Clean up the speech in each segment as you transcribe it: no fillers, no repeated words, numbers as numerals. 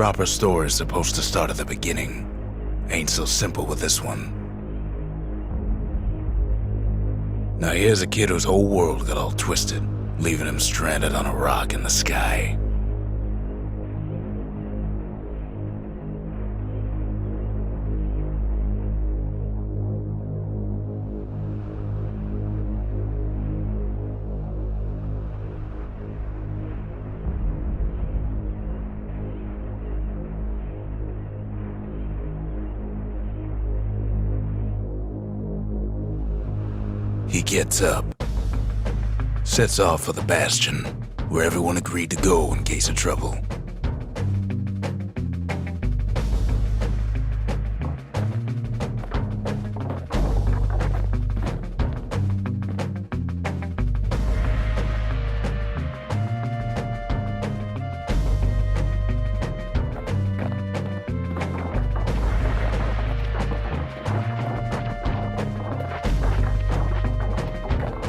Proper story is supposed to start at the beginning. Ain't so simple with this one. Now here's a kid whose whole world got all twisted, leaving him stranded on a rock in the sky. He gets up, sets off for the Bastion, where everyone agreed to go in case of trouble.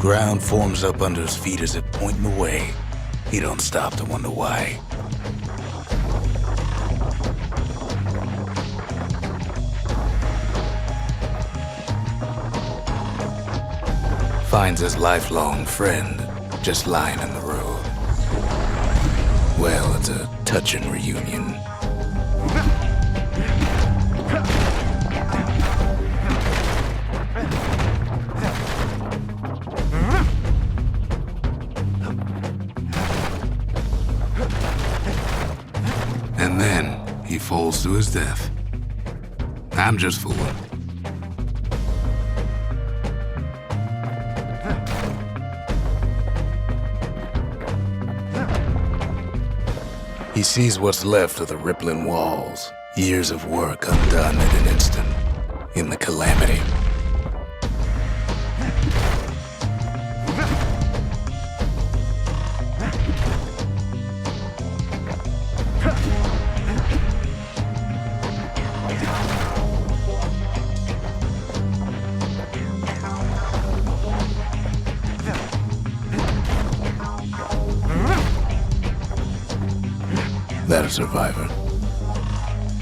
Ground forms up under his feet as if pointing away. He don't stop to wonder why. Finds his lifelong friend just lying in the road. Well, it's a touching reunion. And then he falls to his death. I'm just fooling. He sees what's left of the rippling walls, years of work undone in an instant, in the calamity. That a survivor?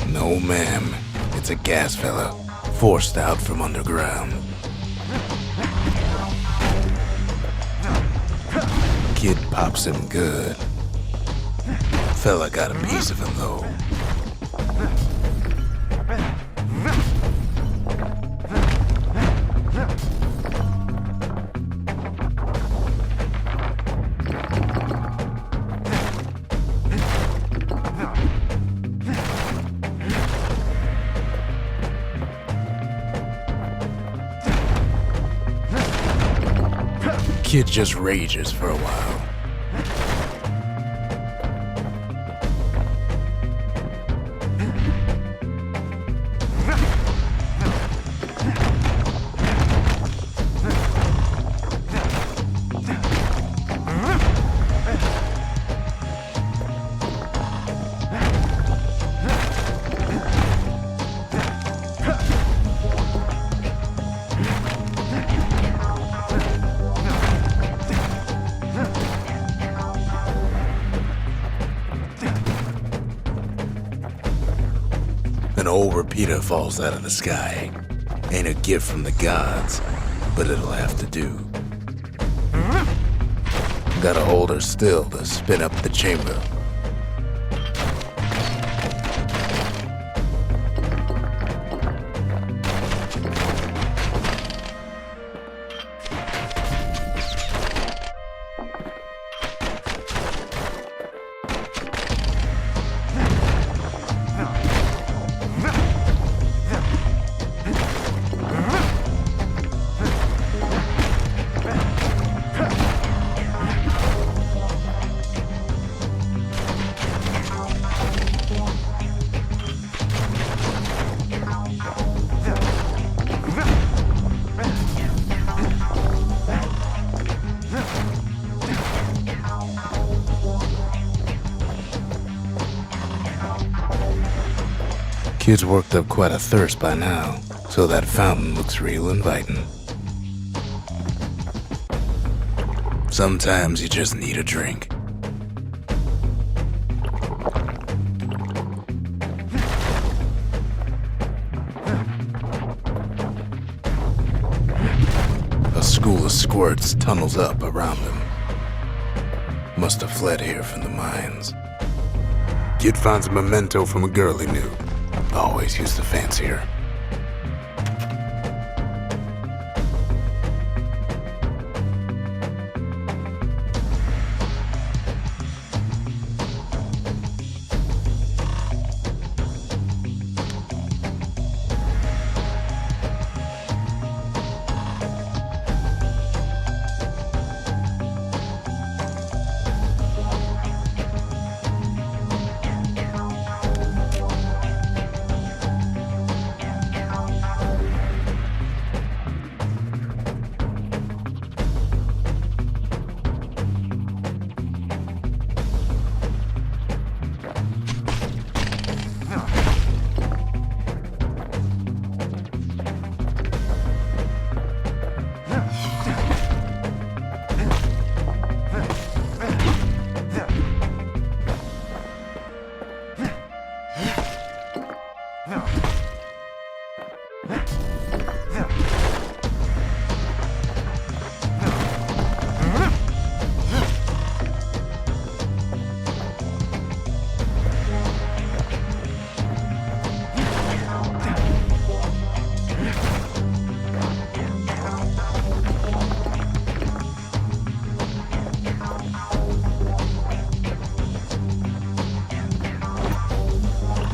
No, ma'am. It's a gas fella, forced out from underground. Kid pops him good. Fella got a piece of him, though. Kid just rages for a while. An old repeater falls out of the sky. Ain't a gift from the gods, but it'll have to do. Gotta hold her still to spin up the chamber. Kid's worked up quite a thirst by now, so that fountain looks real inviting. Sometimes you just need a drink. pool of squirts tunnels up around him. Must have fled here from the mines. Kid finds a memento from a girl he knew. Always used to fancy her.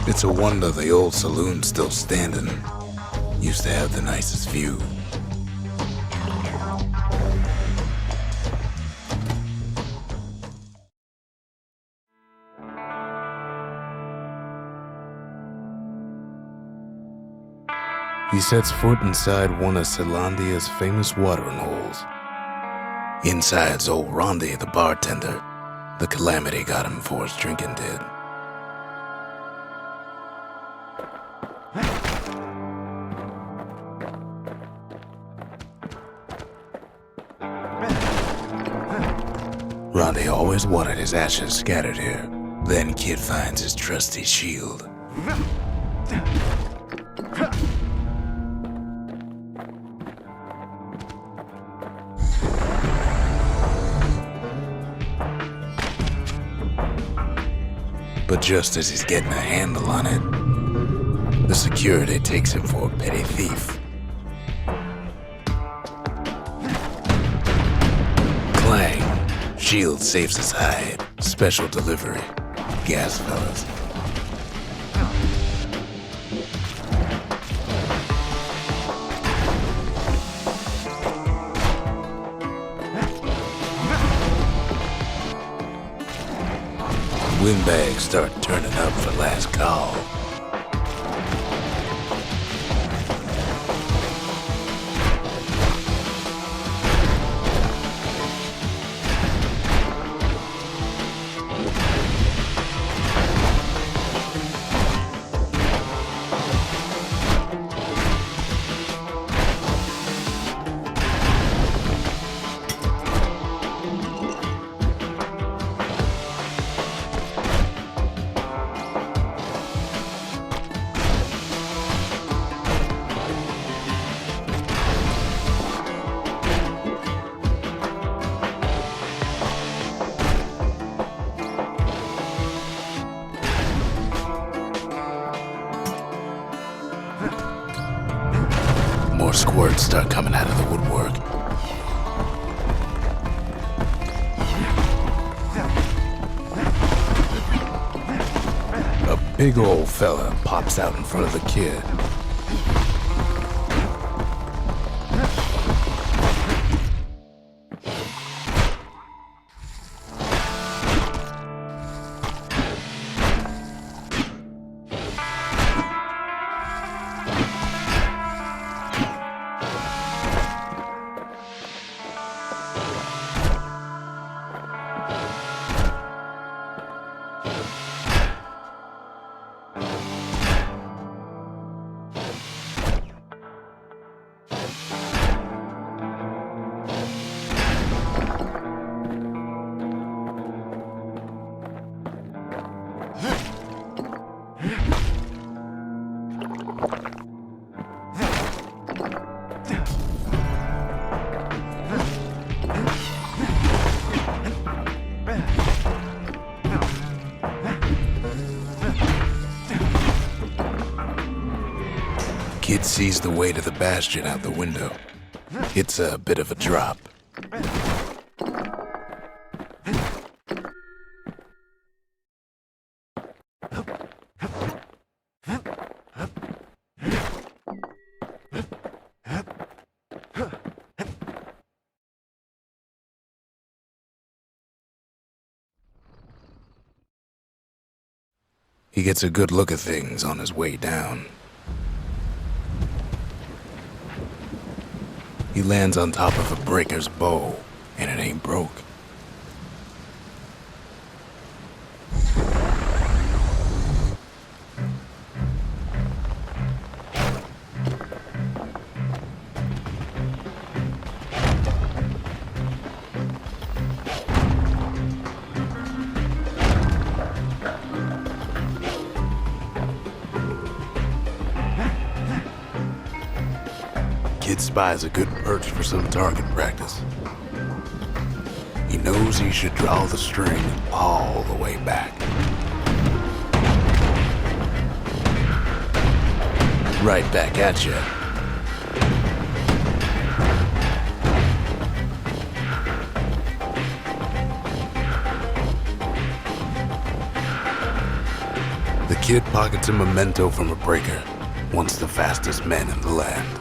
It's a wonder the old saloon's still standing. Used to have the nicest view. He sets foot inside one of Zealandia's famous watering holes. Inside's old Rondi, the bartender. The calamity got him before his drinking did. Rondi always wanted his ashes scattered here. Then Kid finds his trusty shield. But just as he's getting a handle on it, the security takes him for a petty thief. Clang. Shield saves his hide. Special delivery. Gas fellas. Windbags start turning up for last call. More squirts start coming out of the woodwork. A big old fella pops out in front of the kid. Kid sees the way to the Bastion out the window. It's a bit of a drop. He gets a good look at things on his way down. He lands on top of a breaker's bow, and it ain't broke. Kid spies a good perch for some target practice. He knows he should draw the string all the way back. Right back at you. The kid pockets a memento from a breaker, once the fastest men in the land.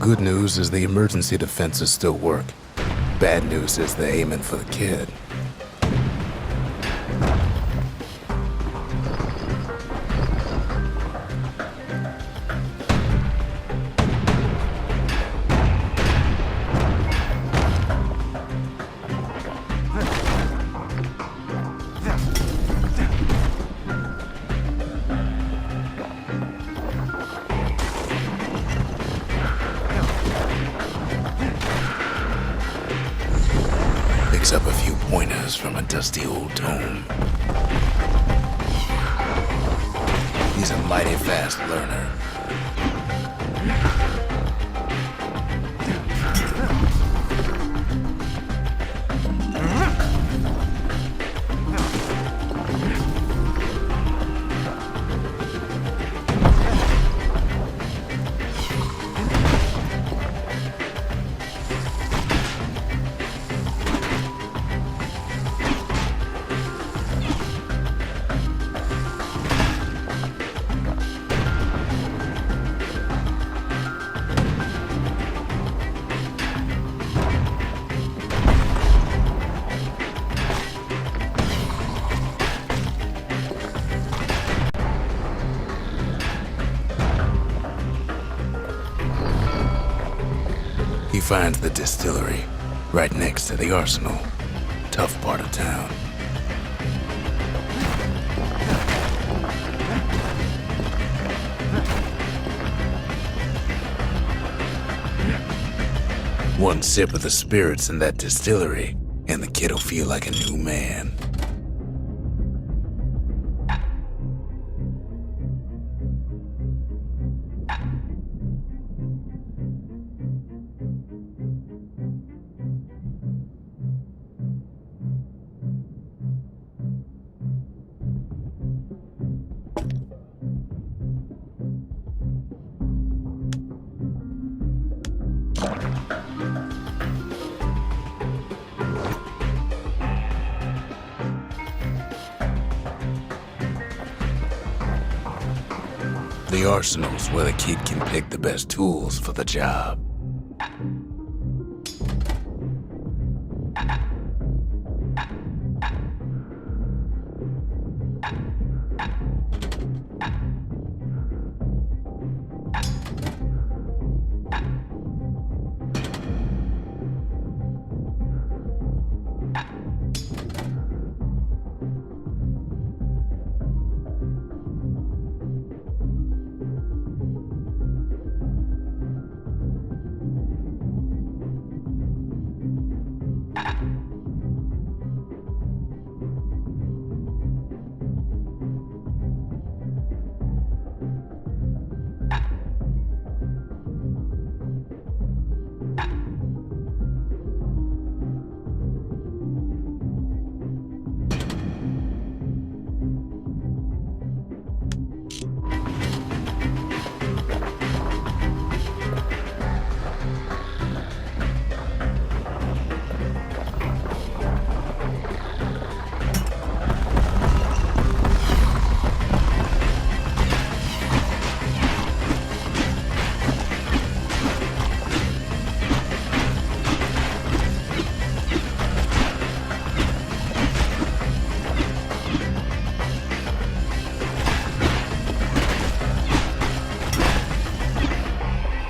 Good news is the emergency defenses still work. Bad news is they're aiming for the kid. Picks up a few pointers from a dusty old tome. He's a mighty fast learner. He finds the distillery, right next to the arsenal. Tough part of town. One sip of the spirits in that distillery, and the kid'll feel like a new man. The arsenal's where the kid can pick the best tools for the job.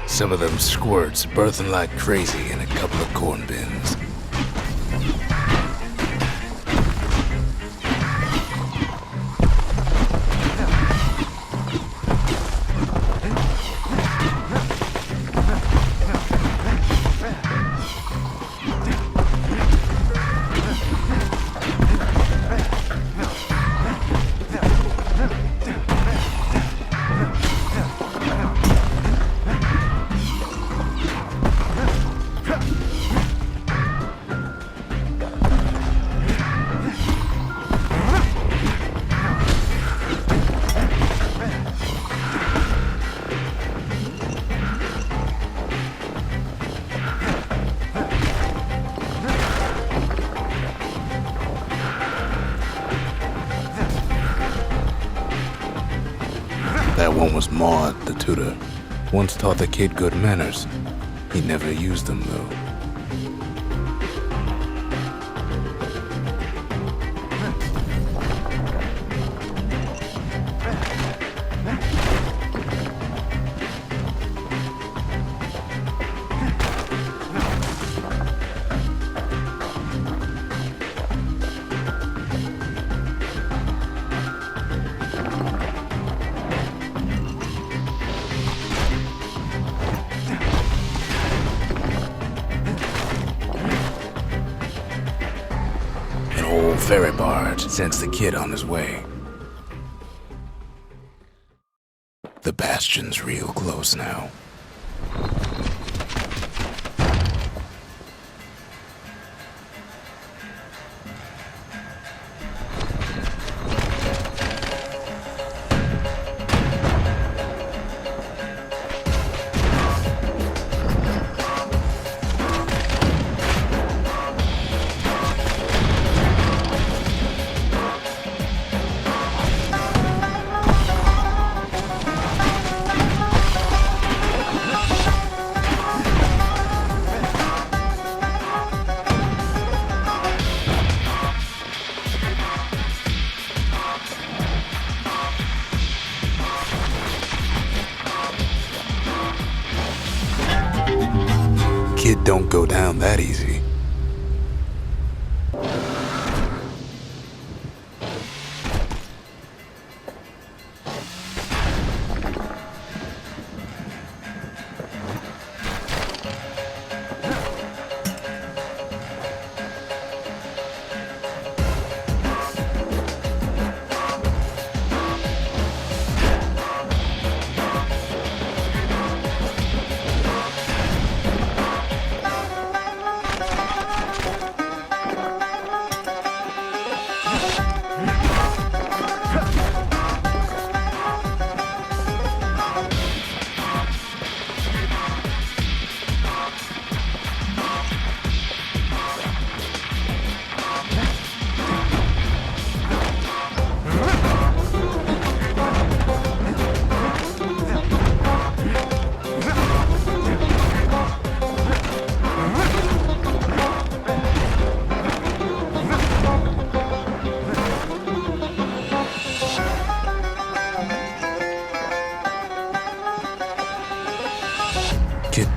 Some of them squirts birthing like crazy in a couple of corn bins. That one was Maud, the tutor. Once taught the kid good manners. He never used them, though. Ferry barge sends the kid on his way. The Bastion's real close now. Kid don't go down that easy.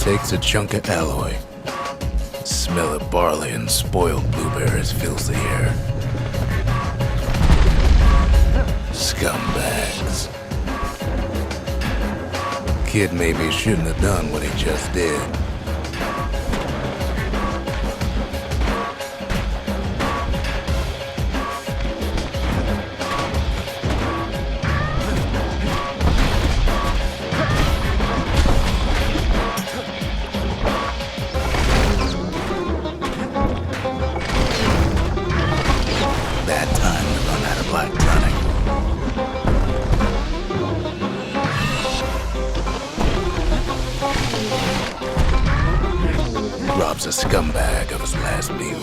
takes a chunk of alloy. Smell of barley and spoiled blueberries fills the air. Scumbags. Kid maybe shouldn't have done what he just did. Bad time to run out of black tonic. Robs a scumbag of his last meal.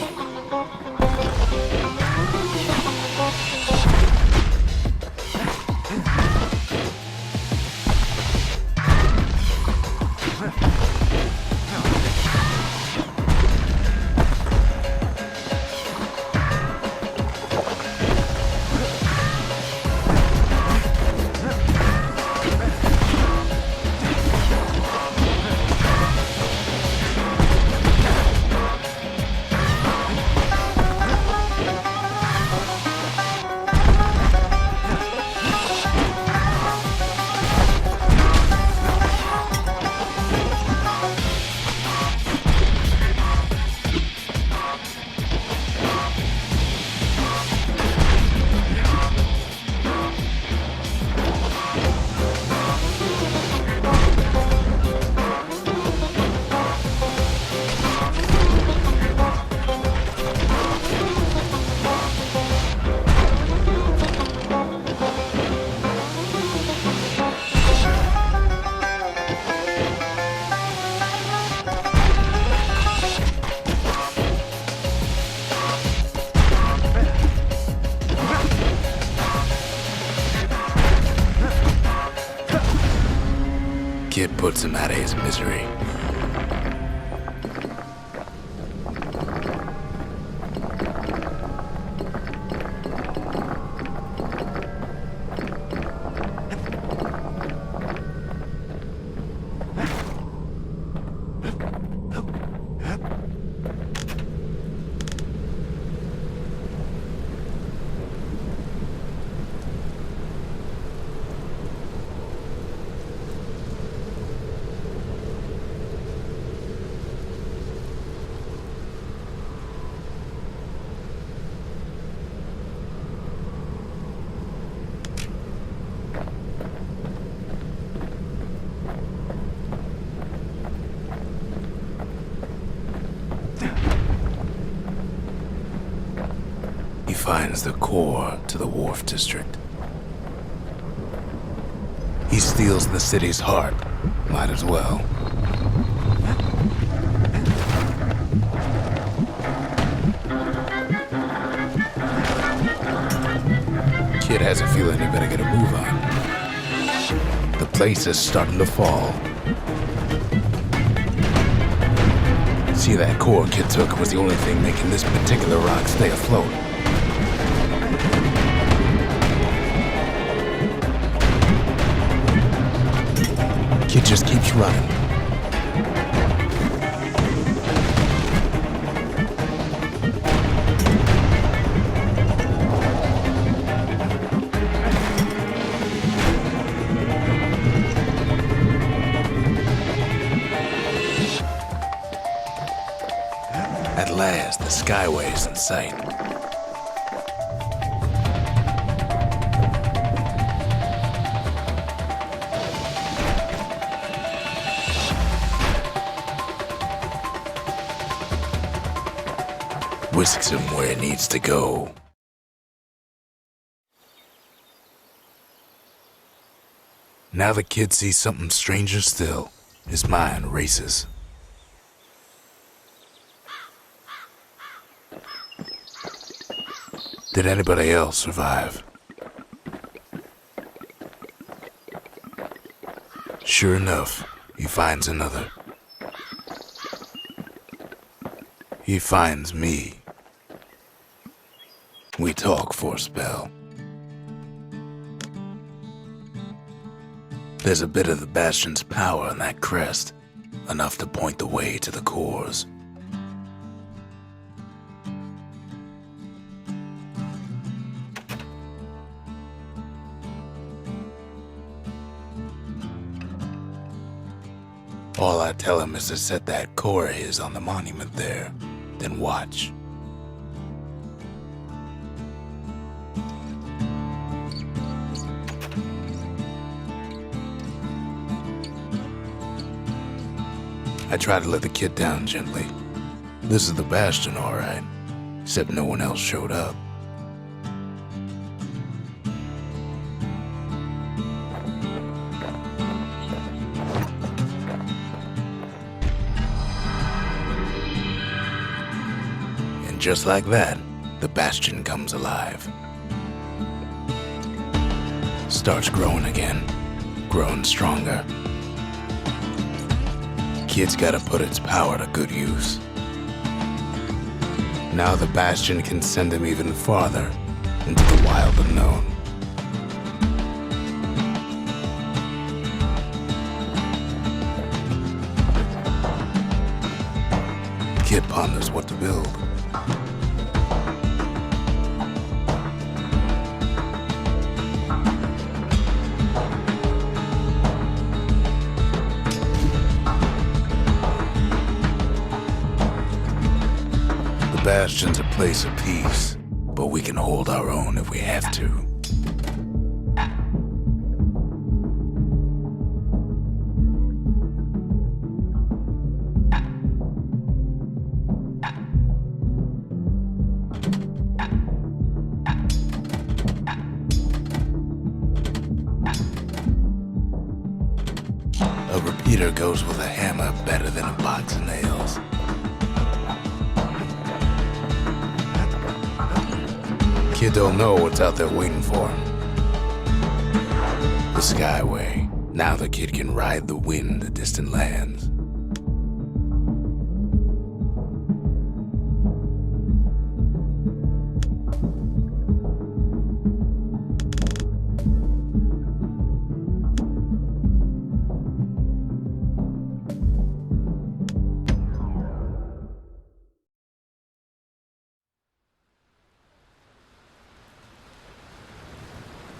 Kid puts him out of his misery. He finds the core to the wharf district. He steals the city's heart. Might as well. Kid has a feeling he better get a move on. The place is starting to fall. See, that core Kid took was the only thing making this particular rock stay afloat. Kid just keeps running. At last, the skyway's in sight. Whisks him where he needs to go. Now the kid sees something stranger still. His mind races. Did anybody else survive? Sure enough, he finds another. He finds me. We talk for a spell. There's a bit of the Bastion's power in that crest. enough to point the way to the cores. All I tell him is to set that core of his on the monument there, then watch. I try to let the kid down gently. This is the Bastion, all right, except no one else showed up. And just like that, the Bastion comes alive. Starts growing again, growing stronger. Kid's gotta put its power to good use. Now the Bastion can send him even farther into the wild unknown. Kid ponders what to build. Bastion's a place of peace, but we can hold our own if we have to. A repeater goes with a hammer better than a box of nails. Kid don't know what's out there waiting for him. The Skyway. Now the kid can ride the wind to distant lands.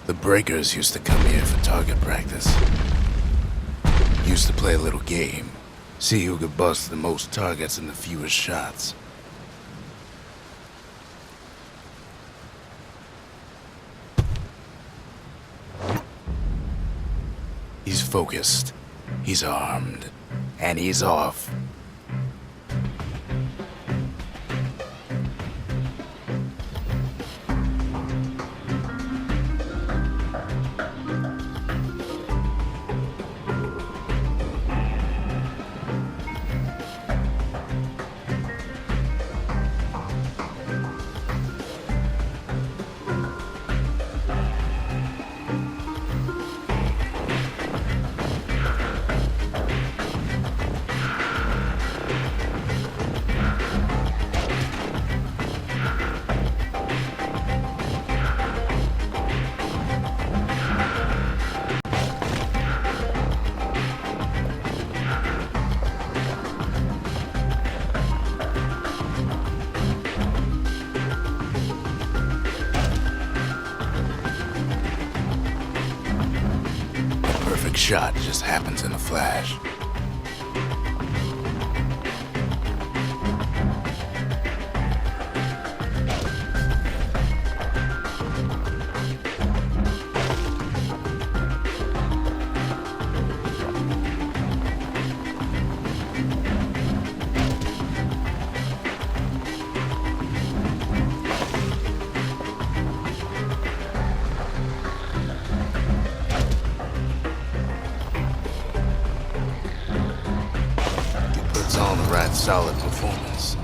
The breakers used to come here for target practice. Used to play a little game. See who could bust the most targets and the fewest shots. He's focused. He's armed. And he's off. Shot just happens in a flash. Solid performance.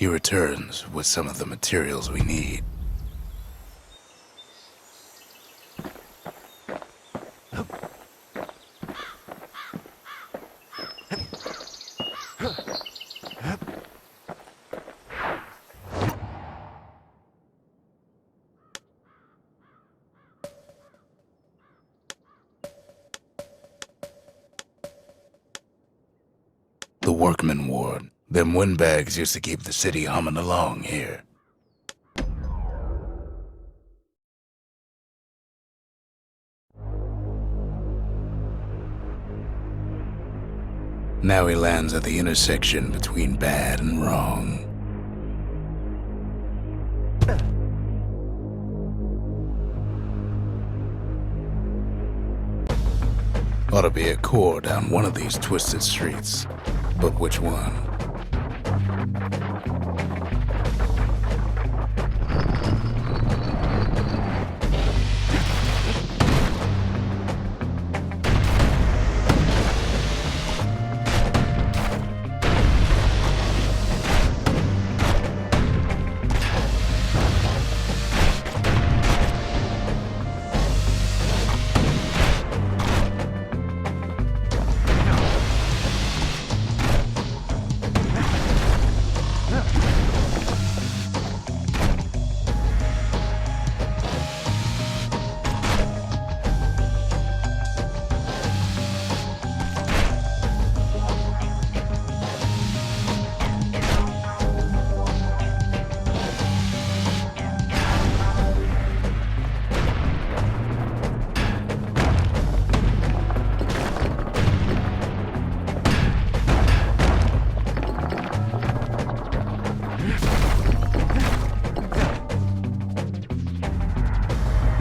He returns with some of the materials we need. The workman ward. Them windbags used to keep the city humming along here. Now he lands at the intersection between bad and wrong. Ought to be a core down one of these twisted streets. But which one?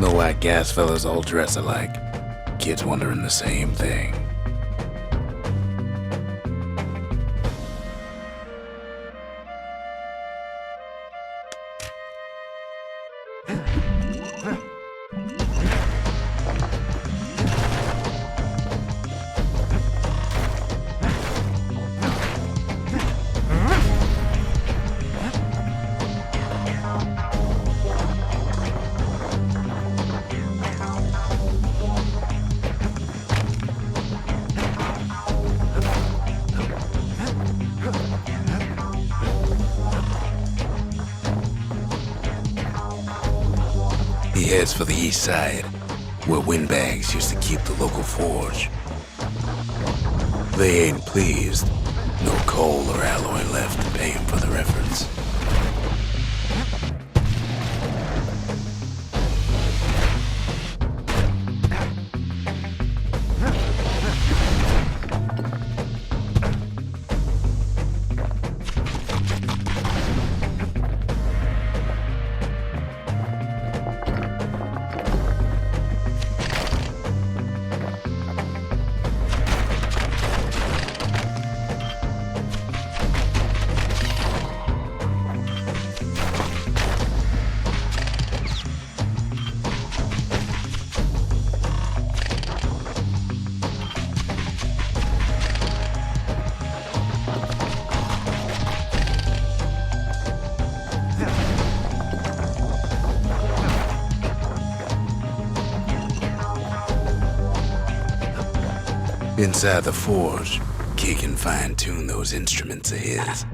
The white gas fellas all dress alike. Kids wondering the same thing. He heads for the east side, where windbags used to keep the local forge. They ain't pleased. No coal or alloy left to pay him for their efforts. Inside the forge, Key can fine-tune those instruments of his.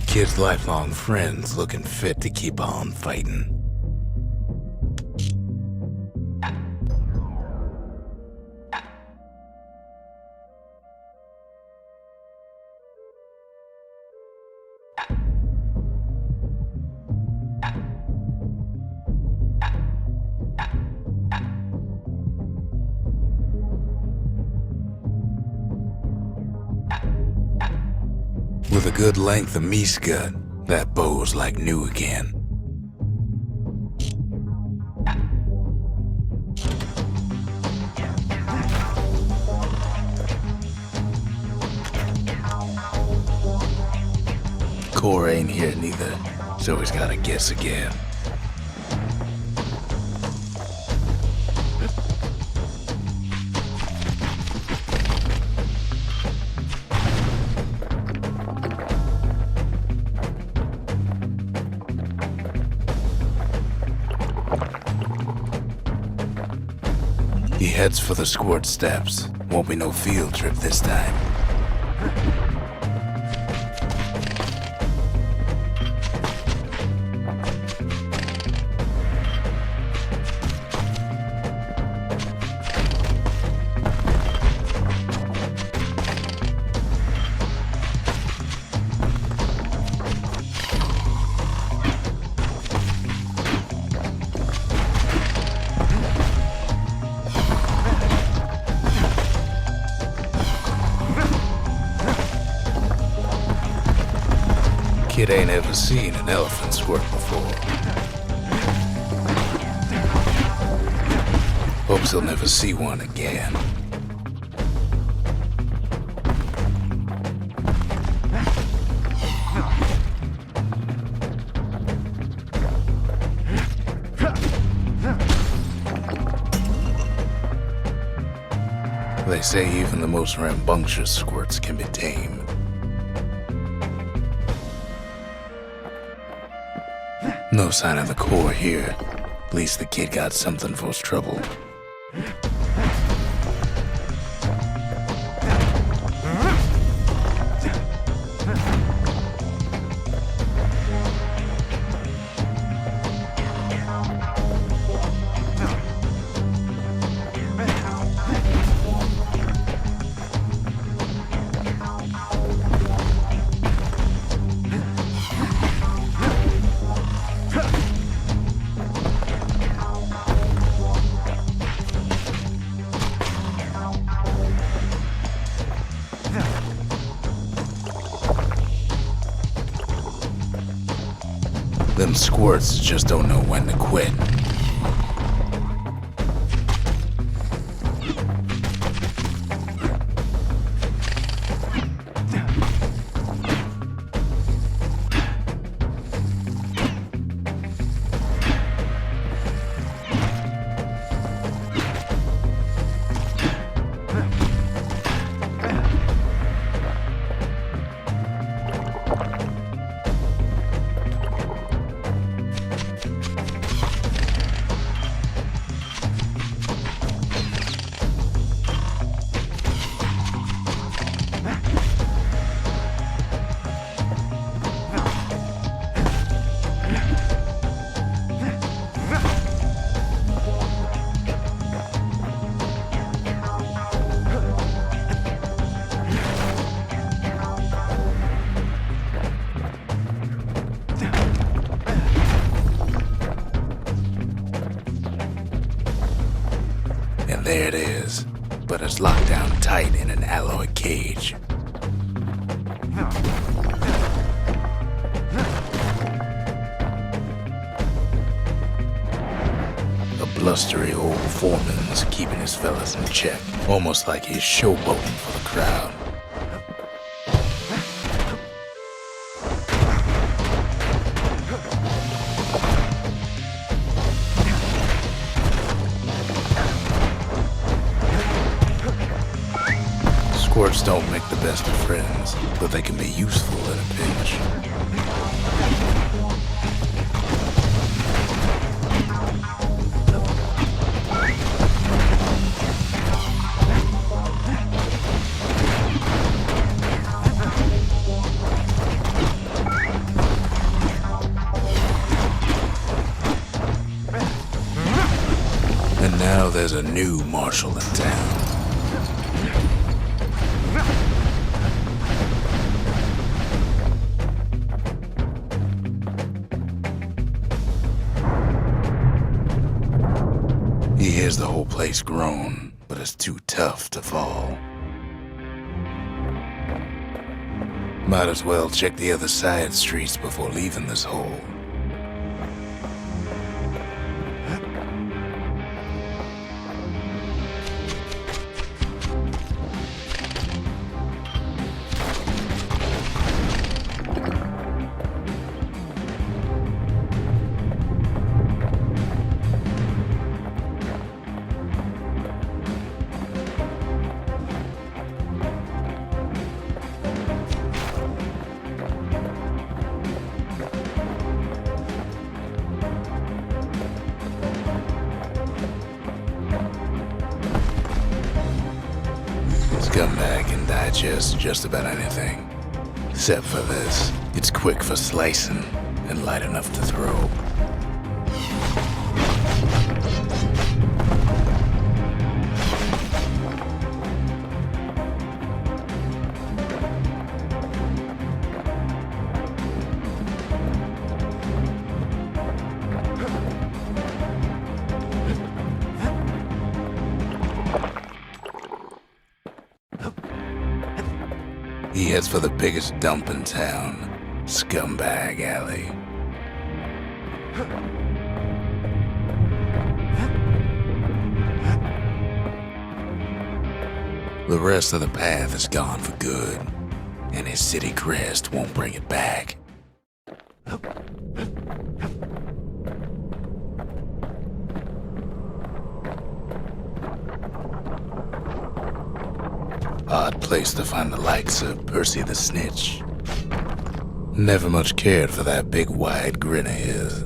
Kid's lifelong friends looking fit to keep on fighting. With a good length of meat-gut, that bow's like new again. Core ain't here neither. so he's gotta guess again. He heads for the squirt steps. Won't be no field trip this time. Kid ain't ever seen an elephant squirt before. Hopes he'll never see one again. They say even the most rambunctious squirts can be tamed. No sign of the core here. At least the kid got something for his trouble. Them squirts just don't know when to quit. And there it is, but it's locked down tight in an alloy cage. A blustery old foreman's keeping his fellas in check, almost like he's showboating for the crowd. Squirts don't make the best of friends, but they can be useful in a pinch. And now there's a new marshal in town. He hears the whole place groan, but it's too tough to fall. Might as well check the other side streets before leaving this hole. digest just about anything. Except for this. It's quick for slicing and light enough to throw. He heads for the biggest dump in town, Scumbag Alley. The rest of the path is gone for good, and his city crest won't bring it back. Odd place to find the likes of Percy the Snitch. Never much cared for that big wide grin of his.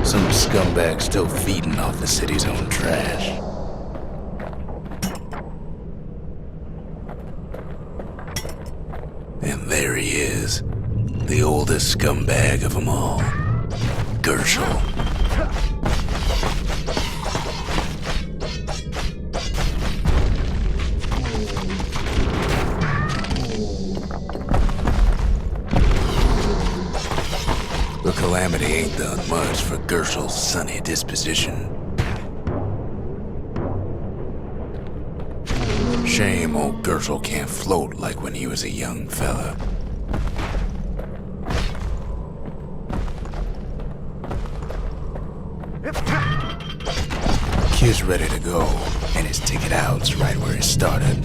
Some scumbag still feeding off the city's own trash. And there he is, the oldest scumbag of them all, Gershel. The calamity ain't done much for Gershel's sunny disposition. Shame old Gershel can't float like when he was a young fella. Kid's ready to go, and his ticket out's right where he started.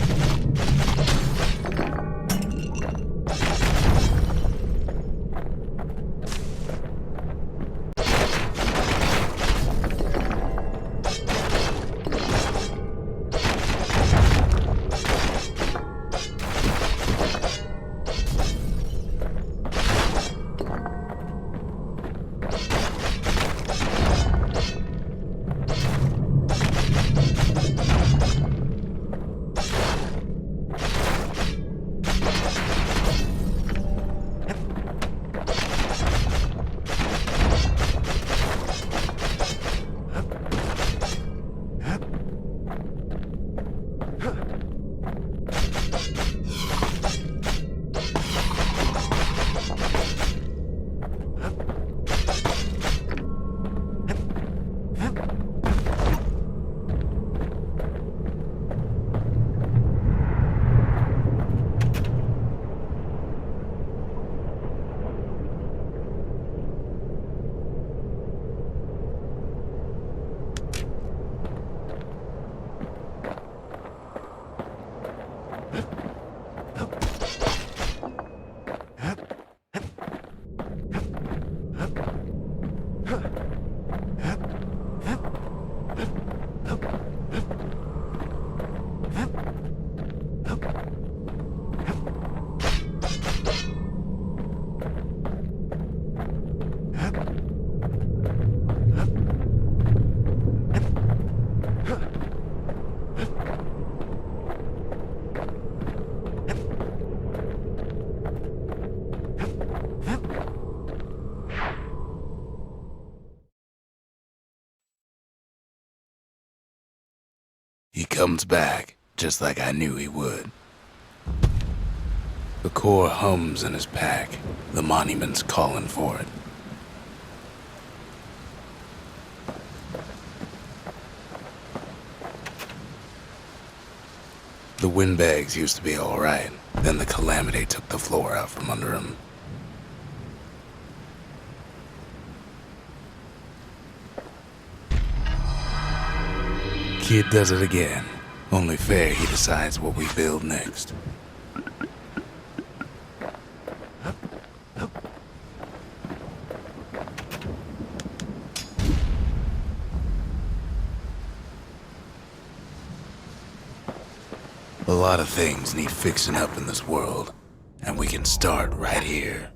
He comes back, just like I knew he would. The core hums in his pack, the monument's calling for it. The windbags used to be alright, then the calamity took the floor out from under him. Kid does it again. Only fair he decides what we build next. A lot of things need fixing up in this world, and we can start right here.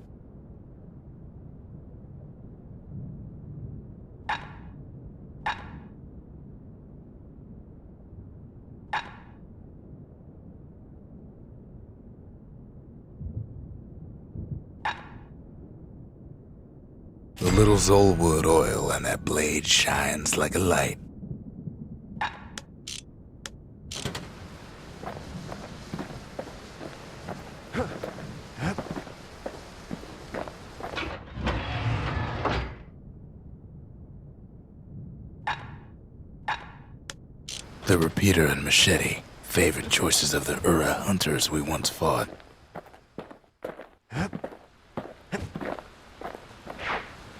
The little Zolwood oil and that blade shines like a light. The repeater and machete, favorite choices of the Ura hunters we once fought.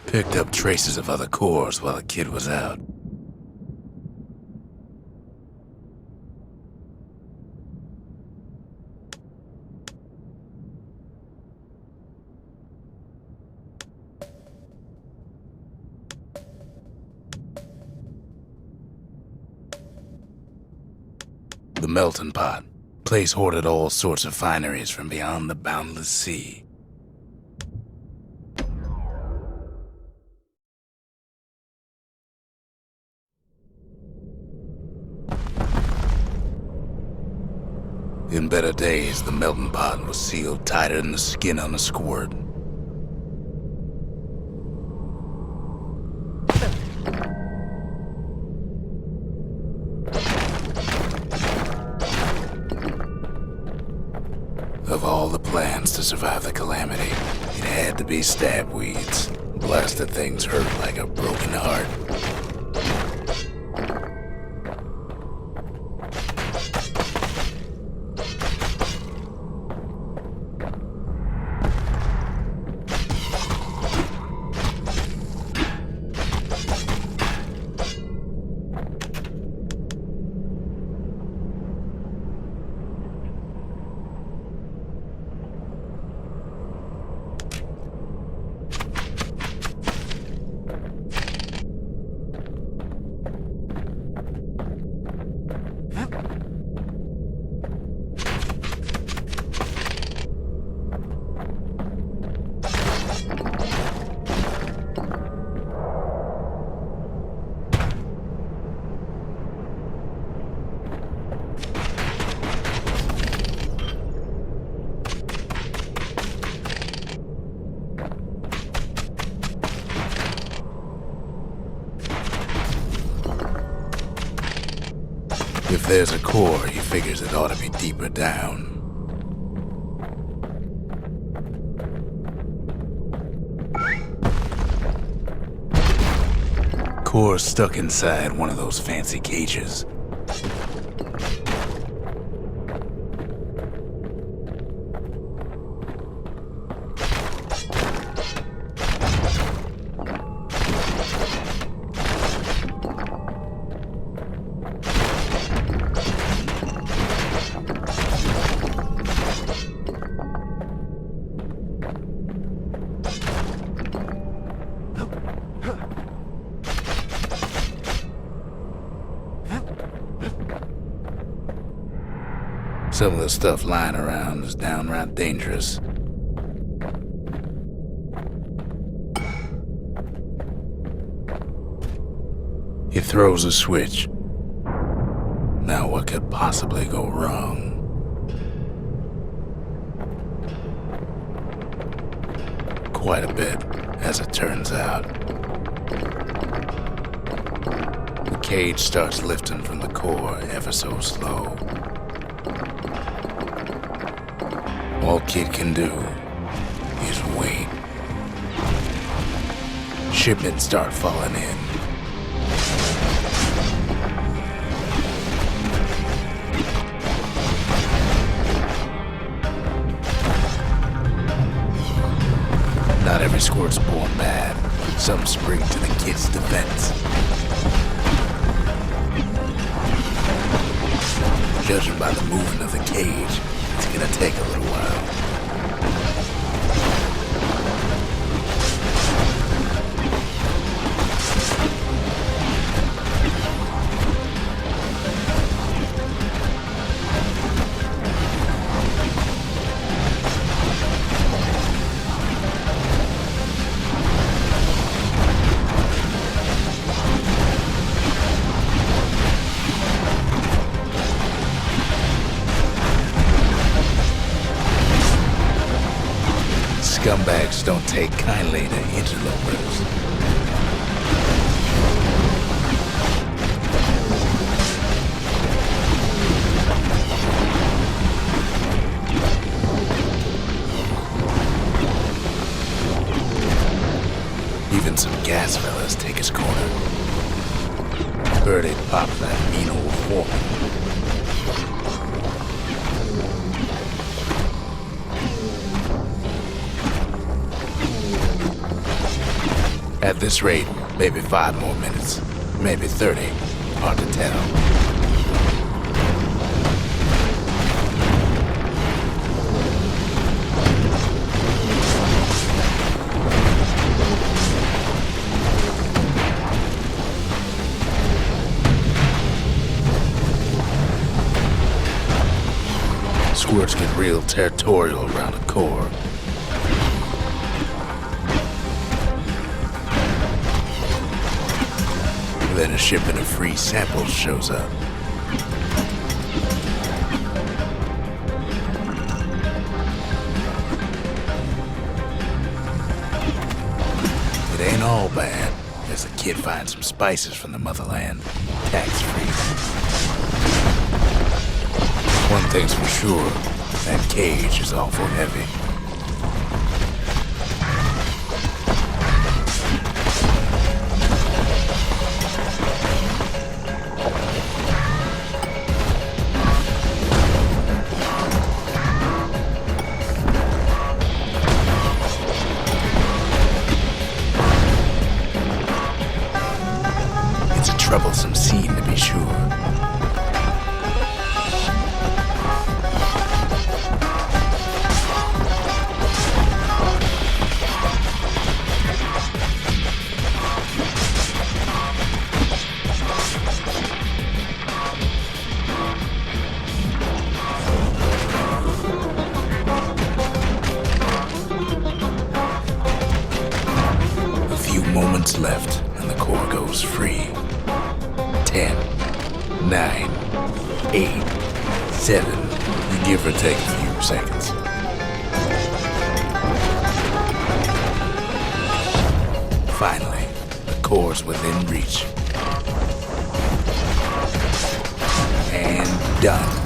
Picked up traces of other cores while the kid was out. The melting pot, place hoarded all sorts of fineries from beyond the boundless sea. In better days, the melting pot was sealed tighter than the skin on a squirt. Of all the plans to survive the calamity, it had to be stabweeds. Blasted things hurt like a broken heart. If there's a core, he figures it ought to be deeper down. Core stuck inside one of those fancy cages. Some of the stuff lying around is downright dangerous. He throws a switch. Now what could possibly go wrong? Quite a bit, as it turns out. The cage starts lifting from the core ever so slow. All Kid can do is wait. Shipments start falling in. Not every squirt's born bad. Some spring to the kid's defense. Judging by the movement of the cage, it's gonna take a little while. scumbags don't take kindly to interlopers. Even some gas fellas take his corner. Heard it pop that mean old foreman. At this rate, maybe 5 more minutes, maybe 30, hard to tell. Squirts get real territorial around the core. Then a shipment of free samples shows up. It ain't all bad, as the kid finds some spices from the motherland, tax-free. One thing's for sure, that cage is awful heavy. It's a troublesome scene to be sure. Moments left and the core goes free. 10, 9, 8, 7, you give or take a few seconds. Finally, the core's within reach. And done.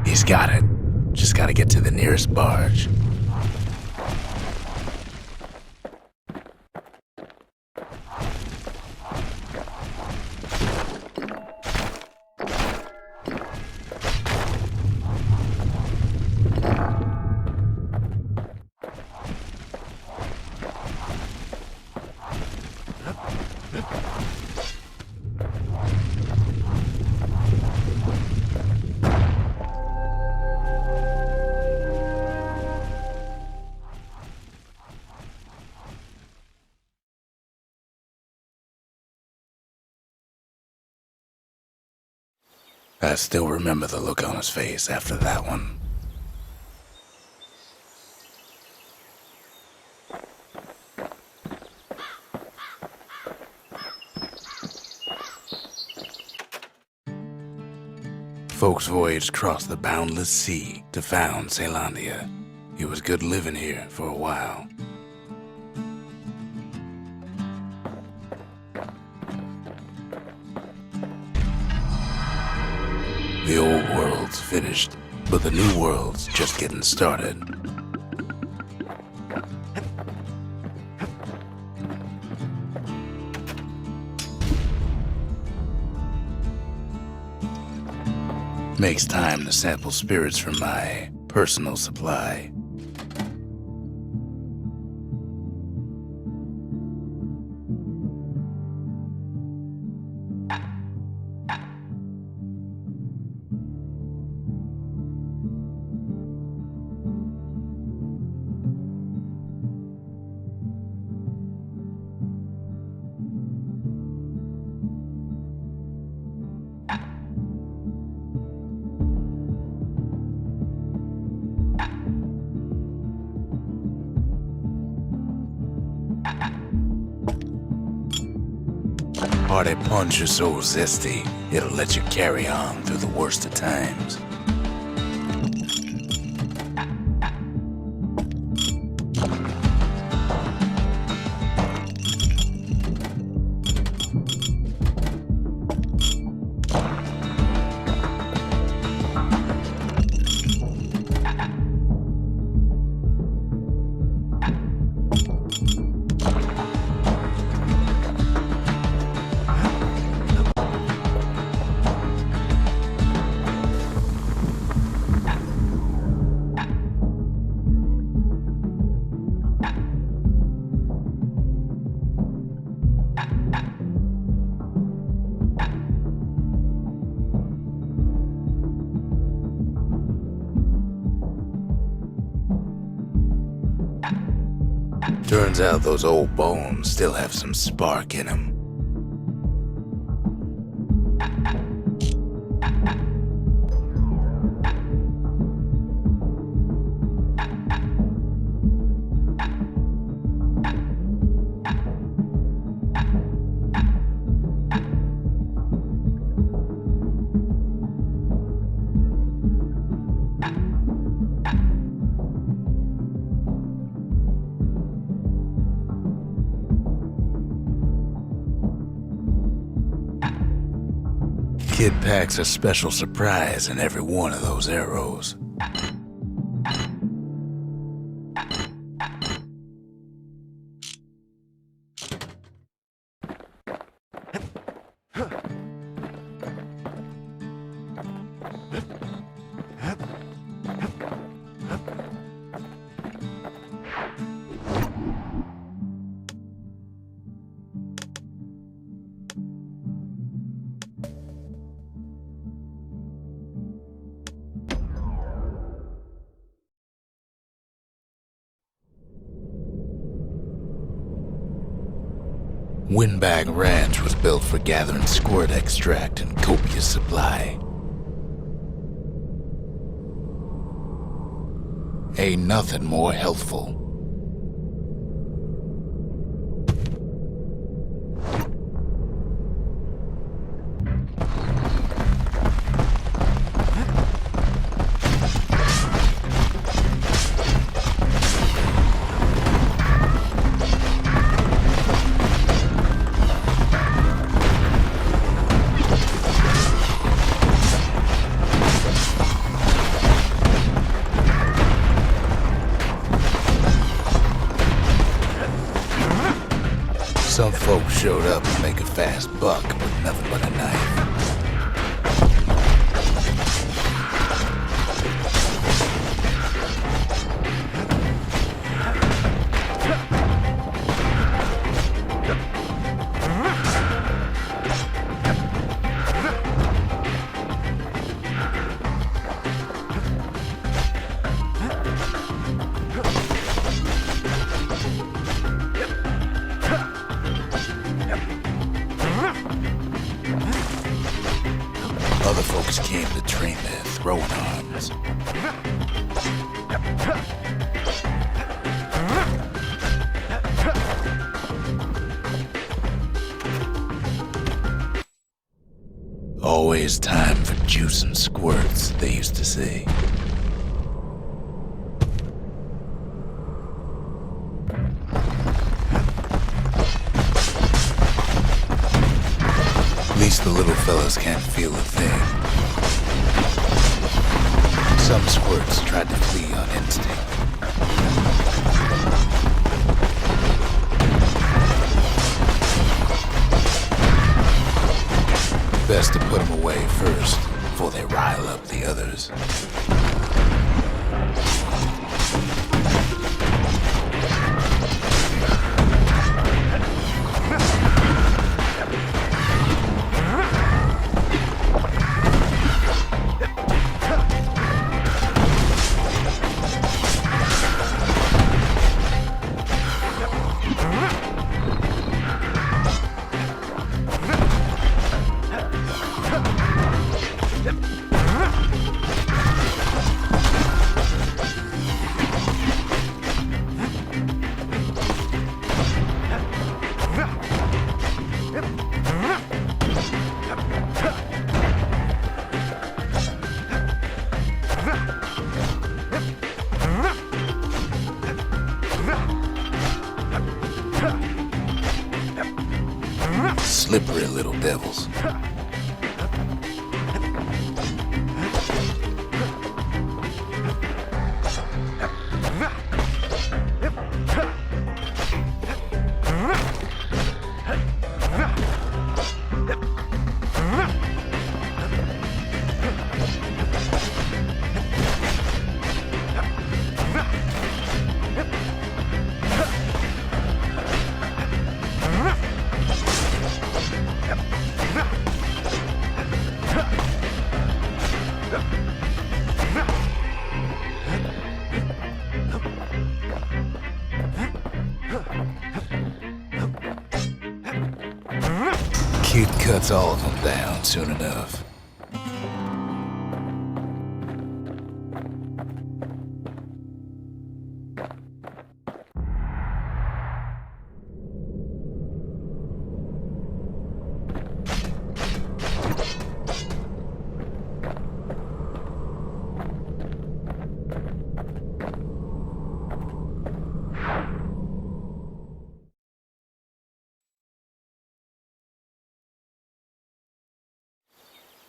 He's got it. Just gotta get to the nearest barge. I still remember the look on his face after that one. Folks voyaged across the boundless sea to found Zealandia. It was good living here for a while. The old world's finished, but the new world's just getting started. Makes time to sample spirits from my personal supply. Party punch is so zesty, it'll let you carry on through the worst of times. Turns out those old bones still have some spark in them. Kid packs a special surprise in every one of those arrows. Windbag Ranch was built for gathering squirt extract in copious supply. Ain't nothing more healthful. Some folks showed up to make a fast buck with nothing but a knife. Other folks came to train their throwing arms. Always time for juice and squirts, they used to say. At least the little fellas can't feel a thing. Some squirts tried to flee on instinct. Best to put them away first, before they rile up the others. Slippery little devils. Kid cuts all of them down soon enough.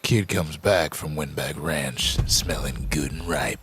Kid comes back from Windbag Ranch, smelling good and ripe.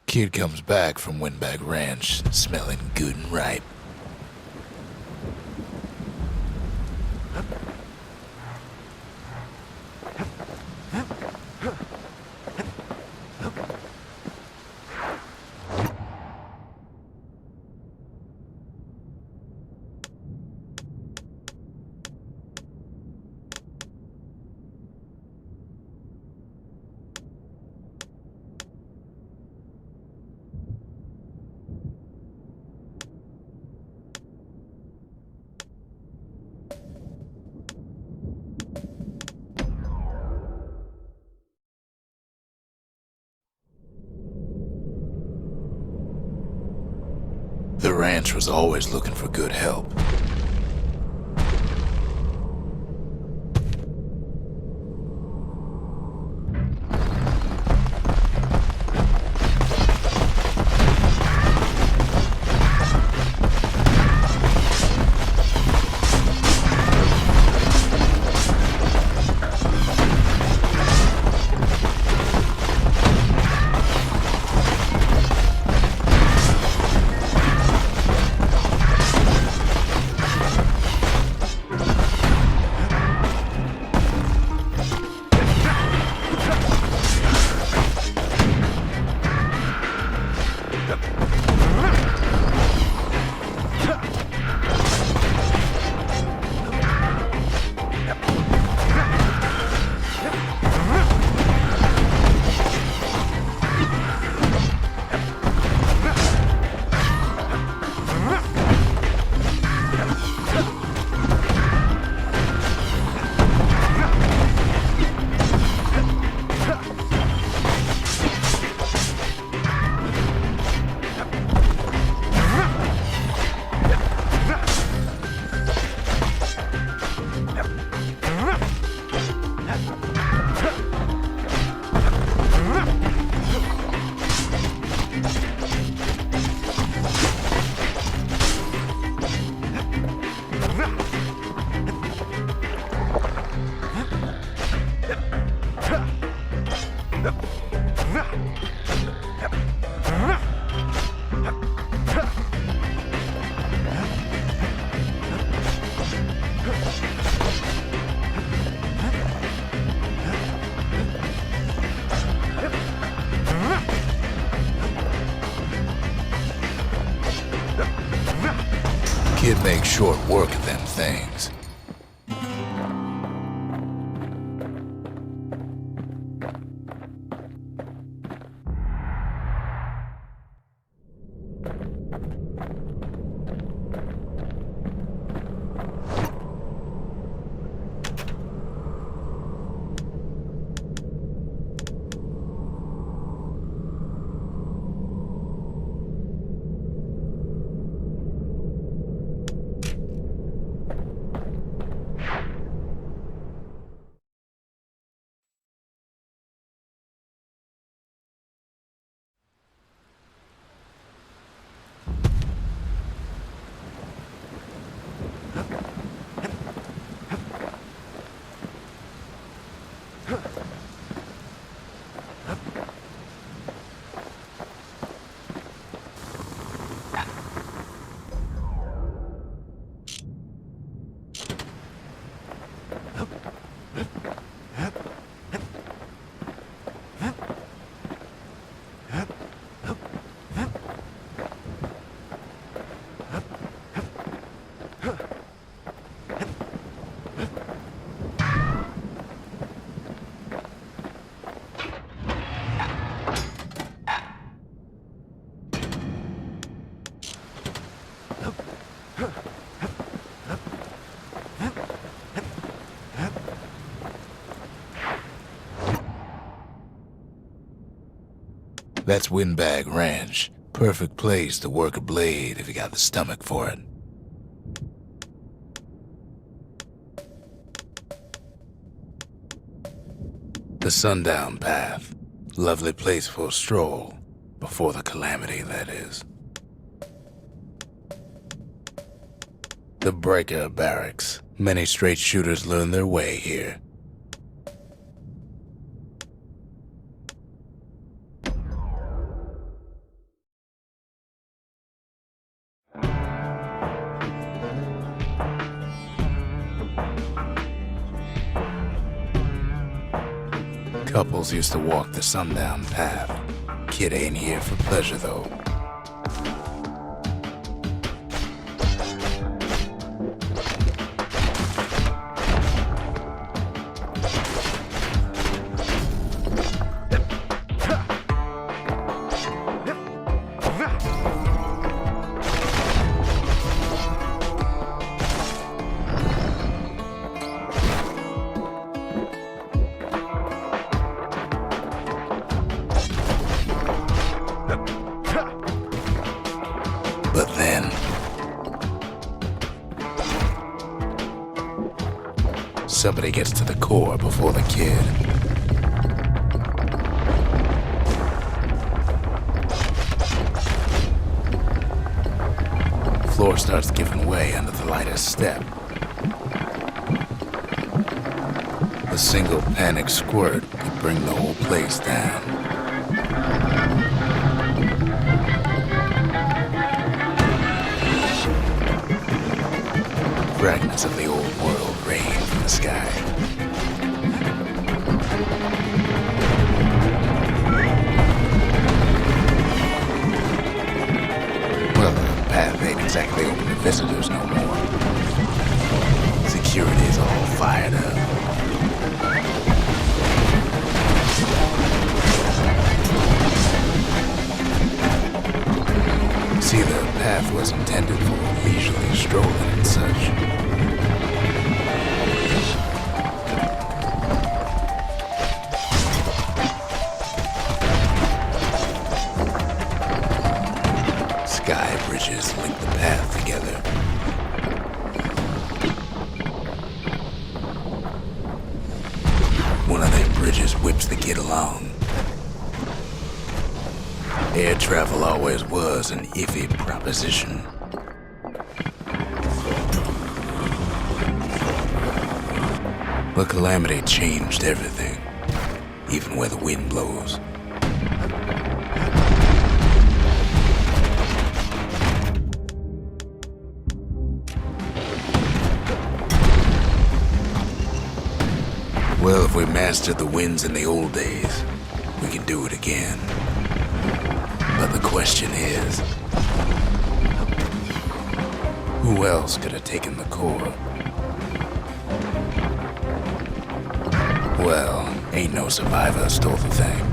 Kid comes back from Windbag Ranch, smelling good and ripe. The ranch was always looking for good help. Kid makes short work of them things. That's Windbag Ranch. Perfect place to work a blade if you got the stomach for it. The Sundown Path. Lovely place for a stroll. Before the calamity, that is. The Breaker Barracks. Many straight shooters learn their way here. Couples used to walk the Sundown Path. Kid ain't here for pleasure, though. But then, somebody gets to the core before the kid. Floor starts giving way under the lightest step. A single panic squirt could bring the whole place down. Fragments of the old world rain from the sky. Well, the path ain't exactly open to visitors no more. Security's all fired up. See, the path was intended for leisurely strolling and such. Sky bridges link the path together. One of them bridges whips the kid along. Air travel always was an iffy proposition. But calamity changed everything, even where the wind blows. Well, if we mastered the winds in the old days, we can do it again. But the question is, Who else could have taken the core? Well, ain't no survivor stole the thing.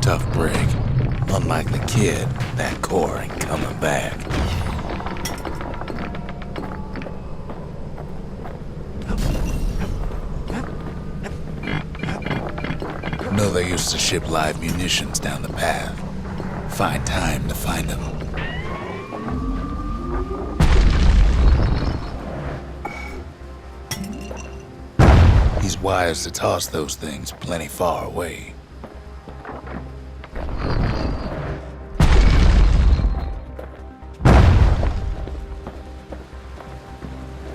Tough break. Unlike the kid, that core ain't coming back. No, they used to ship live munitions down the path. Find time to find them. He's wise to toss those things plenty far away.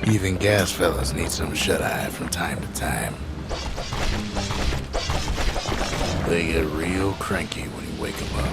Even gas fellas need some shut-eye from time to time. They get real cranky when you wake them up.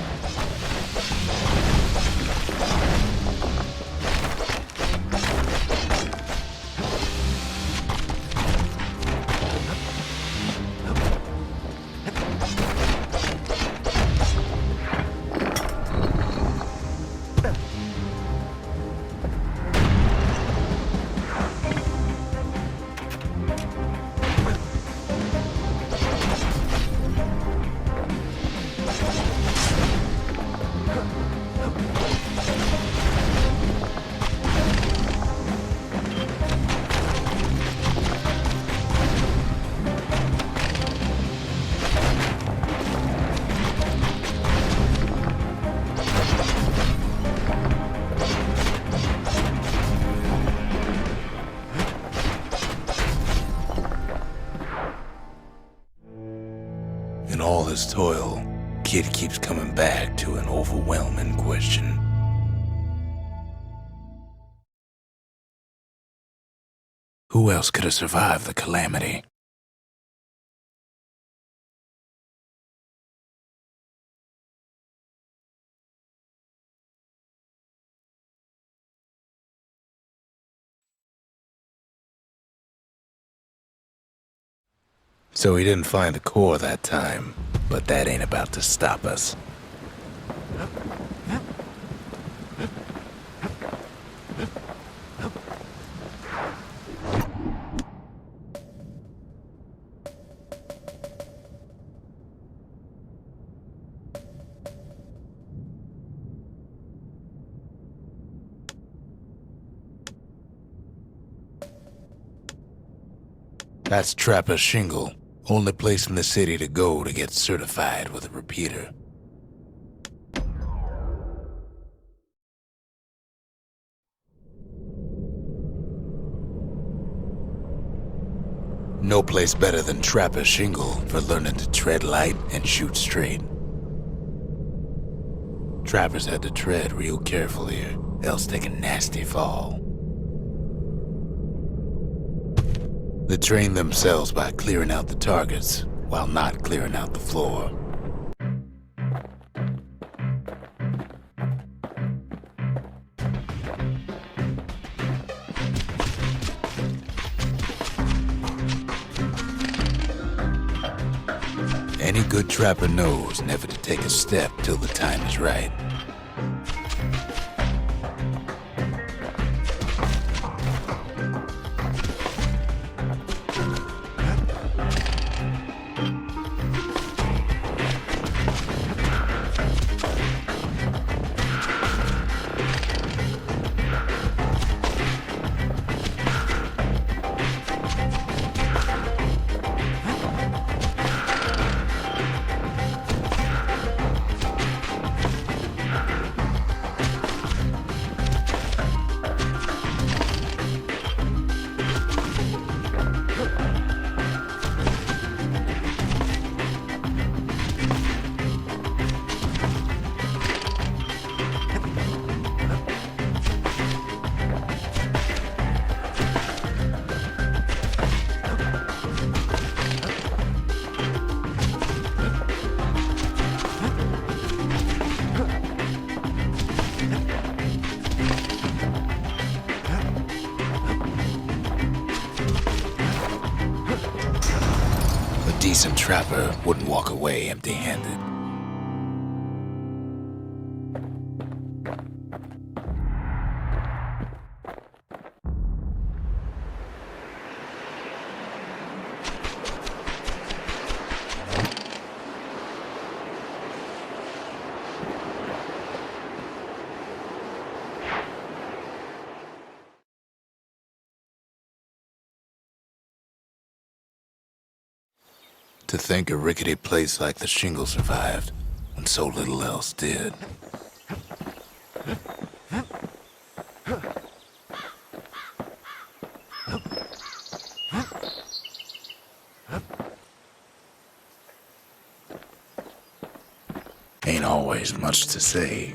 In all this toil, Kid keeps coming back to an overwhelming question. Who else could have survived the calamity? So he didn't find the core that time, but that ain't about to stop us. That's Trapper's Shingle, only place in the city to go to get certified with a repeater. No place better than Trapper's Shingle for learning to tread light and shoot straight. Trappers had to tread real careful here, else take a nasty fall. They train themselves by clearing out the targets, while not clearing out the floor. Any good trapper knows never to take a step till the time is right. decent trapper wouldn't walk away empty-handed. To think a rickety place like the Shingle survived when so little else did. Ain't always much to say.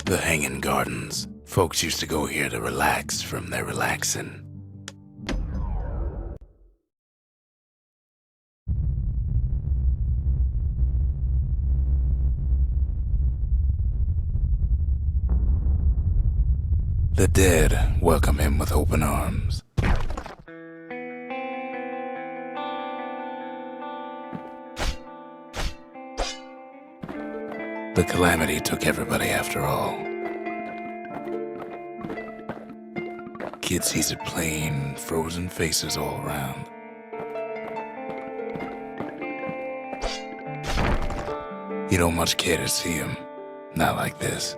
The Hanging Gardens. Folks used to go here to relax from their relaxing. The dead welcome him with open arms. The calamity took everybody after all. Kid sees it plain, frozen faces all around. You don't much care to see him, not like this.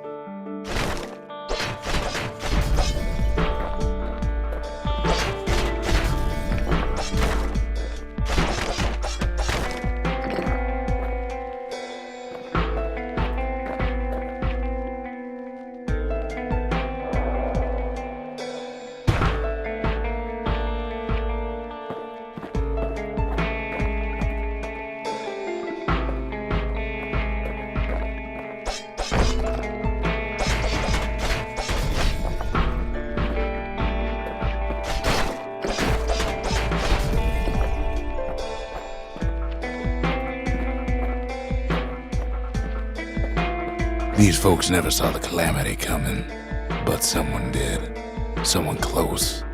These folks never saw the calamity coming, but someone did. Someone close.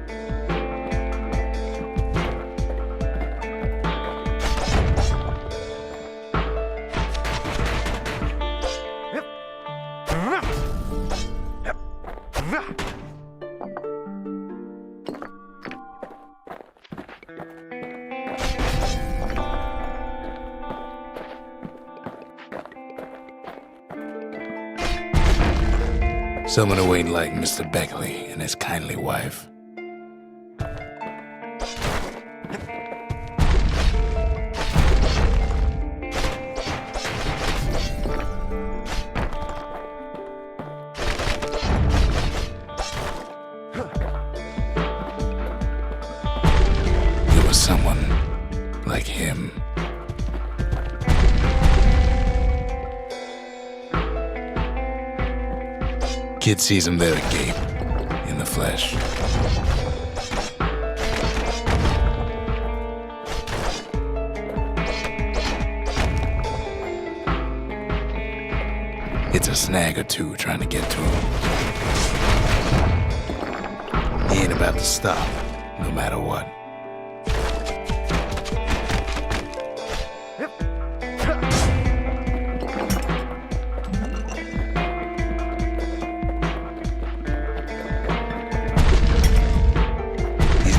Someone who ain't like Mr. Beckley and his kindly wife. There was someone like him. Kid sees him there agape, in the flesh. It's a snag or two trying to get to him. He ain't about to stop, no matter what.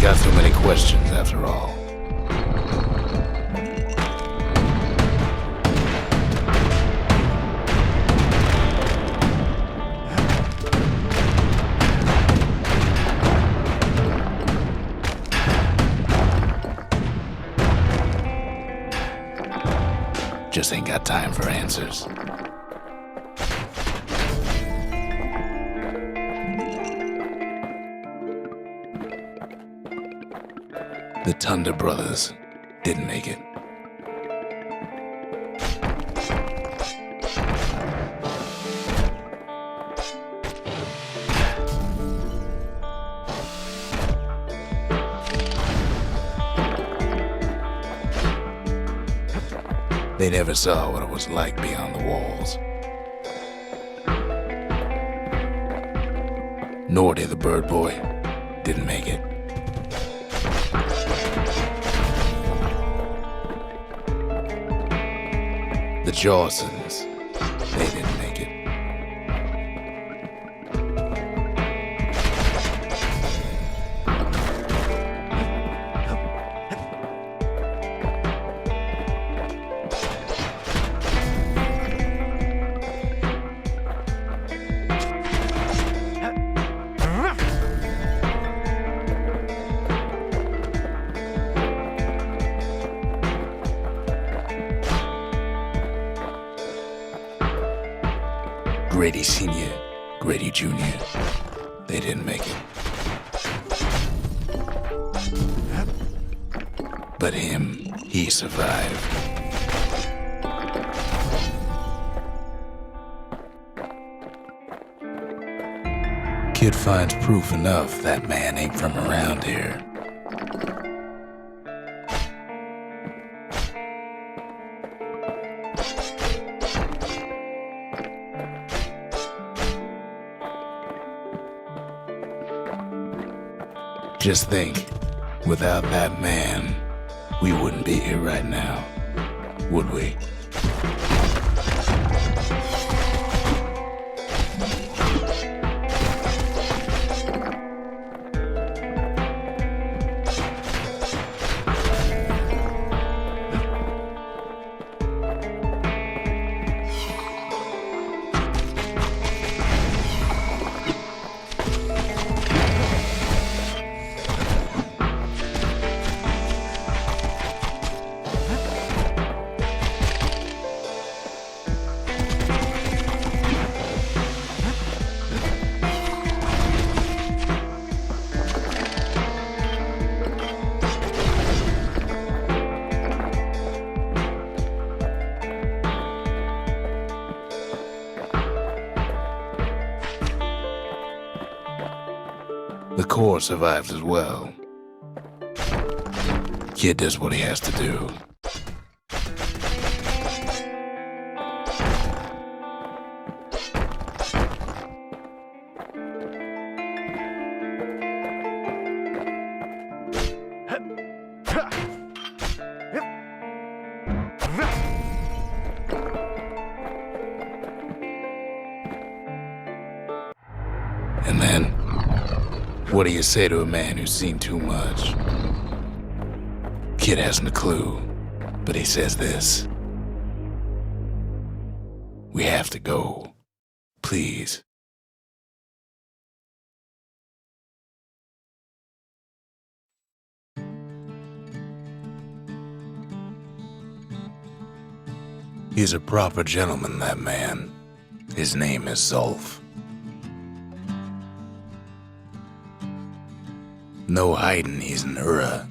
Got so many questions after all. Just ain't got time for answers. The Thunder brothers didn't make it. They never saw what it was like beyond the walls. Nordy the bird boy didn't make it. The Jawsons, they didn't make it. Grady Sr., Grady Jr., they didn't make it. But him, he survived. Kid finds proof enough that man ain't from around here. Just think, without that man, we wouldn't be here right now, would we? The core survives as well. Kid does what he has to do. And then, what do you say to a man who's seen too much? Kid hasn't a clue, but he says this. We have to go. Please. He's a proper gentleman, that man. His name is Zolf. No hiding he's an Ura.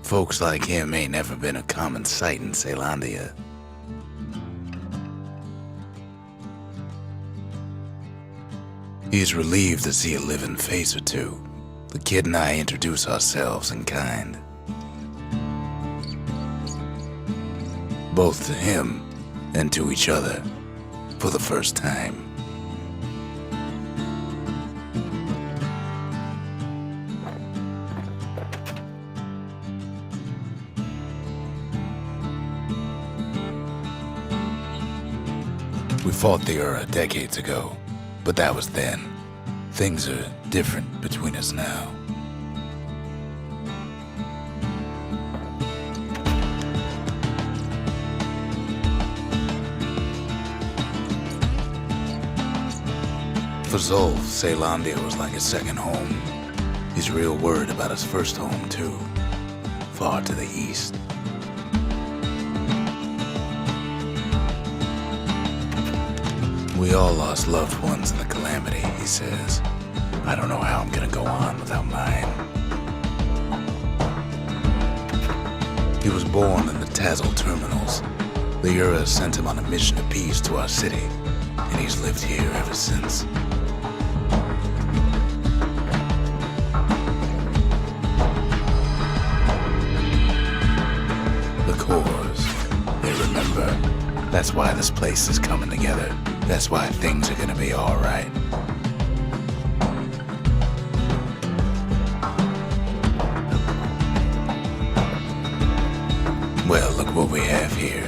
Folks like him ain't never been a common sight in Caelondia. He's relieved to see a living face or two. The kid and I introduce ourselves in kind. Both to him and to each other for the first time. We fought the Ura decades ago, but that was then. Things are different between us now. For Zolf, Caelondia was like his second home. He's real worried about his first home, too. Far to the east. We all lost loved ones in the calamity, he says. I don't know how I'm gonna go on without mine. He was born in the Tazzle terminals. The Ura sent him on a mission of peace to our city, and he's lived here ever since. The cores, they remember remember. That's why this place is coming together. That's why things are gonna be alright. Well, look what we have here.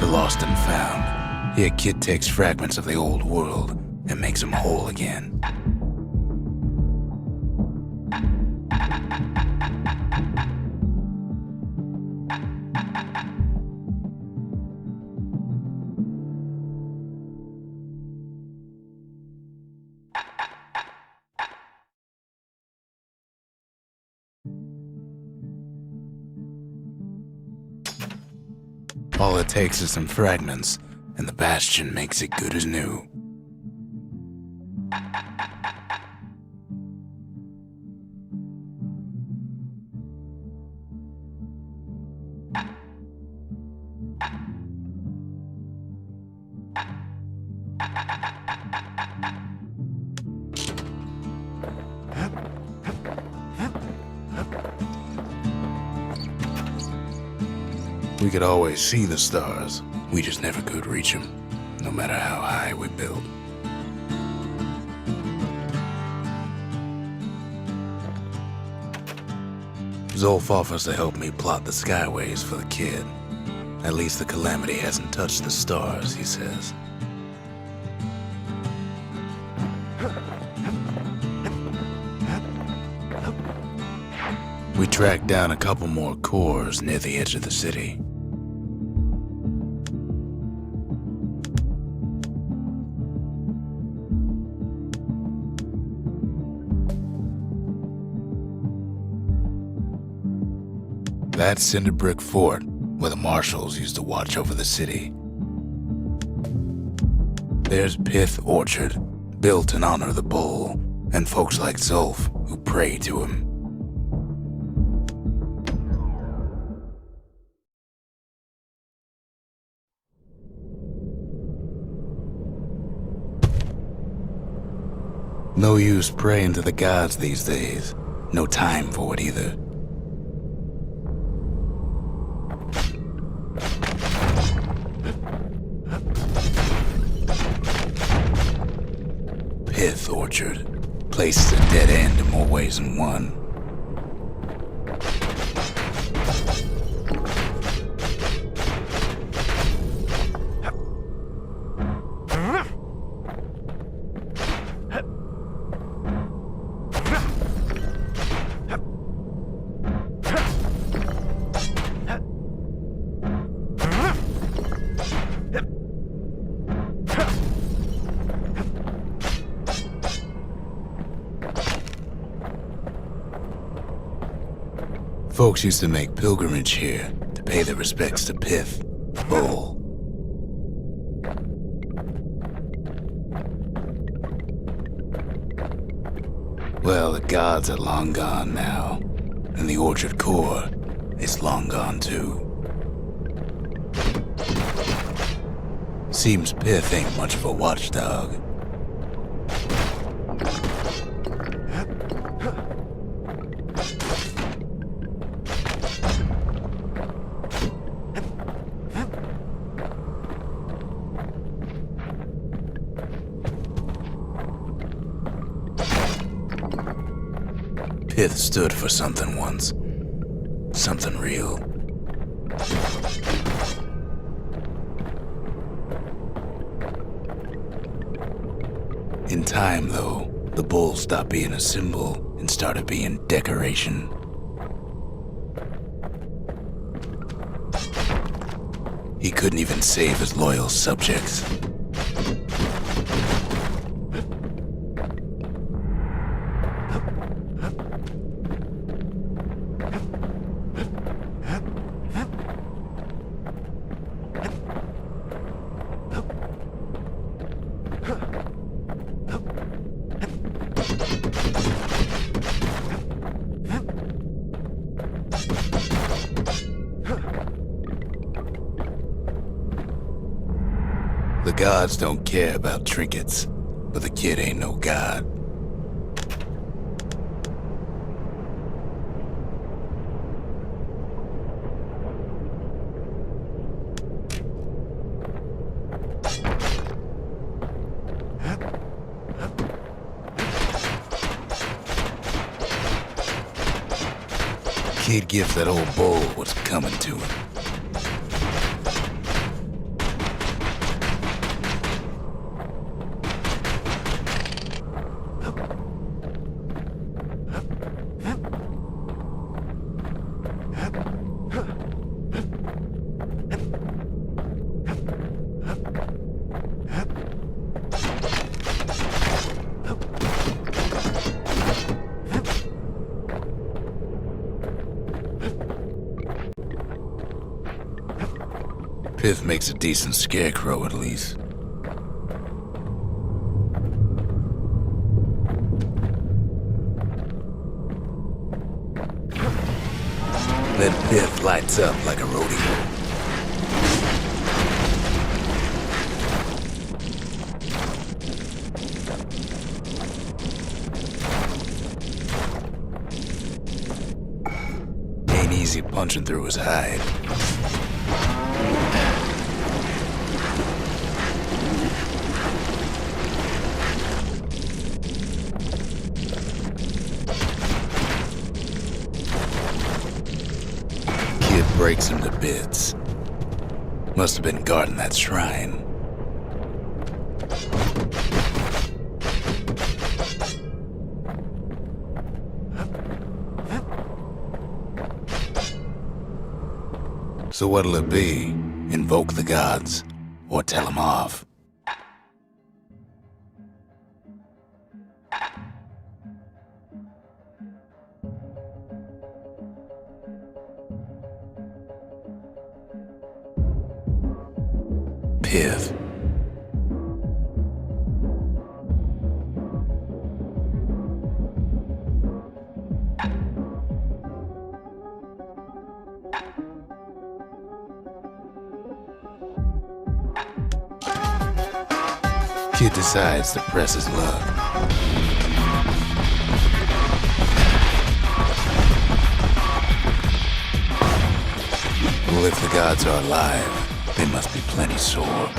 Lost and found. Here, kid takes fragments of the old world and makes them whole again. All it takes is some fragments, and the Bastion makes it good as new. We could always see the stars, we just never could reach them, no matter how high we built. Zolf offers to help me plot the skyways for the kid. At least the calamity hasn't touched the stars, he says. We tracked down a couple more cores near the edge of the city. That's Cinder Brick Fort, where the marshals used to watch over the city. There's Pith Orchard, built in honor of the bull, and folks like Zolf who pray to him. No use praying to the gods these days. No time for it either. Pith Orchard. Place is a dead end in more ways than one. Folks used to make pilgrimage here to pay their respects to Pith, the bull. Well, the gods are long gone now, and the orchard core is long gone too. Seems Pith ain't much of a watchdog. Pith stood for something once. Something real. In time, though, the bull stopped being a symbol and started being decoration. He couldn't even save his loyal subjects. The gods don't care about trinkets, but the kid ain't no god. Kid gives that old bull what's coming to him. Pith makes a decent scarecrow, at least. Then Pith lights up like a rodeo. Ain't easy punching through his hide. Breaks him to bits. Must have been guarding that shrine. So what'll it be? Invoke the gods, or tell them off? Pith. Kid decides to press his luck. Well, if the gods are alive, they must be plenty sore.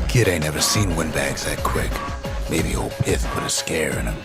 Kid ain't never seen windbags that quick. Maybe old Pith put a scare in him.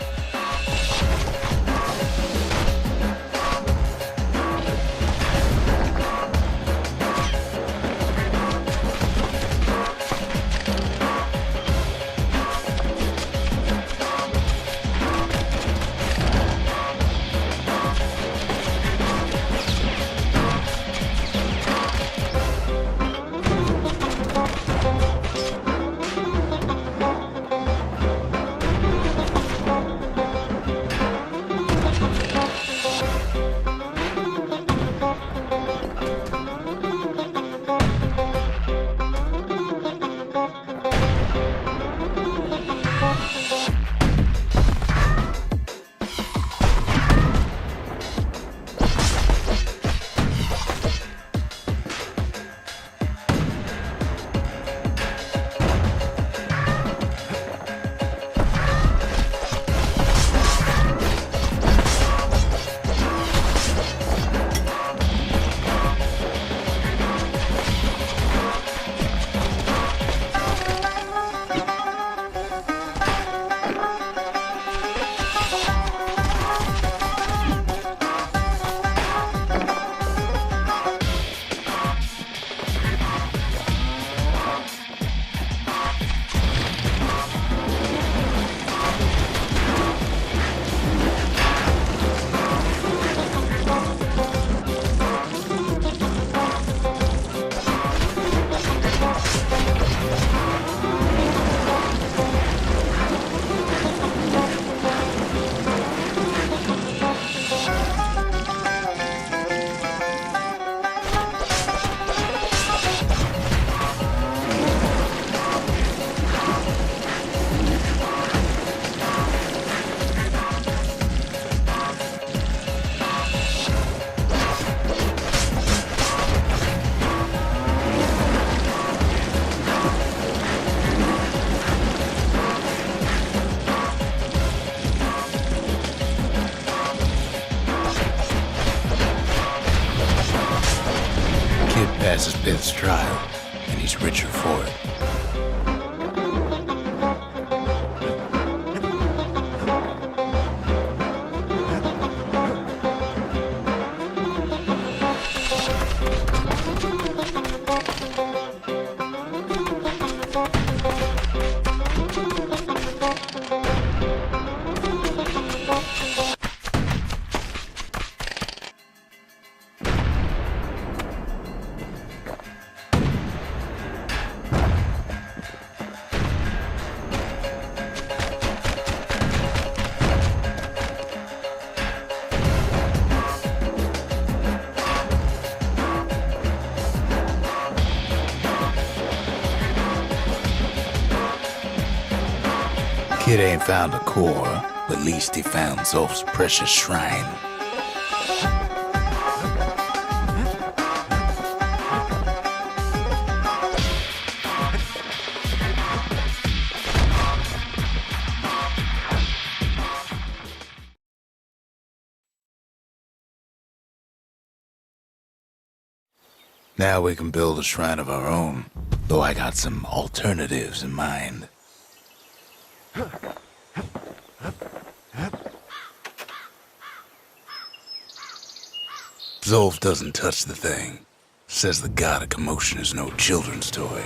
sacrifices Pith's trial, and he's richer for it. Kid ain't found a core, but at least he found Zolf's precious shrine. Now we can build a shrine of our own, though I got some alternatives in mind. Zolf doesn't touch the thing. Says the god of commotion is no children's toy.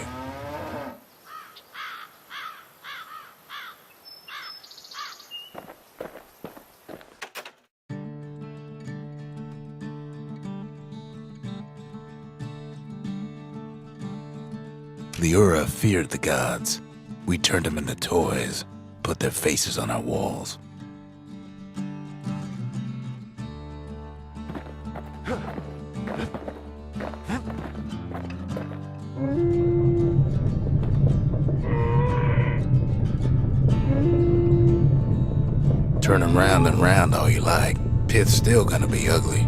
The Ura feared the gods. We turned them into toys, put their faces on our walls. Turn them round and round all you like. Pith's still gonna be ugly.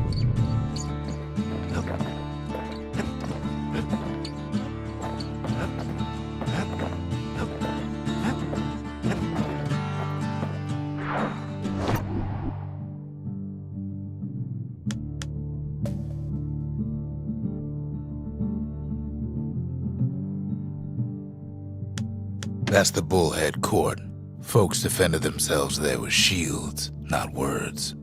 That's the Bullhead Court. Folks defended themselves there with shields, not words.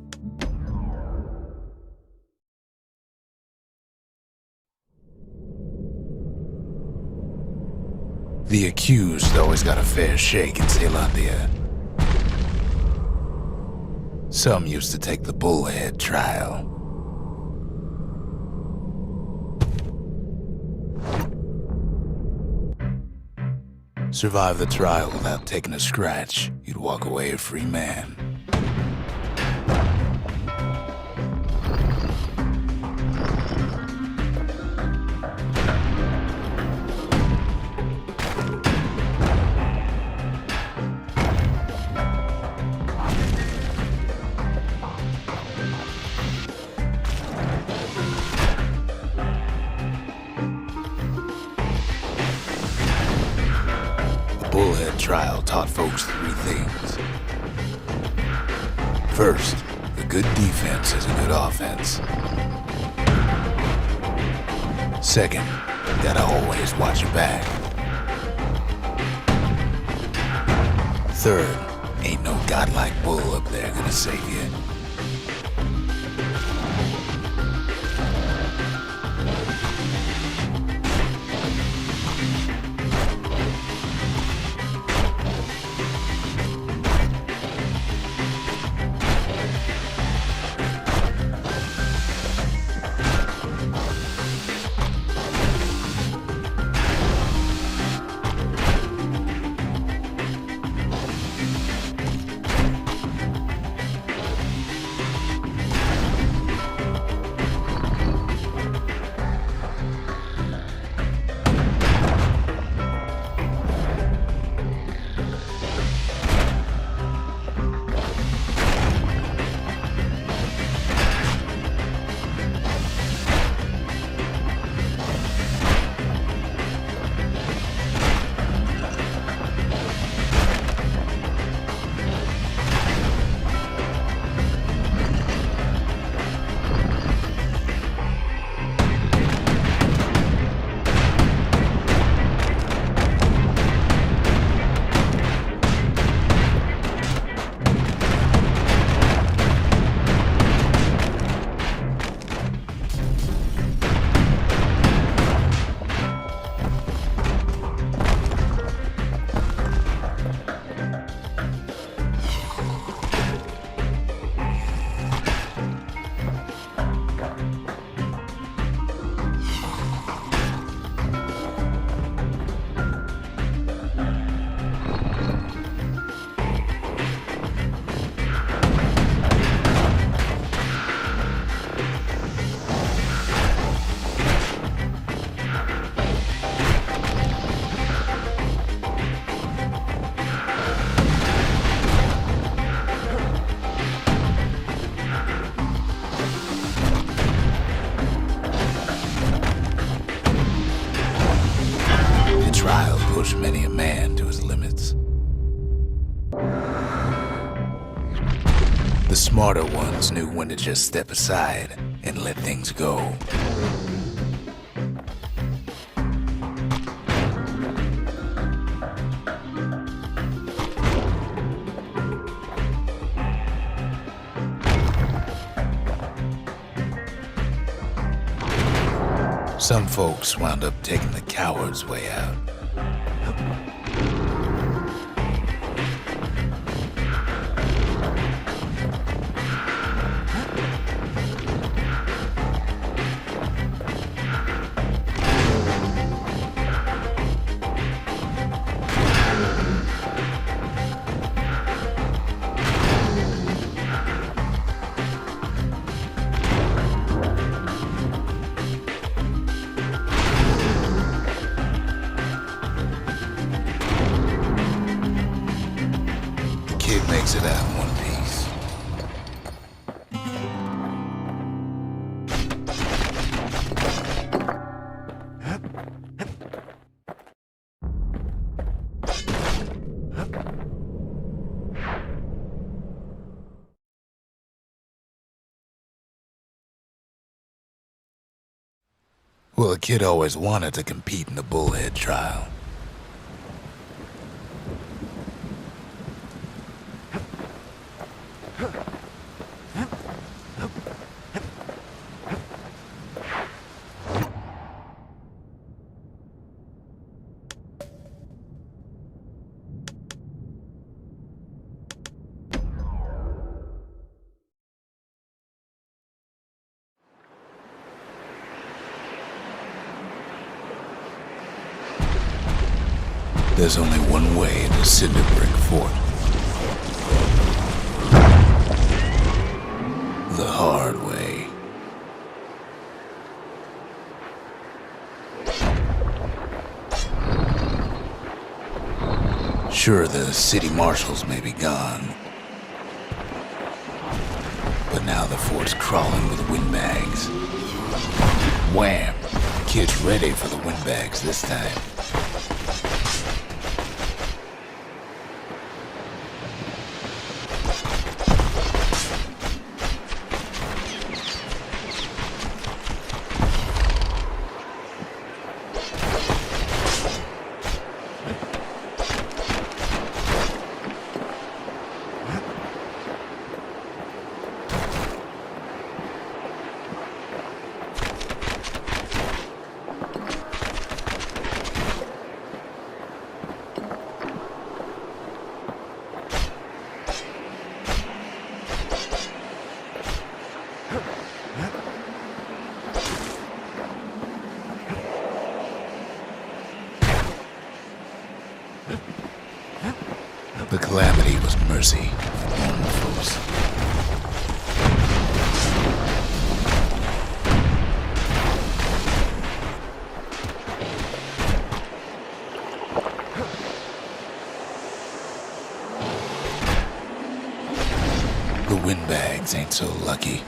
The accused always got a fair shake in Zealandia. Some used to take the Bullhead trial. Survive the trial without taking a scratch, you'd walk away a free man. Bullhead trial taught folks three things. First, a good defense is a good offense. Second, you gotta always watch your back. Third, ain't no godlike bull up there gonna save you. The smarter ones knew when to just step aside and let things go. Some folks wound up taking the coward's way out. Makes it out in one piece. Well, a kid always wanted to compete in the bullhead trial. There's only one way to Cinder Brick Fort. The hard way. Sure, the city marshals may be gone, but now the fort's crawling with windbags. Wham! Kid's ready for the windbags this time. The calamity was mercy for normal folks. The windbags ain't so lucky.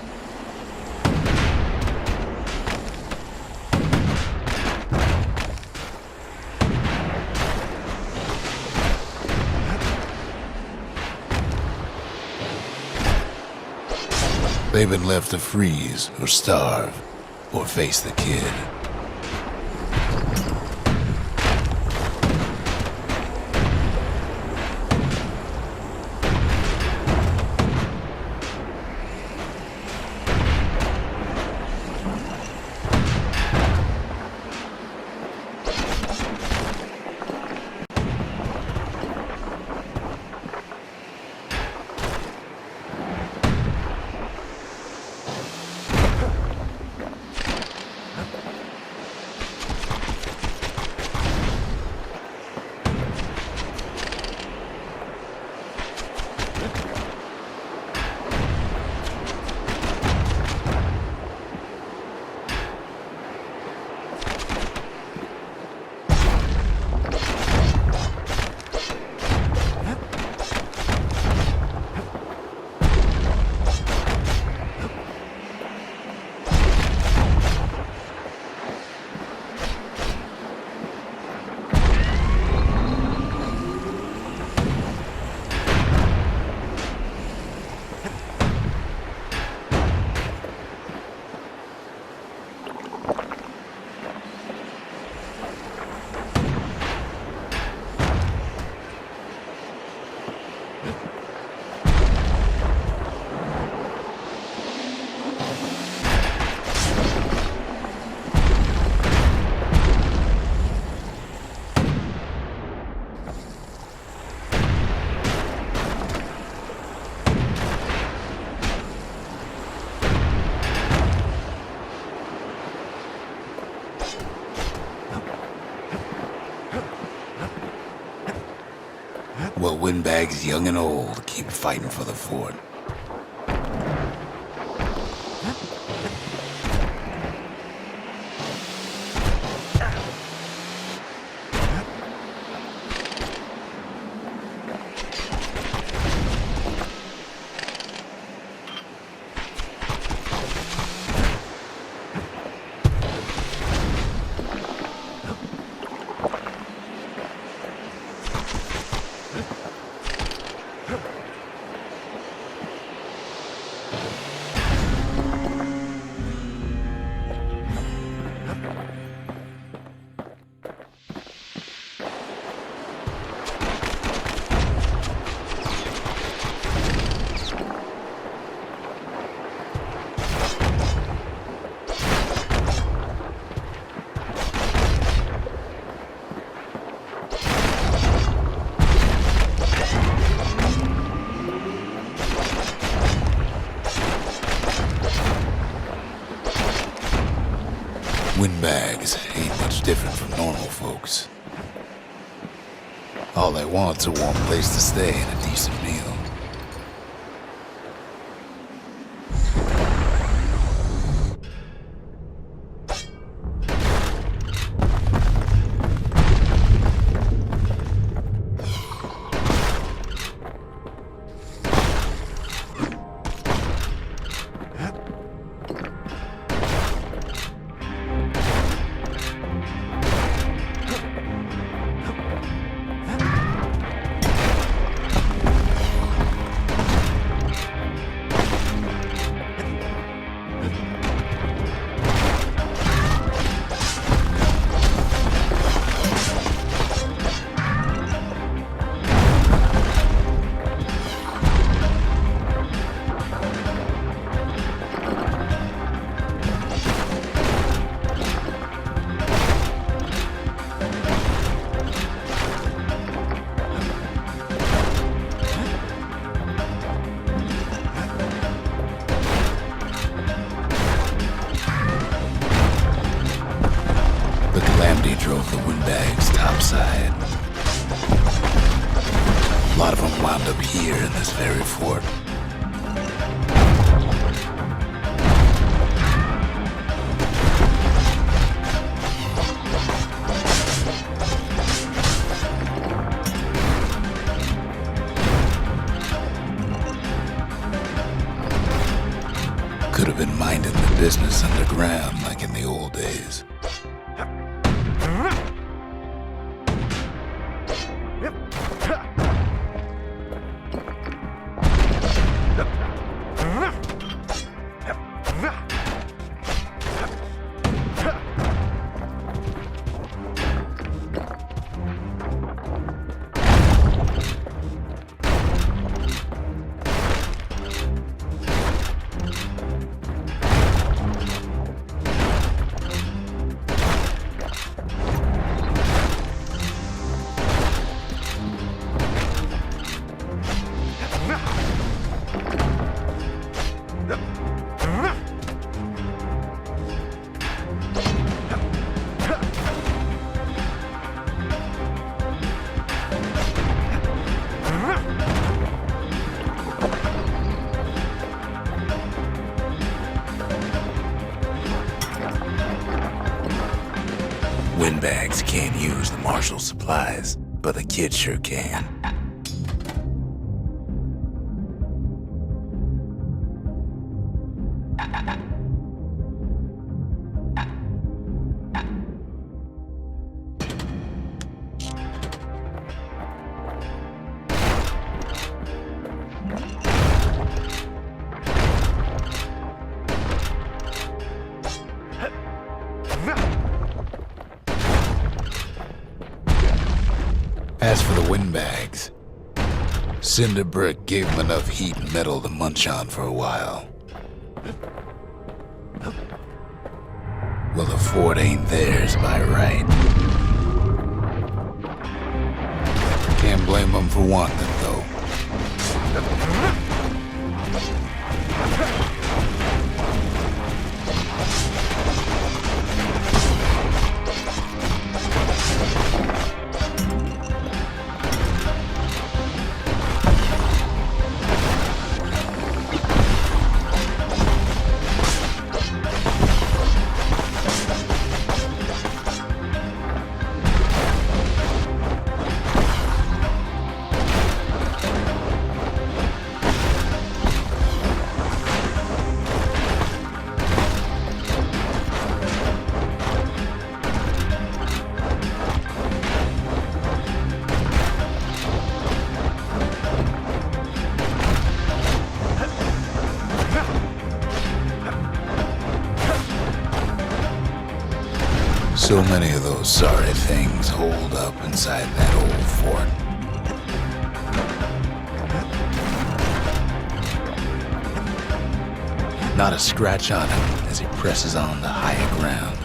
They've been left to freeze or starve or face the kid. Well, windbags young and old keep fighting for the fort. Windbags ain't much different from normal folks. All they want's a warm place to stay and a decent meal. Drove the windbags topside. A lot of them wound up here in this very fort. Could have been minding the business underground like in the old days. Windbags can't use the marshal's supplies, but the kid sure can. As for the windbags, Cinder Brick gave them enough heat and metal to munch on for a while. Well, the fort ain't theirs by right. Can't blame them for wanting it, though. So many of those sorry things holed up inside that old fort. Not a scratch on him as he presses on to higher ground.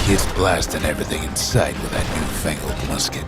Kid's blasting everything in sight with that newfangled musket.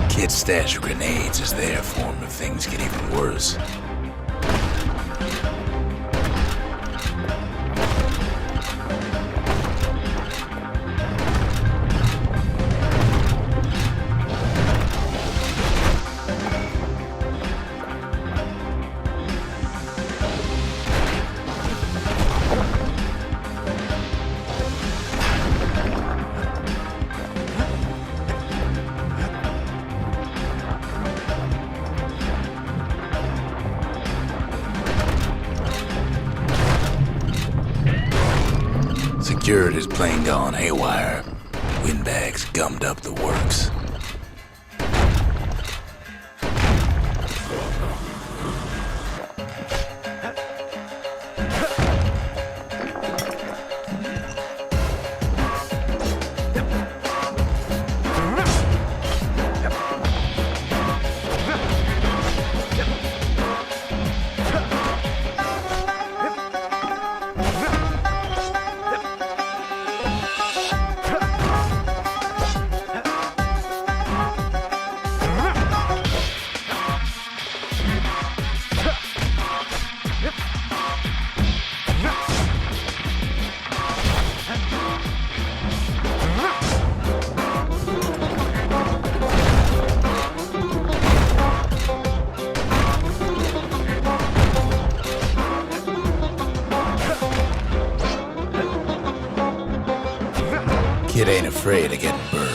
Kid's stash of grenades is there for him if things get even worse. Security's plane gone haywire. Windbags gummed up the works. Kid ain't afraid of getting burned.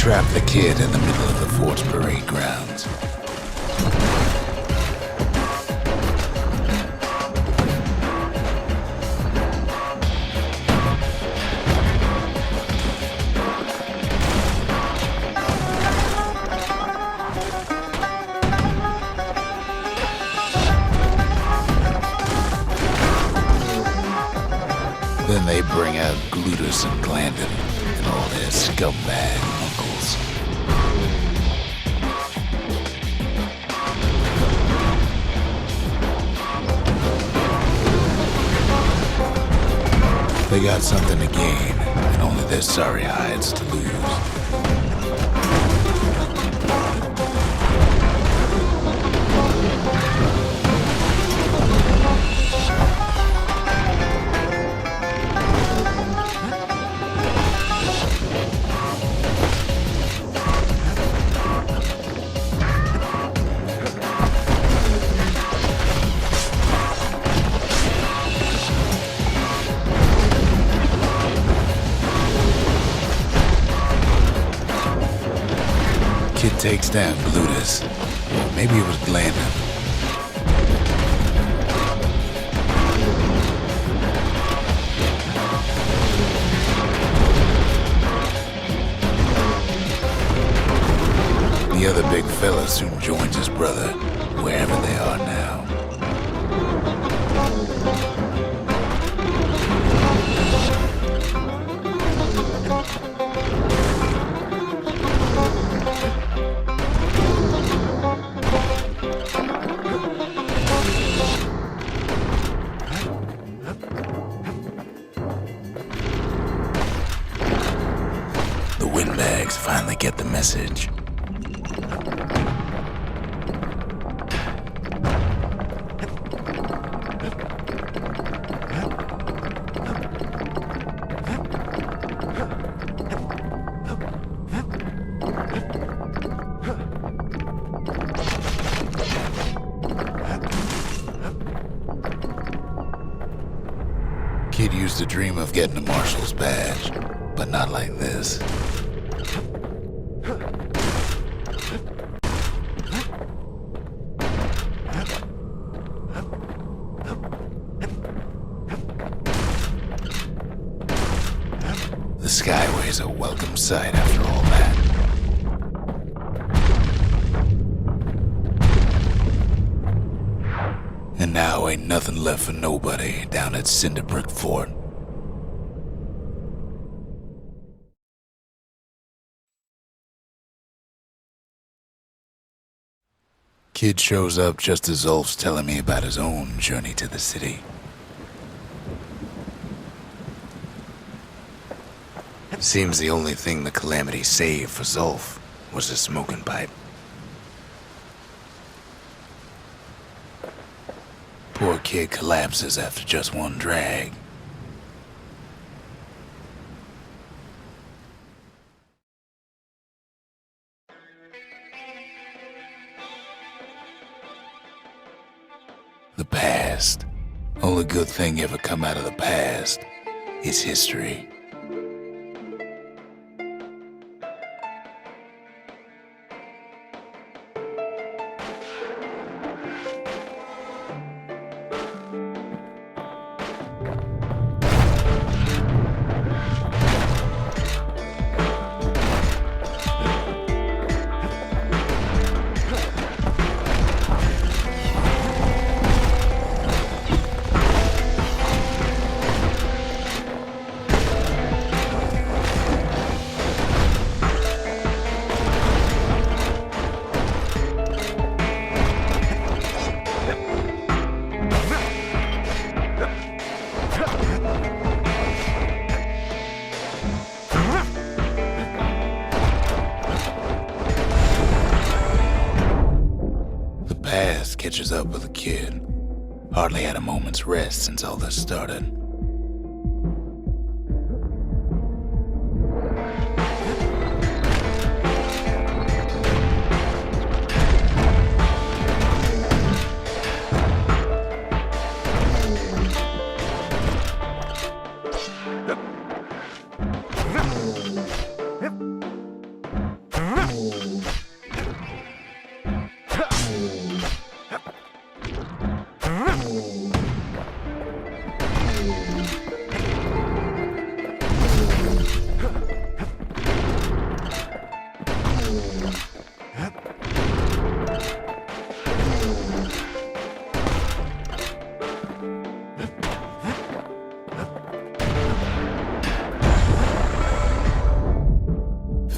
trapped the kid in the middle of the fort's parade grounds. Then they bring out Glutus and Glandon and all their scumbag uncles. They got something to gain, and only their sorry hides to lose. Kid takes down Glutus. Or maybe it was Glandon. The other big fella soon joins his brother, wherever they are now. The windbags finally get the message. Kid used to dream of getting a marshal's badge, but not like this. The Skyway's a welcome sight after all that. And now ain't nothing left for nobody down at Cinderbrick Fort. Kid shows up just as Ulf's telling me about his own journey to the city. Seems the only thing the Calamity saved for Zulf was a smoking pipe. Poor kid collapses after just one drag. The past. Only good thing ever come out of the past is history. Catches up with the kid. Hardly had a moment's rest since all this started.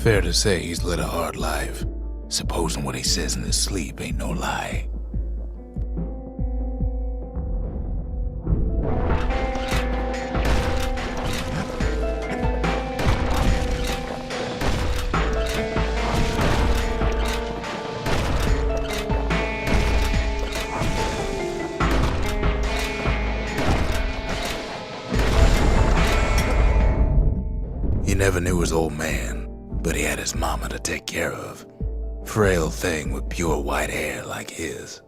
Fair to say he's led a hard life, supposing what he says in his sleep ain't no lie. He never knew his old man, but he had his mama to take care of. Frail thing with pure white hair like his.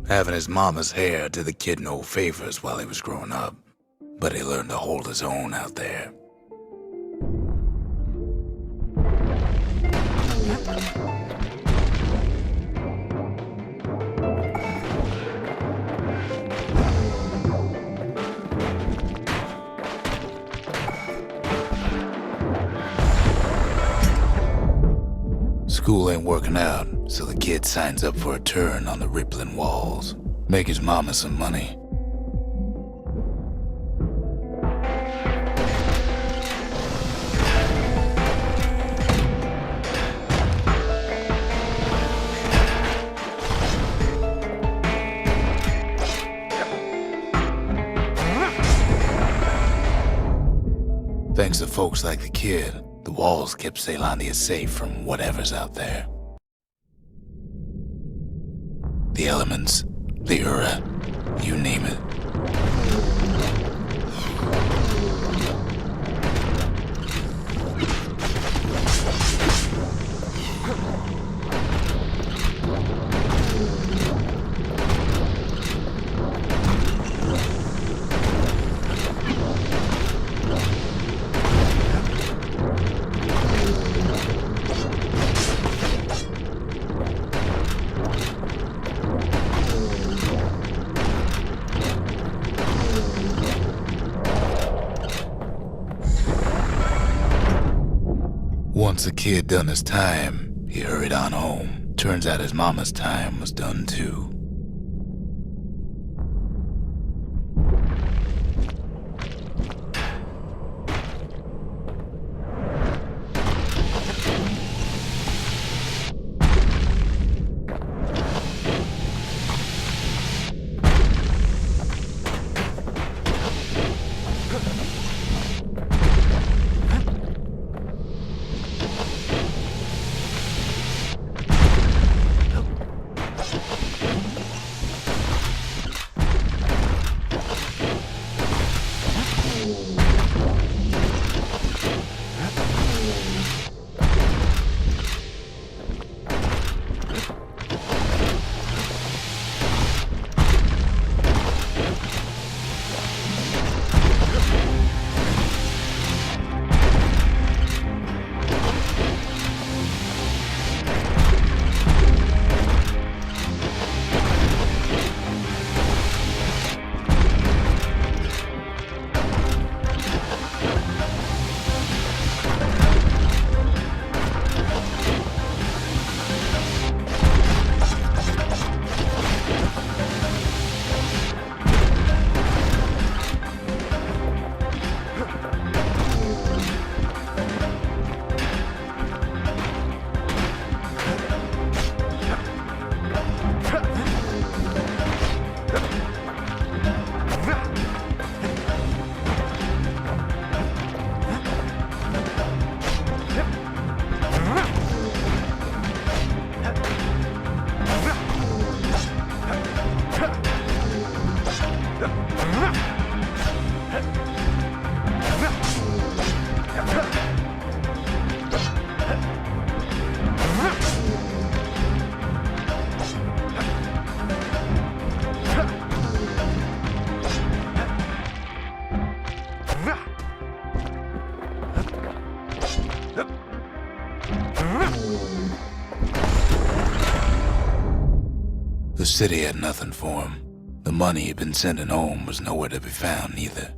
Having his mama's hair did the kid no favors while he was growing up, but he learned to hold his own out there. School ain't working out, so the kid signs up for a turn on the rippling walls. Make his mama some money. Thanks to folks like the kid, the walls kept Ceylondia safe from whatever's out there. The elements, the Ura, you name it. Once the kid done his time, he hurried on home. Turns out his mama's time was done too. city had nothing for him. The money he'd been sending home was nowhere to be found either.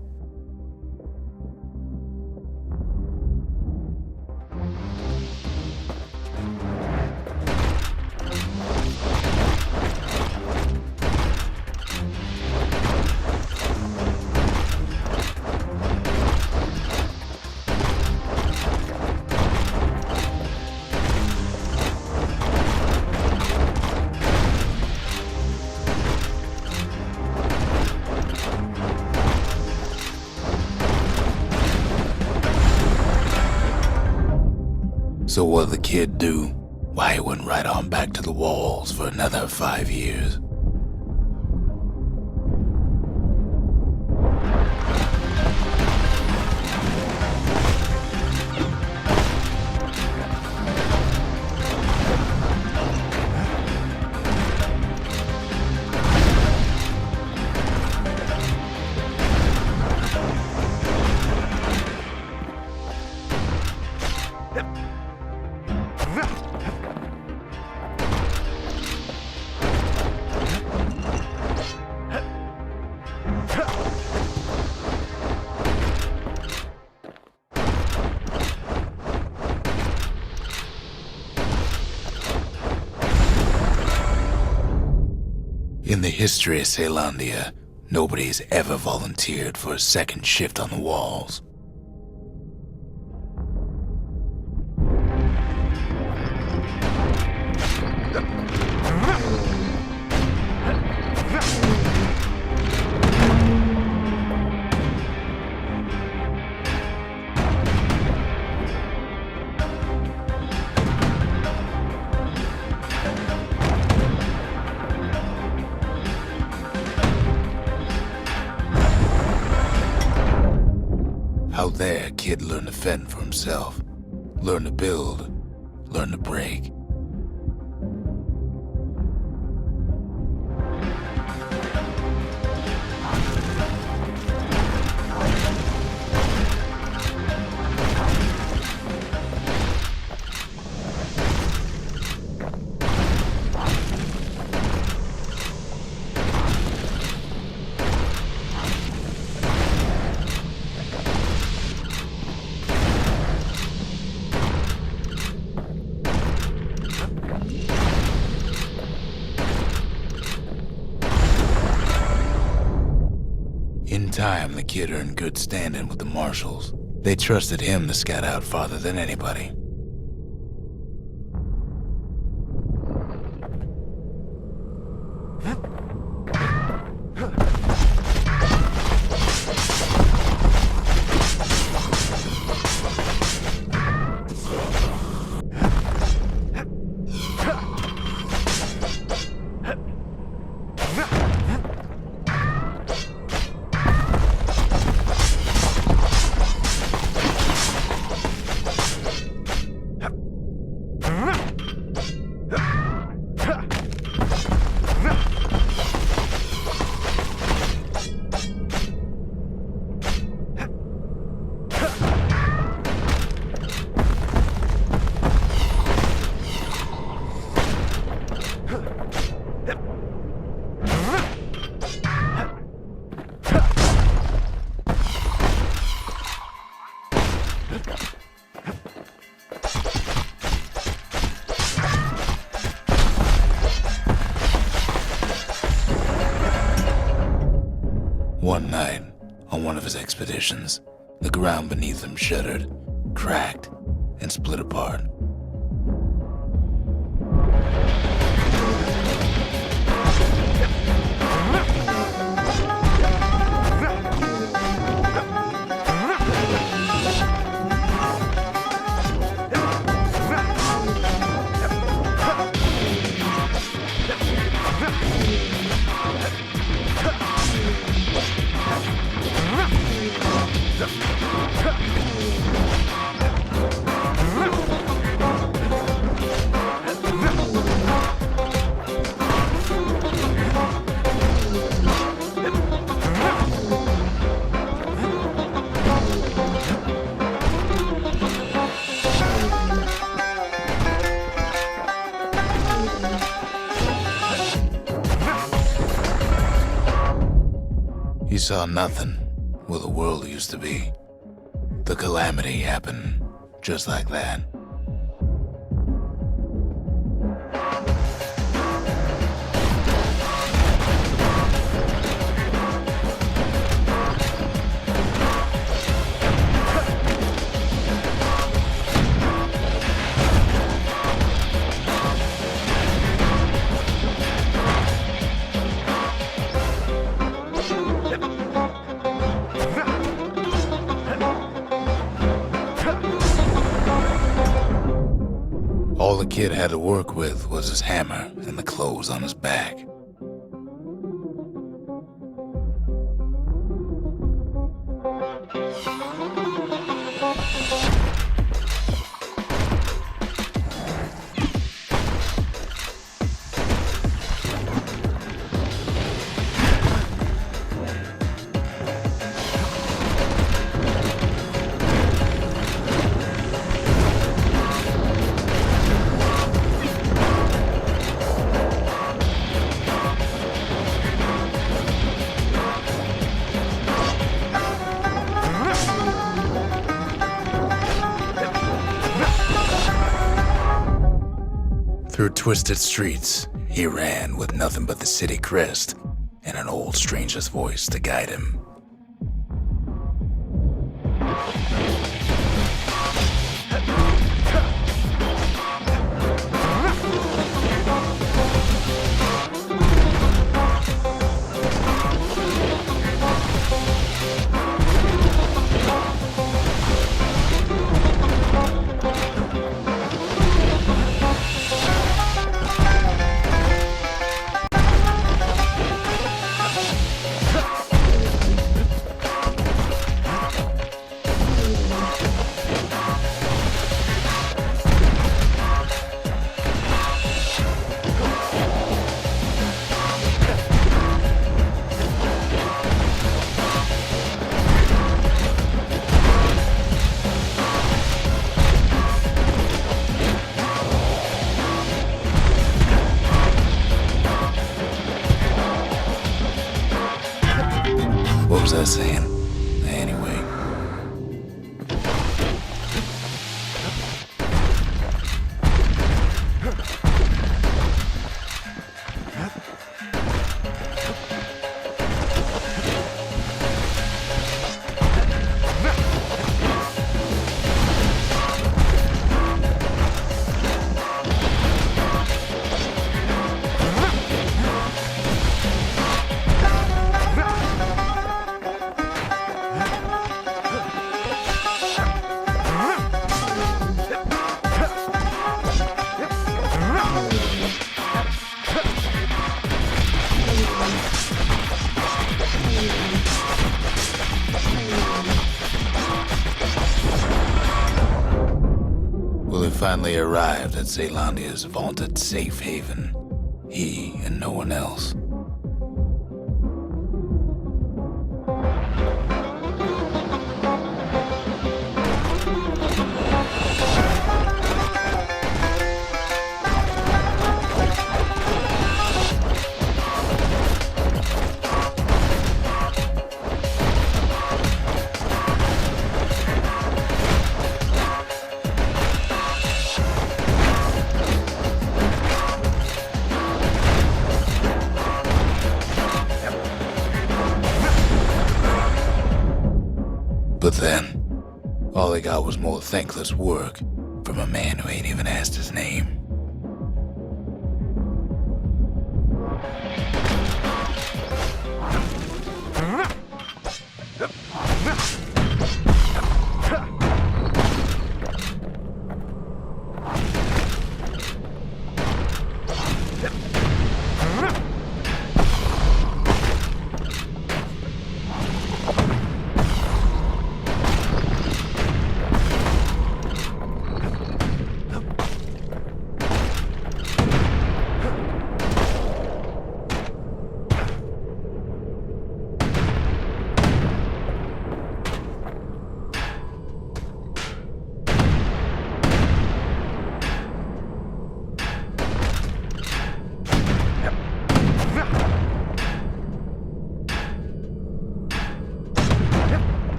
So what'd the kid do? Why, he went right on back to the walls for another 5 years. In the history of Caelondia, nobody's ever volunteered for a second shift on the walls. Out there, a kid learned to fend for himself, learn to build, learn to break. In time, the kid earned good standing with the marshals. They trusted him to scout out farther than anybody. One night, on one of his expeditions, the ground beneath him shuddered, cracked, and split apart. He saw nothing where the world used to be. The calamity happened just like that. All the kid had to work with was his hammer and the clothes on his back. Through twisted streets, he ran with nothing but the city crest and an old stranger's voice to guide him. What was I saying? Anyway. He finally arrived at Zealandia's vaunted safe haven. He and no one else. But then, all they got was more thankless work from a man who ain't even asked his name.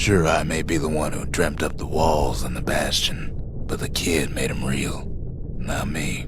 Sure, I may be the one who dreamt up the walls and the Bastion, but the kid made them real, not me.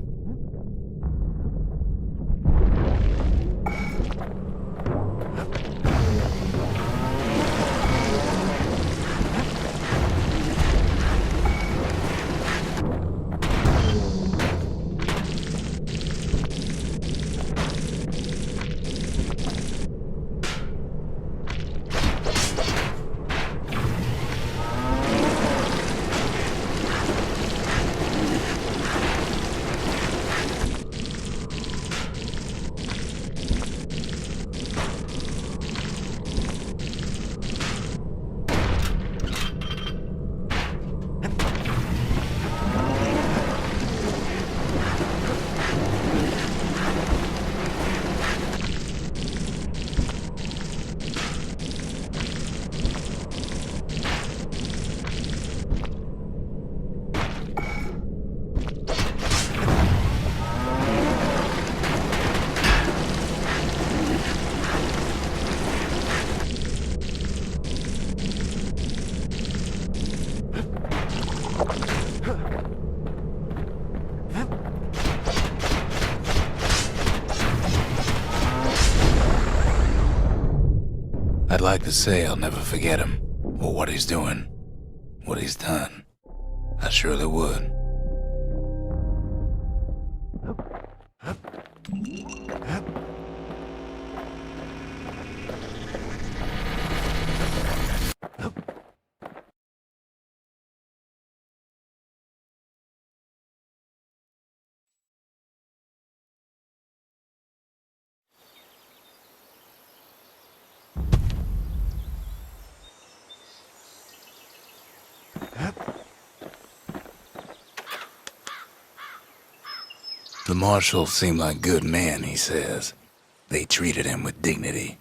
I'd like to say I'll never forget him, or what he's doing, what he's done. I surely would. The marshals seem like good men, he says. They treated him with dignity.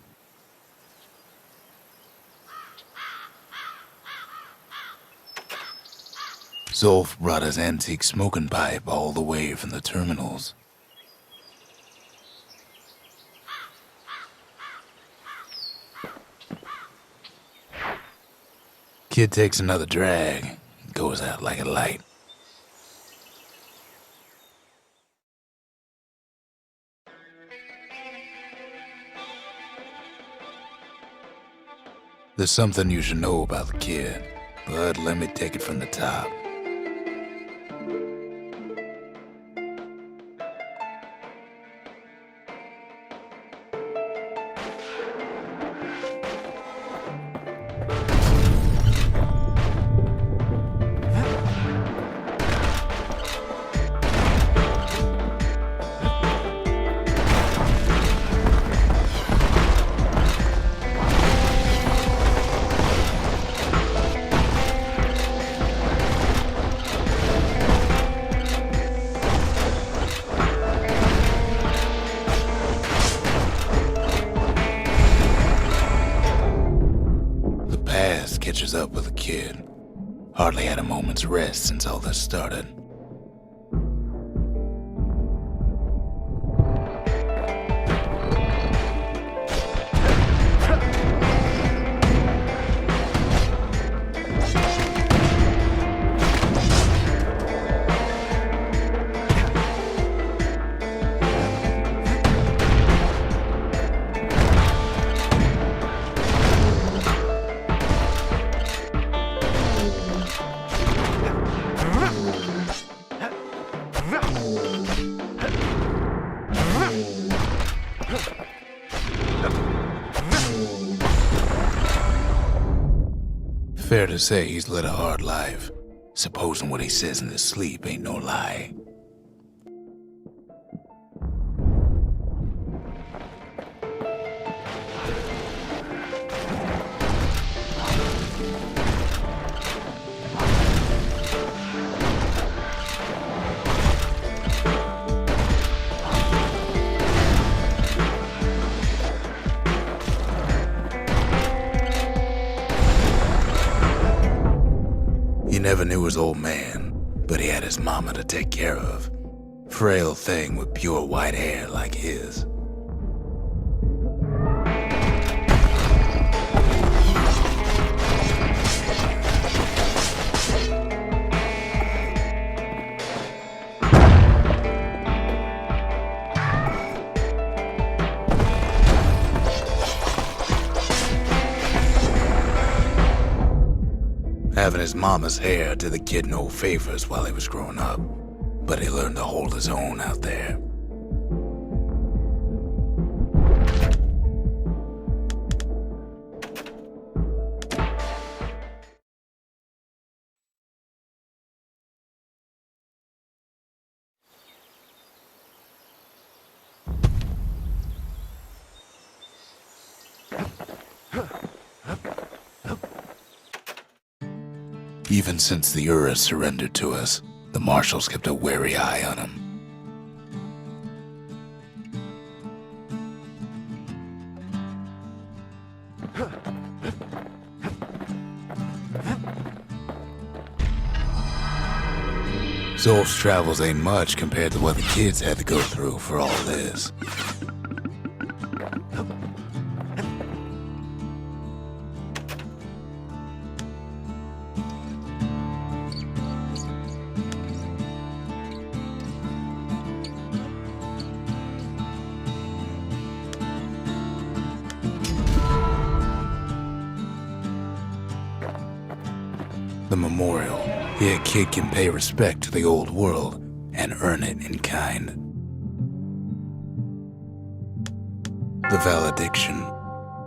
Zolf brought his antique smoking pipe all the way from the terminals. Kid takes another drag, goes out like a light. There's something you should know about the kid, but let me take it from the top. Catches up with the kid. Hardly had a moment's rest since all this started. Fair to say he's led a hard life, supposing what he says in his sleep ain't no lie. He never knew his old man, but he had his mama to take care of. Frail thing with pure white hair like his. having his mama's hair did the kid no favors while he was growing up, but he learned to hold his own out there. Even since the Ura surrendered to us, the marshals kept a wary eye on him. Zolf's travels ain't much compared to what the kids had to go through for all this. The memorial. Here, a kid can pay respect to the old world and earn it in kind. The valediction.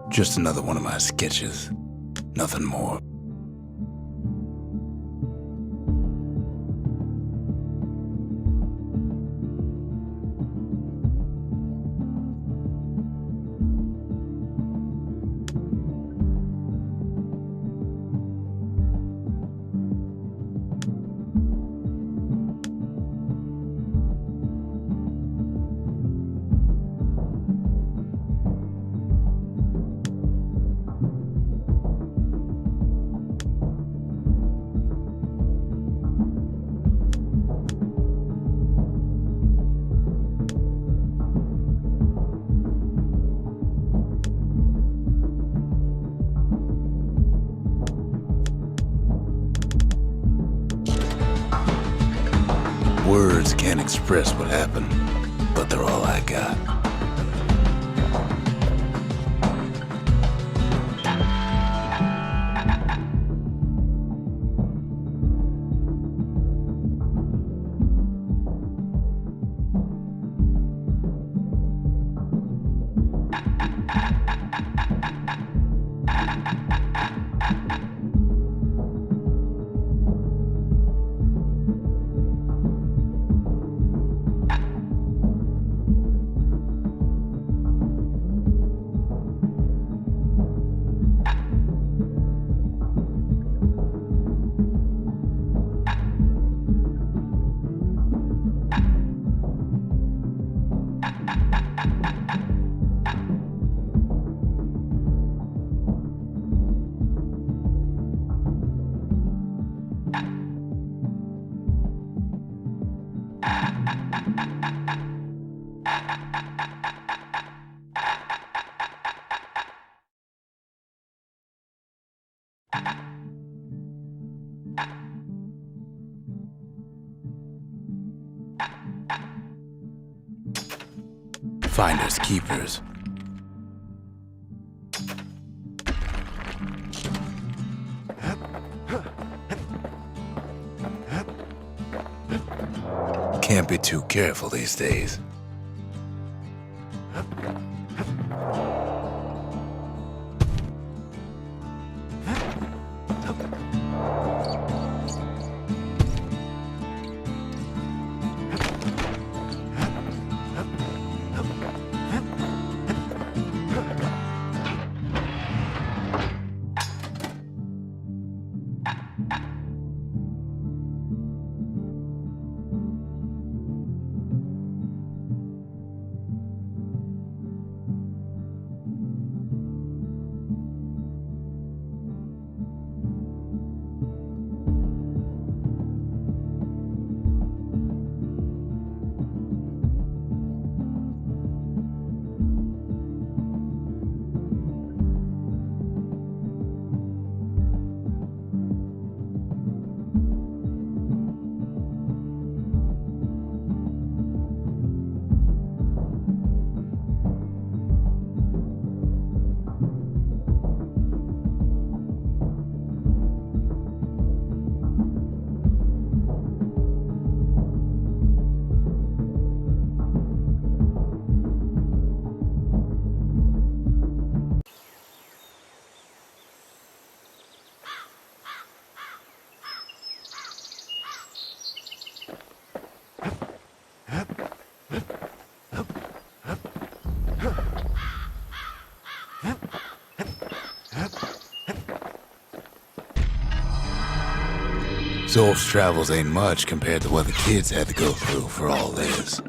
Just another one of my sketches. Nothing more. Words can't express what happened, but they're all I got. Finders keepers. Can't be too careful these days. Zolf's travels ain't much compared to what the kids had to go through for all this.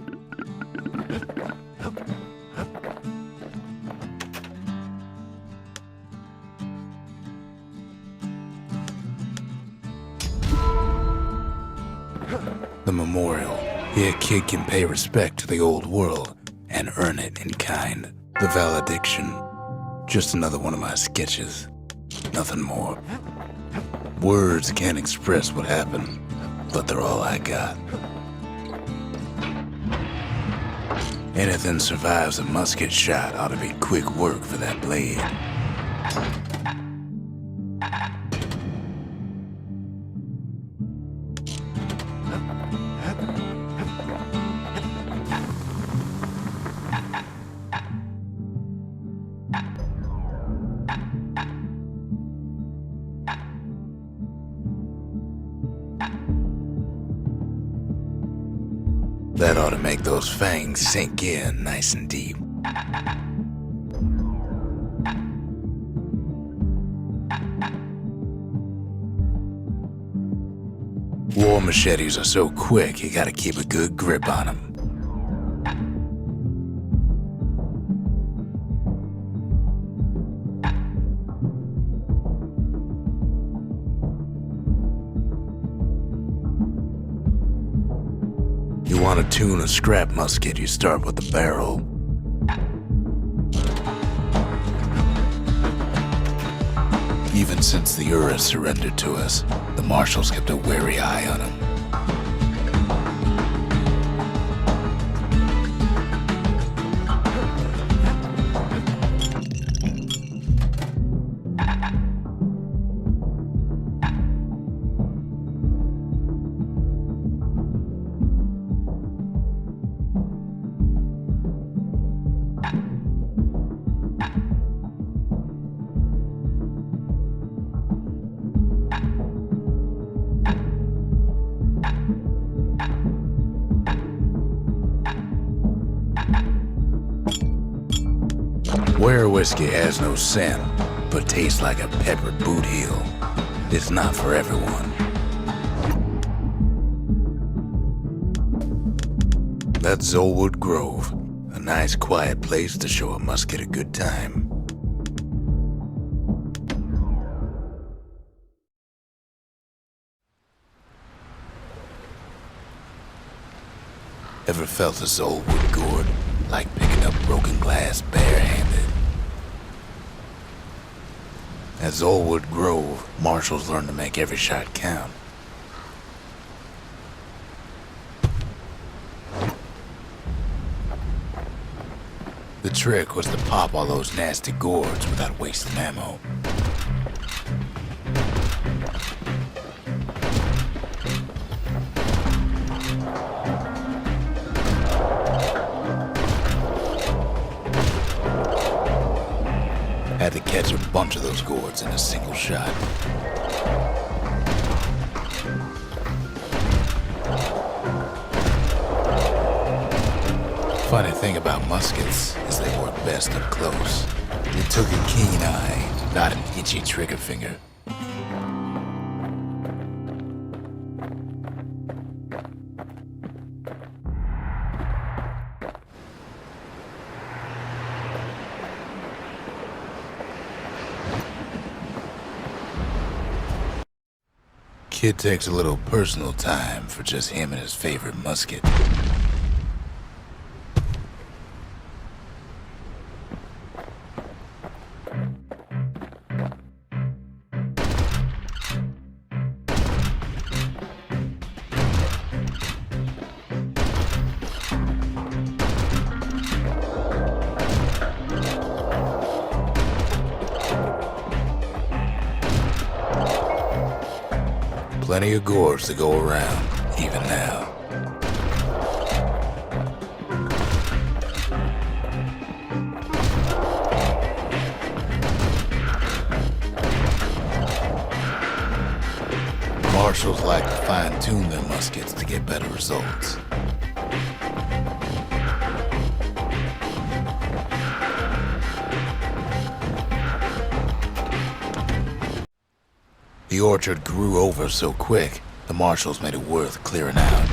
The memorial. Here a kid can pay respect to the old world and earn it in kind. The valediction. Just another one of my sketches. Nothing more. Words can't express what happened, but they're all I got. Anything survives a musket shot ought to be quick work for that blade. That ought to make those fangs sink in nice and deep. War machetes are so quick, you gotta keep a good grip on them. You want to tune a scrap musket, you start with the barrel. Even since the Ura surrendered to us, the marshals kept a wary eye on him. Ware whiskey has no scent, but tastes like a peppered boot heel. It's not for everyone. That's Zolwood Grove, a nice quiet place to show a musket a good time. Ever felt a Zolwood gourd, like picking up broken glass barehanded? At Zolwood Grove, marshals learn to make every shot count. The trick was to pop all those nasty gourds without wasting ammo. Had to catch a bunch of those gourds in a single shot. Funny thing about muskets is they work best up close. It took a keen eye, not an itchy trigger finger. Kid takes a little personal time for just him and his favorite musket. Plenty of gourds to go around, even now. Marshals like to fine-tune their muskets to get better results. The orchard grew over so quick, The marshals made it worth clearing out.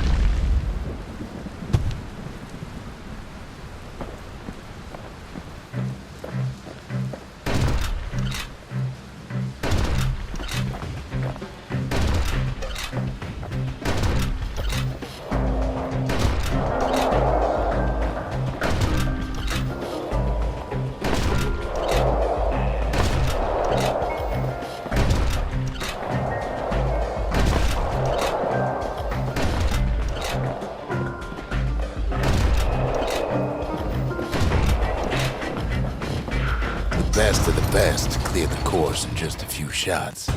Best of the best cleared the course in just a few shots.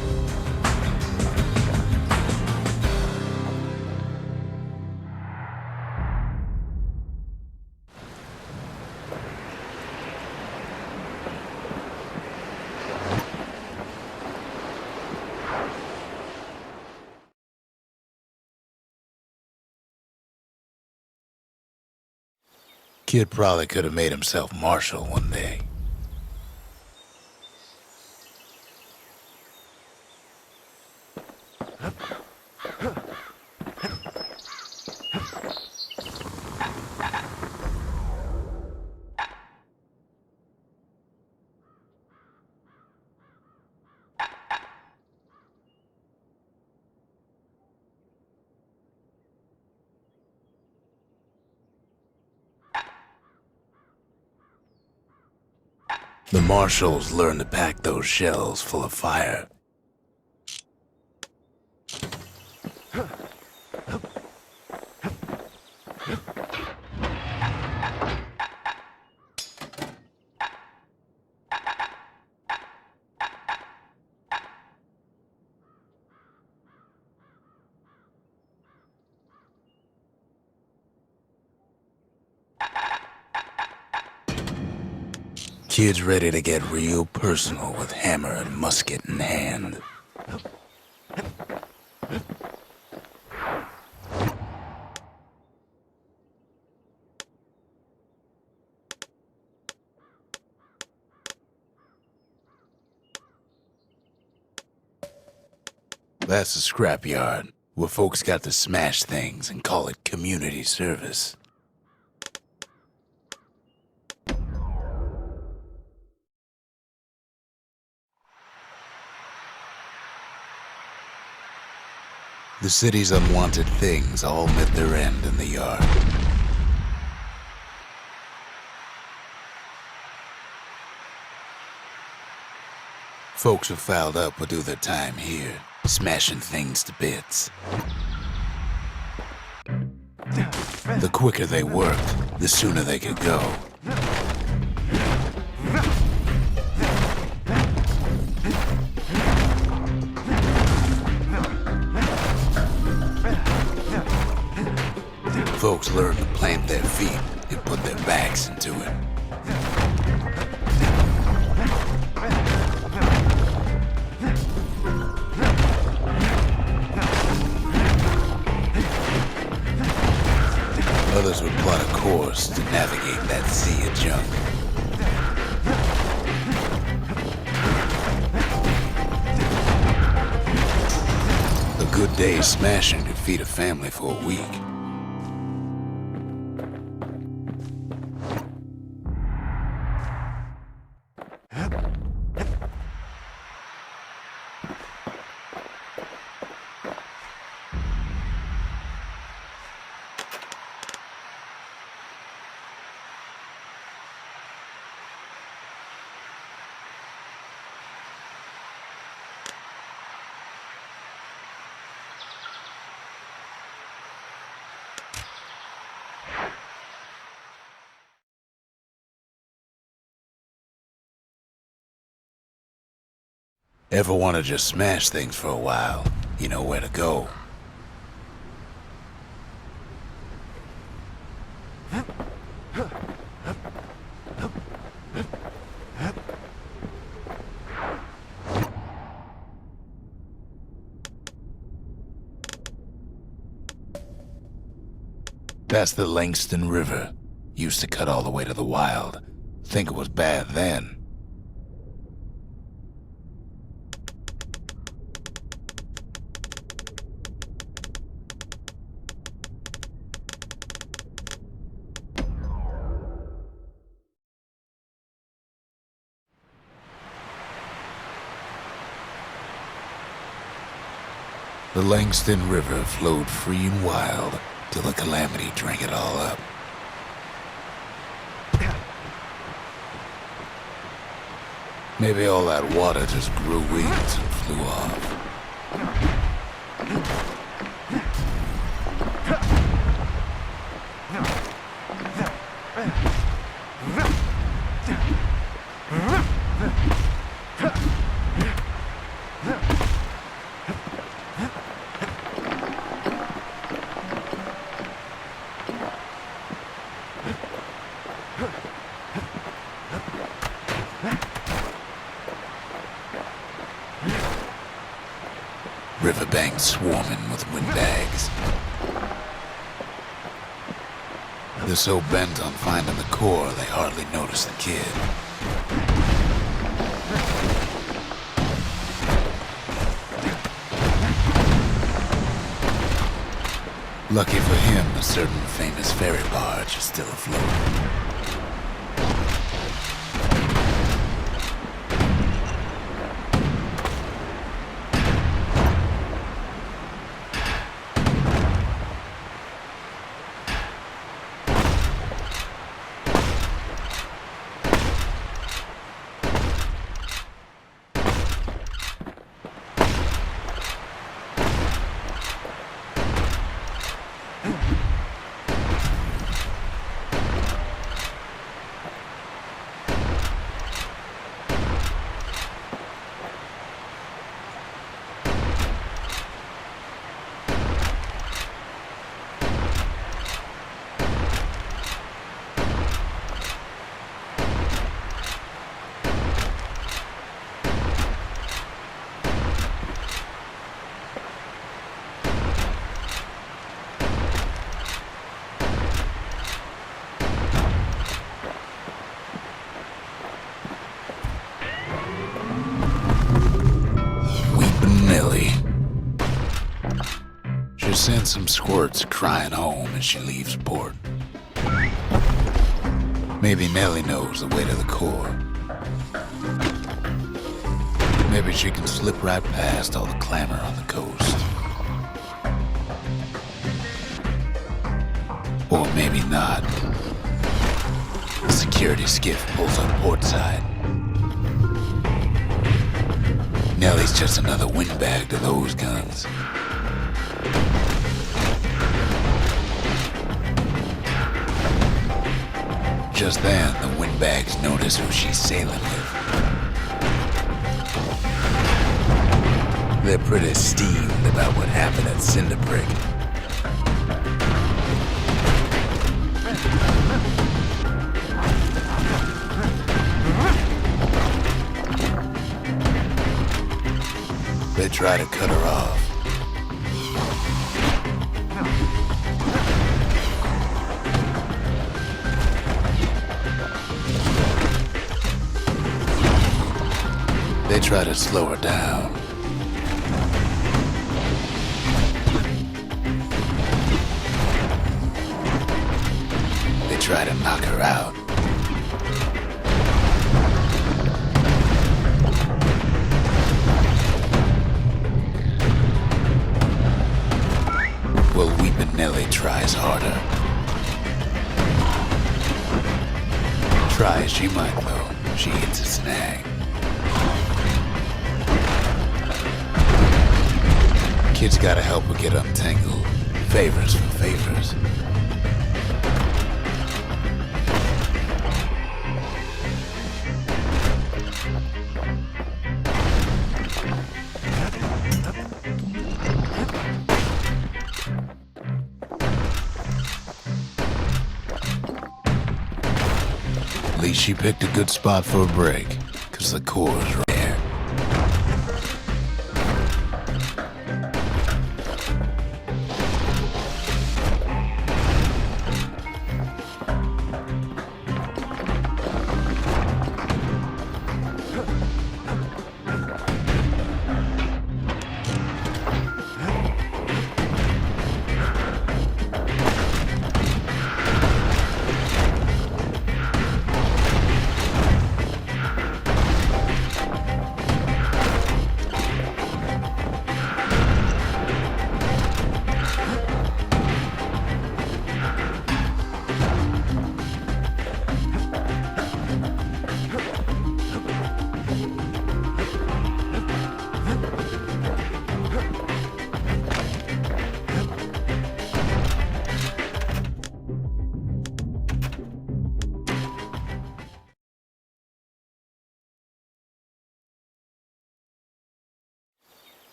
Kid probably could have made himself marshal one day. The marshals learned to pack those shells full of fire. Kids ready to get real personal with hammer and musket in hand. That's a scrapyard, where folks got to smash things and call it community service. The city's unwanted things all met their end in the yard. Folks who fouled up would do their time here, smashing things to bits. The quicker they worked, the sooner they could go. Folks learned to plant their feet and put their backs into it. Others would plot a course to navigate that sea of junk. A good day's smashing could feed a family for a week. Ever want to just smash things for a while? You know where to go. That's the Langston River. Used to cut all the way to the wild. Think it was bad then. The Langston River flowed free and wild till the calamity drank it all up. Maybe all that water just grew wings and flew off. Riverbanks swarming with windbags. They're so bent on finding the core, they hardly notice the kid. Lucky for him, a certain famous ferry barge is still afloat. She sends some squirts crying home as she leaves port. Maybe Nellie knows the way to the core. Maybe she can slip right past all the clamor on the coast. Or maybe not. The security skiff pulls up portside. Nellie's just another windbag to those guns. Just then, the windbags notice who she's sailing with. They're pretty steamed about what happened at Cinderbrick. They try to cut her off. They try to slow her down. They try to knock her out. Well, Weepin' Nellie tries harder. Try as she might, though, she hits a snag. Kid's gotta help her get untangled. Favors for favors. At least she picked a good spot for a break, 'cause the core is right there.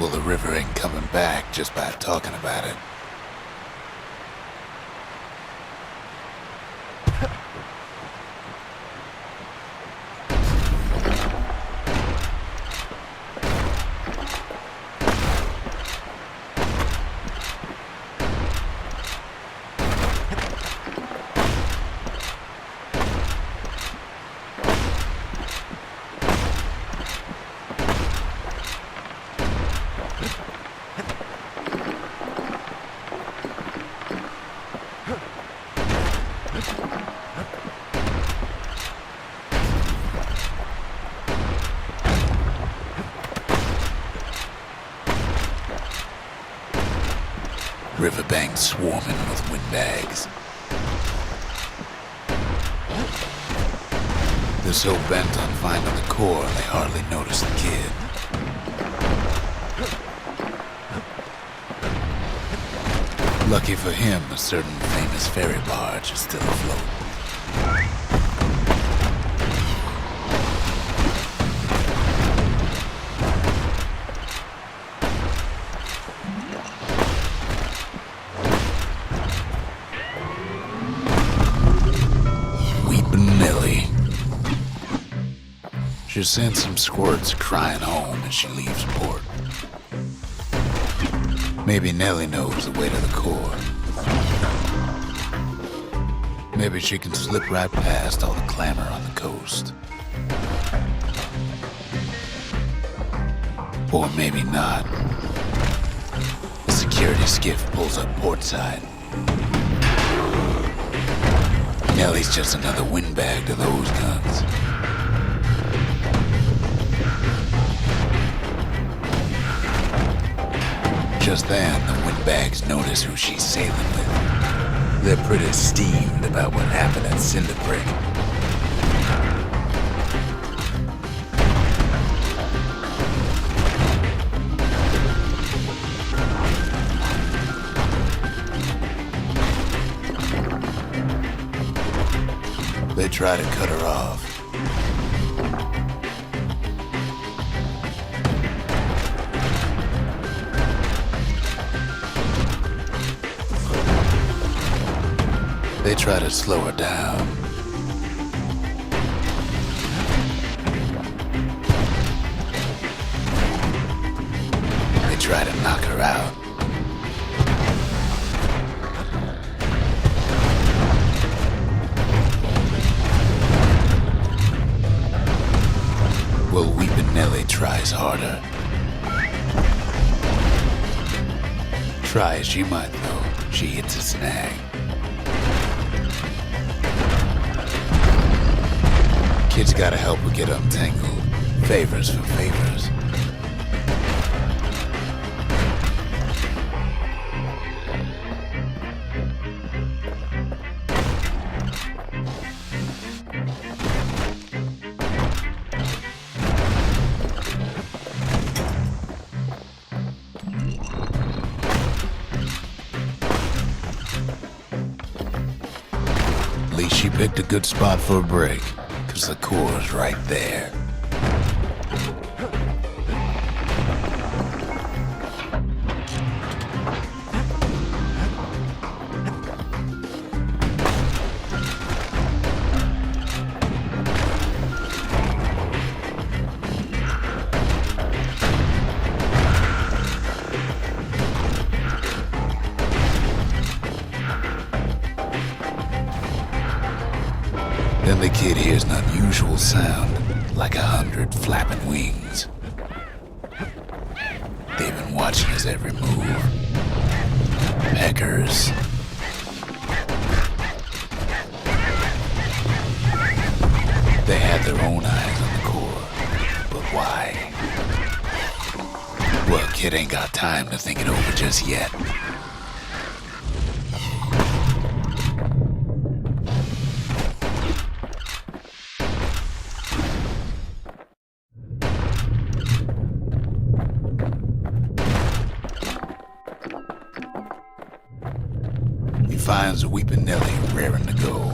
Well, the river ain't coming back just by talking about it. Riverbanks swarming with windbags. They're so bent on finding the core, they hardly notice the kid. Lucky for him, a certain famous ferry barge is still afloat. She sends some squirts crying home as she leaves port. Maybe Nellie knows the way to the core. Maybe she can slip right past all the clamor on the coast. Or maybe not. The security skiff pulls up portside. Nellie's just another windbag to those guns. Just then, the windbags notice who she's sailing with. They're pretty steamed about what happened at Cinderbrick. They try to cut her off. They try to slow her down. They try to knock her out. Well, Weepin' Nellie tries harder. Try as she might, though, she hits a snag. Kids gotta help her get untangled. Favors for favors. At least she picked a good spot for a break. Cause the core's right there. Then the kid hears an unusual sound, like 100 flapping wings. They've been watching his every move. Peckers. They had their own eyes on the core, but why? Well, kid ain't got time to think it over just yet. Finds Weepin' Nellie raring to go.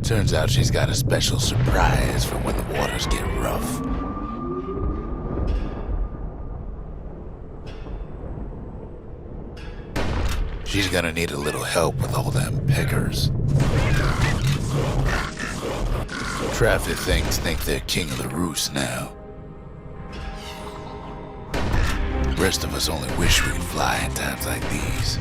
Turns out she's got a special surprise for when the waters get rough. She's gonna need a little help with all them peckers. Traffic things think they're king of the roost now. Rest of us only wish we could fly in times like these.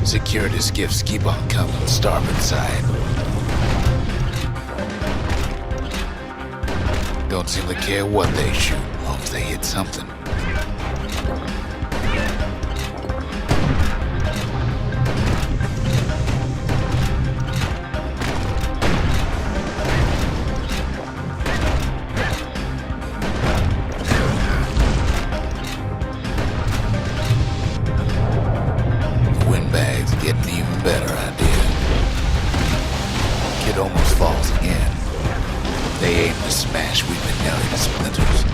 Security skiffs keep on coming, starboard side. Don't seem to care what they shoot, as long as they hit something. Getting even better idea. Kid almost falls again. They aim to smash Weeping Nelly to splinters.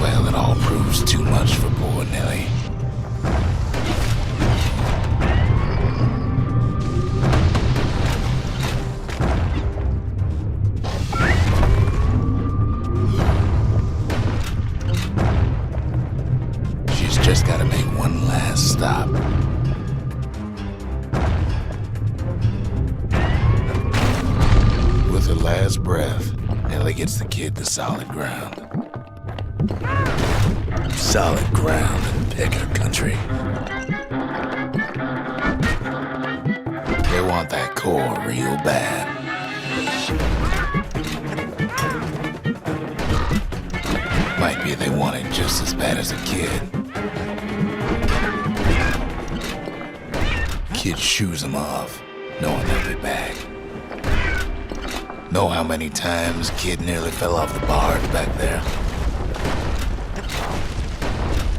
Well, it all proves too much for poor Nelly. Just gotta make one last stop. With her last breath, Ellie gets the kid to solid ground. Solid ground in Pecker country. They want that core real bad. Might be they want it just as bad as a kid. Kid shoos him off, knowing they'll be back. Know how many times Kid nearly fell off the barge back there?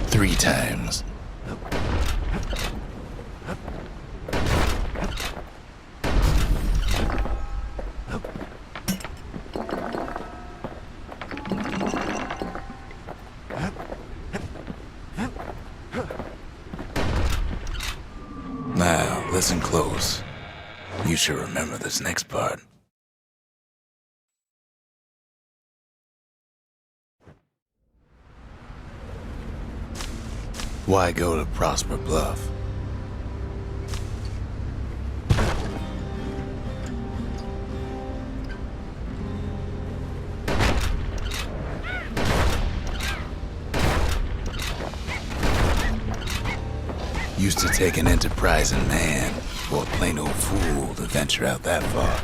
3 times. Now, listen close. You should remember this next part. Why go to Prosper Bluff? Used to take an enterprising man or a plain old fool to venture out that far.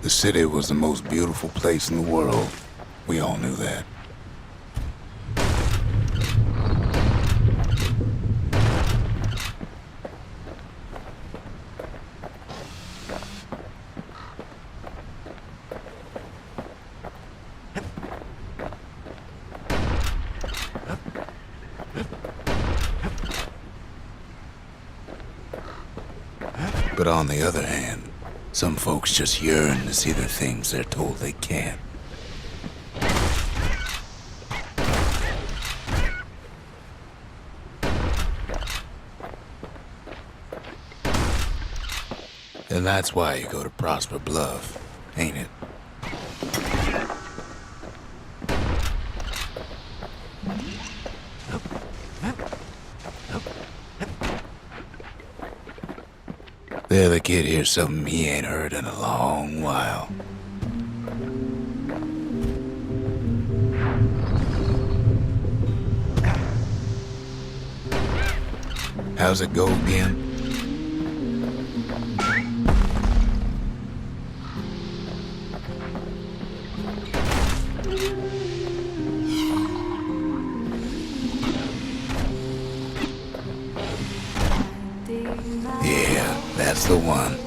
The city was the most beautiful place in the world. We all knew that. But on the other hand, some folks just yearn to see the things they're told they can't. And that's why you go to Prosper Bluff, ain't it? There, the kid hears something he ain't heard in a long while. How's it go again? Yeah, that's the one.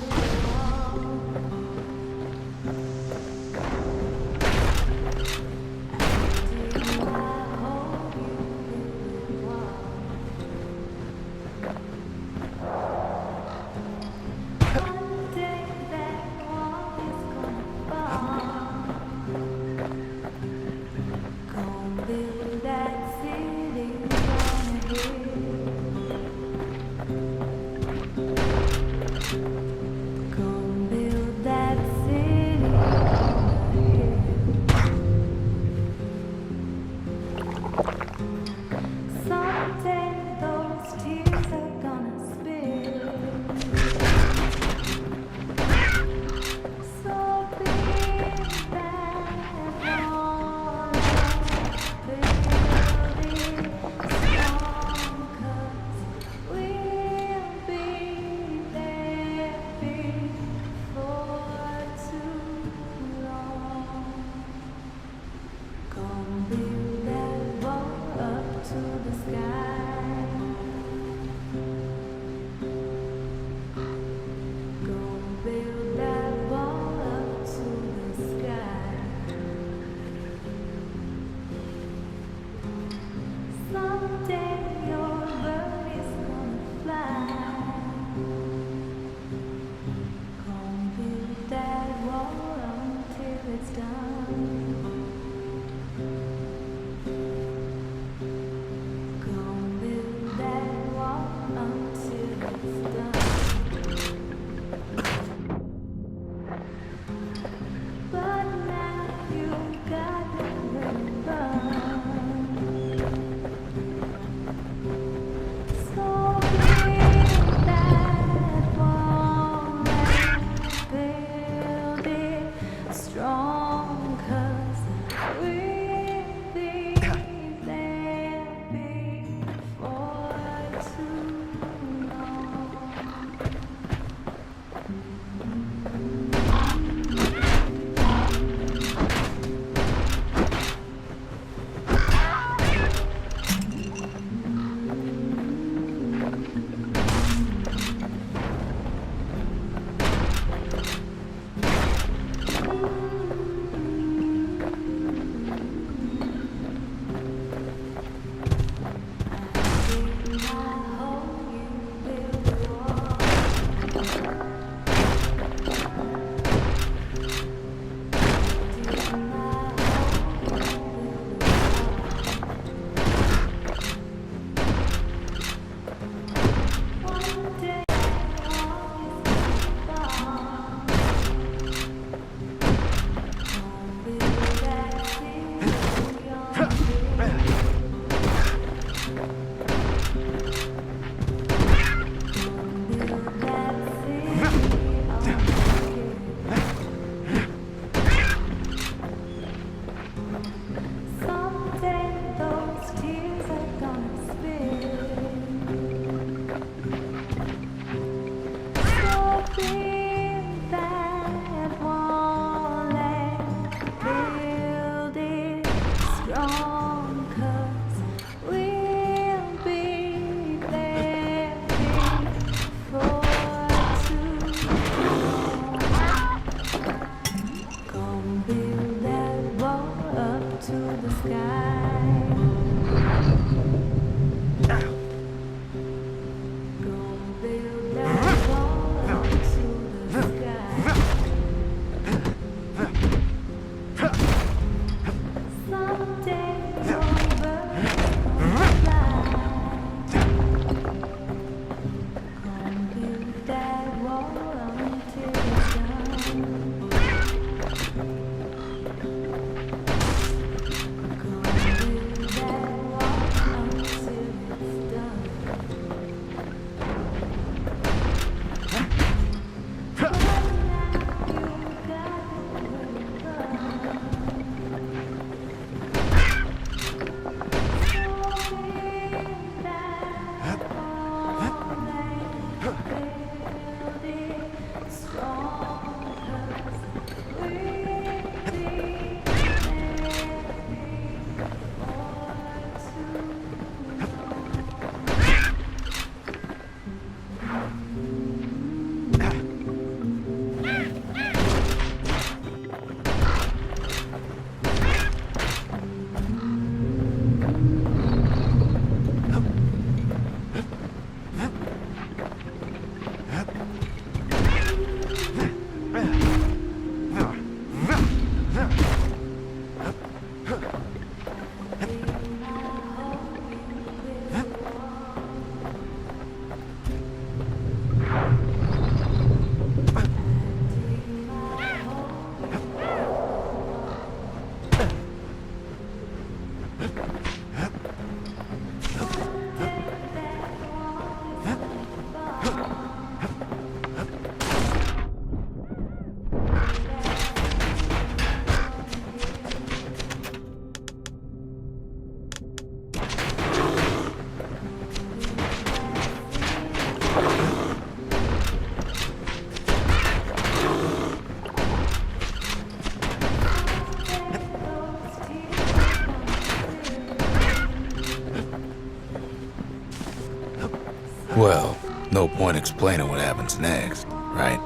point explaining what happens next, right?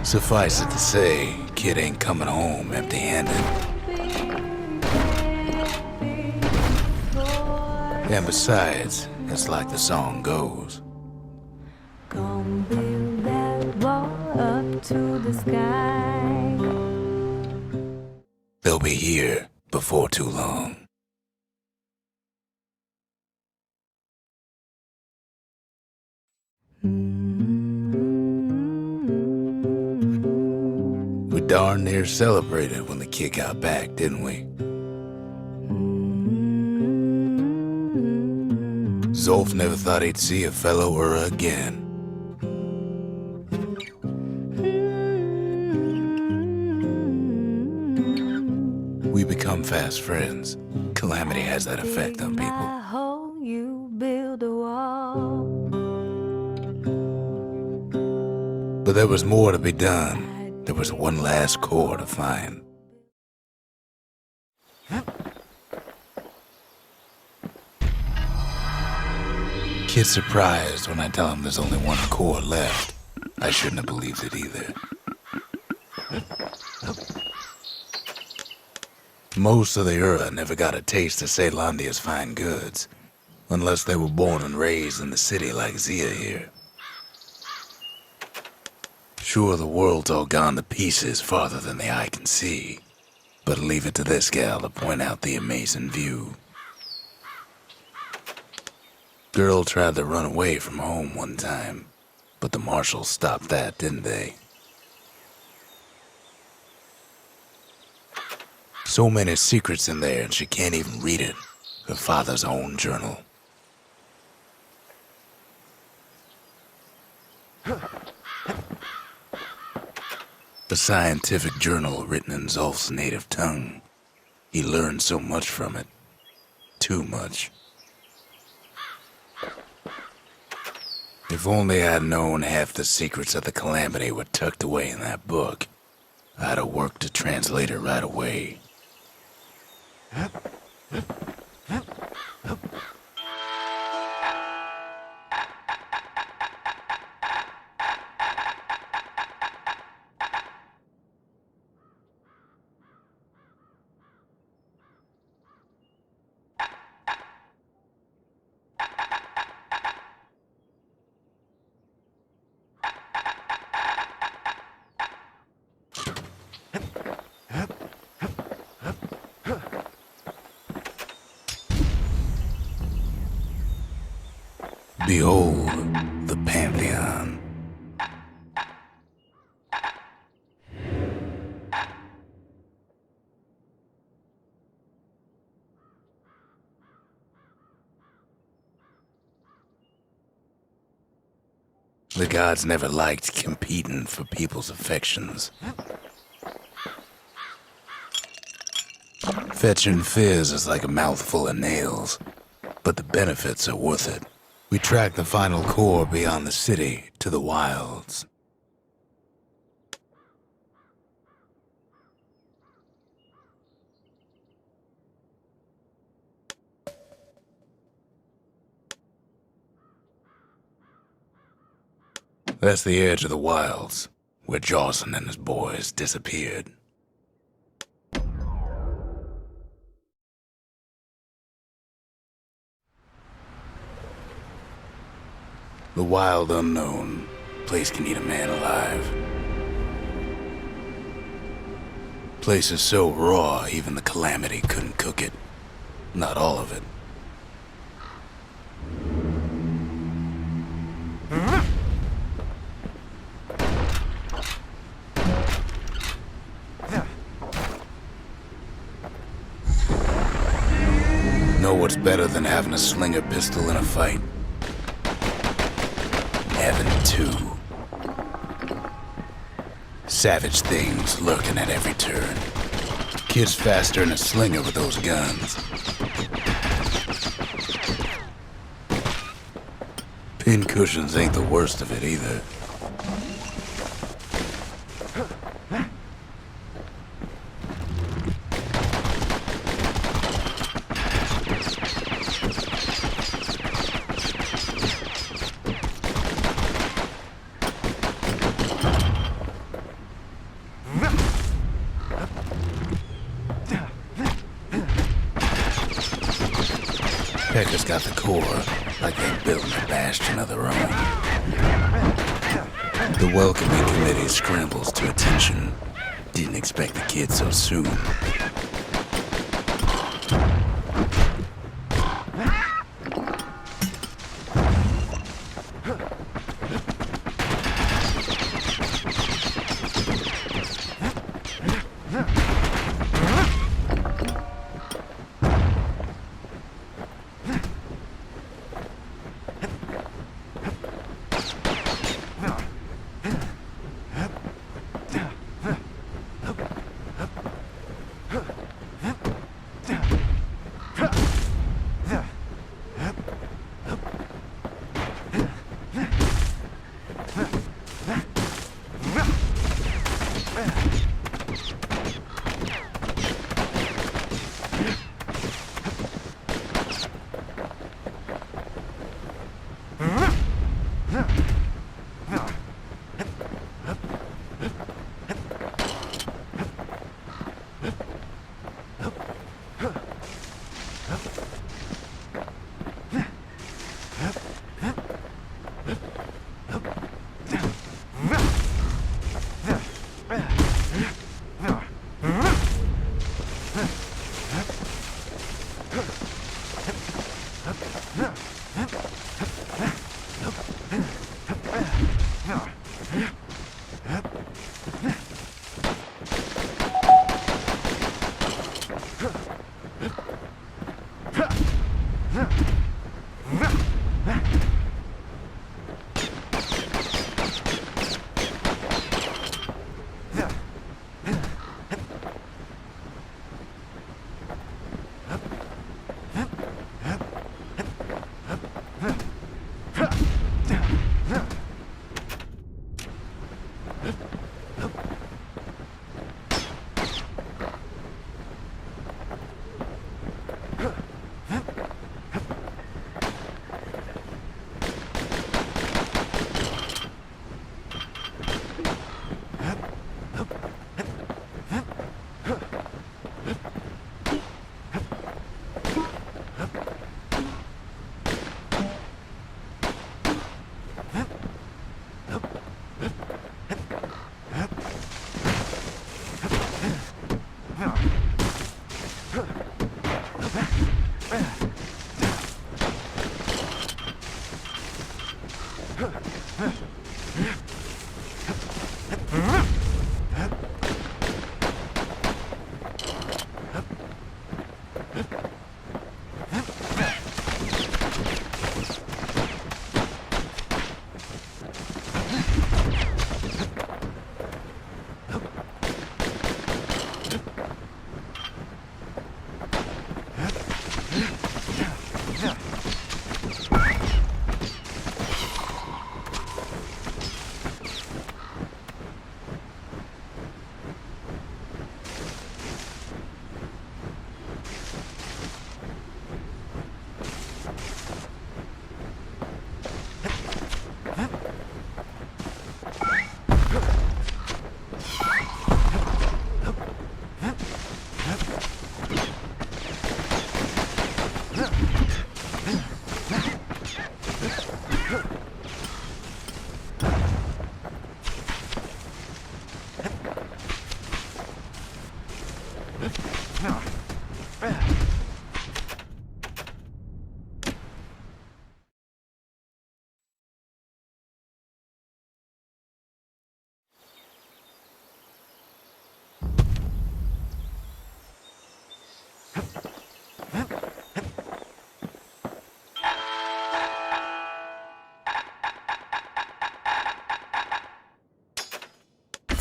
Suffice it to say, kid ain't coming home empty-handed. And besides, it's like the song goes. Come build that wall up to the sky. They'll be here before too long. We darn near celebrated when the kid got back, didn't we? Zolf never thought he'd see a fellow Ura again. We become fast friends. Calamity has that effect on people. You build a wall. But there was more to be done. There was one last core to find. Kid's surprised when I tell him there's only one core left. I shouldn't have believed it either. Most of the Ura never got a taste of Ceylondia's fine goods, unless they were born and raised in the city like Zia here. Sure, the world's all gone to pieces farther than the eye can see, but leave it to this gal to point out the amazing view. Girl tried to run away from home one time, but the marshals stopped that, didn't they? So many secrets in there and she can't even read it. Her father's own journal. A scientific journal written in Zolf's native tongue. He learned so much from it. Too much. If only I'd known half the secrets of the Calamity were tucked away in that book, I'd have worked to translate it right away. Behold, the Pantheon. The gods never liked competing for people's affections. Fetching fizz is like a mouthful of nails, but the benefits are worth it. We track the final core beyond the city to the wilds. That's the edge of the wilds, where Jawson and his boys disappeared. The wild unknown. Place can eat a man alive. Place is so raw, even the Calamity couldn't cook it. Not all of it. Know what's better than having a slinger pistol in a fight? Having two. Savage things lurking at every turn. Kid's faster than a slinger with those guns. Pin cushions ain't the worst of it either. just got the core, like they're building a bastion of their own. The welcoming committee scrambles to attention. Didn't expect the kid so soon.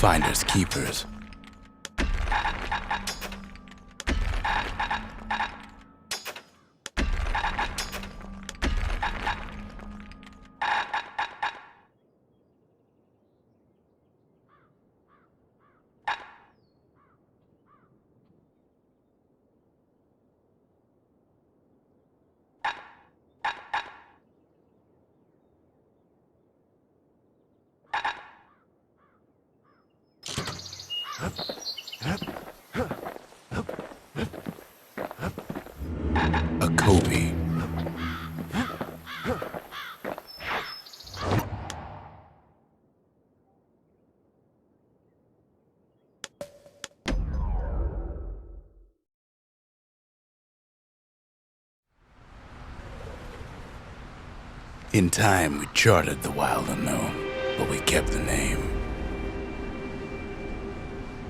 Finders keepers. A Kobe. In time, we charted the wild unknown, but we kept the name.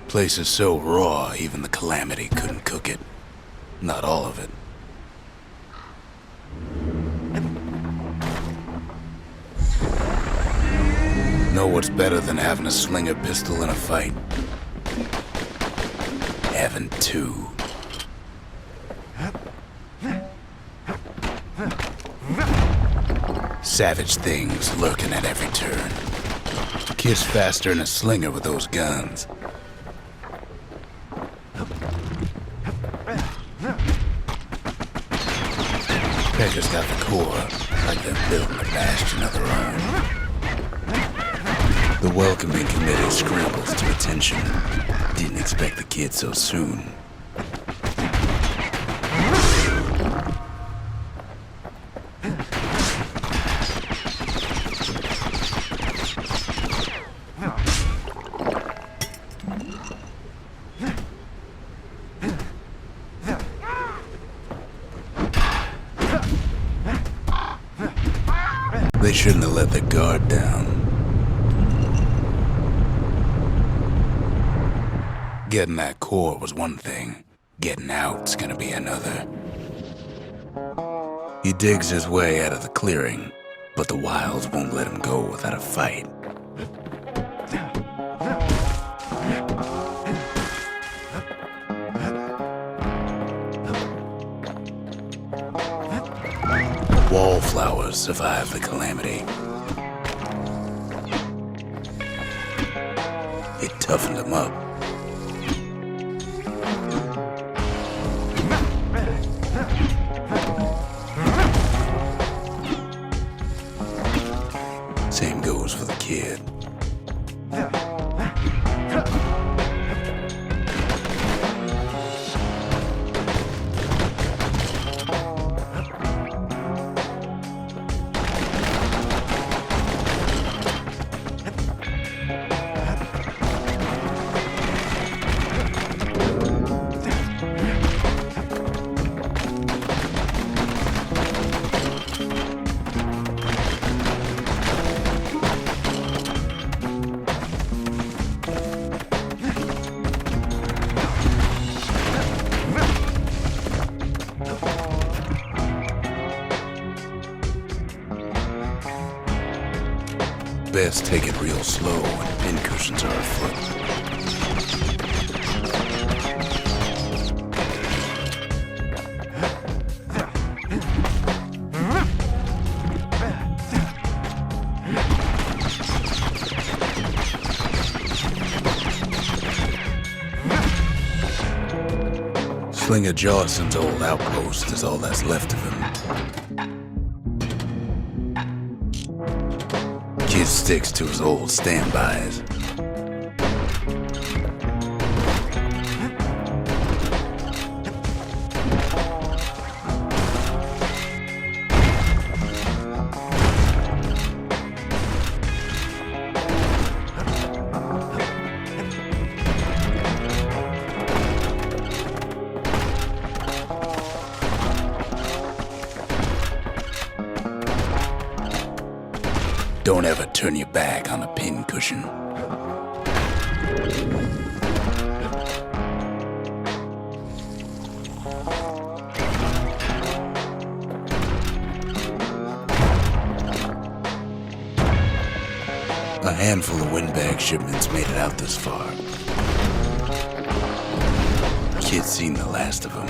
Place is so raw, even the calamity couldn't cook it. Not all of it. Know what's better than having a slinger pistol in a fight? Having two. Savage things lurking at every turn. Kids faster than a slinger with those guns. Peckers got the core, like they're building a bastion of their own. The welcoming committee scrambles to attention. Didn't expect the kid so soon. They shouldn't have let the guard down. Getting that core was one thing. Getting out's gonna be another. He digs his way out of the clearing, but the wilds won't let him go without a fight. Wallflowers survive the calamity. It toughened them up. Same goes for the kid. Best take it real slow when pincushions are afoot. Slinger Jawson's old outpost is all that's left of him. Kid sticks to his old standbys. Don't ever turn your back on a pincushion. A handful of windbag shipments made it out this far. Kid's seen the last of them.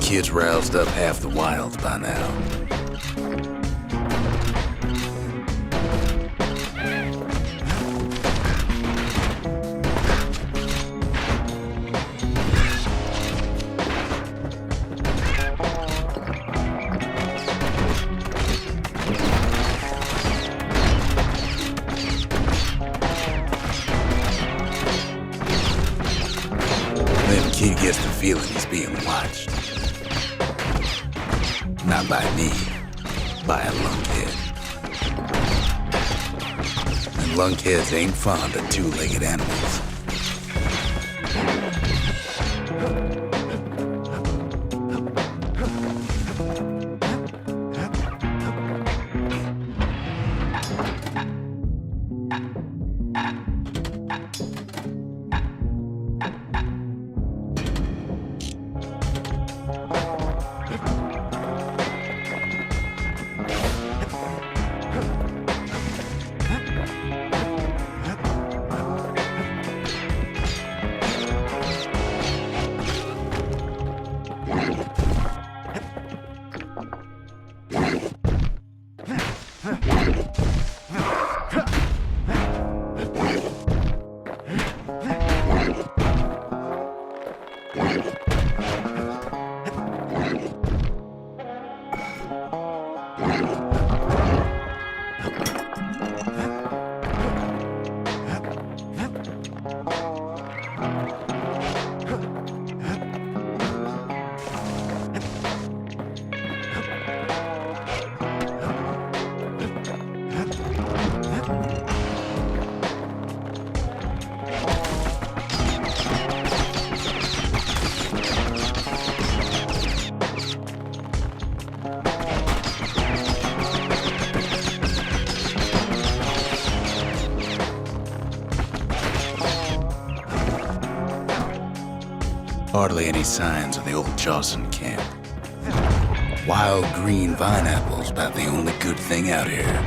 Kid's roused up half the wilds by now. kid gets the feeling he's being watched. Not by me, by a lunkhead. And lunkheads ain't fond of two-legged animals. Hardly any signs of the old Jawson camp. Wild green vine apples about the only good thing out here.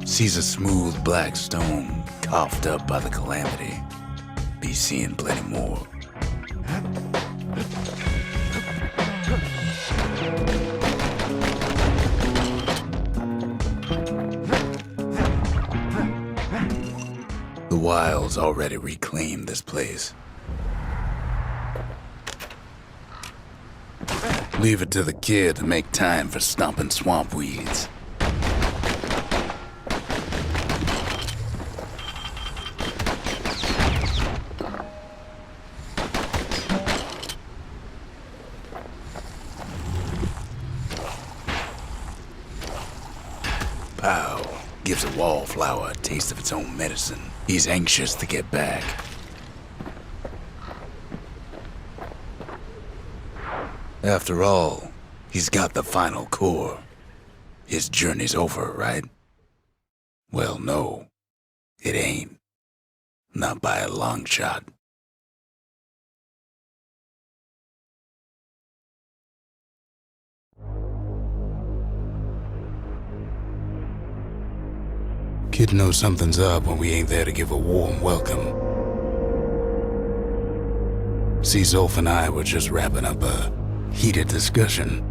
Sees a smooth black stone coughed up by the calamity. Be seeing plenty more. The Wild's already reclaimed this place. Leave it to the kid to make time for stomping swamp weeds. Pow gives a wallflower a taste of its own medicine. He's anxious to get back. After all, he's got the final core. His journey's over, right? Well, no, it ain't. Not by a long shot. Kid knows something's up when we ain't there to give a warm welcome. See, Zolf and I were just wrapping up a heated discussion.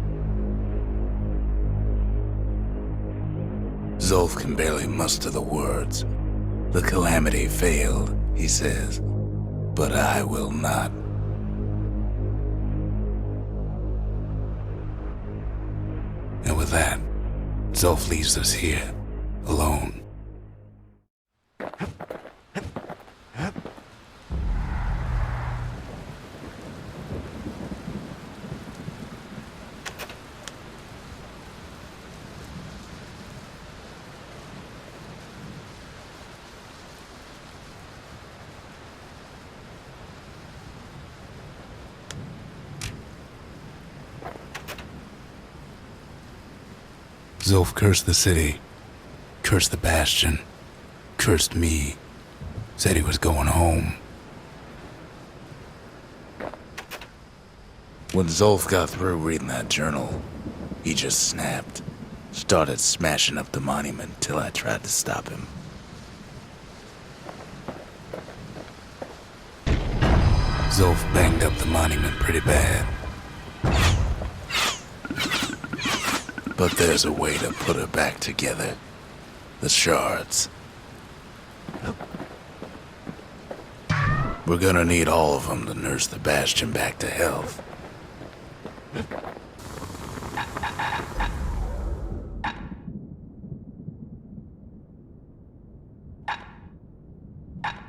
Zolf can barely muster the words. The calamity failed, he says, but I will not. And with that, Zolf leaves us here, alone. Zolf cursed the city, cursed the Bastion, cursed me, said he was going home. When Zolf got through reading that journal, he just snapped, started smashing up the monument till I tried to stop him. Zolf banged up the monument pretty bad. But there's a way to put her back together. The shards. We're gonna need all of them to nurse the Bastion back to health.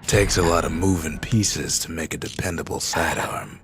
Takes a lot of moving pieces to make a dependable sidearm.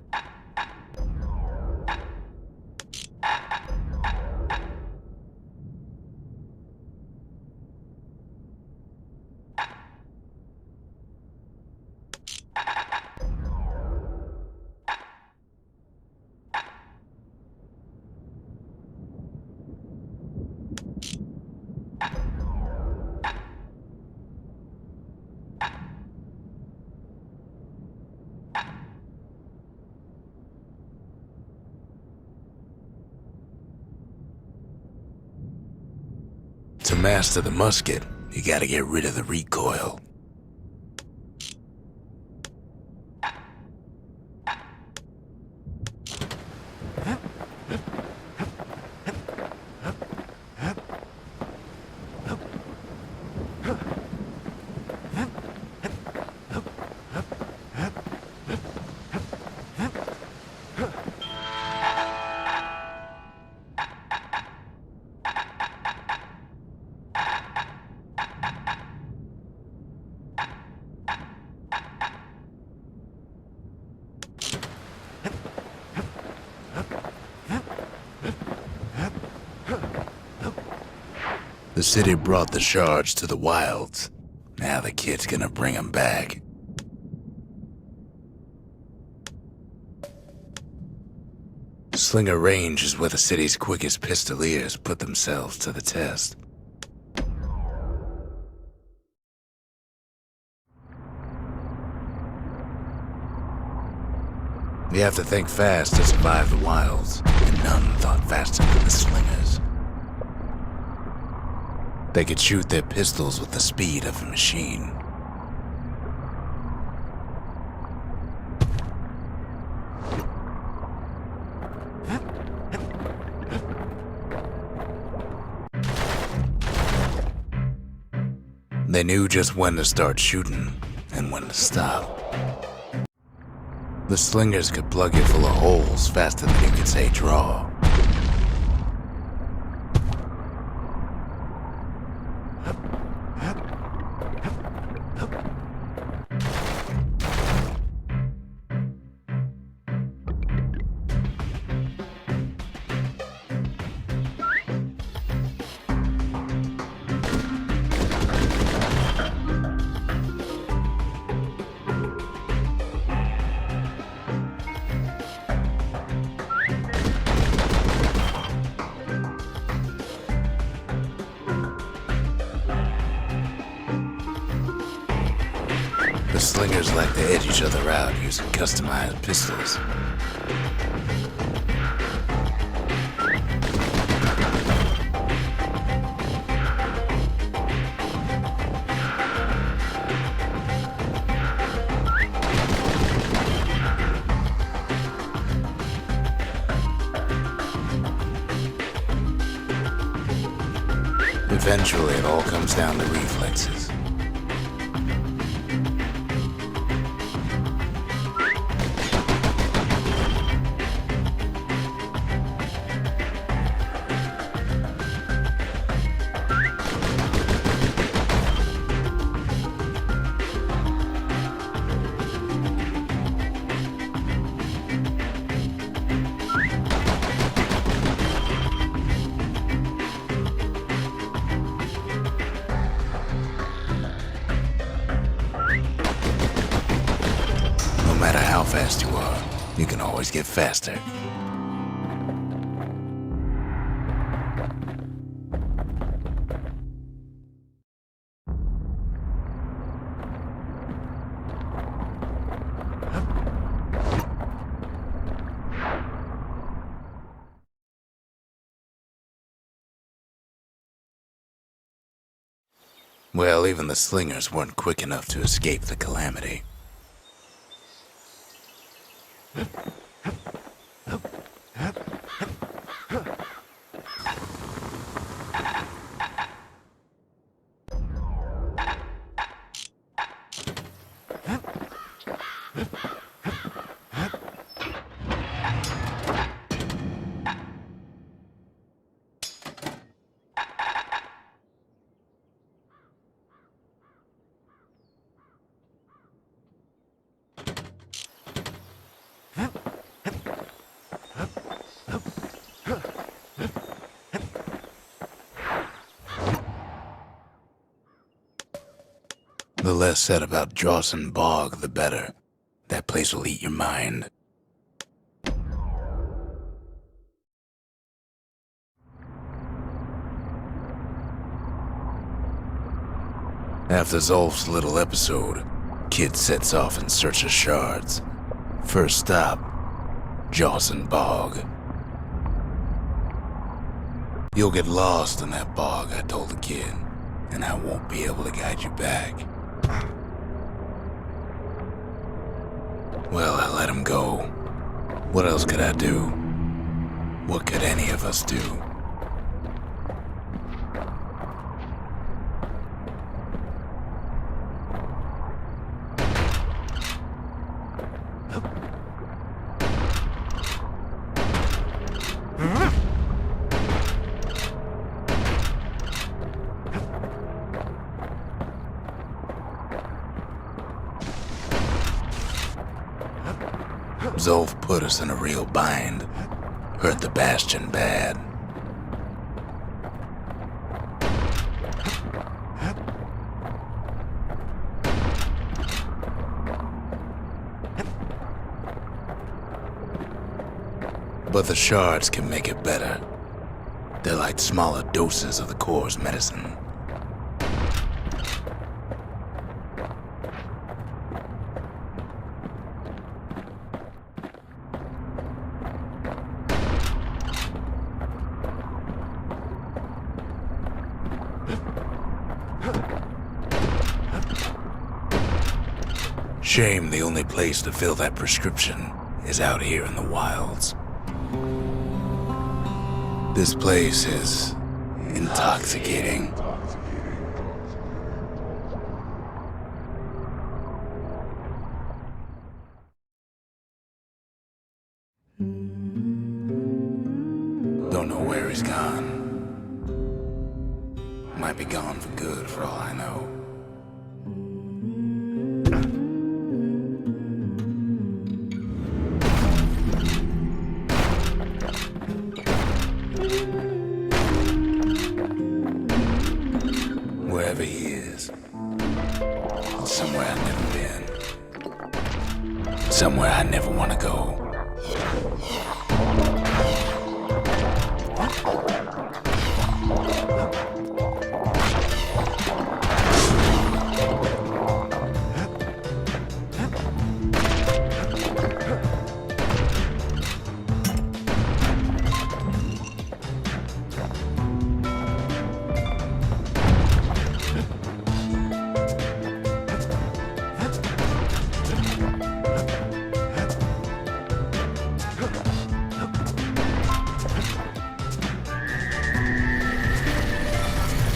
To master the musket, you gotta get rid of the recoil. The city brought the shards to the wilds. Now the kid's gonna bring them back. Slinger Range is where the city's quickest pistoliers put themselves to the test. You have to think fast to survive the wilds, and none thought faster than the Slingers. They could shoot their pistols with the speed of a machine. They knew just when to start shooting and when to stop. The Slingers could plug you full of holes faster than you could say draw. The Slingers like to edge each other out using customized pistols. Eventually, it all comes down to reflexes. No matter how fast you are, you can always get faster. Well, even the Slingers weren't quick enough to escape the calamity. The less said about Drawson Bog, the better. That place will eat your mind. After Zolf's little episode, Kid sets off in search of shards. First stop, Drawson Bog. You'll get lost in that bog, I told the kid, and I won't be able to guide you back. Well, I let him go. What else could I do? What could any of us do? Zolf put us in a real bind. Hurt the Bastion bad. But the shards can make it better. They're like smaller doses of the core's medicine. Shame the only place to fill that prescription is out here in the wilds. This place is intoxicating. Don't know where he's gone. Might be gone for good for all I know. Wherever he is, somewhere I've never been, somewhere I never want to go.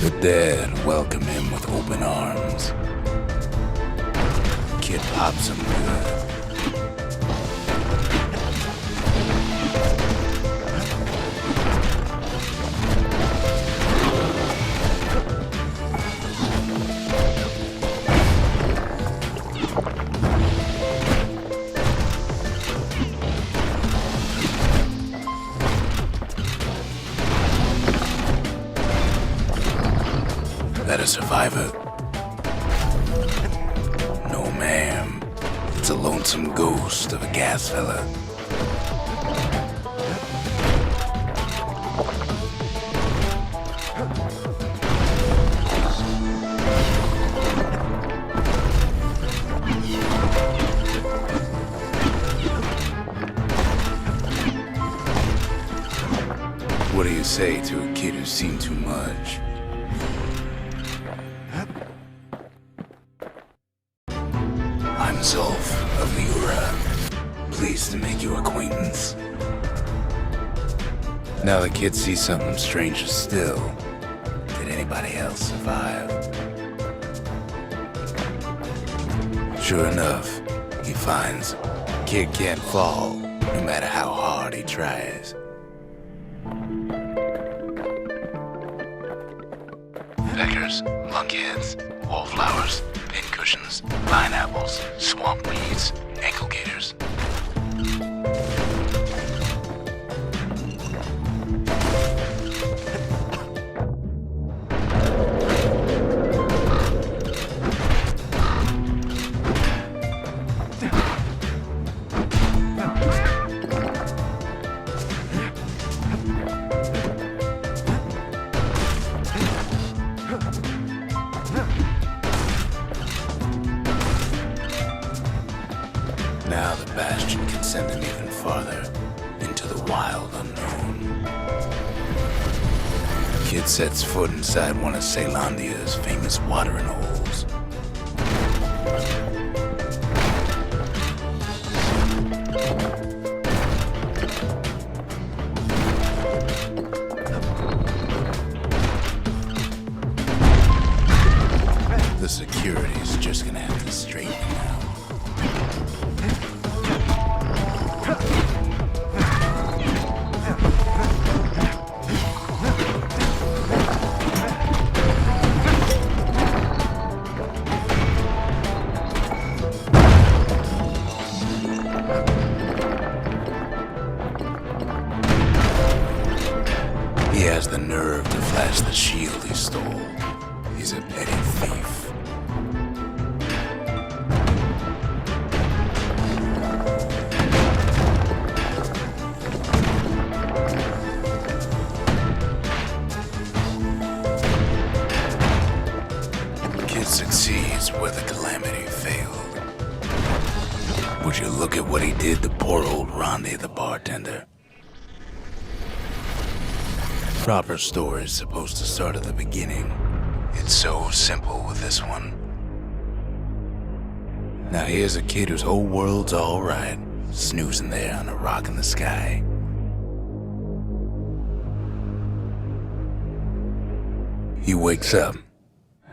The dead welcome him with open arms. Kid pops him good. That a survivor? No, ma'am. It's a lonesome ghost of a gas fella. What do you say to a kid who's seen too much? I'm Zolf of the Ura. Pleased to make your acquaintance. Now the kid sees something stranger still. Did anybody else survive? Sure enough, he finds kid can't fall, no matter how hard he tries. Peckers, lunkheads, wallflowers, pincushions, pineapples, swamp weeds, ankle gators. Now the Bastion can send him even farther into the wild unknown. Kid sets foot inside one of Ceylondia's famous watering holes. The security's just gonna have to straighten him out. He has the nerve to flash the shield he stole. He's a petty thief. Kid succeeds where the calamity failed. Would you look at what he did to poor old Rondi the bartender? Proper story is supposed to start at the beginning. It's so simple with this one. Now here's a kid whose whole world's alright, snoozing there on a rock in the sky. He wakes up.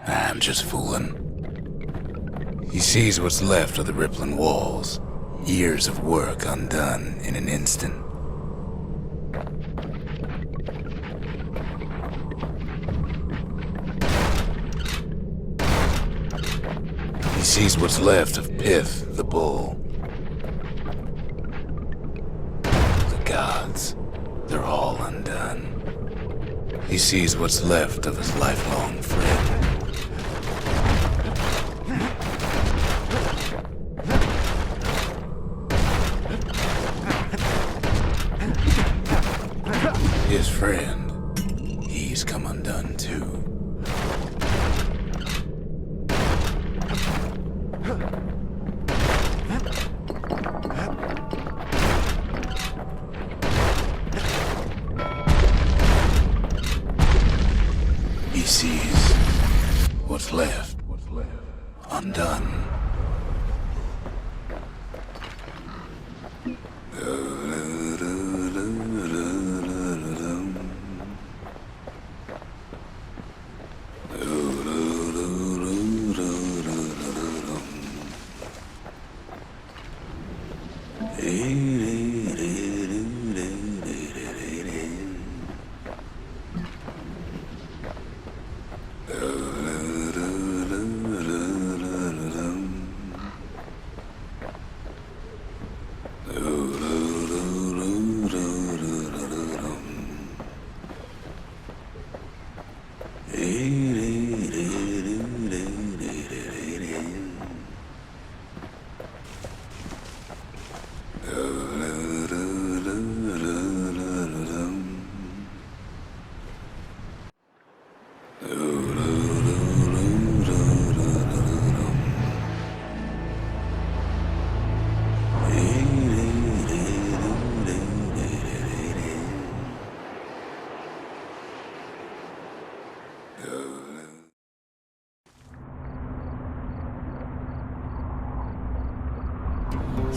I'm just fooling. He sees what's left of the rippling walls. Years of work undone in an instant. He sees what's left of Piff, the bull. The gods, they're all undone. He sees what's left of his lifelong friend. His friend, he's come undone too. He sees what's left undone.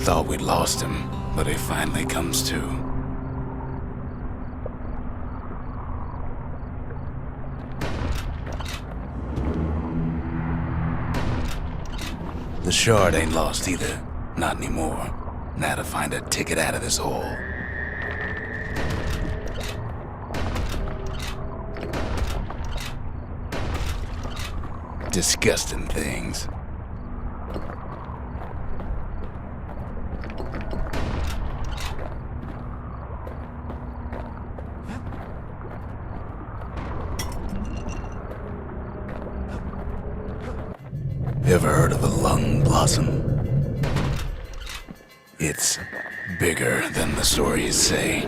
Thought we'd lost him, but he finally comes to. The shard ain't lost either. Not anymore. Now to find a ticket out of this hole. Disgusting things. Ever heard of a lung blossom? It's bigger than the stories say.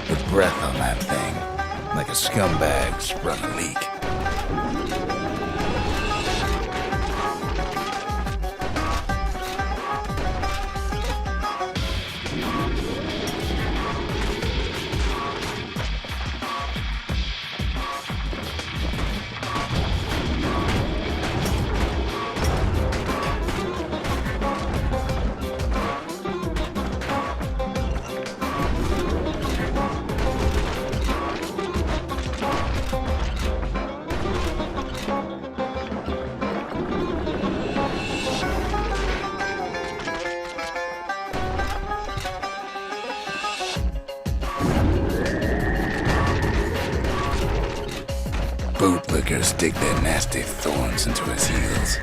The breath on that thing, like a scumbag sprung a leak. Bootlickers dig their nasty thorns into his heels.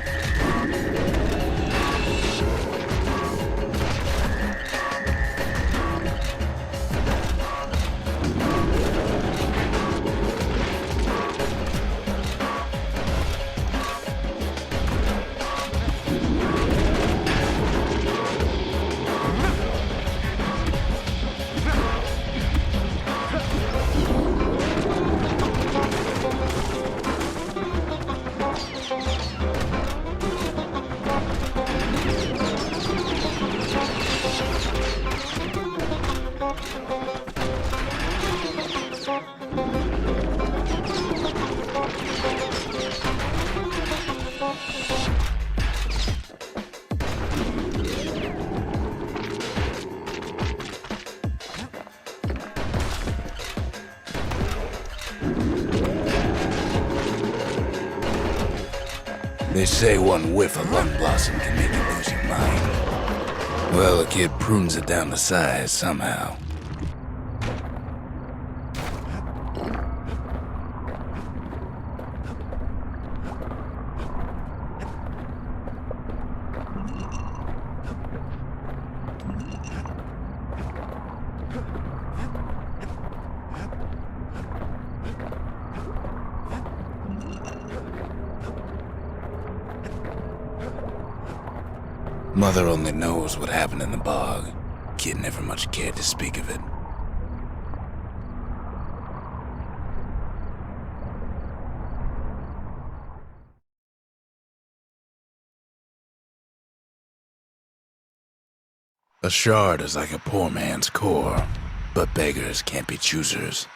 They say one whiff of lung blossom can make you lose your mind. Well, a kid prunes it down to size somehow. Mother only knows what happened in the bog. Kid never much cared to speak of it. A shard is like a poor man's core, but beggars can't be choosers.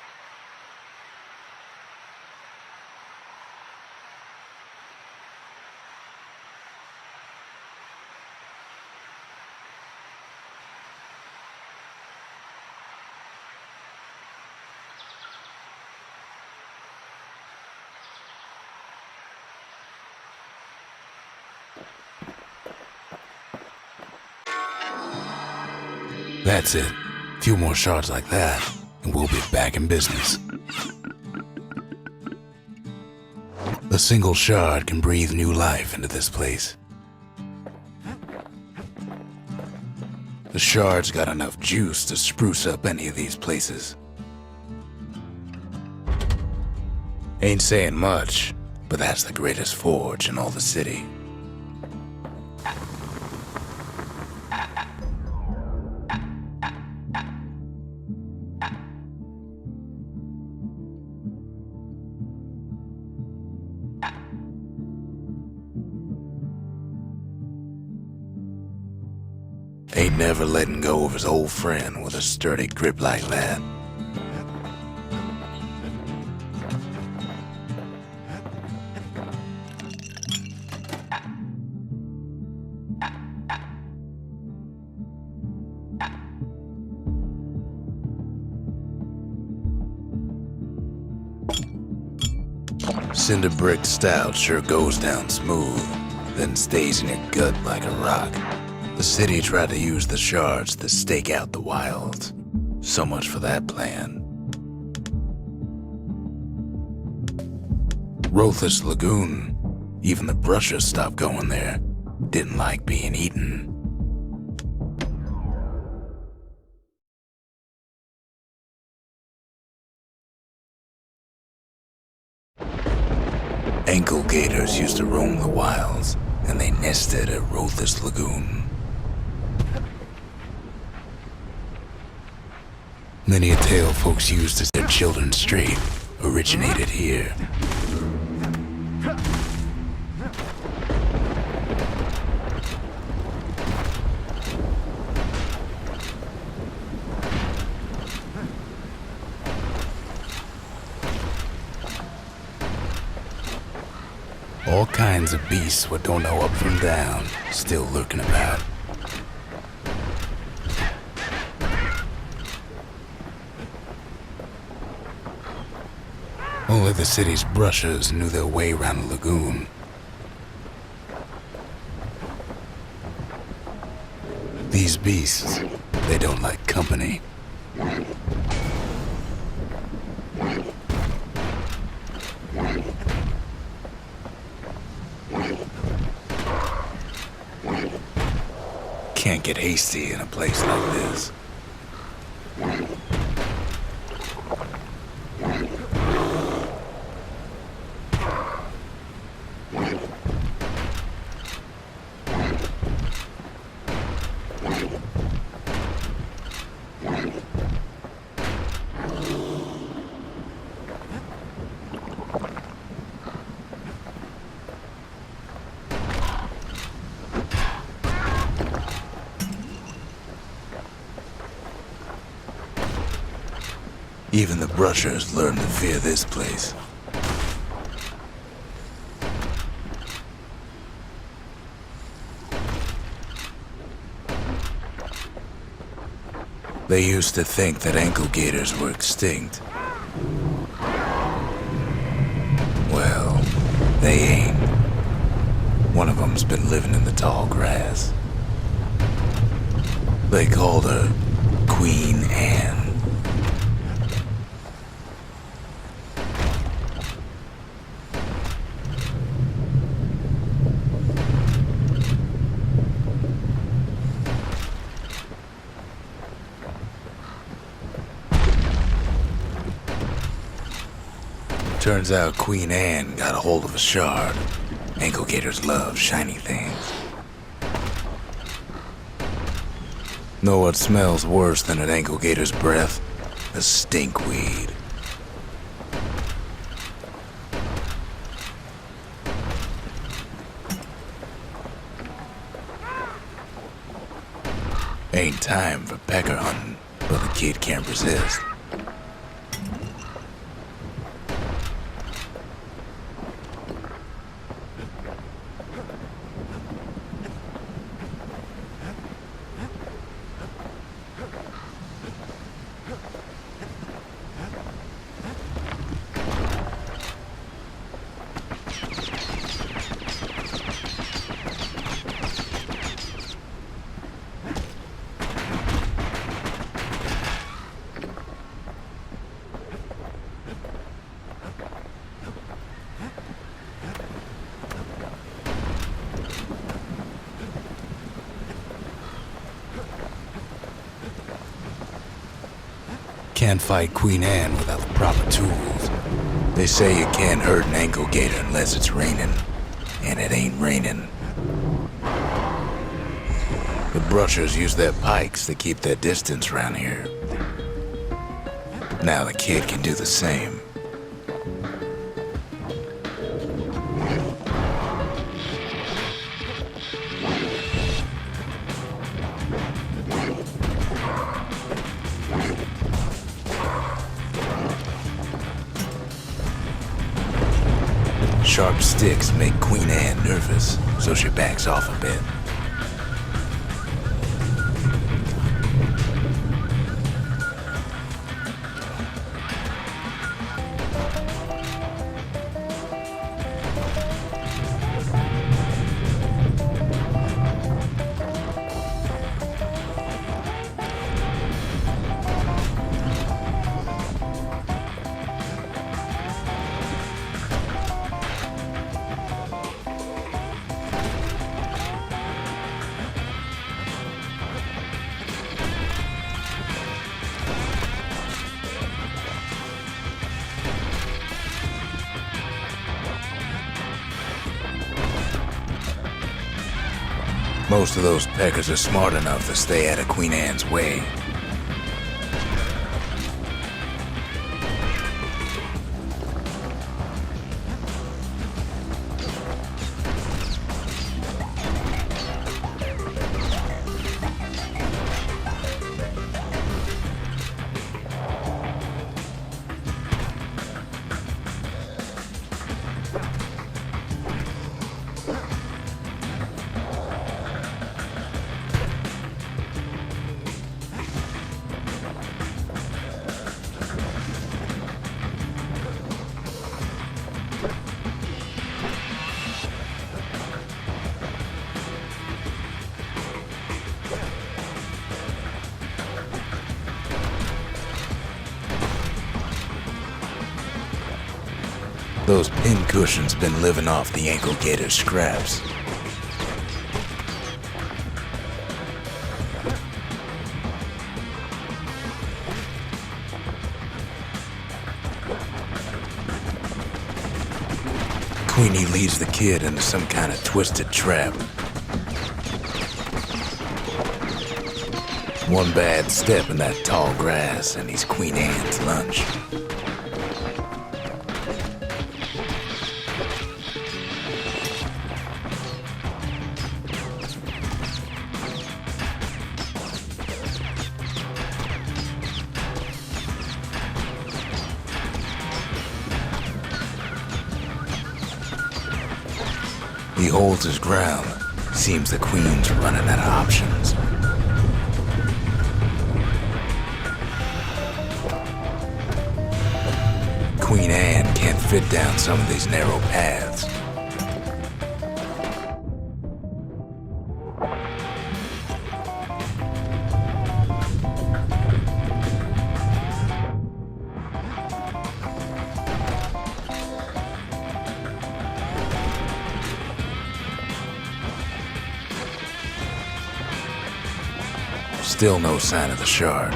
That's it. A few more shards like that, and we'll be back in business. A single shard can breathe new life into this place. The shard's got enough juice to spruce up any of these places. Ain't saying much, but that's the greatest forge in all the city. Ain't never letting go of his old friend with a sturdy grip like that. Cinder brick stout sure goes down smooth, then stays in your gut like a rock. The city tried to use the shards to stake out the wilds. So much for that plan. Rothless Lagoon. Even the brushers stopped going there. Didn't like being eaten. Ankle gators used to roam the wilds, and they nested at Rothless Lagoon. Many a tale folks used to set children straight originated here. All kinds of beasts what don't know up from down, still lurking about. Only the city's brushers knew their way around the lagoon. These beasts, they don't like company. Can't get hasty in a place like this. Even the brushers learned to fear this place. They used to think that ankle gators were extinct. Well, they ain't. One of them's been living in the tall grass. They called her Queen Anne. Turns out Queen Anne got a hold of a shard. Ankle gators love shiny things. Know what smells worse than an ankle gator's breath? A stinkweed. Ain't time for pecker hunting, but the kid can't resist. Can't fight Queen Anne without the proper tools. They say you can't hurt an ankle gator unless it's raining, and it ain't raining. The brushers use their pikes to keep their distance around here. Now the kid can do the same. Sharp sticks make Queen Anne nervous, so she backs off a bit. Most of those peckers are smart enough to stay out of Queen Anne's way. Those pin cushions been living off the ankle gator's scraps. Queenie leads the kid into some kind of twisted trap. One bad step in that tall grass and he's Queen Anne's lunch. He holds his ground. Seems the Queen's running out of options. Queen Anne can't fit down some of these narrow paths. Still no sign of the shard.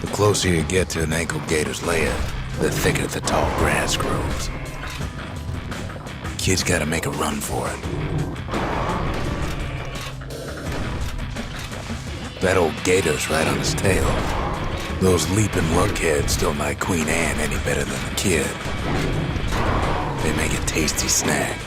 The closer you get to an ankle gator's lair, the thicker the tall grass grows. Kid's gotta make a run for it. That old gator's right on his tail. Those leaping lunkheads don't like Queen Anne any better than the kid. They make a tasty snack.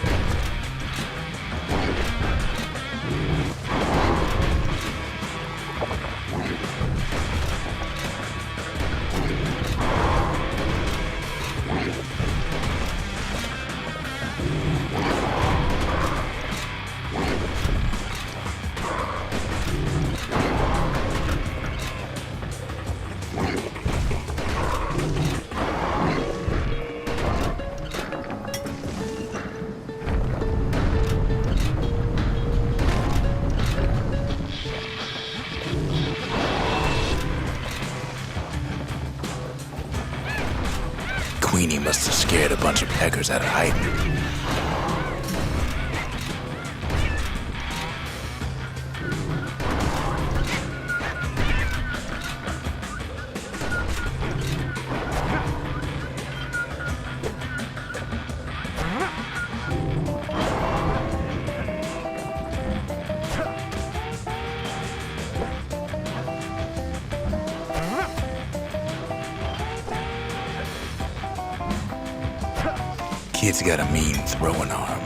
Queenie must have scared a bunch of peckers out of hiding. Kid's got a mean throwing arm.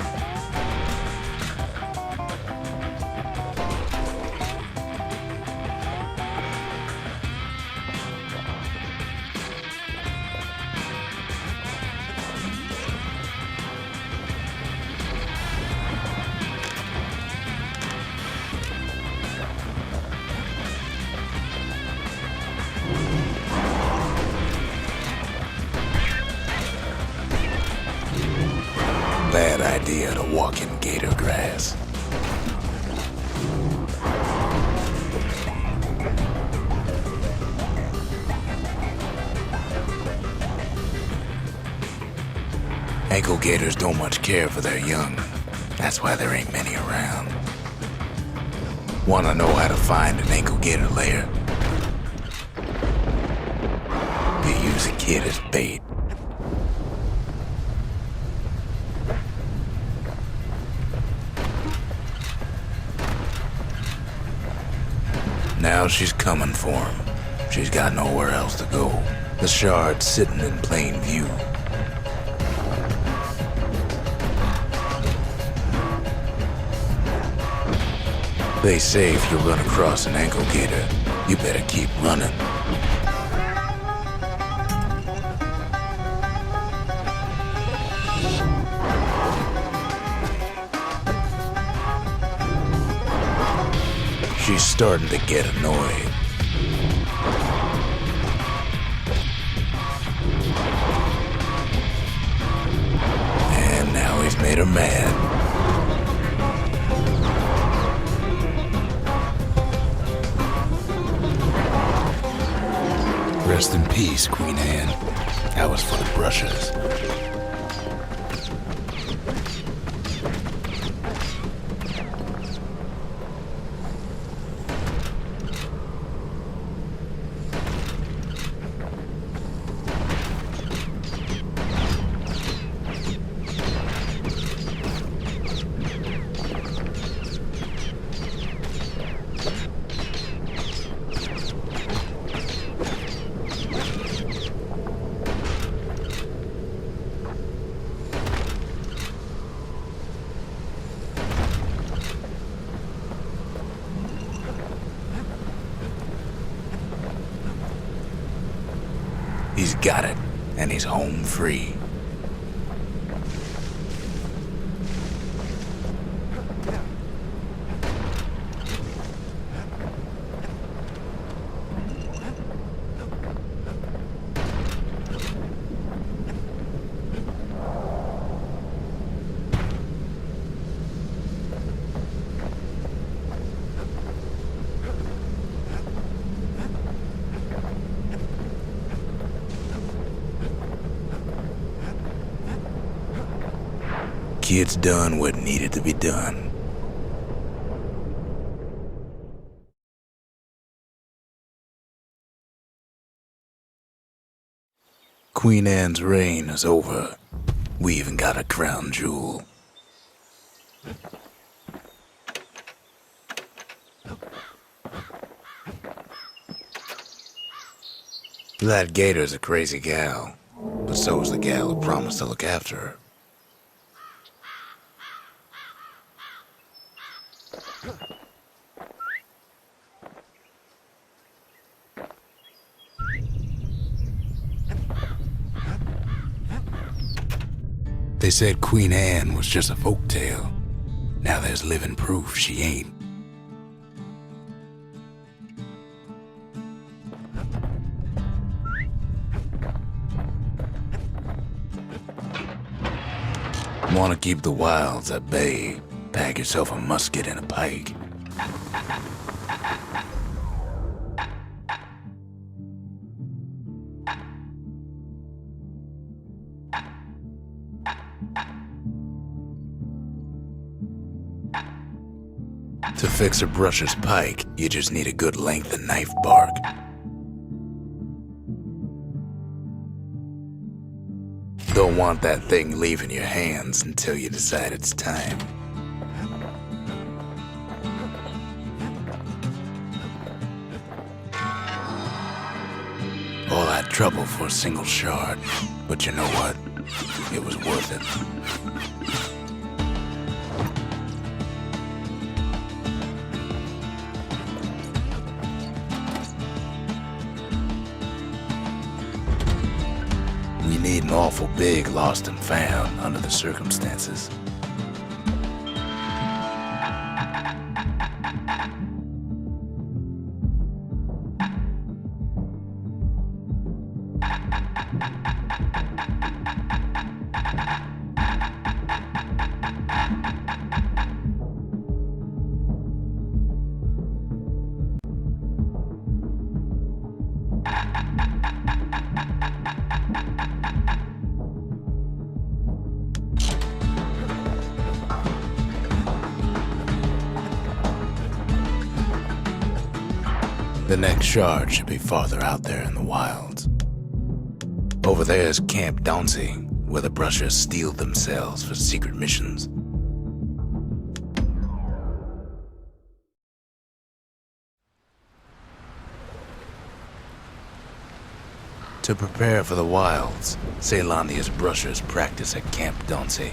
Bad idea to walk in gator grass. Ankle gators don't much care for their young. That's why there ain't many around. Wanna know how to find an ankle gator lair? You use a kid as bait. Now she's coming for him. She's got nowhere else to go. The shard's sitting in plain view. They say if you run across an ankle gator, you better keep running. She's starting to get annoyed. And now he's made her mad. Rest in peace, Queen Anne. That was for the brushes. He's got it, and he's home free. Kid's done what needed to be done. Queen Anne's reign is over. We even got a crown jewel. That gator's a crazy gal, but so's the gal who promised to look after her. They said Queen Anne was just a folktale. Now there's living proof she ain't. Want to keep the wilds at bay? Pack yourself a musket and a pike. To fix a brusher's pike, you just need a good length of knife bark. Don't want that thing leaving your hands until you decide it's time. All that trouble for a single shard, but you know what? It was worth it. You need an awful big lost and found under the circumstances. The next shard should be farther out there in the wilds. Over there is Camp Dauncey, where the brushers steel themselves for secret missions. To prepare for the wilds, Ceylondia's brushers practice at Camp Dauncey.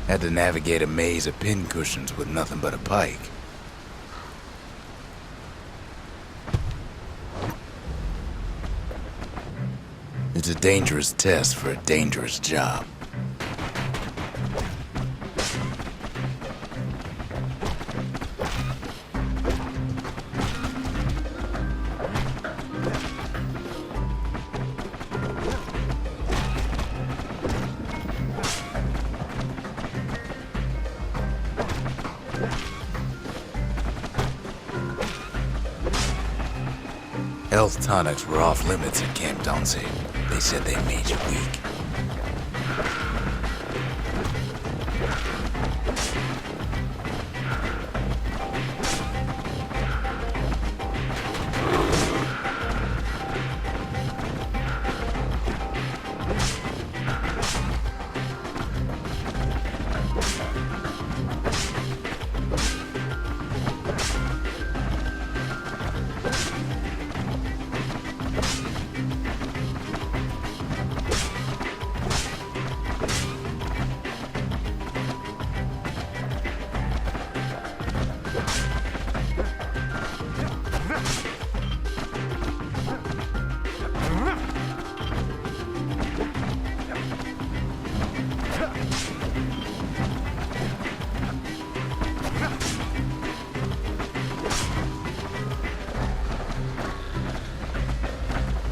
Had to navigate a maze of pincushions with nothing but a pike. It's a dangerous test for a dangerous job. Health tonics were off limits at Camp Dauncey. They said they made you weak.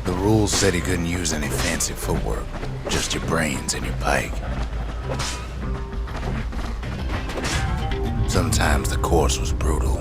The rules said he couldn't use any fancy footwork, just your brains and your pike. Sometimes the course was brutal.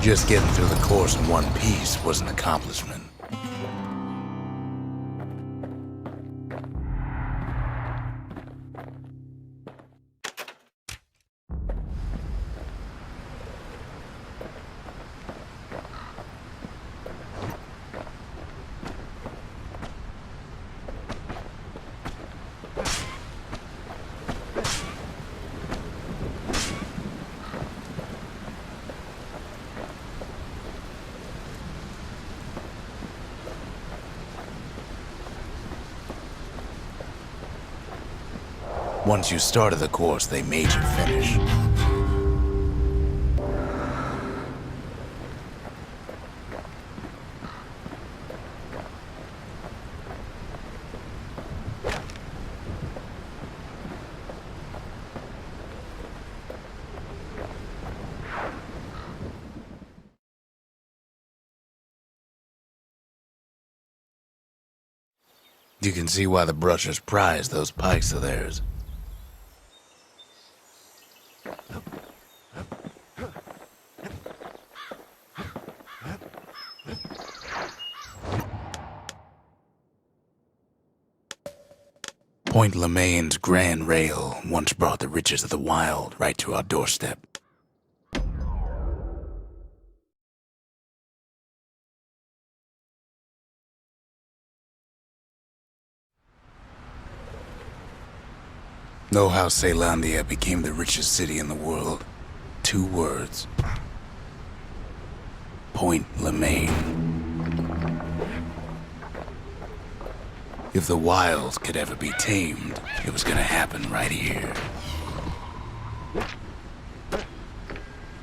Just getting through the course in one piece was an accomplishment. Once you started the course, they made you finish. You can see why the brushers prize those pikes of theirs. Point Lemaine's Grand Rail once brought the riches of the wild right to our doorstep. Know how Caelondia became the richest city in the world? 2 words. Point Lemaine. If the wilds could ever be tamed, it was gonna happen right here.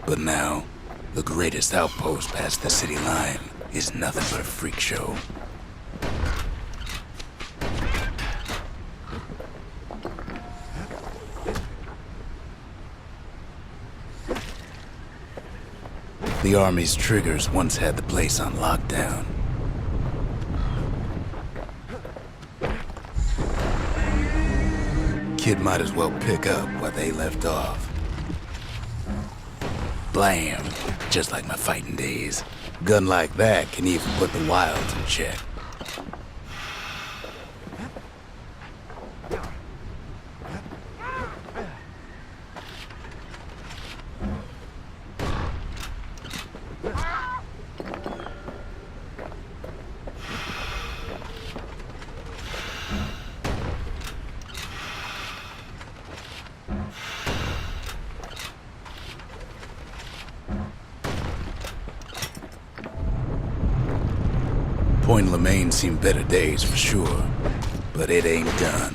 But now, the greatest outpost past the city line is nothing but a freak show. The army's triggers once had the place on lockdown. Kid might as well pick up what they left off. Blam, just like my fighting days. Gun like that can even put the wilds in check. Point Lemaine seen better days for sure, but it ain't done.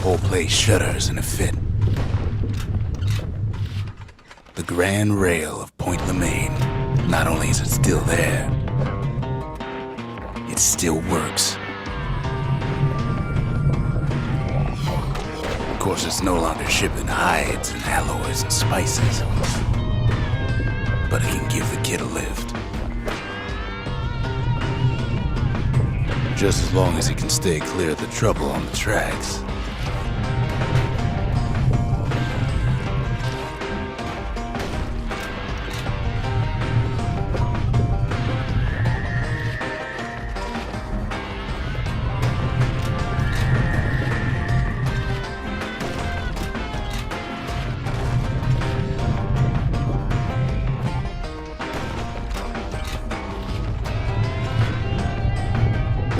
Whole place shudders in a fit. The Grand Rail of Point Lemaine. Not only is it still there, it still works. Of course, it's no longer shipping hides and alloys and spices, but it can give the kid a lift. Just as long as he can stay clear of the trouble on the tracks.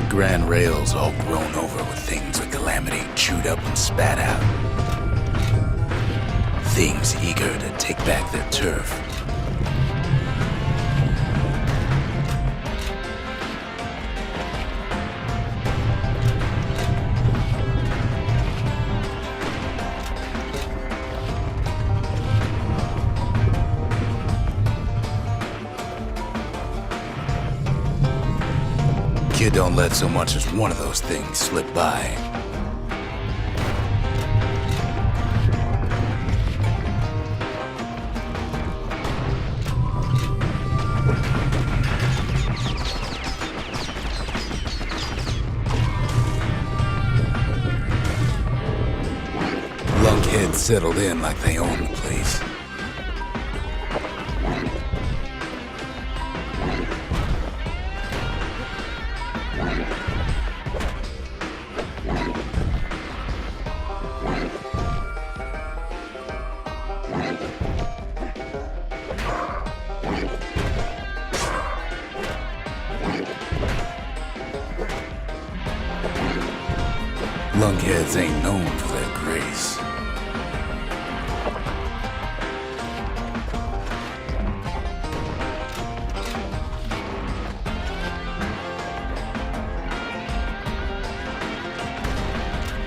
Grand Rail's all grown over with things the Calamity chewed up and spat out. Things eager to take back their turf. Kid don't let so much as one of those things slip by. Lunkheads settled in like they own the place. Lunkheads ain't known for their grace.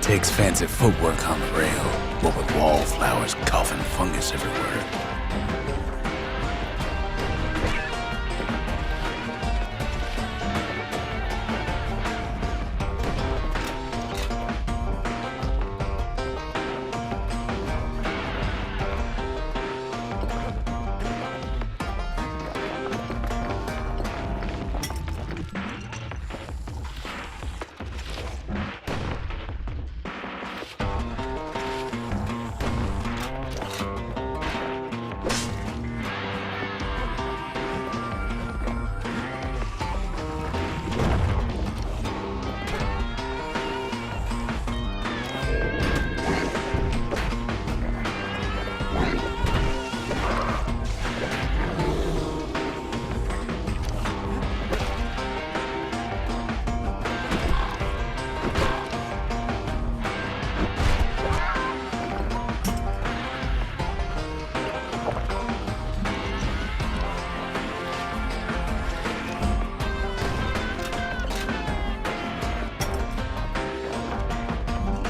Takes fancy footwork on the rail, what with wallflowers coughing fungus everywhere.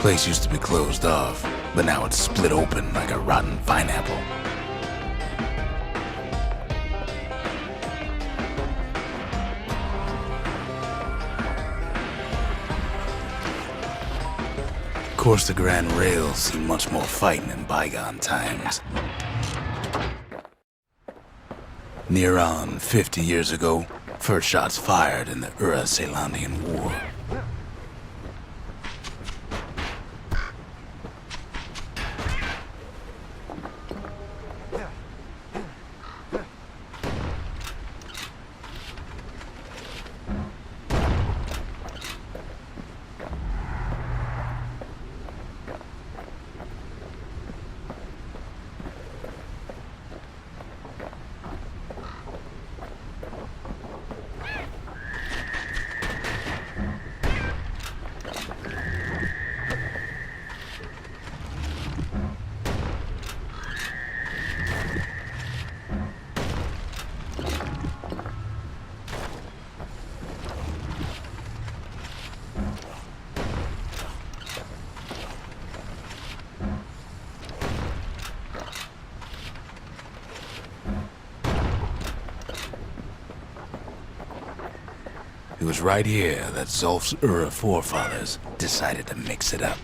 Place used to be closed off, but now it's split open like a rotten pineapple. Of course, the Grand Rails seen much more fighting in bygone times. Near on 50 years ago, first shots fired in the Ura-Celandian War. It was right here that Zolf's Ura forefathers decided to mix it up.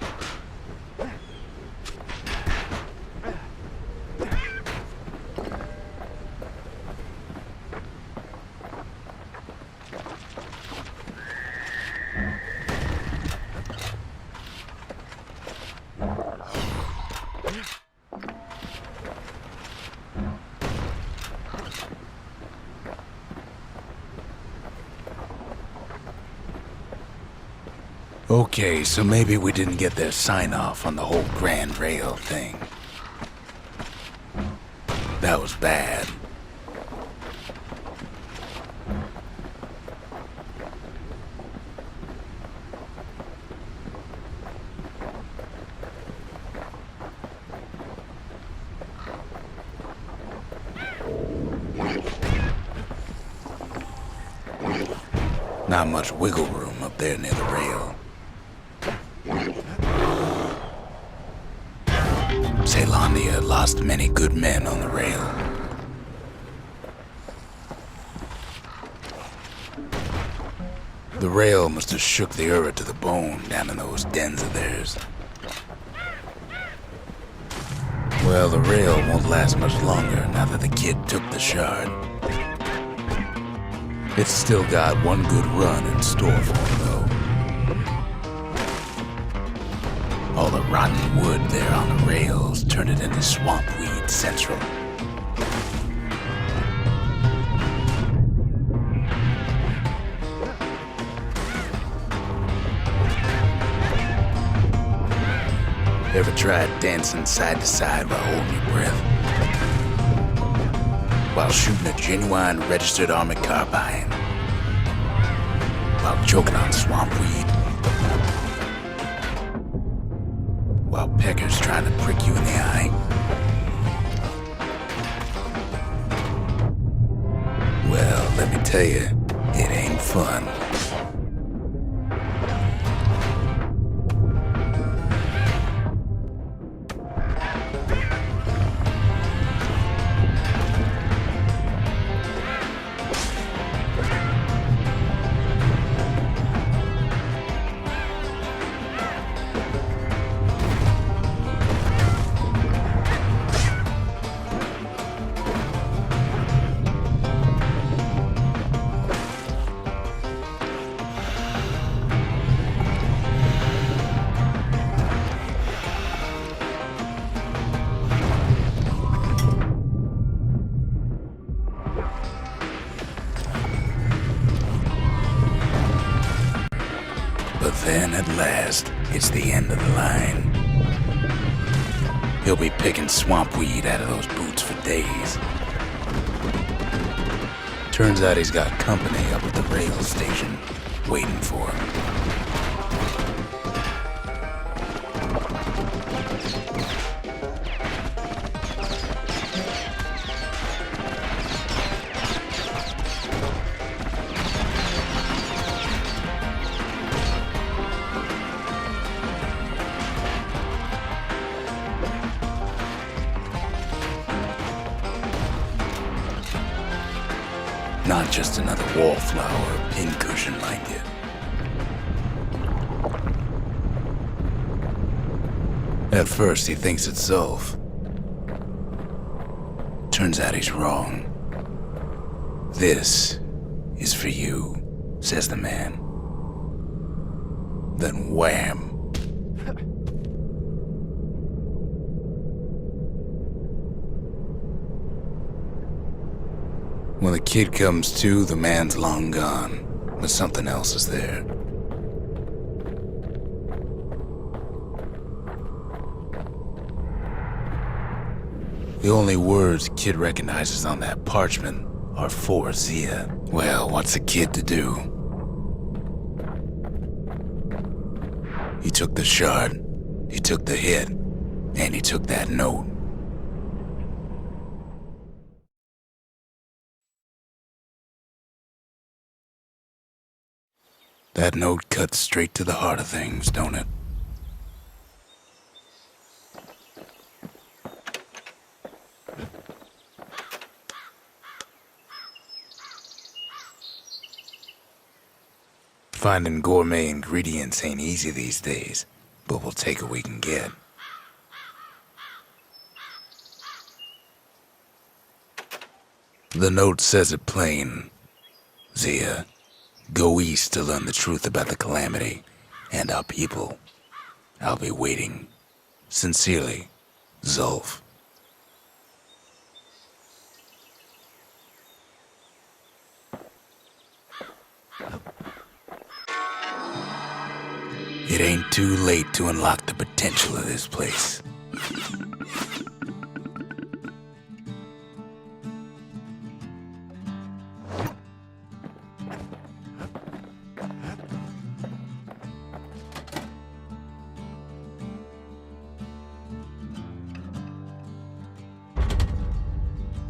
Okay, so maybe we didn't get their sign-off on the whole Grand Rail thing. That was bad. Not much wiggle room up there near the rail. Celandia lost many good men on the rail. The rail must have shook the Ura to the bone down in those dens of theirs. Well, the rail won't last much longer now that the kid took the shard. It's still got one good run in store for him, though. All the rotten wood there on the rails turned it into swamp weed central. Ever tried dancing side to side while holding your breath? While shooting a genuine registered army carbine? While choking on swamp weed? While peckers trying to prick you in the eye? Well, let me tell you, it ain't fun. But then, at last, it's the end of the line. He'll be picking swamp weed out of those boots for days. Turns out he's got company up at the rail station, waiting for him. not just another wallflower or pincushion like it. At first, he thinks it's Zulf. Turns out he's wrong. This is for you, says the man. Then wham! When the kid comes to, the man's long gone, but something else is there. The only words kid recognizes on that parchment are for Zia. Well, what's a kid to do? He took the shard, he took the hit, and he took that note. That note cuts straight to the heart of things, don't it? Finding gourmet ingredients ain't easy these days, but we'll take what we can get. The note says it plain. Zia, go east to learn the truth about the calamity and our people. I'll be waiting. Sincerely, Zulf. It ain't too late to unlock the potential of this place.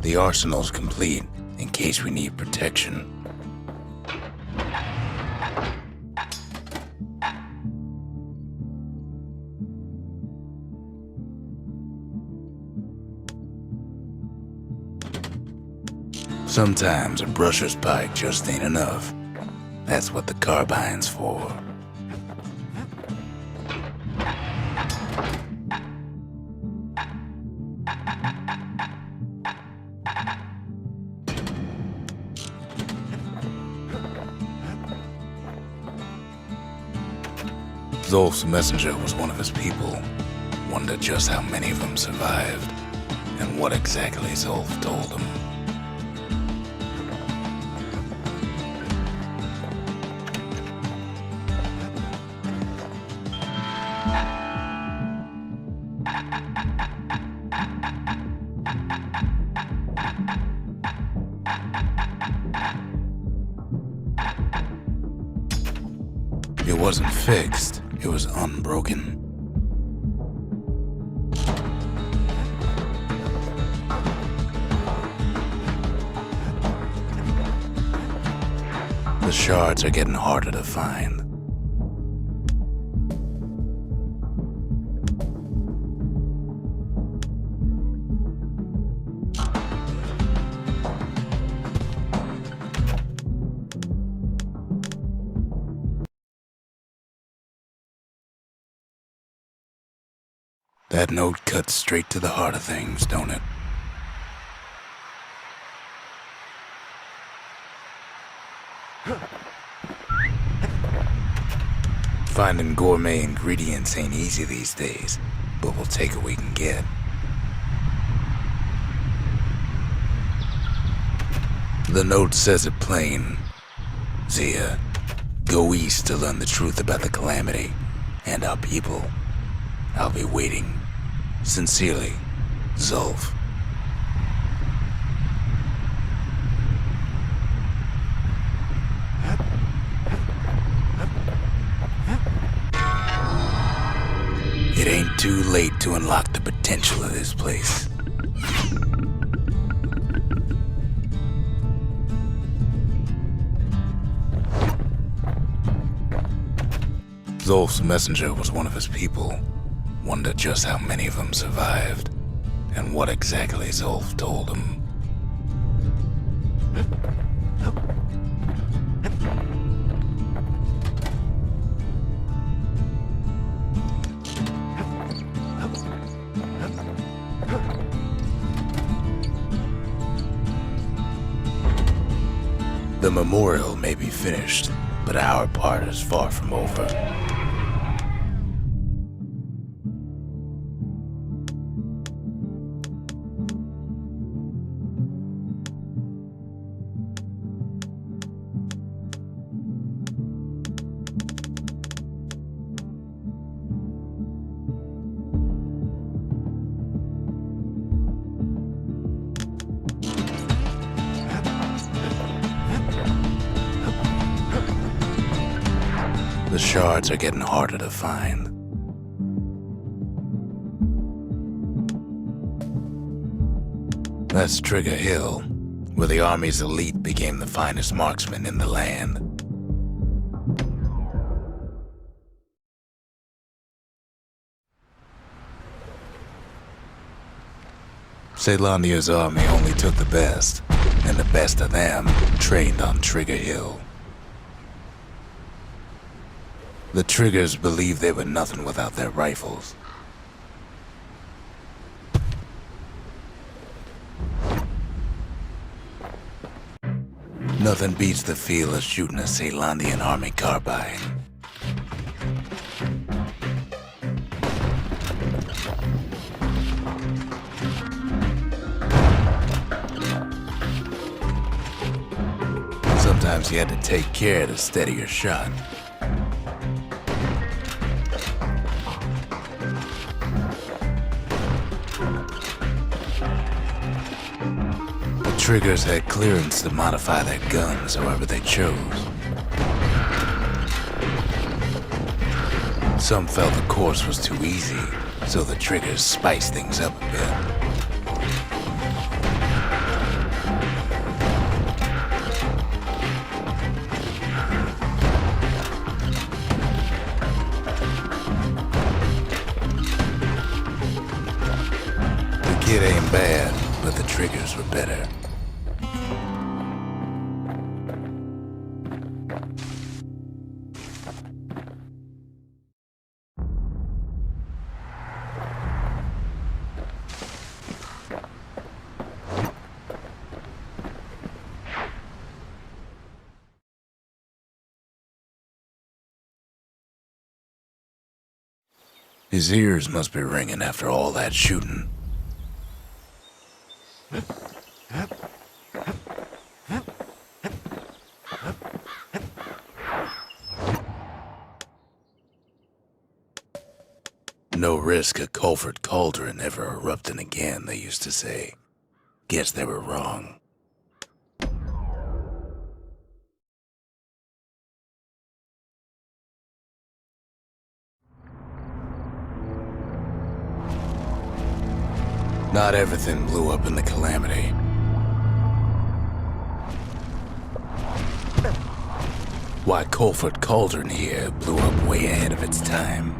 The arsenal's complete in case we need protection. Sometimes a brusher's pike just ain't enough. That's what the carbine's for. Zulf's messenger was one of his people. Wondered just how many of them survived, and what exactly Zulf told him. It wasn't fixed, it was unbroken. The shards are getting harder to find. That note cuts straight to the heart of things, don't it? Finding gourmet ingredients ain't easy these days, but we'll take what we can get. The note says it plain. Zia, go east to learn the truth about the calamity and our people. I'll be waiting. Sincerely, Zulf. It ain't too late to unlock the potential of this place. Zulf's messenger was one of his people. Wondered just how many of them survived, and what exactly Zulf told him. The memorial may be finished, but our part is far from over. The shards are getting harder to find. That's Trigger Hill, where the Army's elite became the finest marksmen in the land. Caelandia's army only took the best, and the best of them trained on Trigger Hill. The Triggers believed they were nothing without their rifles. Nothing beats the feel of shooting a Caelandian army carbine. Sometimes you had to take care to steady your shot. Triggers had clearance to modify their guns however they chose. Some felt the course was too easy, so the Triggers spiced things up a bit. The kid ain't bad, but the Triggers were better. His ears must be ringing after all that shooting. No risk of Culford Cauldron ever erupting again, they used to say. Guess they were wrong. Not everything blew up in the calamity. Why Culford Cauldron here blew up way ahead of its time.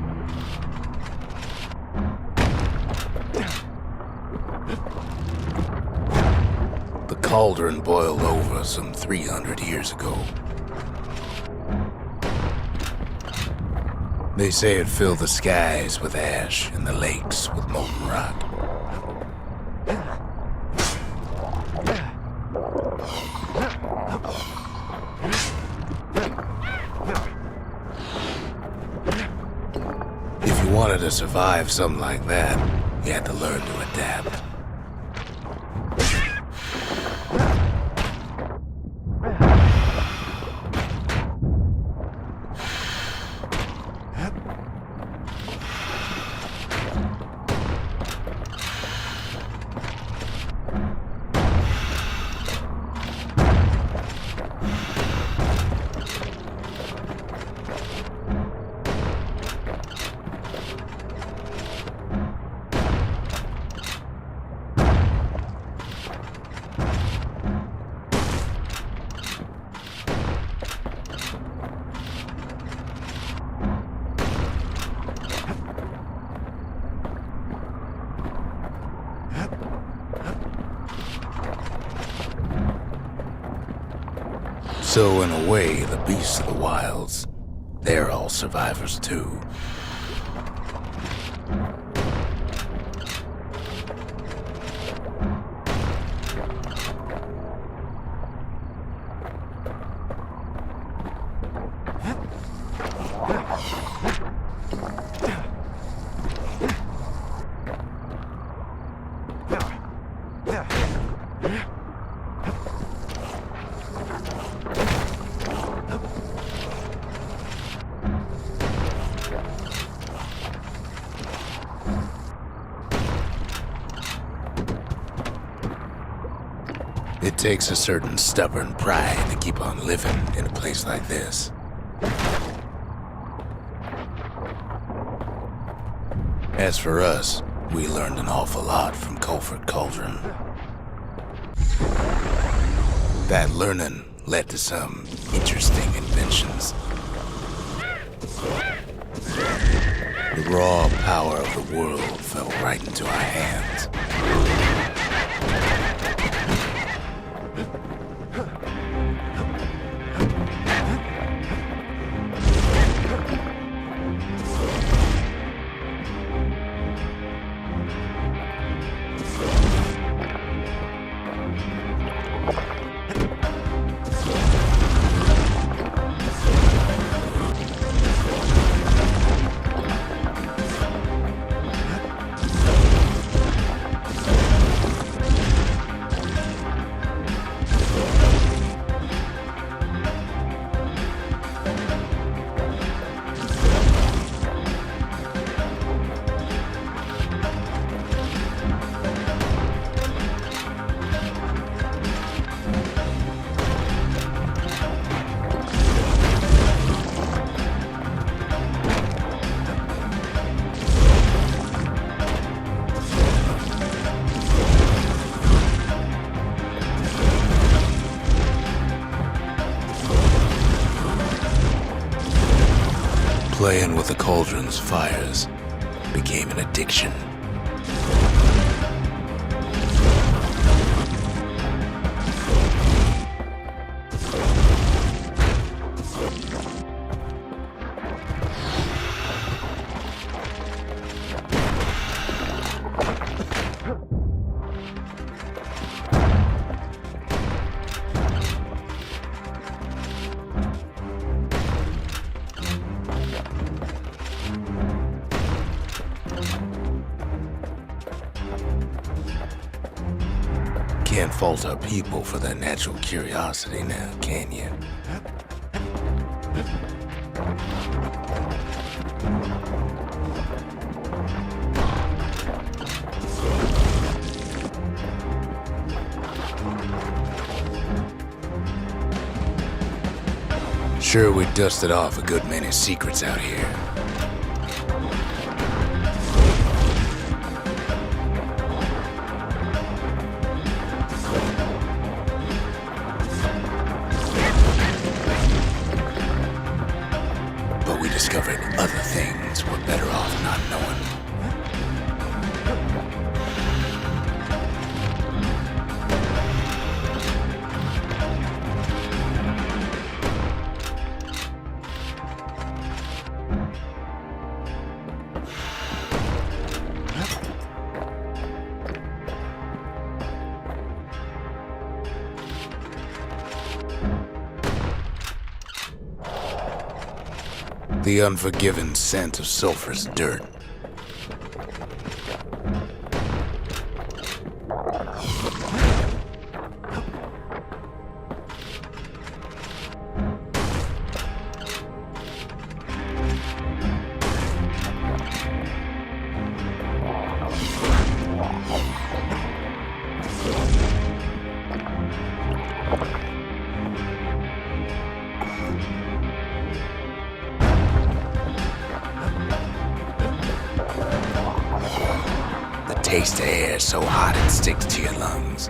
The cauldron boiled over some 300 years ago. They say it filled the skies with ash and the lakes with molten rock. If you wanted to survive something like that, you had to learn to adapt. So in a way, the beasts of the wilds, they're all survivors too. It takes a certain stubborn pride to keep on living in a place like this. As for us, we learned an awful lot from Culford Cauldron. That learning led to some interesting inventions. The raw power of the world fell right into our hands. Playing with the cauldron's fires became an addiction. Can't fault our people for their natural curiosity now, can you? Sure, we dusted off a good many secrets out here. But we discovered other things we're better off not knowing. The unforgiving scent of sulfurous dirt. Taste of air so hot it sticks to your lungs.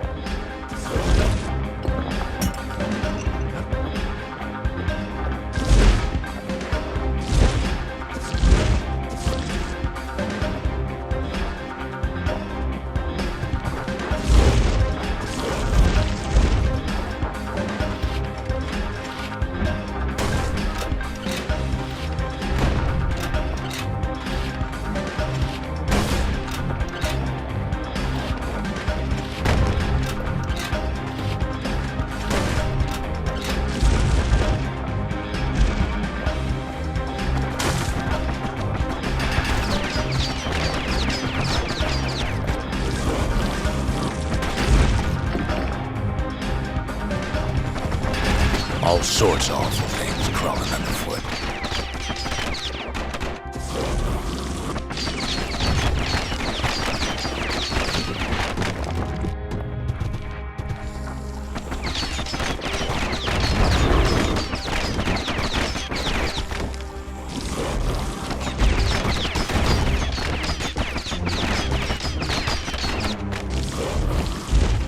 All sorts of awful things crawling underfoot.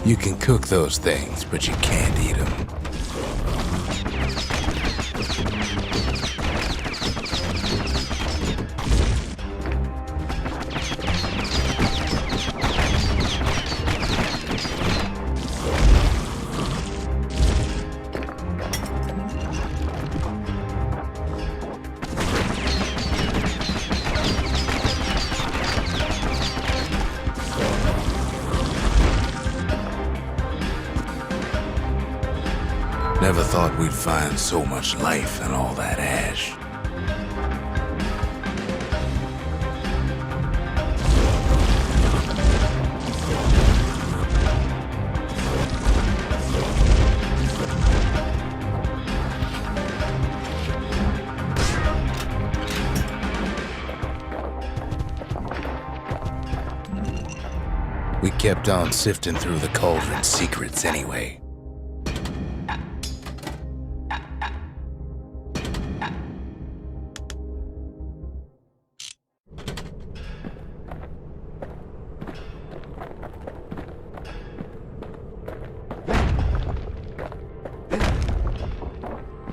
You can cook those things, but you can't eat them. Never thought we'd find so much life in all that ash. We kept on sifting through the cauldron's secrets anyway.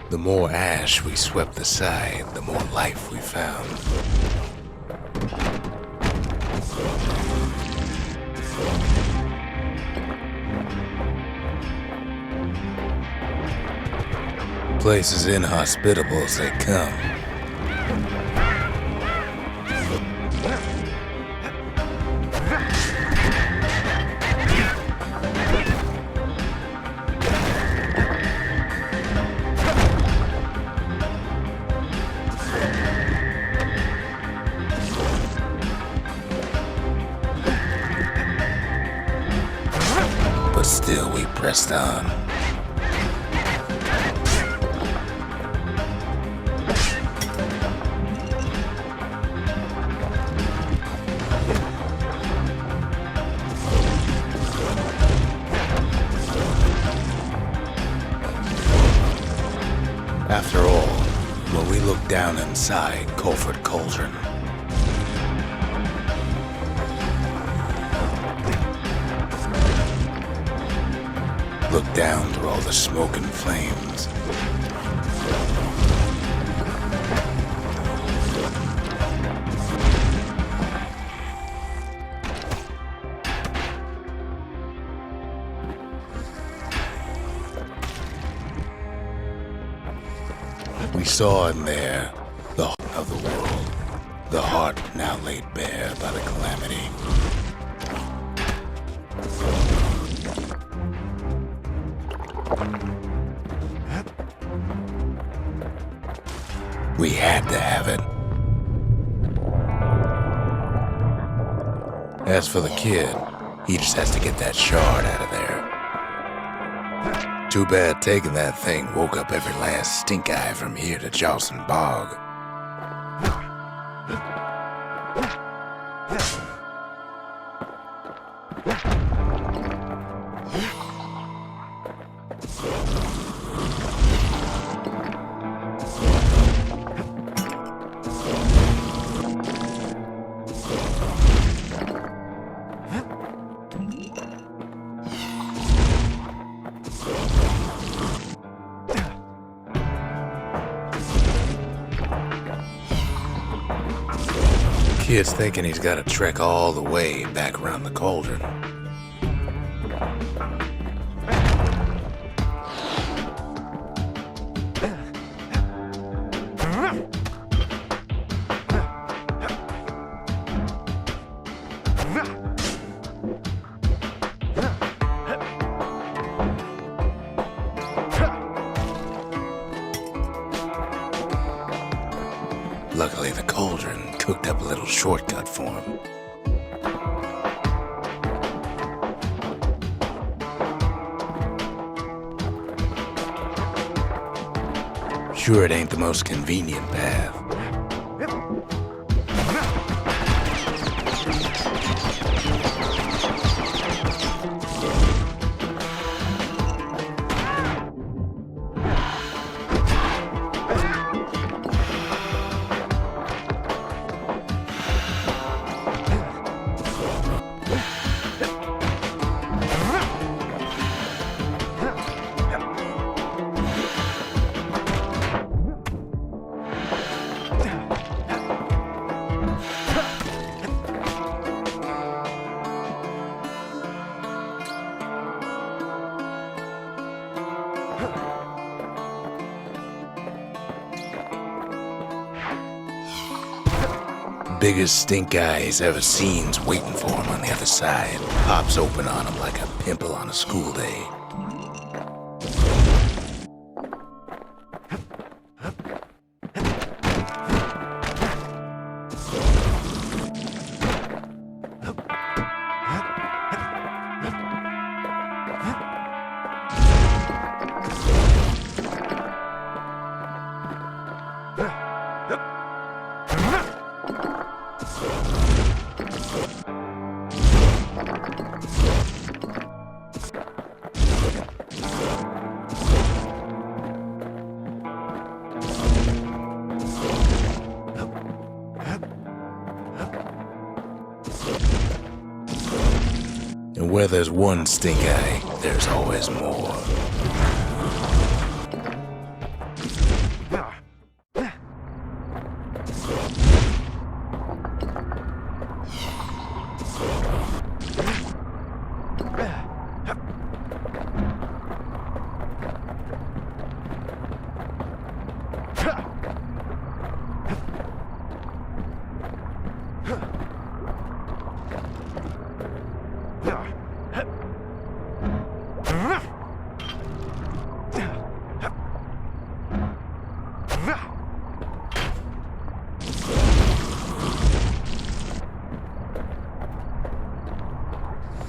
The more ash we swept aside, the more life we found. Place as inhospitable as they come. But still we pressed on. After all, when we looked down inside Colford Cauldron, looked down through all the smoke and flames, we saw in there the heart of the world, the heart now laid bare by the calamity. We had to have it. As for the kid, he just has to get that shard out of there. Too bad taking that thing woke up every last stink eye from here to Charleston Bog. Kid's thinking he's got to trek all the way back around the cauldron. Luckily, the cauldron cooked up a little shortcut for him. Sure, it ain't the most convenient path. biggest stink eye he's ever seen's waiting for him on the other side. Pops open on him like a pimple on a school day. And where there's one stink eye, there's always more.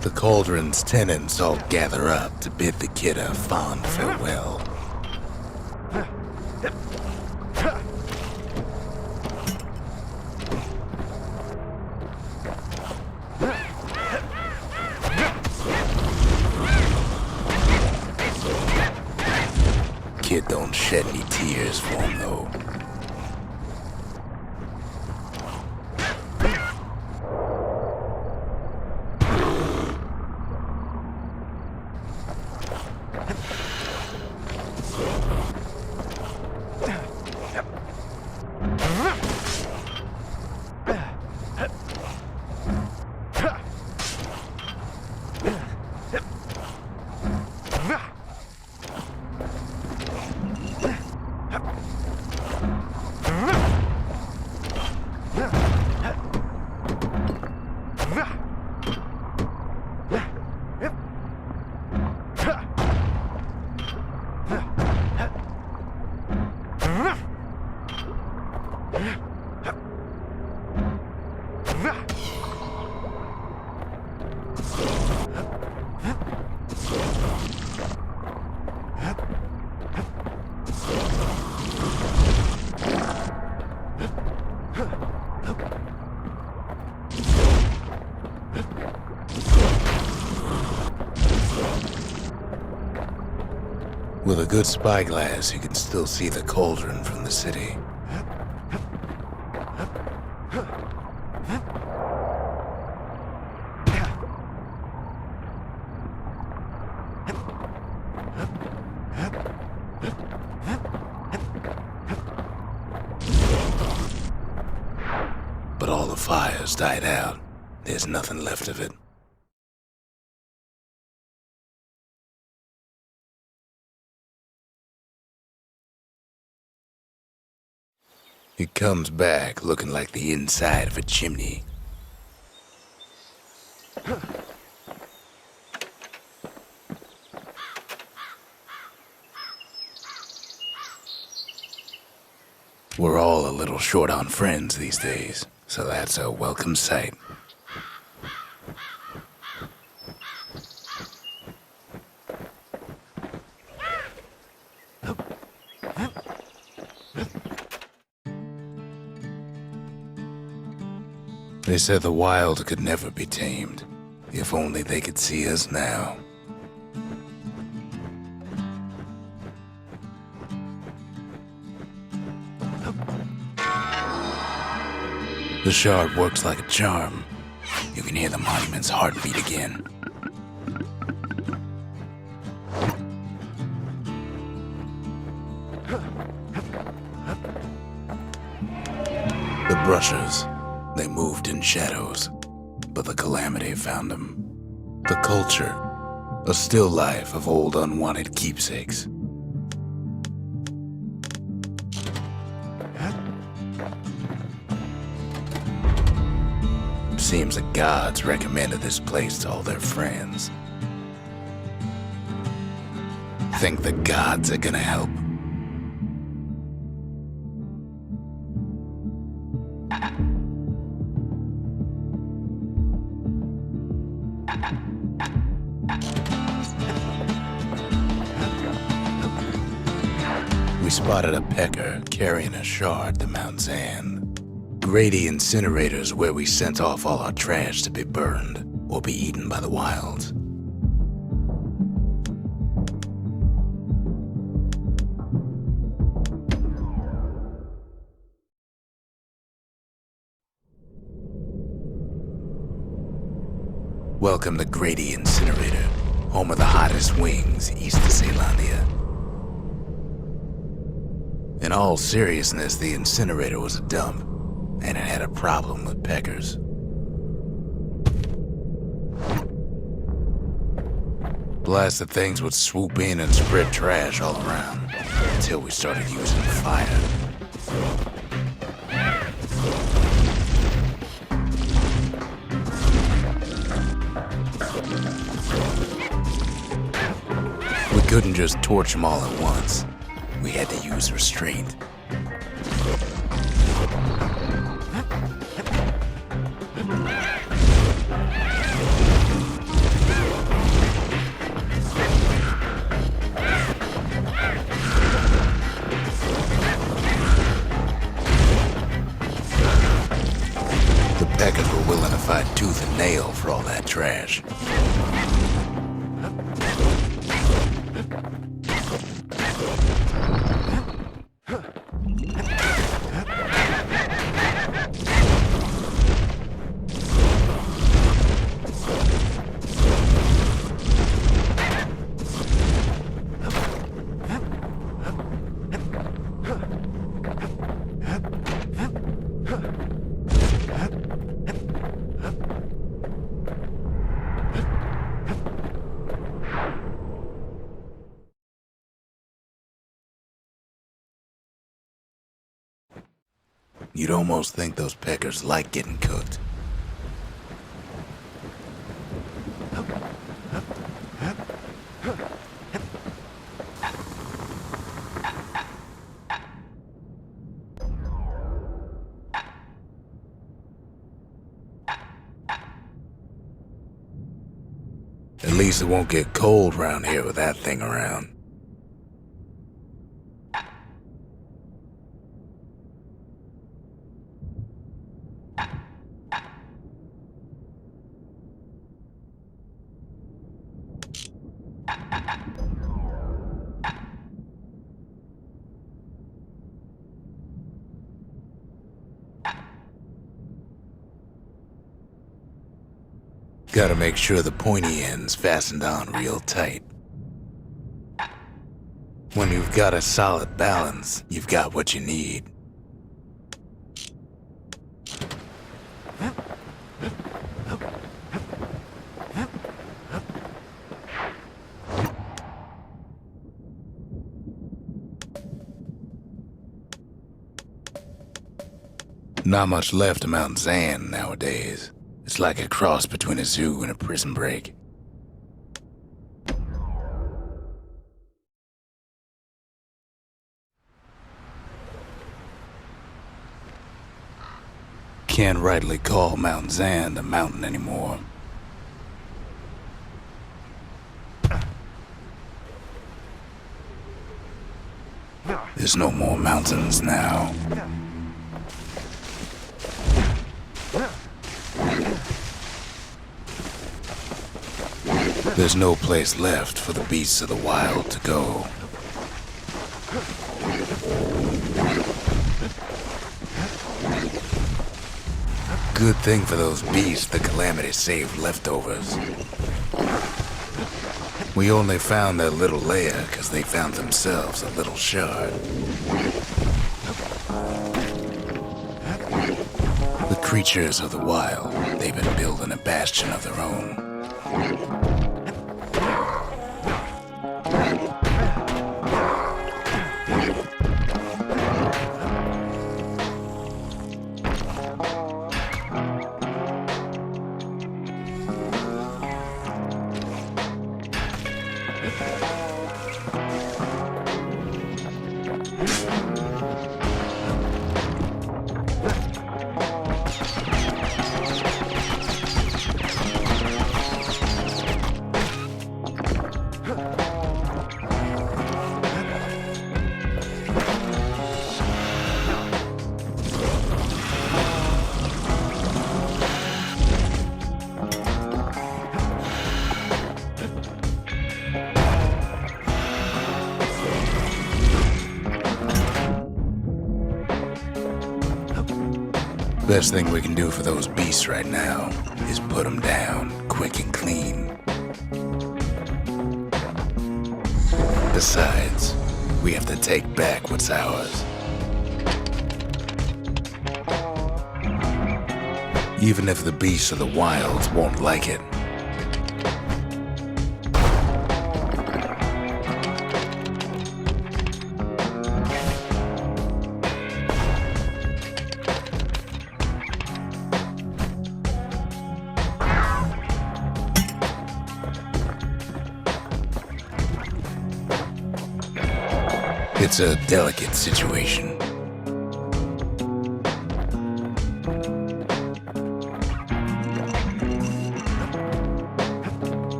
The cauldron's tenants all gather up to bid the kid a fond farewell. Kid don't shed any tears for him though. With a good spyglass, you can still see the cauldron from the city. But all the fires died out. There's nothing left of it. It comes back looking like the inside of a chimney. We're all a little short on friends these days, so that's a welcome sight. They said the wild could never be tamed. If only they could see us now. The shard works like a charm. You can hear the monument's heartbeat again. The brushers. They moved in shadows, but the calamity found them. The culture, a still life of old unwanted keepsakes. Seems the gods recommended this place to all their friends. Think the gods are gonna help? We spotted a pecker carrying a shard to Mount Zan. Grady incinerators where we sent off all our trash to be burned or be eaten by the wilds. Welcome to Grady Incinerator, home of the hottest wings east of Zealandia. In all seriousness, the incinerator was a dump, and it had a problem with peckers. Blasted things would swoop in and spread trash all around, until we started using fire. We couldn't just torch them all at once. We had to use restraint. The peckers were willing to fight tooth and nail for all that trash. You'd almost think those peckers like getting cooked. At least it won't get cold around here with that thing around. Gotta make sure the pointy end's fastened on real tight. When you've got a solid balance, you've got what you need. Not much left of Mount Zan nowadays. It's like a cross between a zoo and a prison break. Can't rightly call Mount Zan a mountain anymore. There's no more mountains now. There's no place left for the beasts of the wild to go. Good thing for those beasts the Calamity saved leftovers. We only found their little lair because they found themselves a little shard. The creatures of the wild, they've been building a bastion of their own. Best thing we can do for those beasts right now is put them down quick and clean. Besides, we have to take back what's ours. Even if the beasts of the wilds won't like it. It's a delicate situation.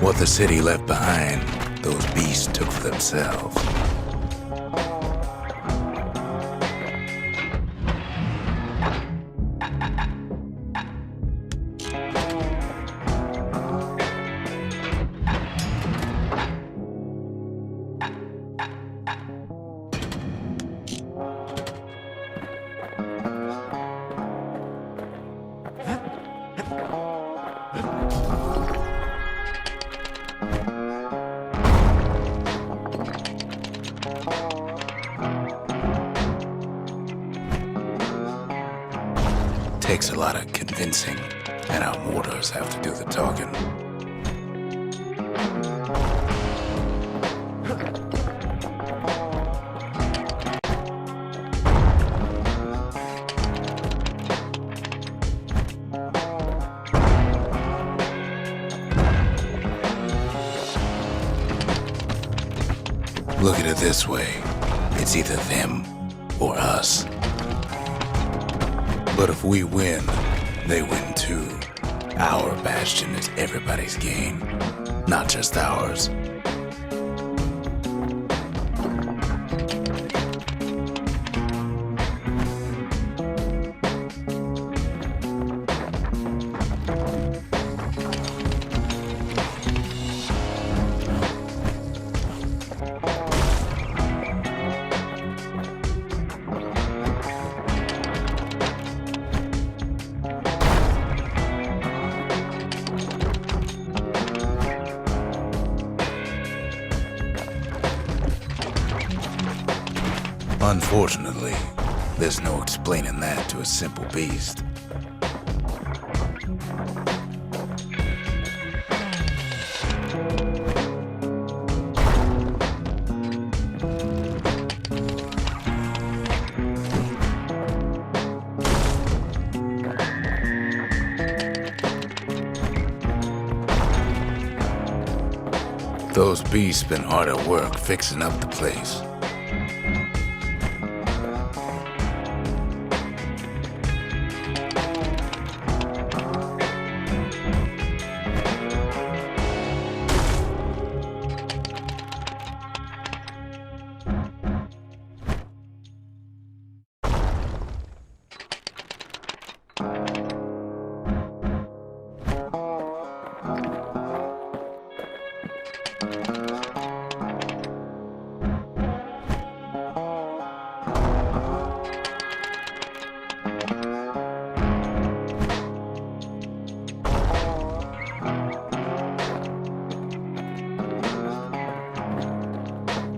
What the city left behind, those beasts took for themselves. Takes a lot of convincing, and our mortars have to do the talking. Look at it this way, it's either them or us. But if we win, they win too. Our Bastion is everybody's game, not just ours. Unfortunately, there's no explaining that to a simple beast. Those beasts been hard at work fixing up the place.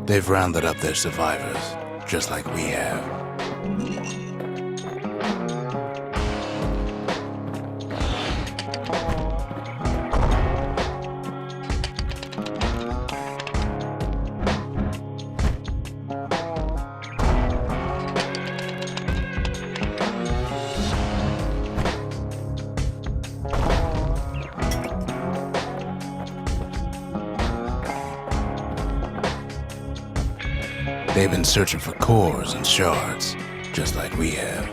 They've rounded up their survivors, just like we have. They've been searching for cores and shards, just like we have.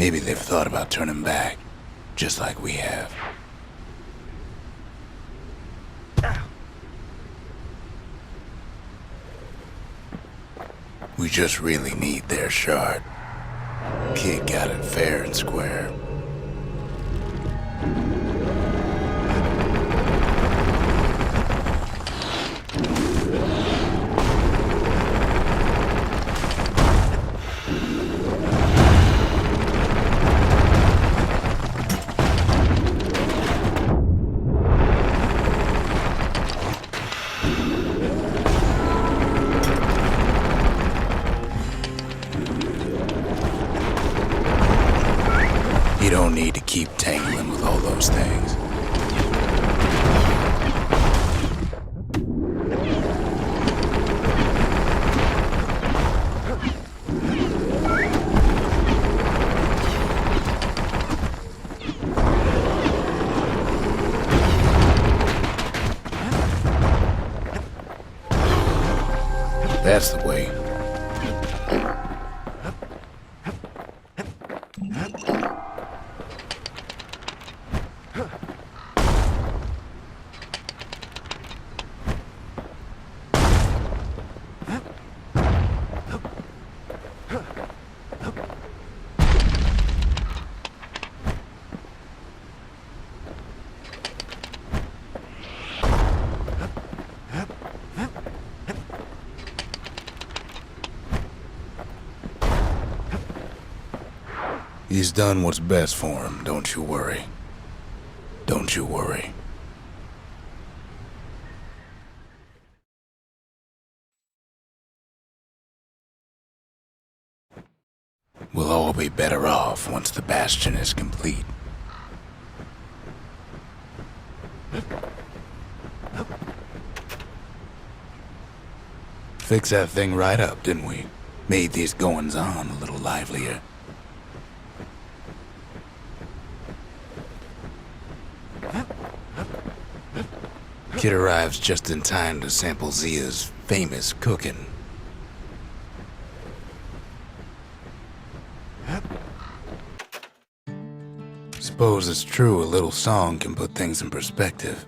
Maybe they've thought about turning back, just like we have. We just really need their shard. Kid got it fair and square. You don't need to keep tangling with all those things. That's the way. He's done what's best for him, don't you worry. Don't you worry. We'll all be better off once the Bastion is complete. Fixed that thing right up, didn't we? Made these goings-on a little livelier. Kid arrives just in time to sample Zia's famous cooking. Suppose it's true a little song can put things in perspective.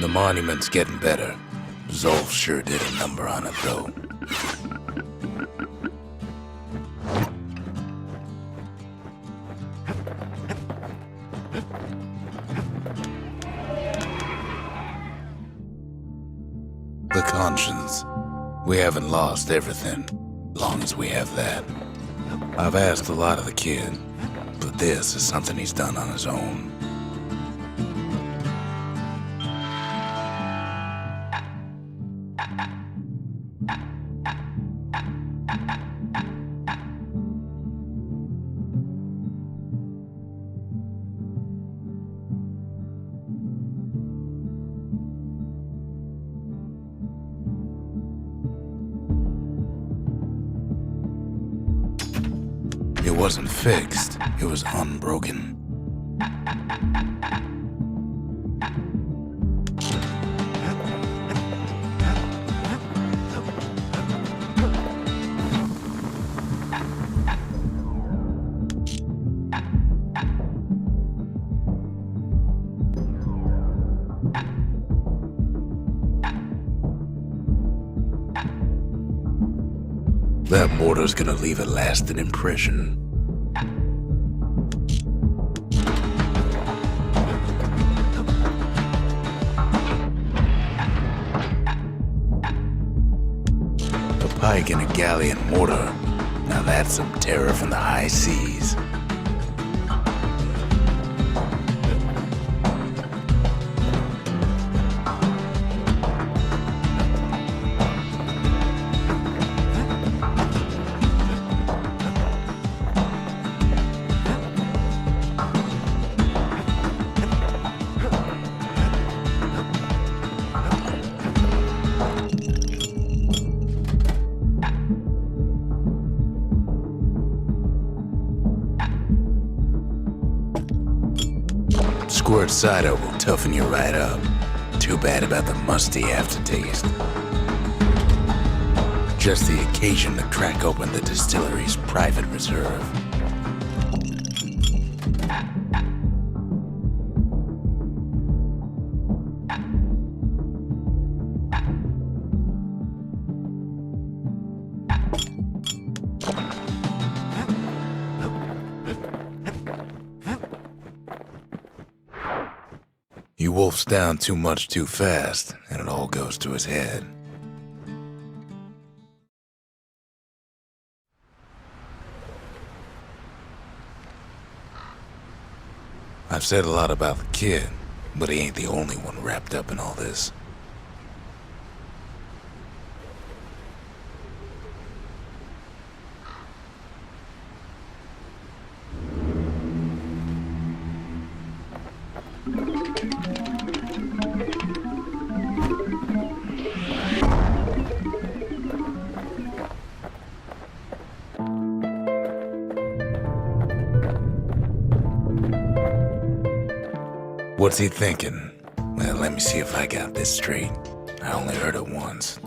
The monument's getting better. Zolf sure did a number on it, though. The conscience. We haven't lost everything, long as we have that. I've asked a lot of the kid, but this is something he's done on his own. It wasn't fixed, it was unbroken. That mortar's gonna leave a lasting impression. A pike and a galleon mortar. Now that's some terror from the high seas. Squirt cider will toughen you right up. too bad about the musty aftertaste. Just the occasion to crack open the distillery's private reserve. He wolfs down too much too fast, and it all goes to his head. I've said a lot about the kid, but he ain't the only one wrapped up in all this. What's he thinking? Well, let me see if I got this straight. I only heard it once.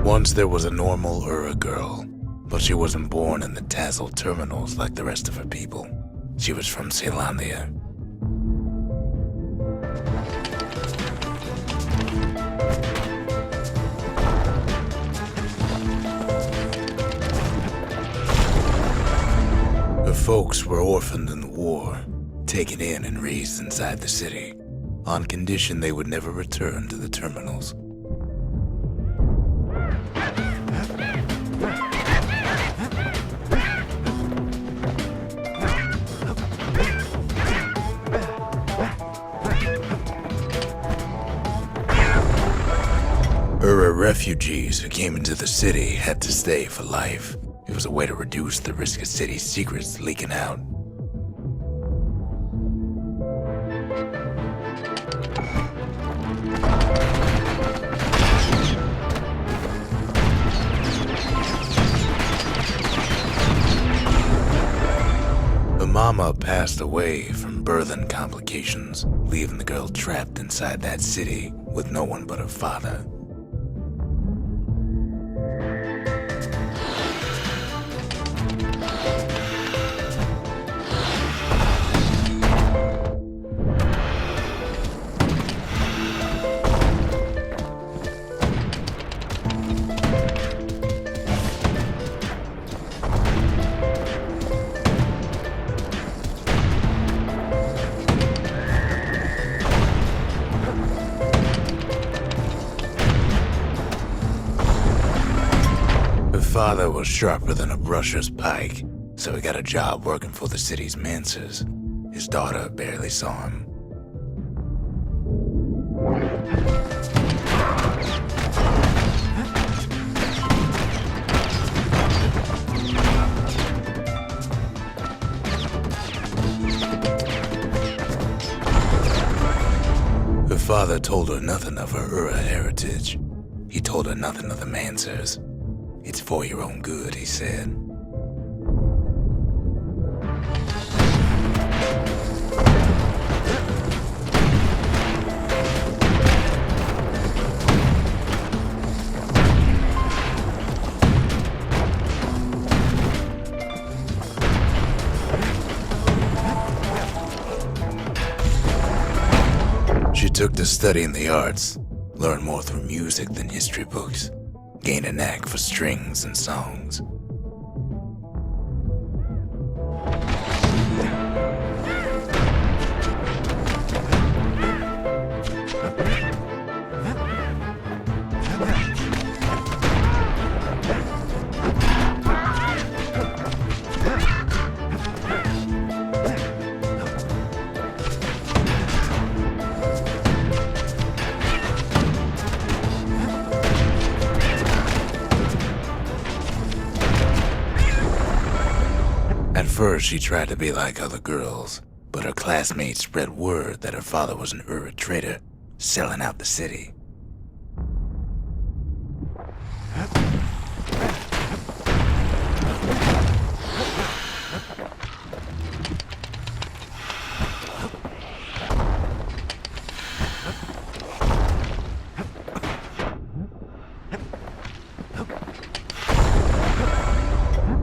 Once there was a normal Ura girl, but she wasn't born in the Tassel terminals like the rest of her people. She was from Zealandia. Her folks were orphaned in the war, taken in and raised inside the city, on condition they would never return to the terminals. Ura refugees who came into the city had to stay for life. It was a way to reduce the risk of city secrets leaking out. Her mama passed away from birthing complications, leaving the girl trapped inside that city with no one but her father. Father was sharper than a brusher's pike, so he got a job working for the city's mancers. His daughter barely saw him. Her father told her nothing of her Ura heritage. He told her nothing of the mancers. It's for your own good, he said. She took to studying the arts, learned more through music than history books. Gained a knack for strings and songs. first, she tried to be like other girls, but her classmates spread word that her father was an Ur trader selling out the city.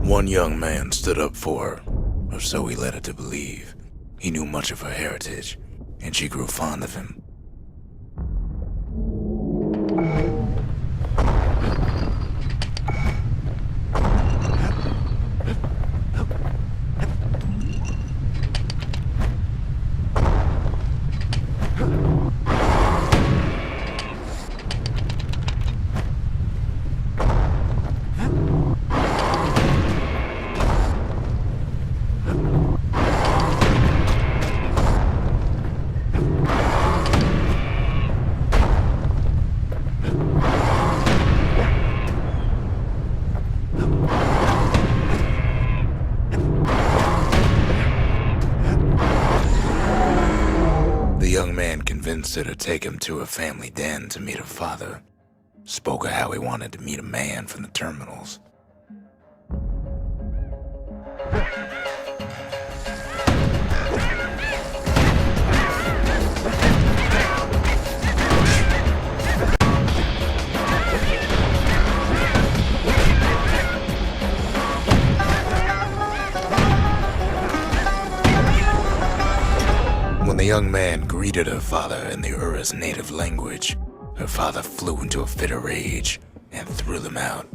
One young man stood up for her, or so he led her to believe. He knew much of her heritage, and she grew fond of him. The young man convinced her to take him to her family den to meet her father. Spoke of how he wanted to meet a man from the terminals. When the young man greeted her father in the Ura's native language, her father flew into a fit of rage and threw them out.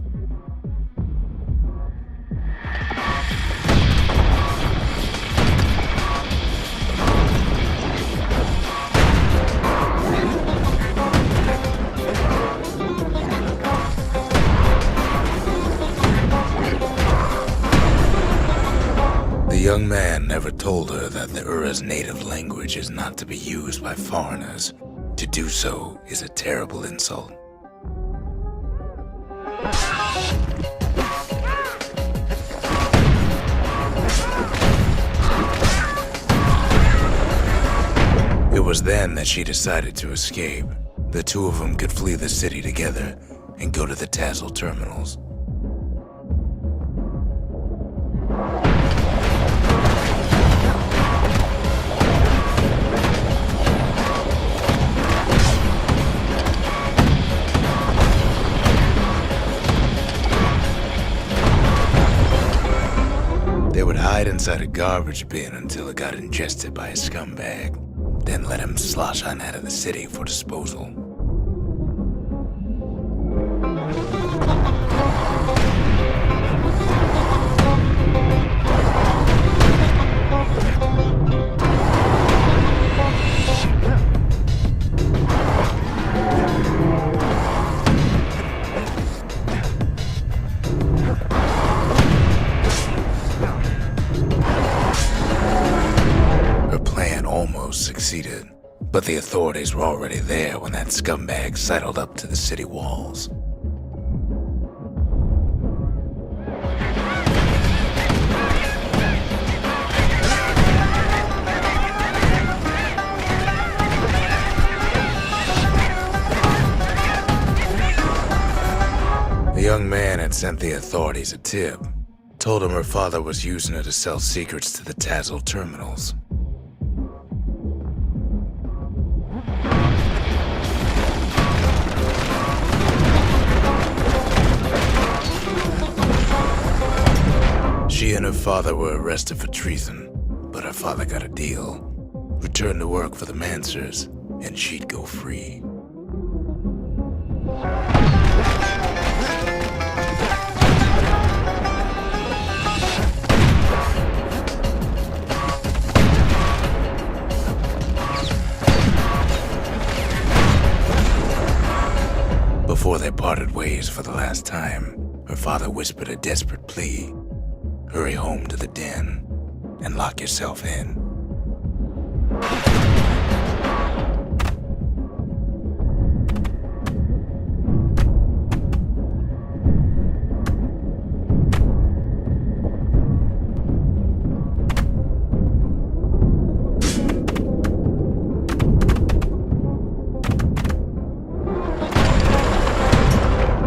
The young man never told her that the Ura's native language is not to be used by foreigners. To do so is a terrible insult. It was then that she decided to escape. The two of them could flee the city together and go to the Tassel terminals. They would hide inside a garbage bin until it got ingested by a scumbag, then let him slosh on out of the city for disposal. Succeeded, but the authorities were already there when that scumbag sidled up to the city walls. The young man had sent the authorities a tip, told him her father was using her to sell secrets to the Tassel terminals. She and her father were arrested for treason, but her father got a deal. Returned to work for the Mansers, and she'd go free. Before they parted ways for the last time, her father whispered a desperate plea. Hurry home to the den and lock yourself in.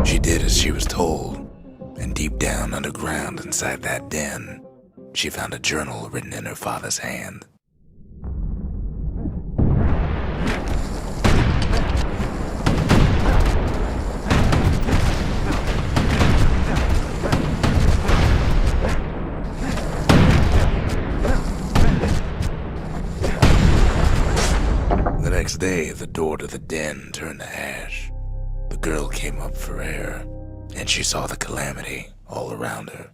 She did as she was told, and deep down underground inside that den, she found a journal written in her father's hand. The next day, the door to the den turned to ash. The girl came up for air, and she saw the calamity all around her.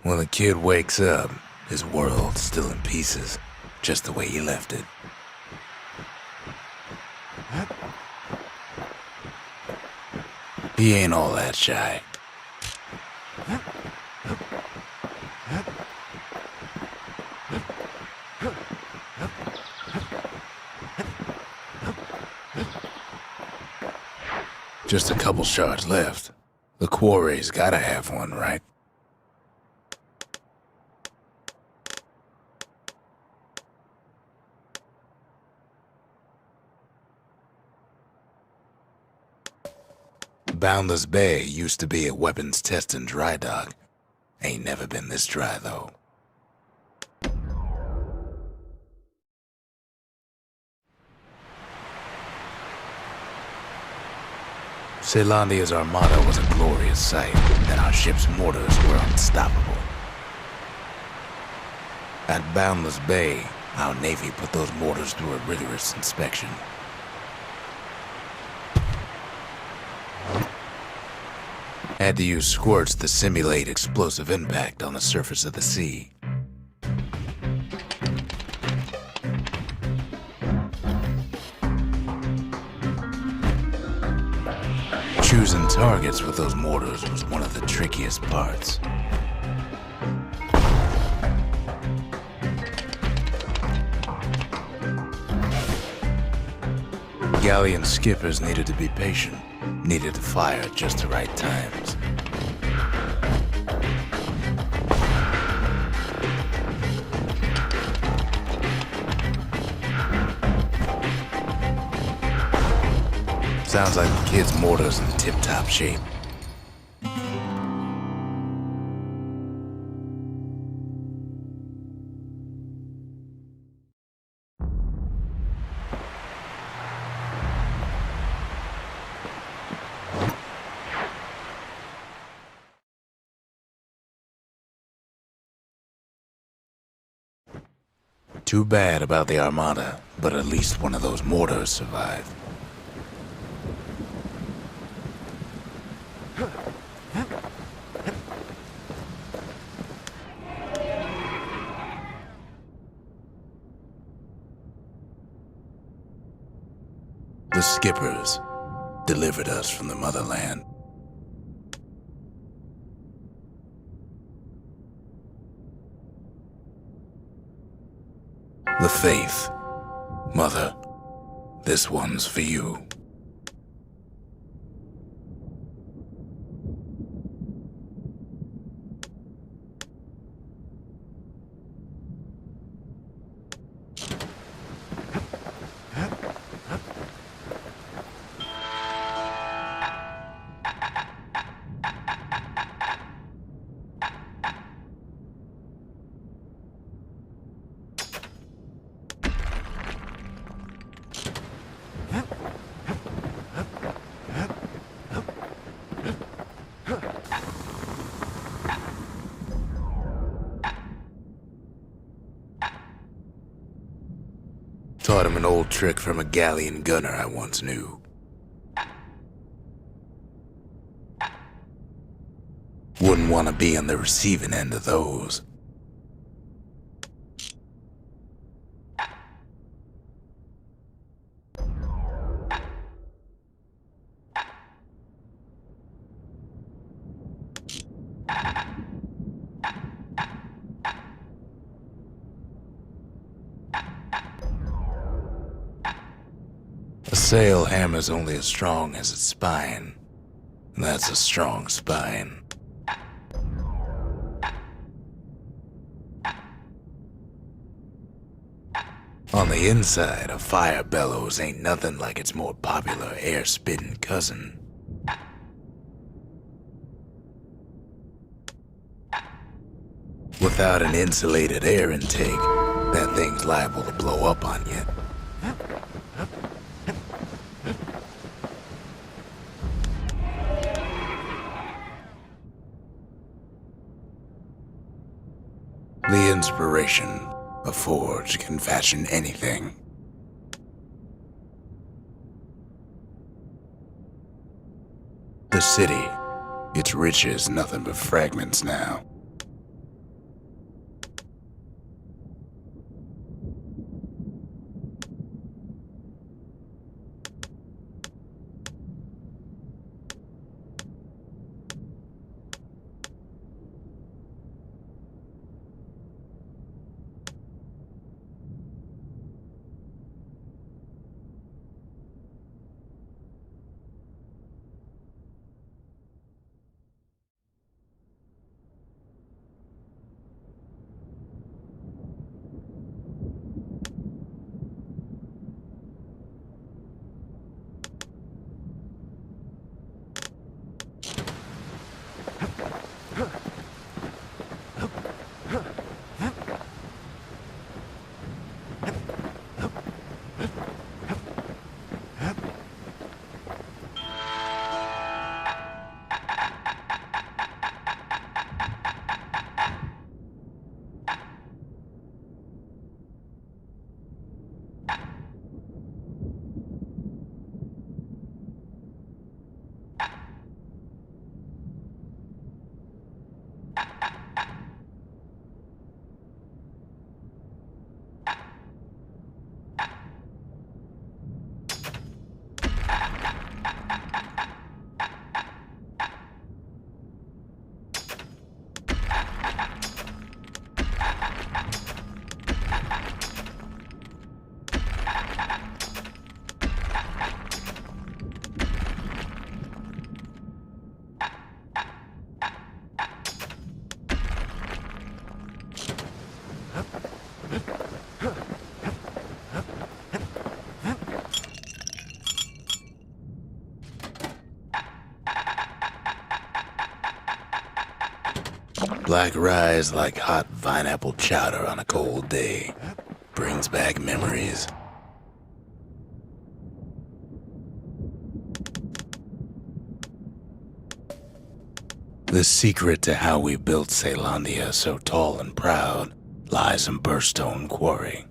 When the kid wakes up, his world's still in pieces, just the way he left it. He ain't all that shy. Just a couple shards left. The quarry's gotta have one, right? Boundless Bay used to be a weapons test and dry dock. Ain't never been this dry, though. Celandia's armada was a glorious sight, and our ship's mortars were unstoppable. At Boundless Bay, our Navy put those mortars through a rigorous inspection. Had to use squirts to simulate explosive impact on the surface of the sea. Choosing targets with those mortars was one of the trickiest parts. Galleon skippers needed to be patient, needed to fire at just the right times. Sounds like the kid's mortar's in tip-top shape. Too bad about the Armada, but at least one of those mortars survived. The skippers delivered us from the motherland. The faith. Mother, this one's for you. Taught him an old trick from a galleon gunner I once knew. Wouldn't want to be on the receiving end of those. A sail hammer's only as strong as its spine. That's a strong spine. On the inside, a fire bellows ain't nothing like its more popular air-spitting cousin. Without an insulated air intake, that thing's liable to blow up on you. The inspiration, a forge can fashion anything. The city, its riches nothing but fragments now. Black rye's like hot pineapple chowder on a cold day. Brings back memories. The secret to how we built Caelondia so tall and proud lies in Burstone Quarry.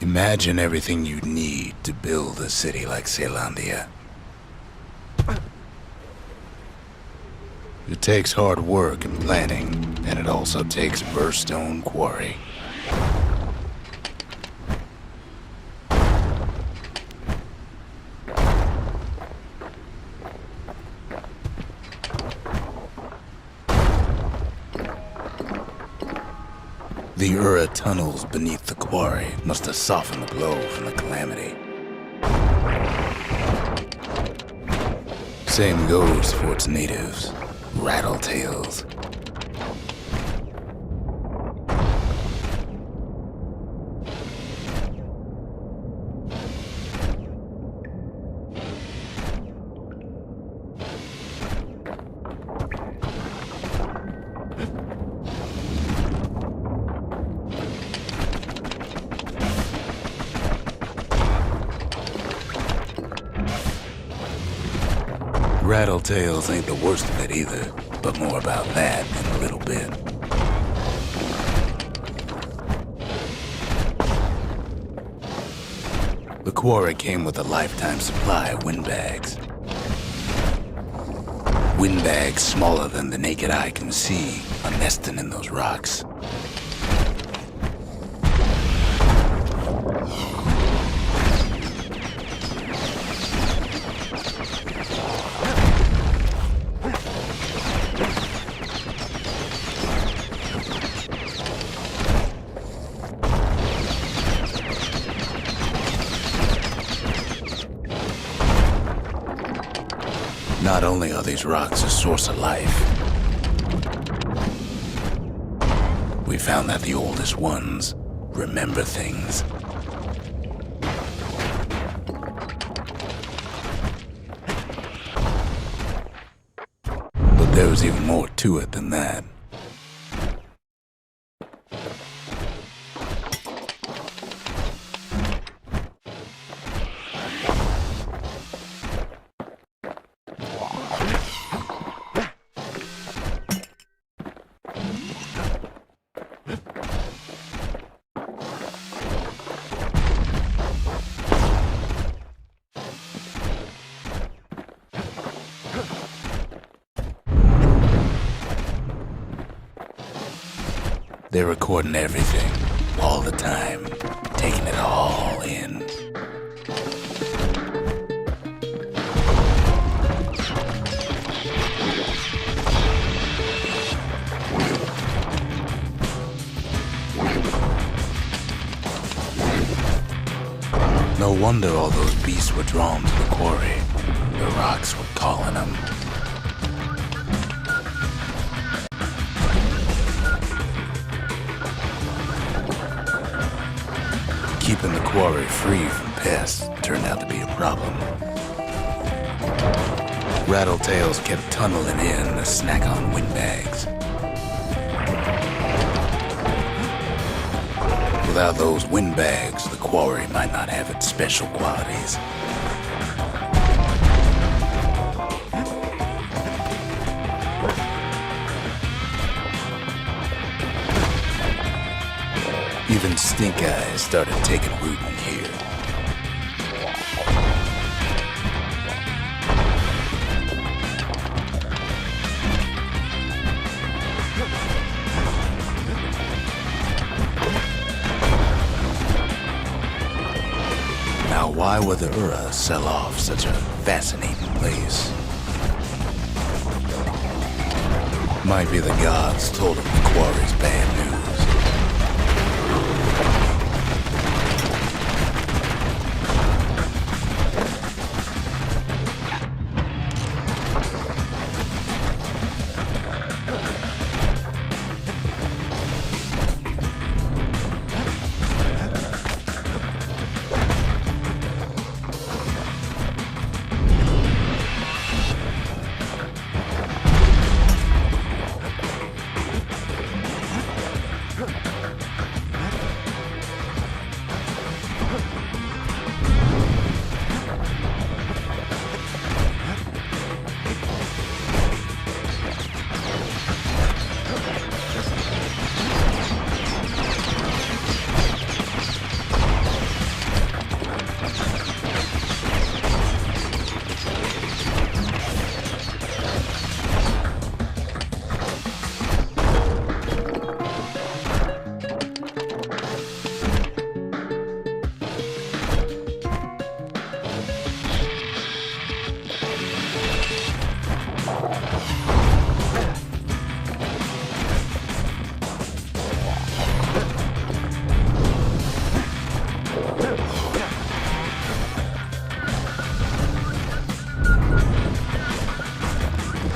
Imagine everything you'd need to build a city like Caelondia. It takes hard work and planning, and it also takes Burstone Quarry. The Ura tunnels beneath the quarry must have softened the blow from the calamity. Same goes for its natives, rattletails. Rattletails ain't the worst of it either, but more about that in a little bit. The quarry came with a lifetime supply of windbags. Windbags smaller than the naked eye can see are nesting in those rocks. these rocks a source of life. We found that the oldest ones remember things. But there was even more to it than that. They're recording everything, all the time, taking it all in. No wonder all those beasts were drawn to the quarry. The rocks were calling them. Keeping the quarry free from pests turned out to be a problem. Rattletails kept tunneling in to snack on windbags. Without those windbags, the quarry might not have its special qualities. Even stink eyes started taking root in here. Now, why would the Ura sell off such a fascinating place? Might be the gods told him the quarry's bad news.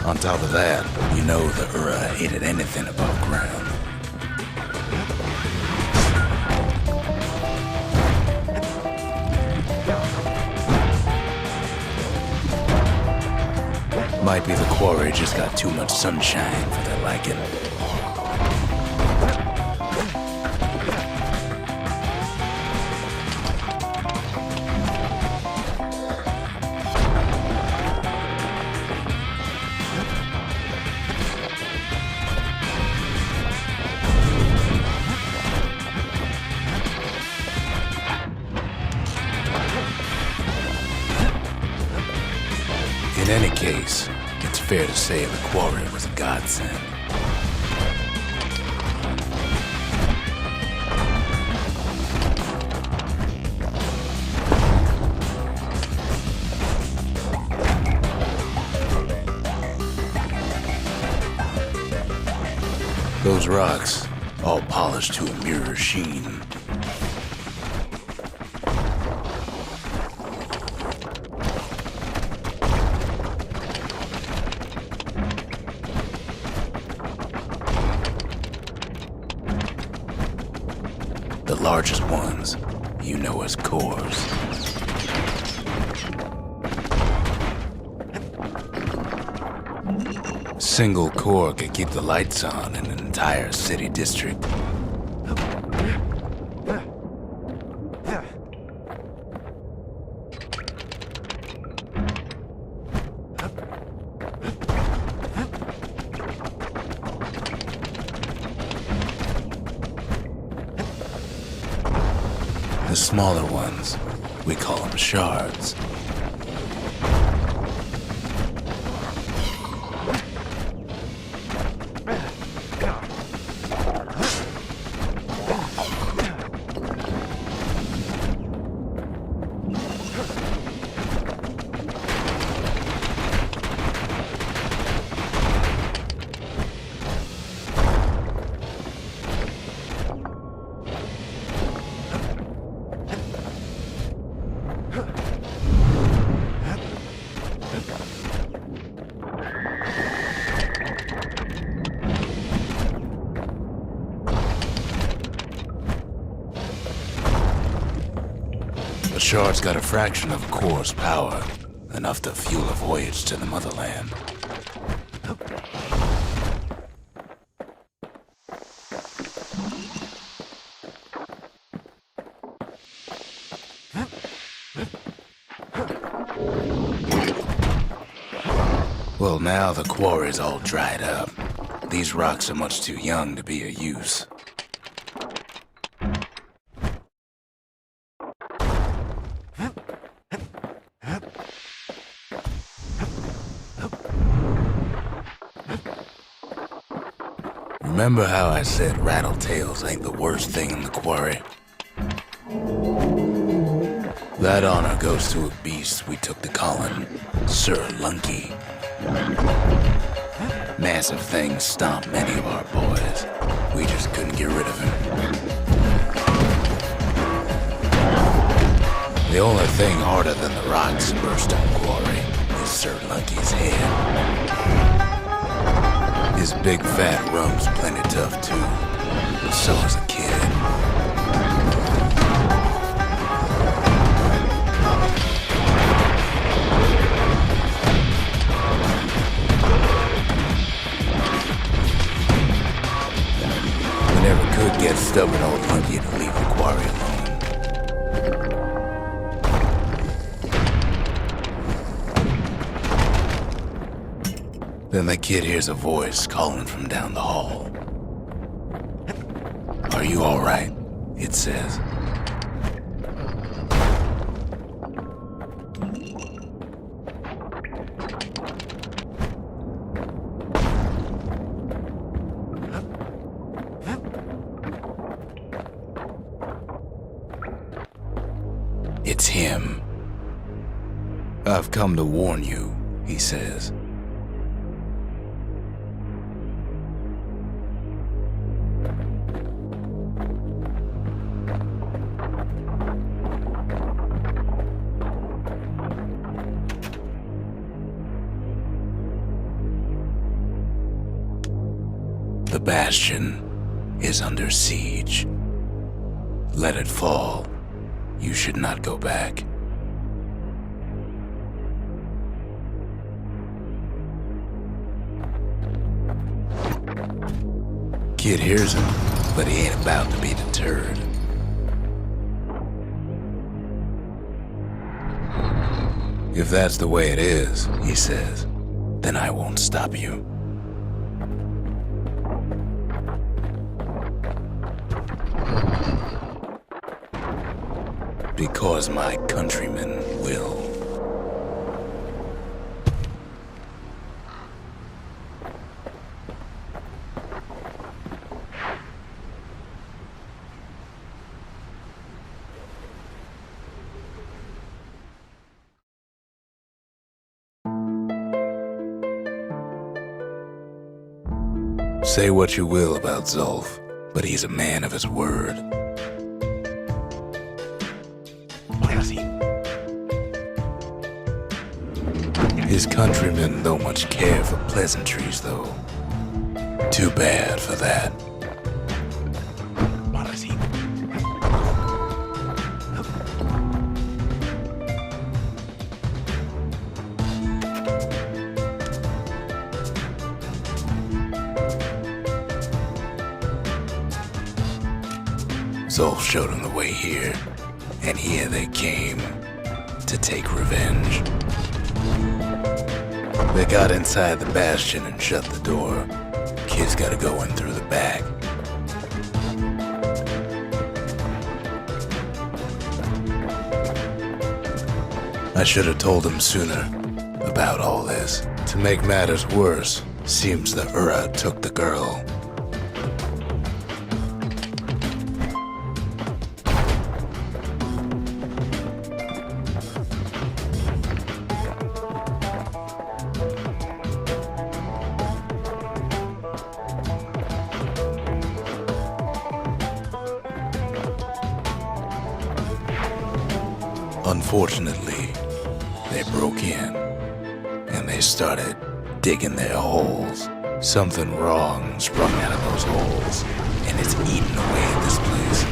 On top of that, we know the Ura hated anything above ground. Might be the quarry just got too much sunshine for their liking. In any case, it's fair to say the quarry was a godsend. Those rocks, all polished to a mirror sheen. The largest ones, you know as cores. Single core could keep the lights on in an entire city district. The smaller ones, we call them shards. The shard's got a fraction of a core's power, enough to fuel a voyage to the motherland. Well, now the quarry's all dried up. These rocks are much too young to be of use. Remember how I said rattletails ain't the worst thing in the quarry? That honor goes to a beast we took to calling Sir Lunky. Massive things stomped many of our boys. We just couldn't get rid of him. The only thing harder than the rocks in Burstone Quarry is Sir Lunky's head. His big fat rump's plenty tough too, but so is a kid. We never could get stubborn old Lunky to leave the quarry alone. Then the kid hears a voice calling from down the hall. "Are you all right?" it says. It's him. "I've come to warn you," he says. The Bastion is under siege. Let it fall. You should not go back. Kid hears him, but he ain't about to be deterred. "If that's the way it is," he says, "then I won't stop you." Because my countrymen will. Say what you will about Zulf, but he's a man of his word. His countrymen don't much care for pleasantries, though. Too bad for that. Zolf showed him the way here, and here they came to take revenge. They got inside the Bastion and shut the door. Kids gotta go in through the back. I should have told him sooner about all this. To make matters worse, seems the Ura took the girl. Unfortunately, they broke in, and they started digging their holes. Something wrong sprung out of those holes, and it's eating away at this place.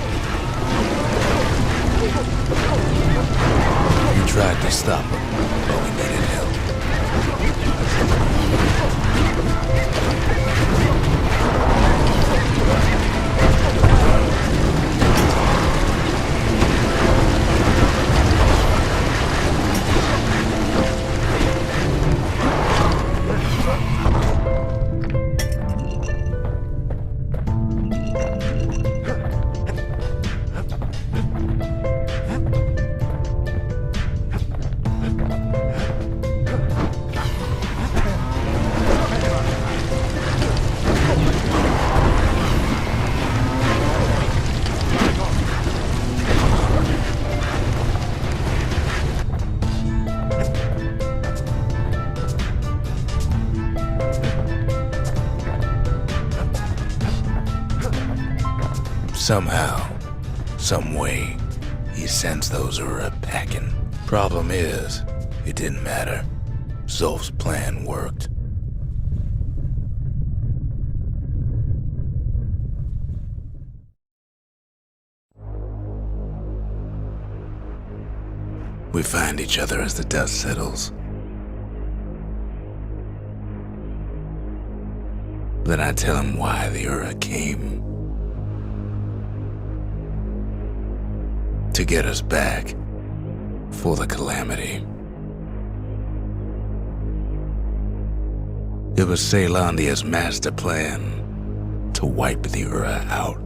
We tried to stop them, but we needed help. Somehow, some way, he sends those Ura packing. Problem is, it didn't matter. Zolf's plan worked. We find each other as the dust settles. Then I tell him why the Ura came. To get us back for the calamity. It was Caelondia's master plan to wipe the Ura out.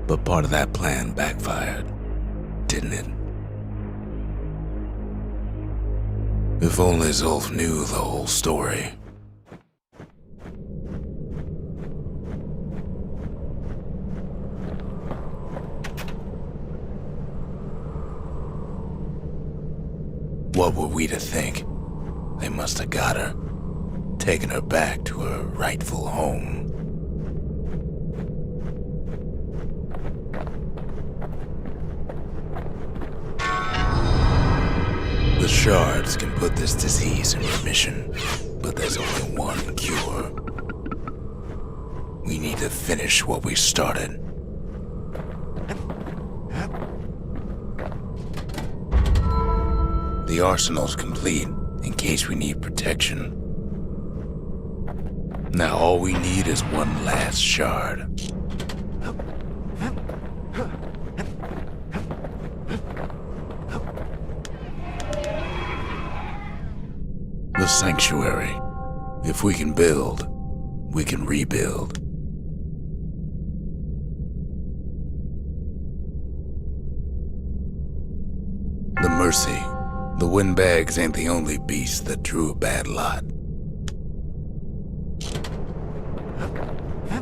But part of that plan backfired, didn't it? If only Zolf knew the whole story. What were we to think? They must have got her, taken her back to her rightful home. The shards can put this disease in remission, but there's only one cure. We need to finish what we started. The arsenal's complete, in case we need protection. Now all we need is one last shard. The sanctuary. If we can build, we can rebuild. The mercy. The windbags ain't the only beast that drew a bad lot.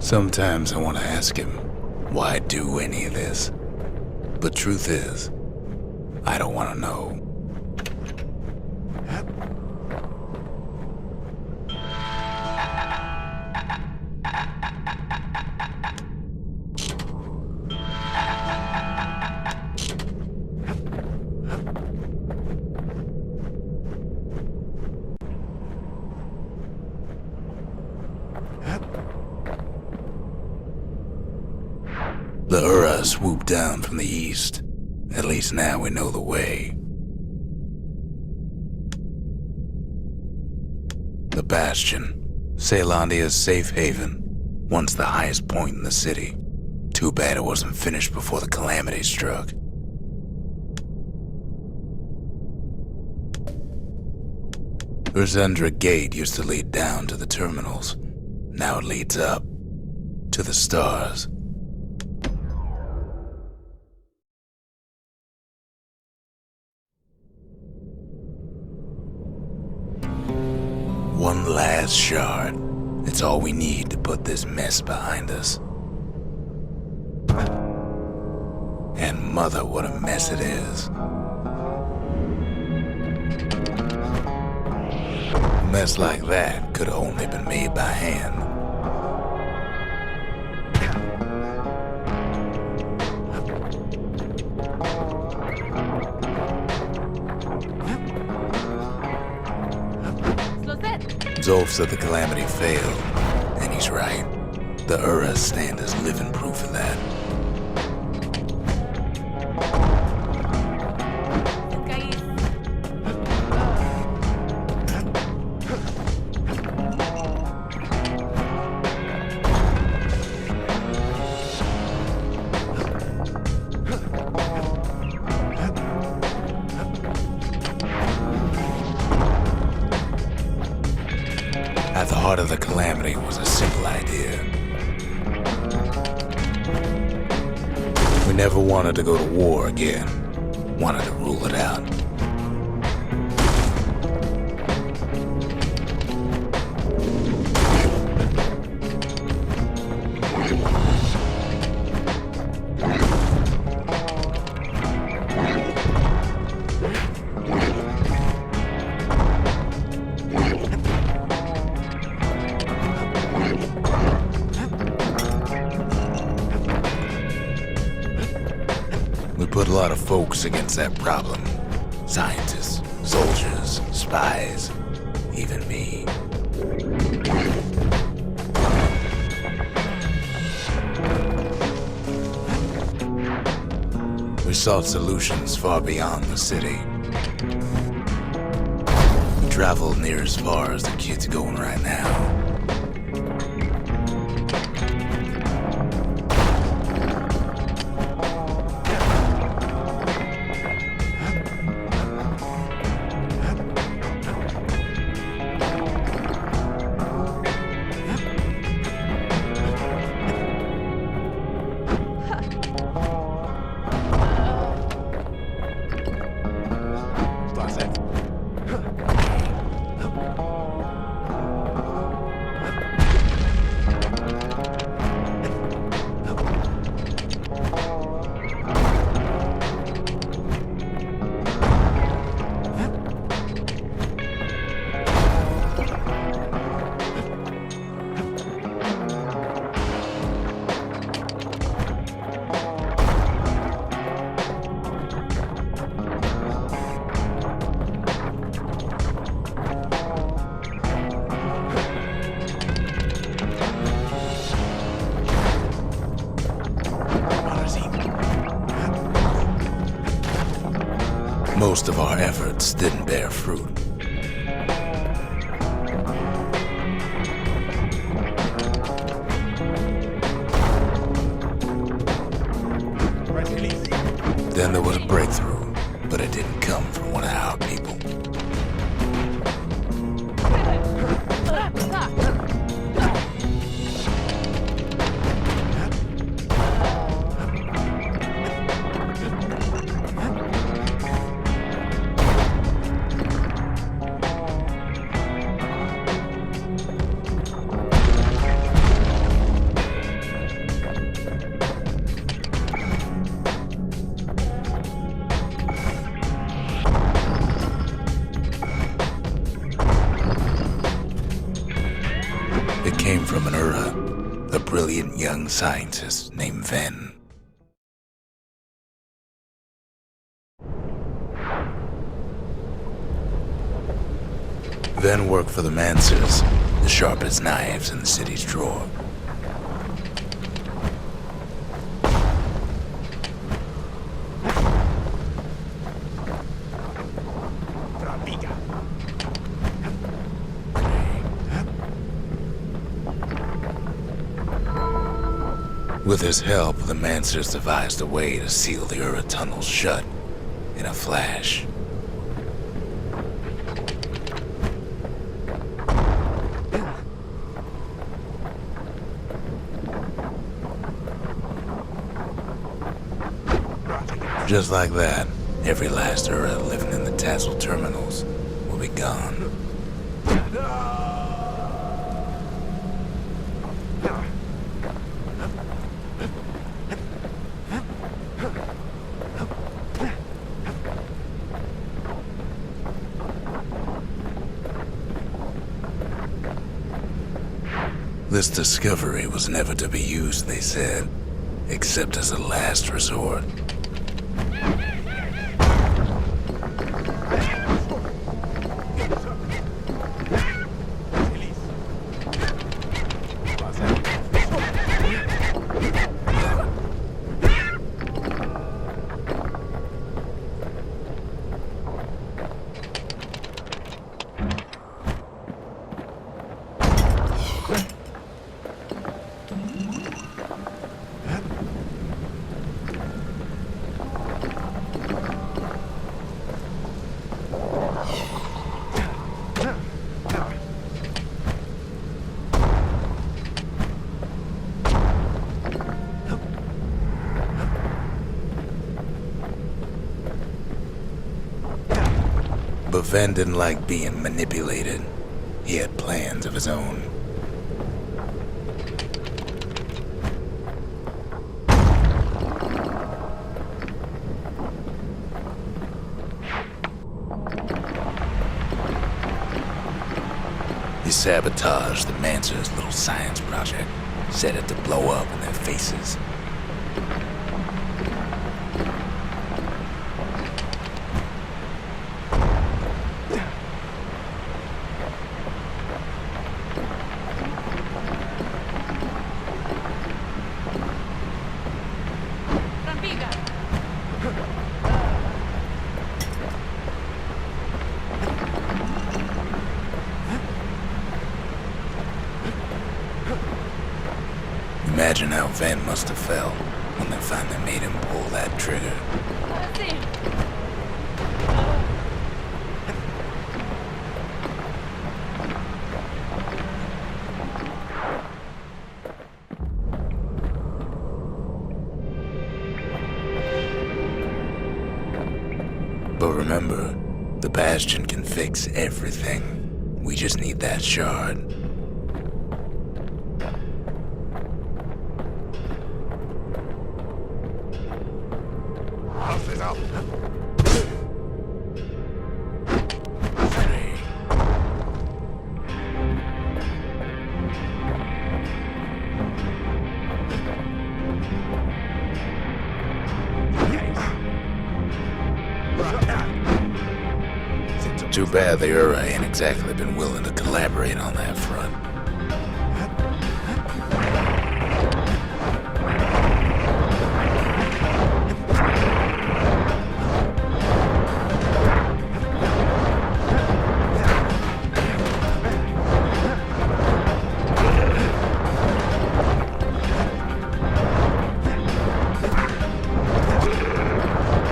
Sometimes I want to ask him, why do any of this? But truth is, I don't want to know. The Ura swooped down from the east. At least now we know the way. The Bastion, Caelondia's safe haven. once the highest point in the city. Too bad it wasn't finished before the calamity struck. Urzendra Gate used to lead down to the terminals. Now it leads up to the stars. One last shard. It's all we need to put this mess behind us. And mother, what a mess it is. A mess like that could have only been made by hand. Zolf said the calamity failed, and he's right. The Uras stand as living proof of that. At the heart of the calamity was a simple idea. We never wanted to go to war again. Wanted to rule it out. We put a lot of folks against that problem. Scientists, soldiers, spies, even me. We sought solutions far beyond the city. We traveled near as far as the kid's going right now. Most of our efforts didn't bear fruit. Then there was a breakthrough, but it didn't come from one of our people. It came from an Ura, a brilliant young scientist named Ven. Ven worked for the Mancers, the sharpest knives in the city's drawer. With his help, the Mancers devised a way to seal the Ura tunnels shut in a flash. Just like that, every last Ura living in the Tassel terminals will be gone. This discovery was never to be used, they said, except as a last resort. But Ven didn't like being manipulated. He had plans of his own. He sabotaged the Mancer's little science project, set it to blow up in their faces. Imagine how Ven must have felt when they finally made him pull that trigger. But remember, the Bastion can fix everything. We just need that shard. Too bad the Ura ain't exactly been willing to collaborate on that front.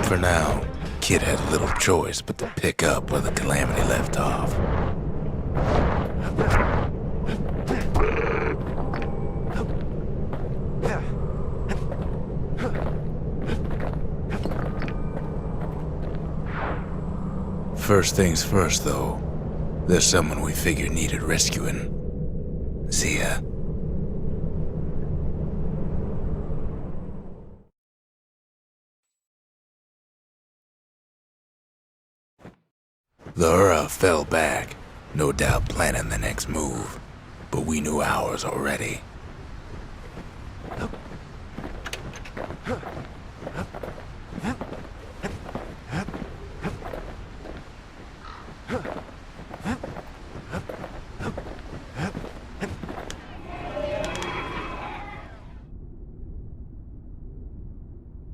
For now, Kid had little choice but to pick up where the Calamity left off. First things first, though. There's someone we figured needed rescuing. Zia. The Ura fell back, no doubt planning the next move, but we knew ours already.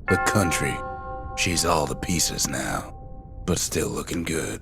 The country, she's all to pieces now, but still looking good.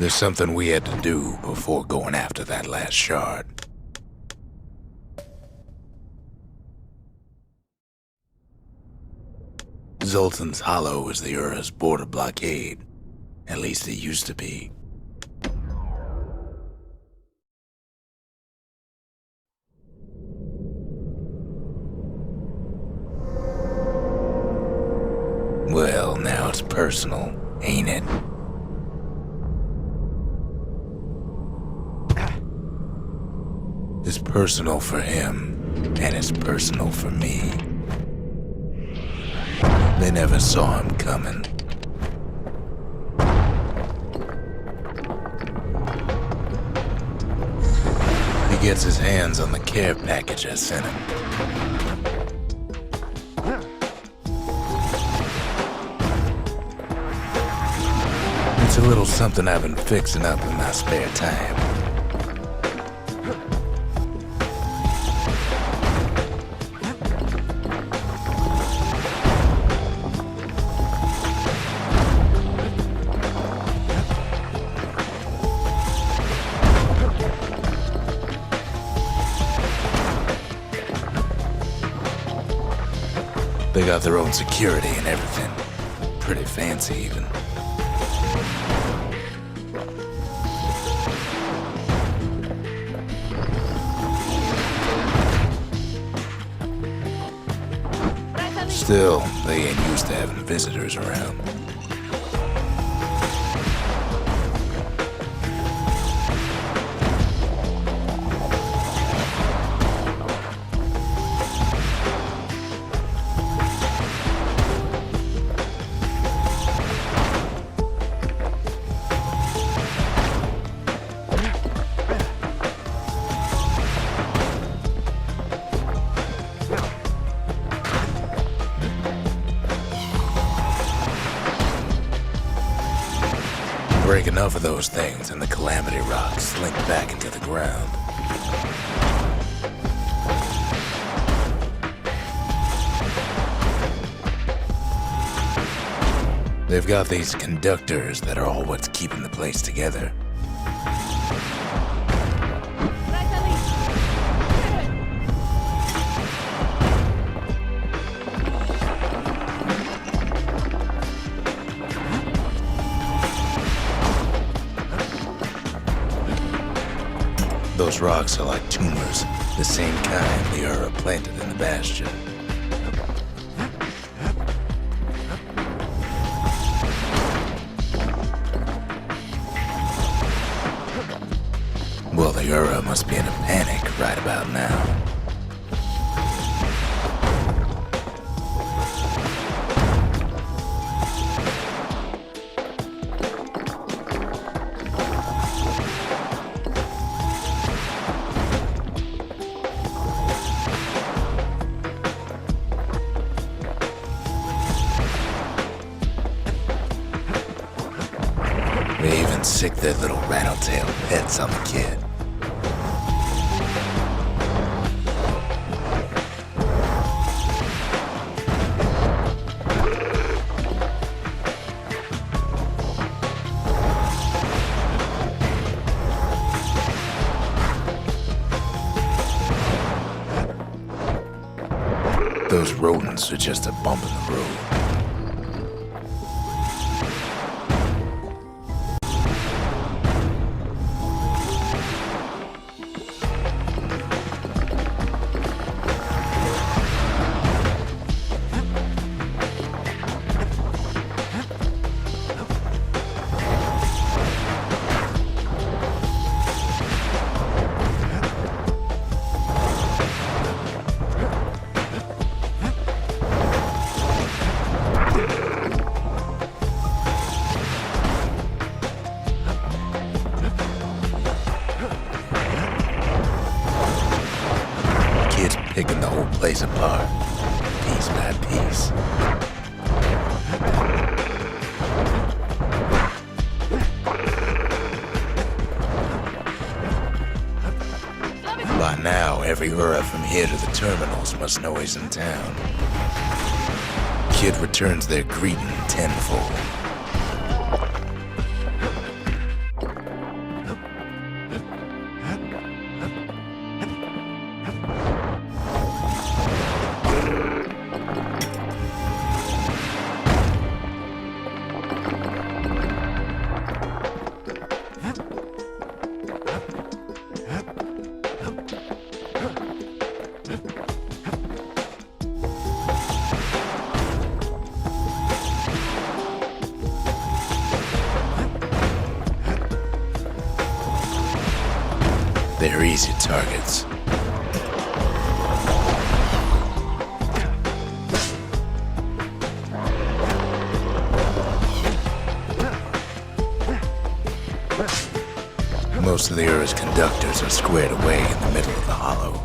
There's something we had to do before going after that last shard. Zoltan's Hollow is the Ura's border blockade. At least it used to be. Well, now it's personal, ain't it? It's personal for him, and it's personal for me. They never saw him coming. He gets his hands on the care package I sent him. It's a little something I've been fixing up in my spare time. They got their own security and everything. Pretty fancy, even. Still, they ain't used to having visitors around. Break enough of those things and the calamity rocks slink back into the ground. They've got these conductors that are all what's keeping the place together. Those rocks are like tumors, the same kind the Ura planted in the Bastion. Well, the Ura must be in a panic right about now. They even sick their little rattletail pets on the kid. Those rodents are just a bump in the road. Picking the whole place apart, piece by piece. By now, every Ura from here to the terminals must know he's in town. Kid returns their greeting tenfold. They're easy targets. Most of the Ura's conductors are squared away in the middle of the hollow.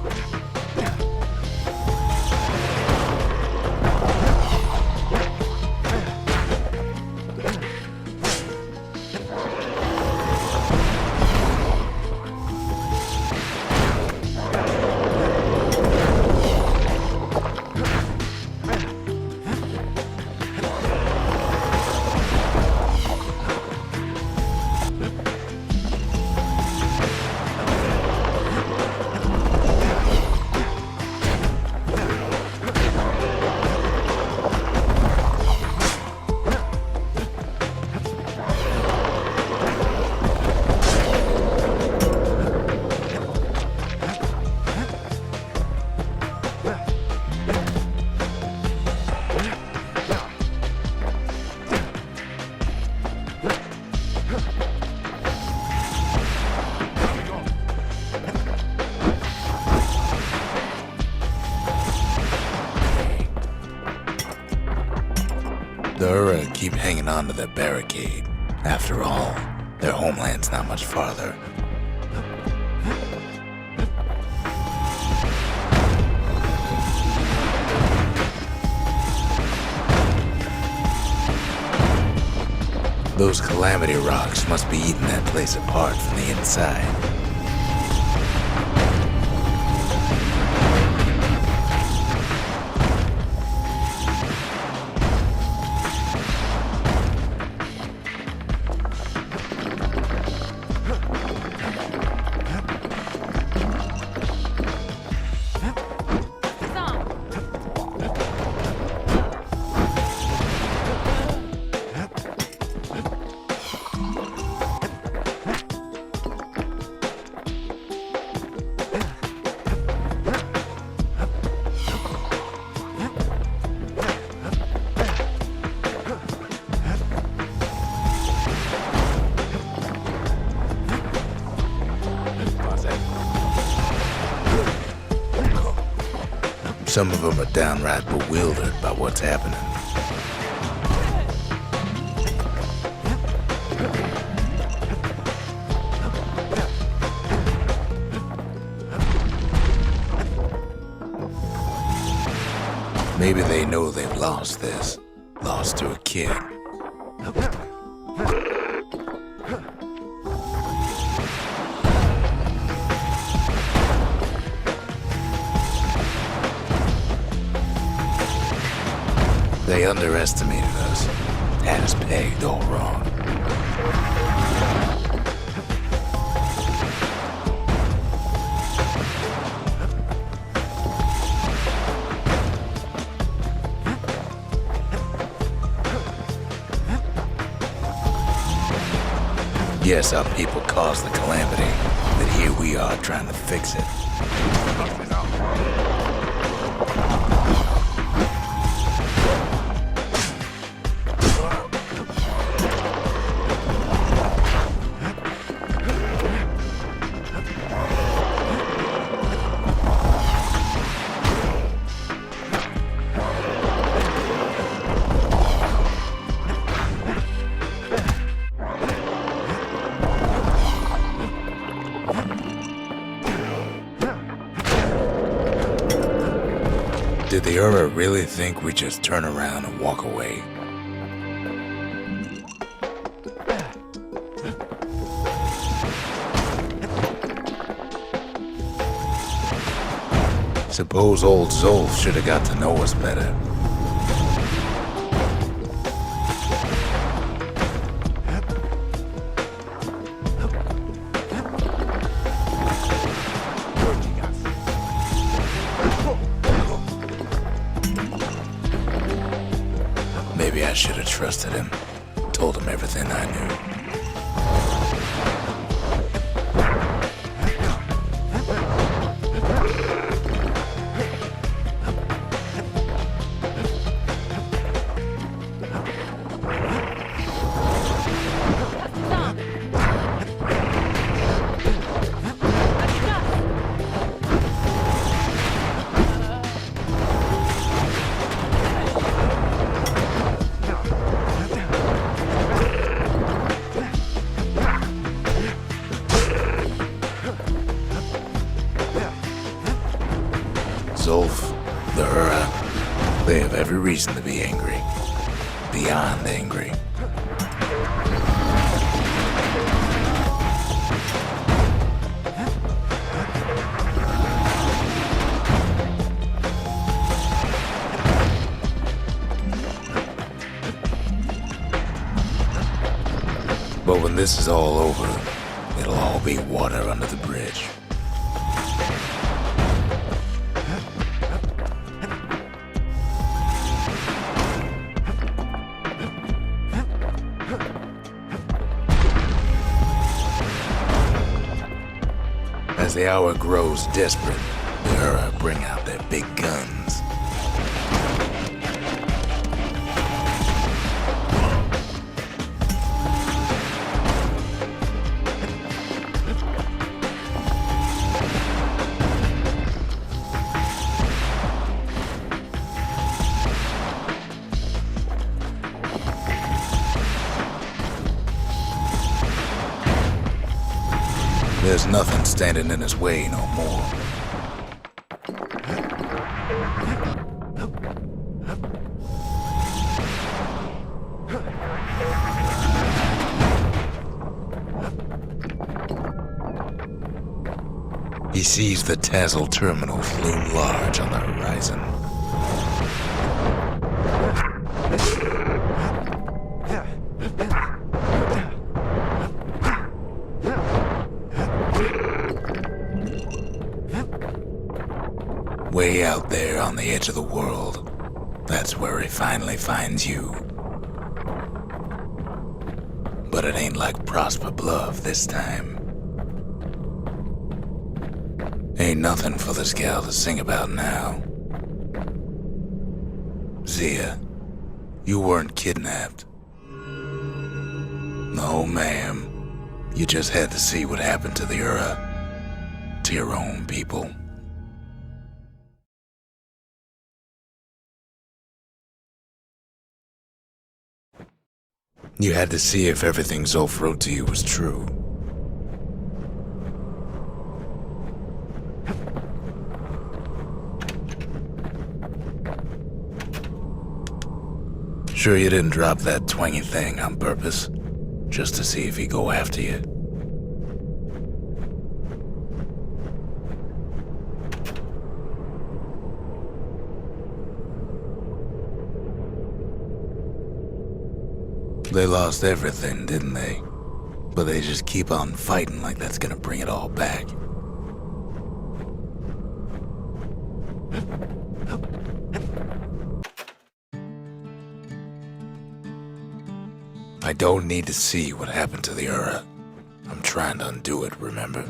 The Ura keep hanging on to their barricade. After all, their homeland's not much farther. Those calamity rocks must be eating that place apart from the inside. Some of them are downright bewildered by what's happening. Maybe they know they've lost this. Lost to a kid. They underestimated us. Had us pegged all wrong. Yes, our people caused the calamity, but here we are trying to fix it. Did the Ura really think we just turn around and walk away? Suppose old Zolf should have got to know us better. Maybe I should have trusted him. Told him everything I knew. Zulf, the Ura, they have every reason to be angry. Beyond angry. But when this is all over, it'll all be water under the bridge. As the hour grows desperate, the Ura bring out their big guns. There's nothing standing in his way no more. He sees the Tassel terminals loom large on the horizon. Way out there on the edge of the world, that's where he finally finds you. But it ain't like Prosper Bluff this time. Ain't nothing for this gal to sing about now. Zia, you weren't kidnapped. No, ma'am. You just had to see what happened to the Ura, to your own people. You had to see if everything Zulf wrote to you was true. Sure you didn't drop that twangy thing on purpose, just to see if he'd go after you? They lost everything, didn't they? But they just keep on fighting like that's gonna bring it all back. I don't need to see what happened to the Ura. I'm trying to undo it, remember?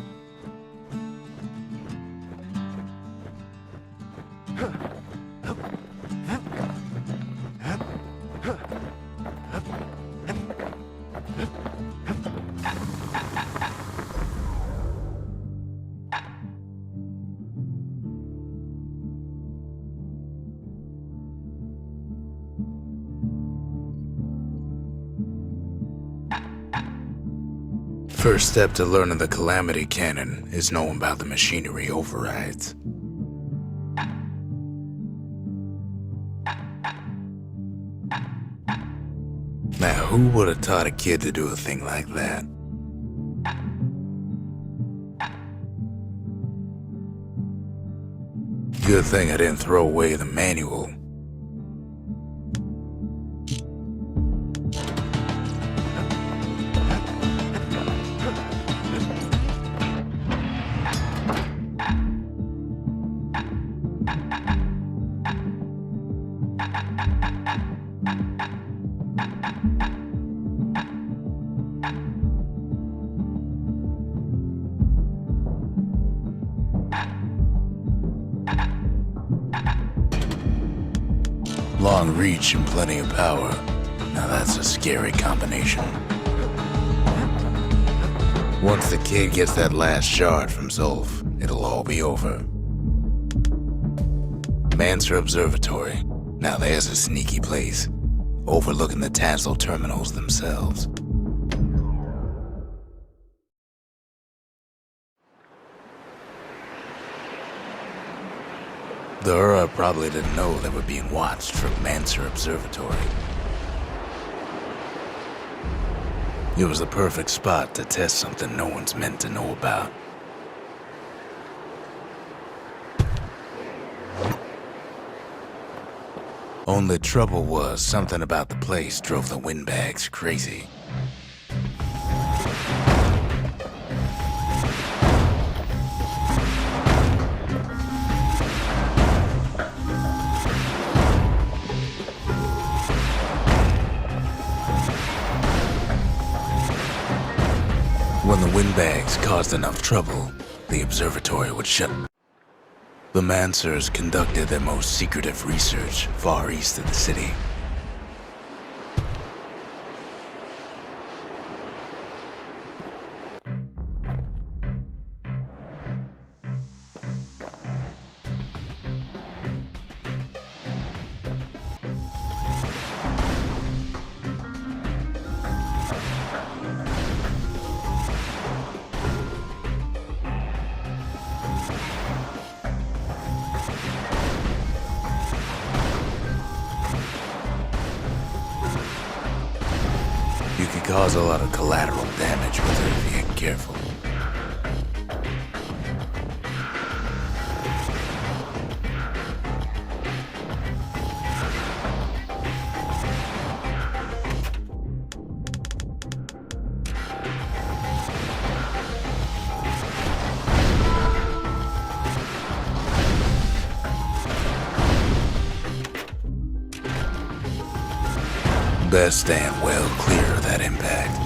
First step to learning the Calamity Cannon is knowing about the machinery overrides. Now, who would have taught a kid to do a thing like that? Good thing I didn't throw away the manual. Long reach and plenty of power. Now that's a scary combination. Once the kid gets that last shard from Zulf, it'll all be over. Manser Observatory. Now there's a sneaky place, overlooking the Tassel terminals themselves. The Ura probably didn't know they were being watched from Manser Observatory. It was the perfect spot to test something no one's meant to know about. Only trouble was, something about the place drove the windbags crazy. When the windbags caused enough trouble, the observatory would shut. The Mansers conducted their most secretive research far east of the city. You could cause a lot of collateral damage with it if you ain't careful. Best stand well clear of that impact.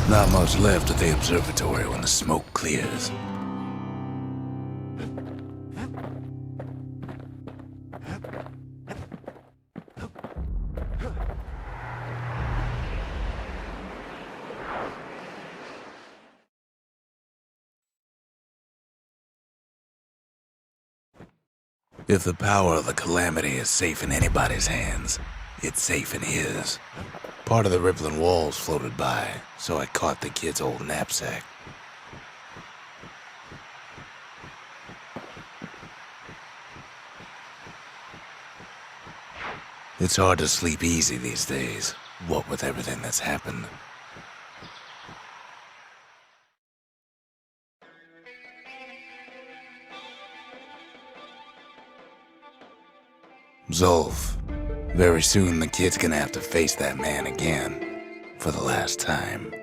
Not much left of the observatory when the smoke clears. If the power of the calamity is safe in anybody's hands, it's safe in his. Part of the rippling walls floated by, so I caught the kid's old knapsack. It's hard to sleep easy these days, What with everything that's happened. Zolf, very soon the kid's gonna have to face that man again, for the last time.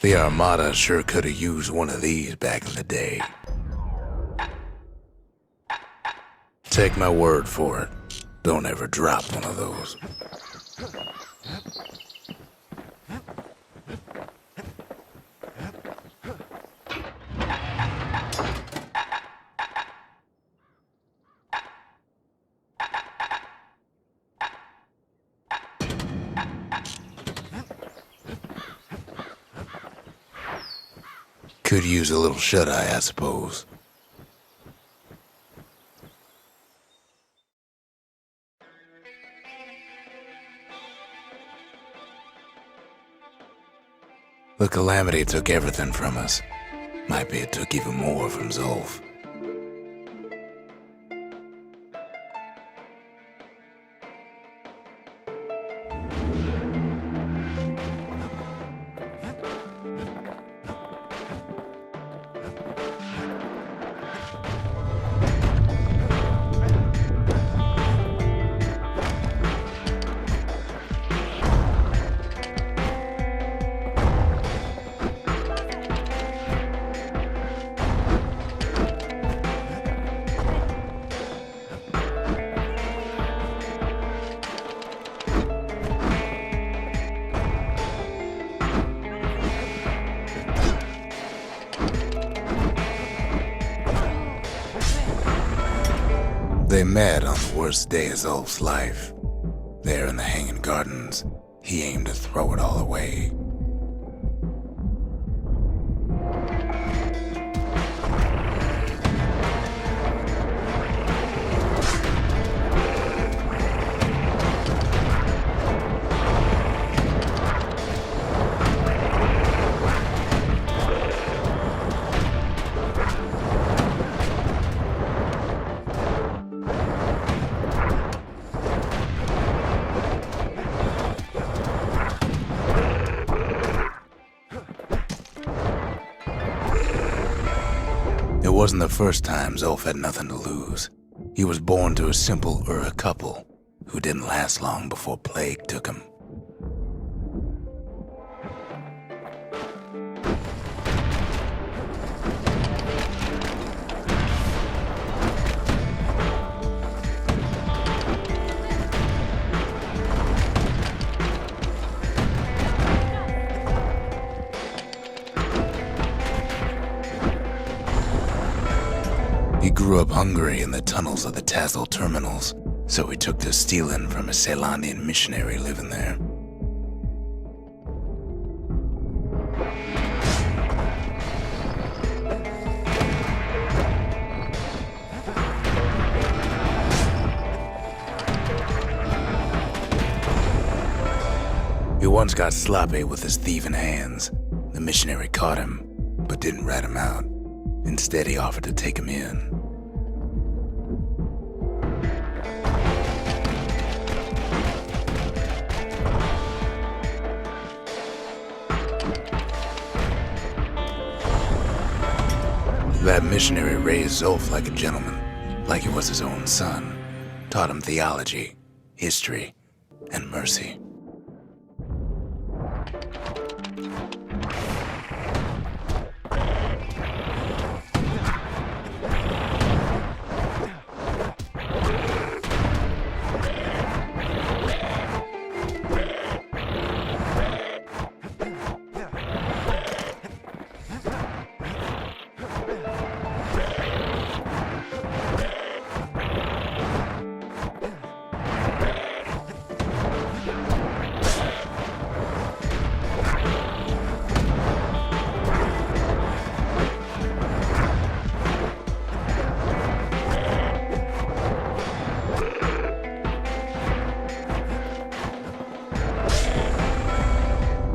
The Armada sure could have used one of these back in the day. Take my word for it, don't ever drop one of those. Could use a little shut-eye, I suppose. The Calamity took everything from us. Might be it took even more from Zolf. They met on the worst day of Zolf's life. There in the Hanging Gardens, he aimed to throw it all away. It wasn't the first time Zolf had nothing to lose. He was born to a simple Ura couple who didn't last long before plague took him. He grew up hungry in the tunnels of the Tassel terminals, so he took to stealing from a Ceylonian missionary living there. He once got sloppy with his thieving hands. The missionary caught him, but didn't rat him out. Instead, he offered to take him in. That missionary raised Zolf like a gentleman, like he was his own son, taught him theology, history, and mercy.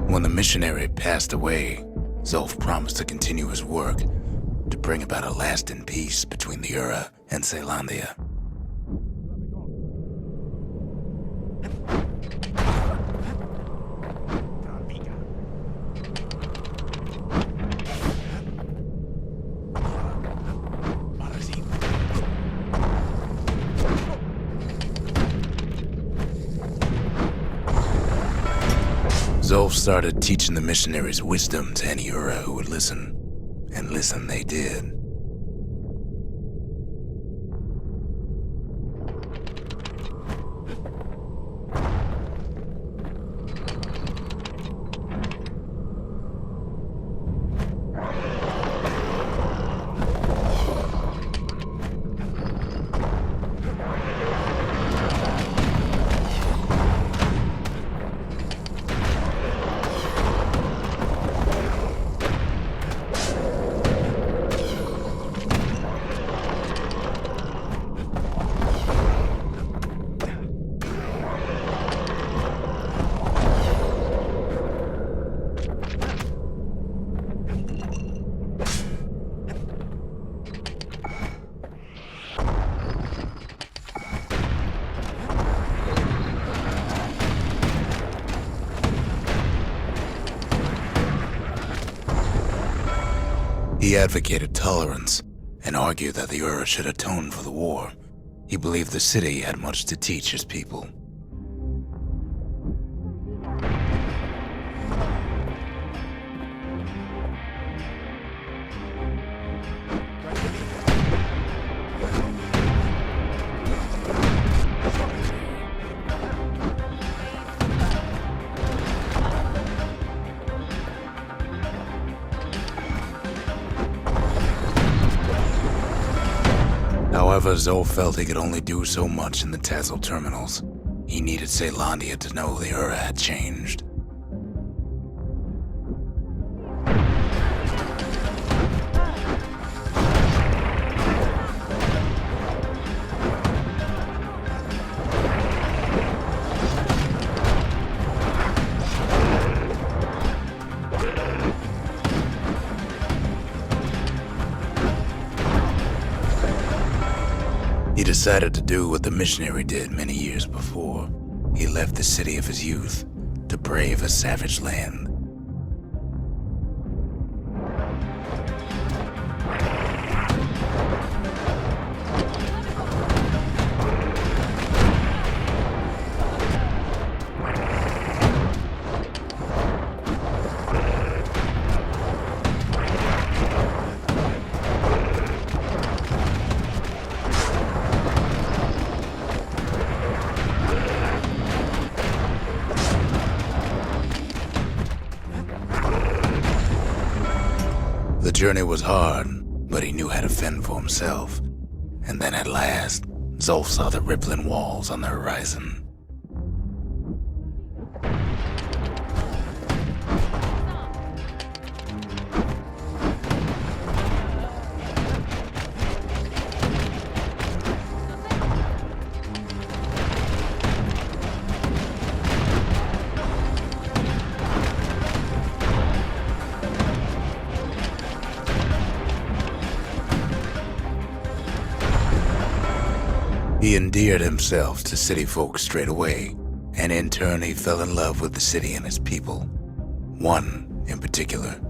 When the missionary passed away, Zolf promised to continue his work to bring about a lasting peace between the Ura and Zealandia. Zolf started teaching the missionaries wisdom to any Ura who would listen, and listen they did. He advocated tolerance and argued that the Ura should atone for the war. He believed the city had much to teach his people. However, Zolf felt he could only do so much in the Tassel terminals. He needed Zealandia to know the Ura had changed. He decided to do what the missionary did many years before. He left the city of his youth to brave a savage land. The journey was hard, but he knew how to fend for himself. And then at last, Zolf saw the rippling walls on the horizon. He endeared himself to city folk straight away, and in turn he fell in love with the city and its people. One in particular.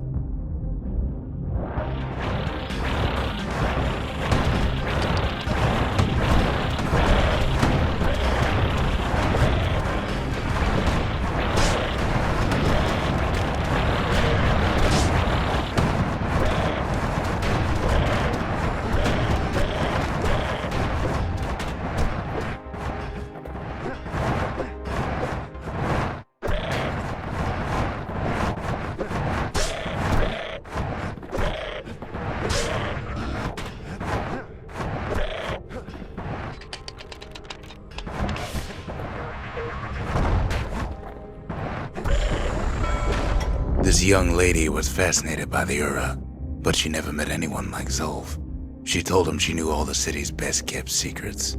young lady was fascinated by the Ura, but she never met anyone like Zolf. She told him she knew all the city's best-kept secrets.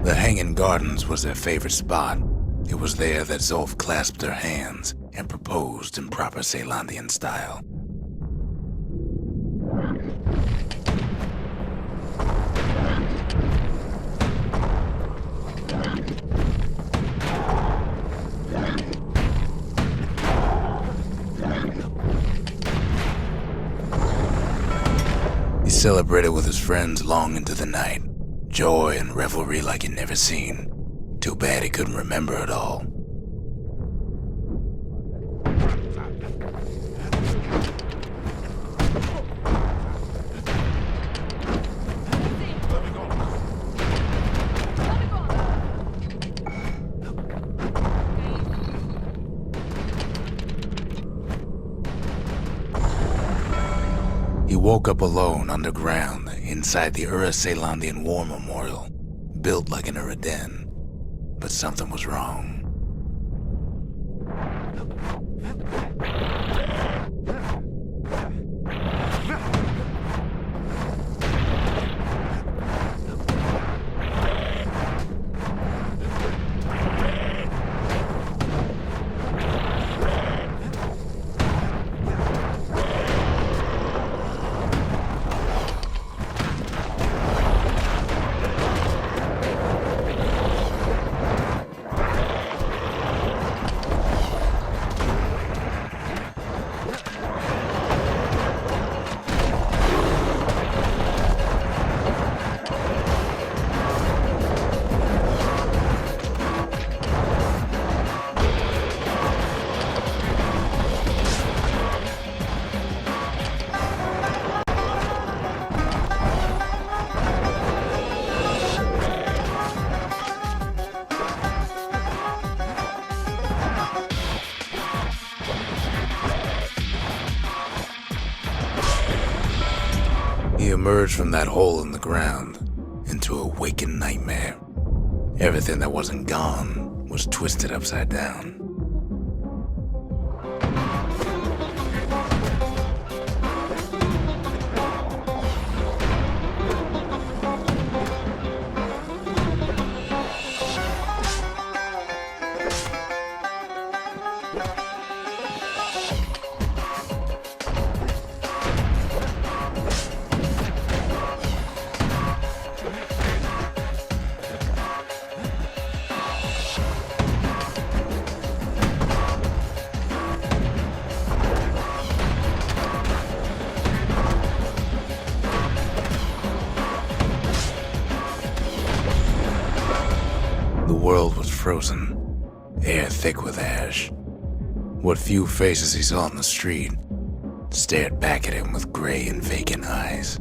The Hanging Gardens was their favorite spot. It was there that Zolf clasped her hands and proposed in proper Ceylondian style. He celebrated with his friends long into the night. Joy and revelry like he'd never seen. Too bad he couldn't remember it all. He woke up alone underground inside the Ceylondian War Memorial, built like an Uraden. But something was wrong. He emerged from that hole in the ground into a waking nightmare. Everything that wasn't gone was twisted upside down. The world was frozen, air thick with ash. What few faces he saw on the street stared back at him with gray and vacant eyes.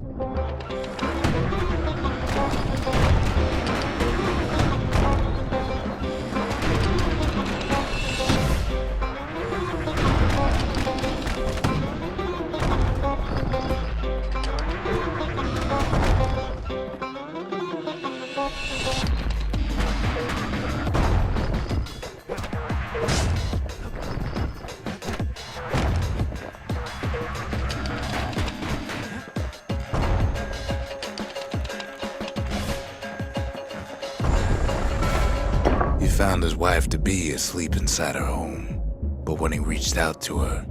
He found his wife-to-be asleep inside her home, but when he reached out to her,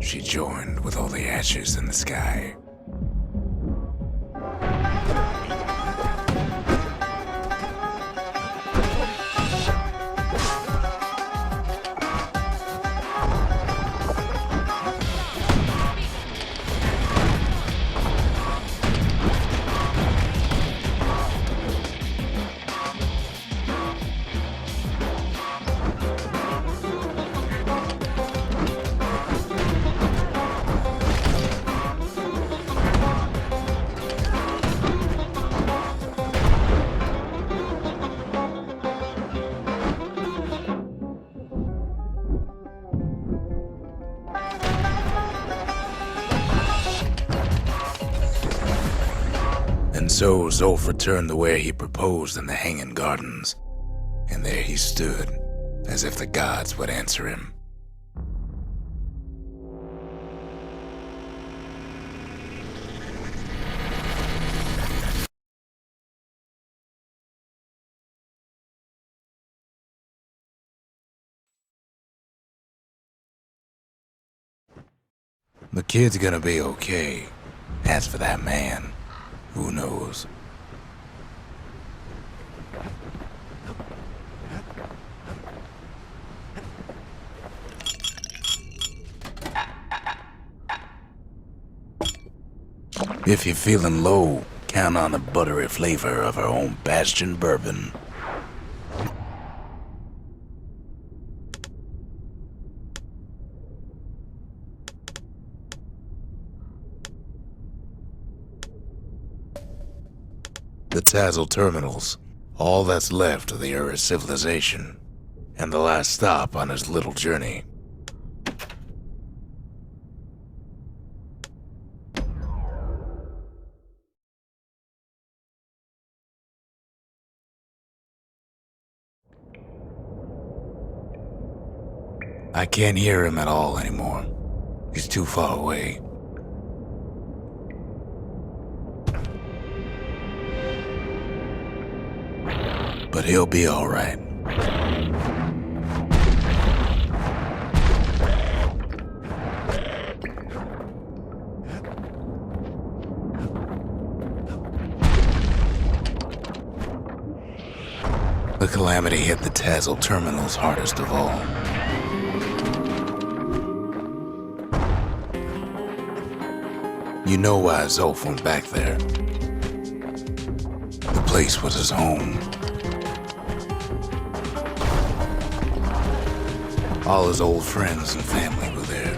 she joined with all the ashes in the sky. so Zolf returned to where he proposed in the Hanging Gardens, and there he stood, as if the gods would answer him. The kid's gonna be okay. As for that man, who knows? If you're feeling low, count on the buttery flavor of our own Bastion bourbon. The Tazzle Terminals, all that's left of the Ura civilization, and the last stop on his little journey. I can't hear him at all anymore. He's too far away. But he'll be all right. The calamity hit the Tazzle Terminals hardest of all. You know why Zolf went back there. The place was his home. All his old friends and family were there.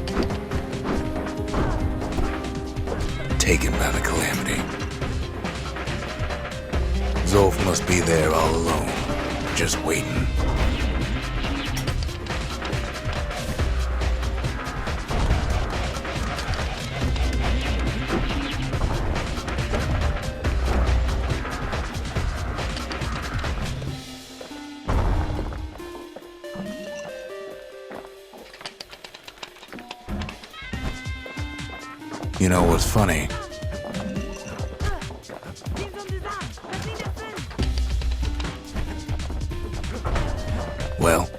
Taken by the calamity. Zolf must be there all alone, just waiting. You know what's funny? Well,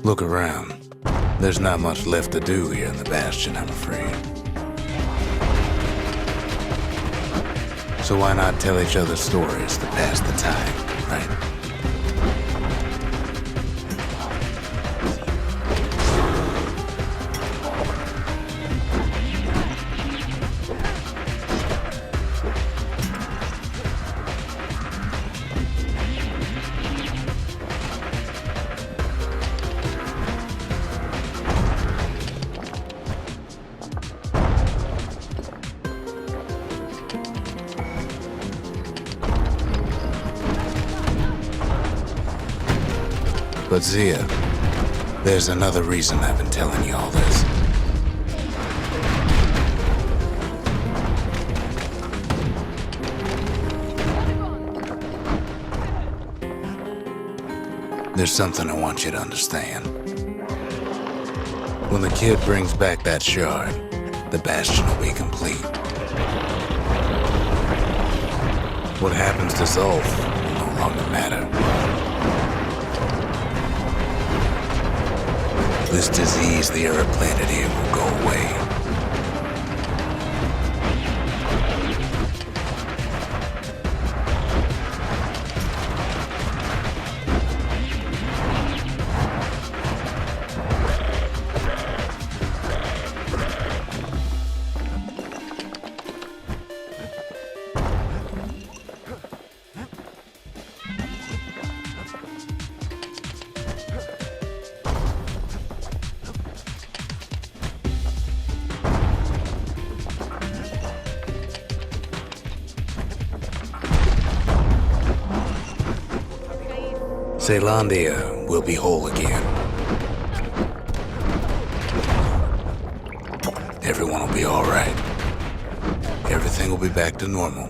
look around. There's not much left to do here in the Bastion, I'm afraid. So why not tell each other stories to pass the time, right? But Zia, there's another reason I've been telling you all this. There's something I want you to understand. When the kid brings back that shard, the Bastion will be complete. What happens to Zolf will no longer matter. This disease the Earth planted here will go away. Zealandia will be whole again. Everyone will be alright. Everything will be back to normal.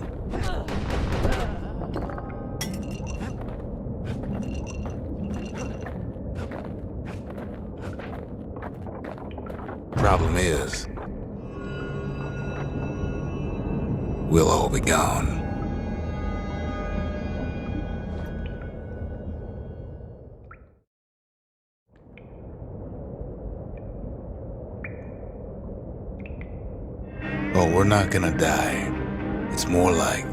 Problem is, we'll all be gone. Oh, we're not gonna die. It's more like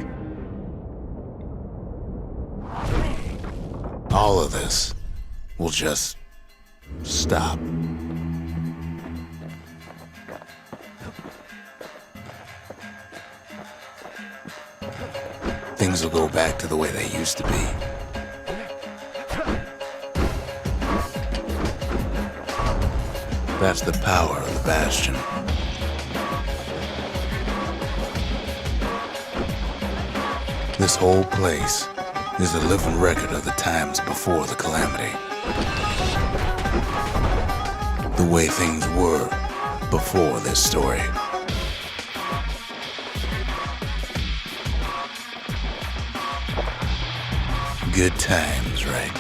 all of this will just stop. Things will go back to the way they used to be. That's the power of the Bastion. This whole place is a living record of the times before the calamity. The way things were before this story. Good times, right?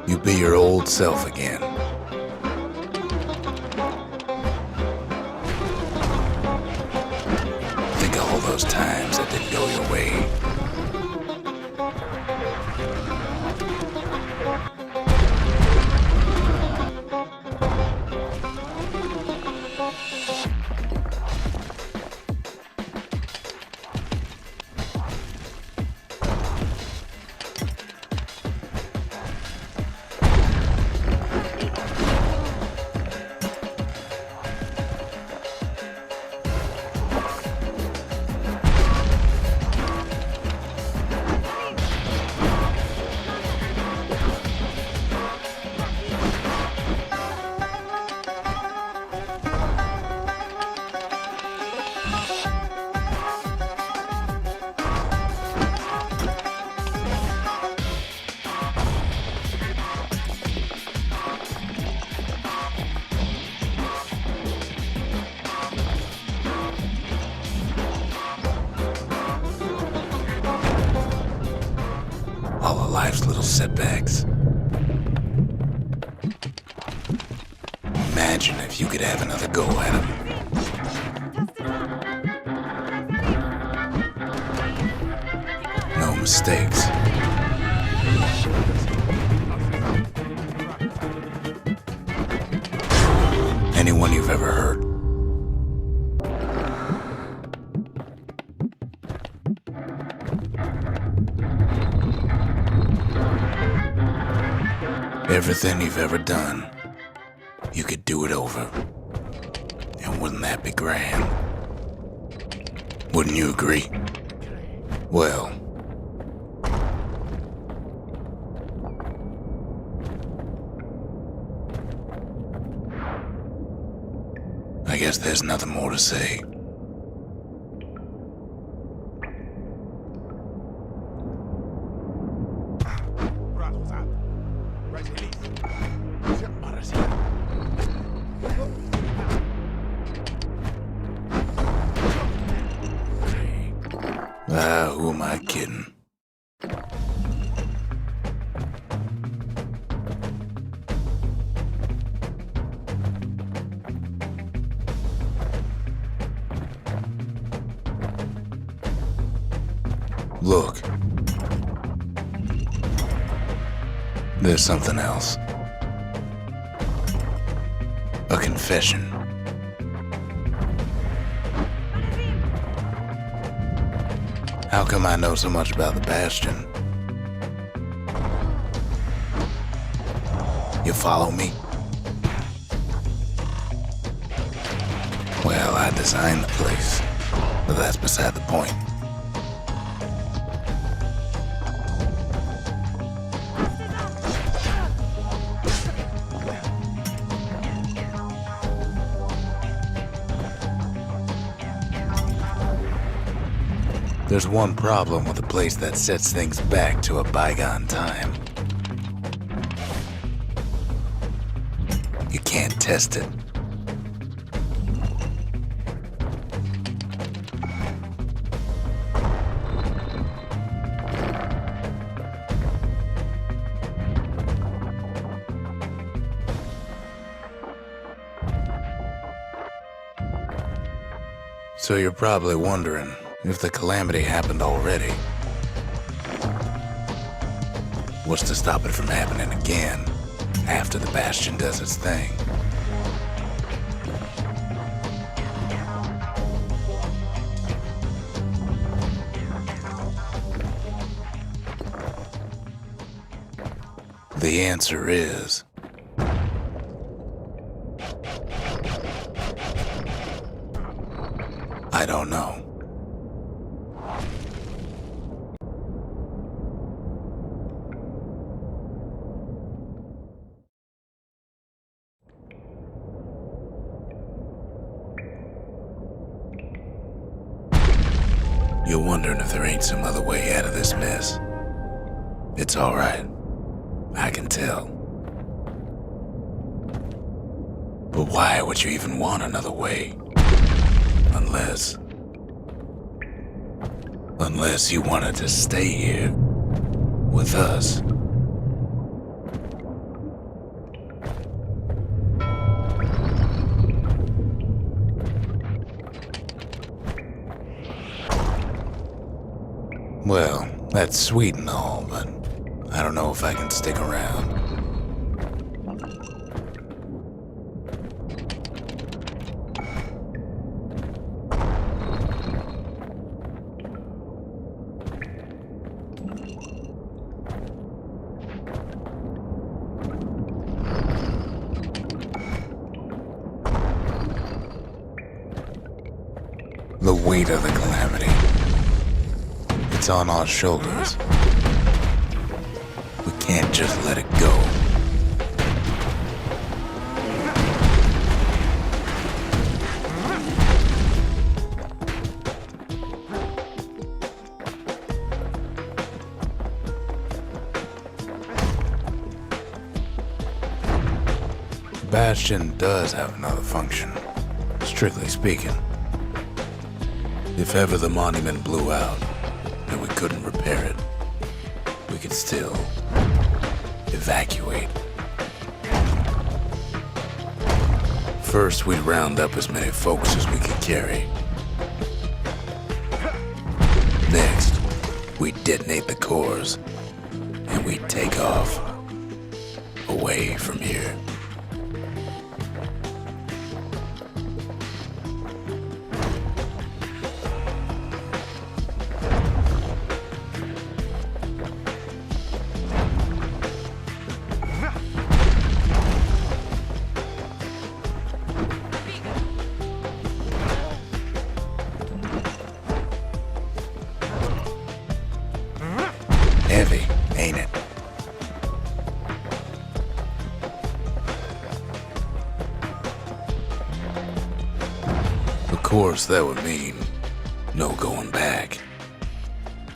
You be your old self again. Think of all those times that didn't go your way. All of life's little setbacks. Imagine if you could have another go at them. No mistakes. Anyone you've ever hurt. Everything you've ever done, you could do it over. And wouldn't that be grand? Wouldn't you agree? Well, I guess there's nothing more to say. Who am I kidding? Look. There's something else. A confession. How come I know so much about the Bastion? You follow me? Well, I designed the place, but that's beside the point. There's one problem with a place that sets things back to a bygone time. You can't test it. So you're probably wondering if the calamity happened already. What's to stop it from happening again after the Bastion does its thing? The answer is I don't know. You're wondering if there ain't some other way out of this mess. It's all right. I can tell. But why would you even want another way? Unless you wanted to stay here with us. Well, that's sweet and all, but I don't know if I can stick around. The weight of the calamity. It's on our shoulders. We can't just let it go. Bastion does have another function, strictly speaking. If ever the monument blew out and we couldn't repair it, we could still evacuate. First, we'd round up as many folks as we could carry. Next, we'd detonate the cores and we'd take off away from here. Heavy, ain't it? Of course, that would mean no going back.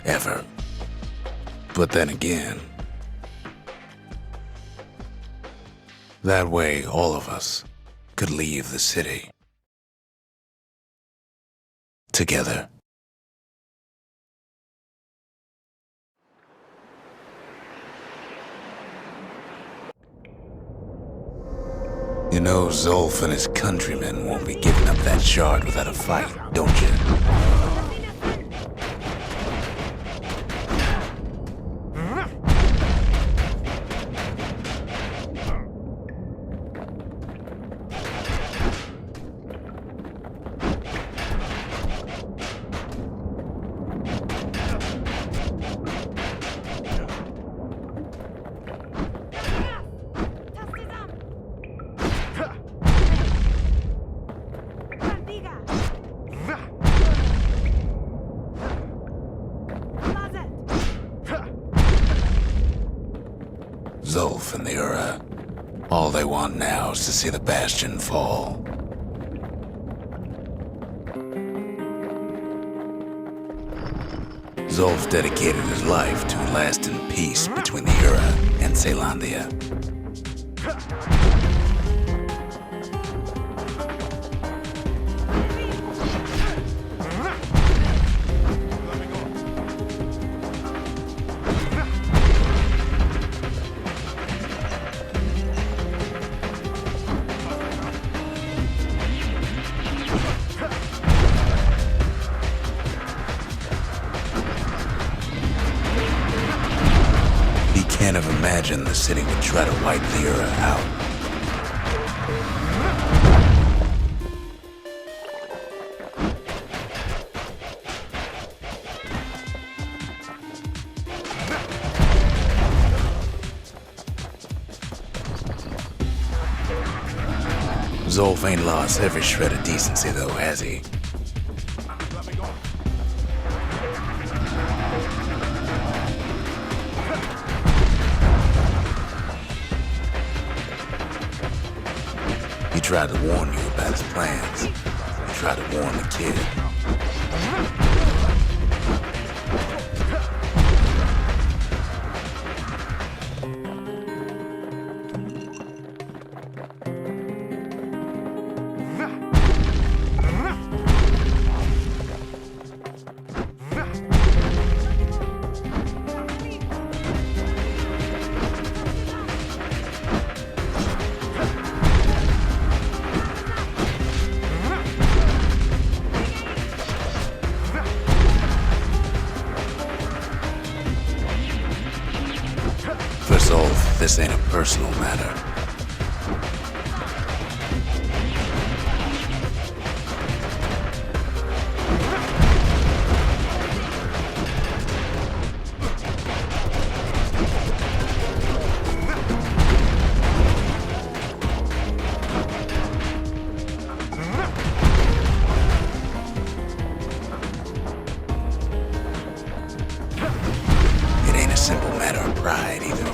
Ever. But then again, that way all of us could leave the city. Together. You know Zolf and his countrymen won't be giving up that shard without a fight, don't you? Zolf and the Ura. All they want now is to see the Bastion fall. Zolf dedicated his life to lasting peace between the Ura and Zealandia. Can't have imagined the city would try to wipe the Ura out. Zolf ain't lost every shred of decency though, has he? He tried to warn you about his plans. He tried to warn the kid. For Zolf, this ain't a personal matter. It ain't a simple matter of pride either.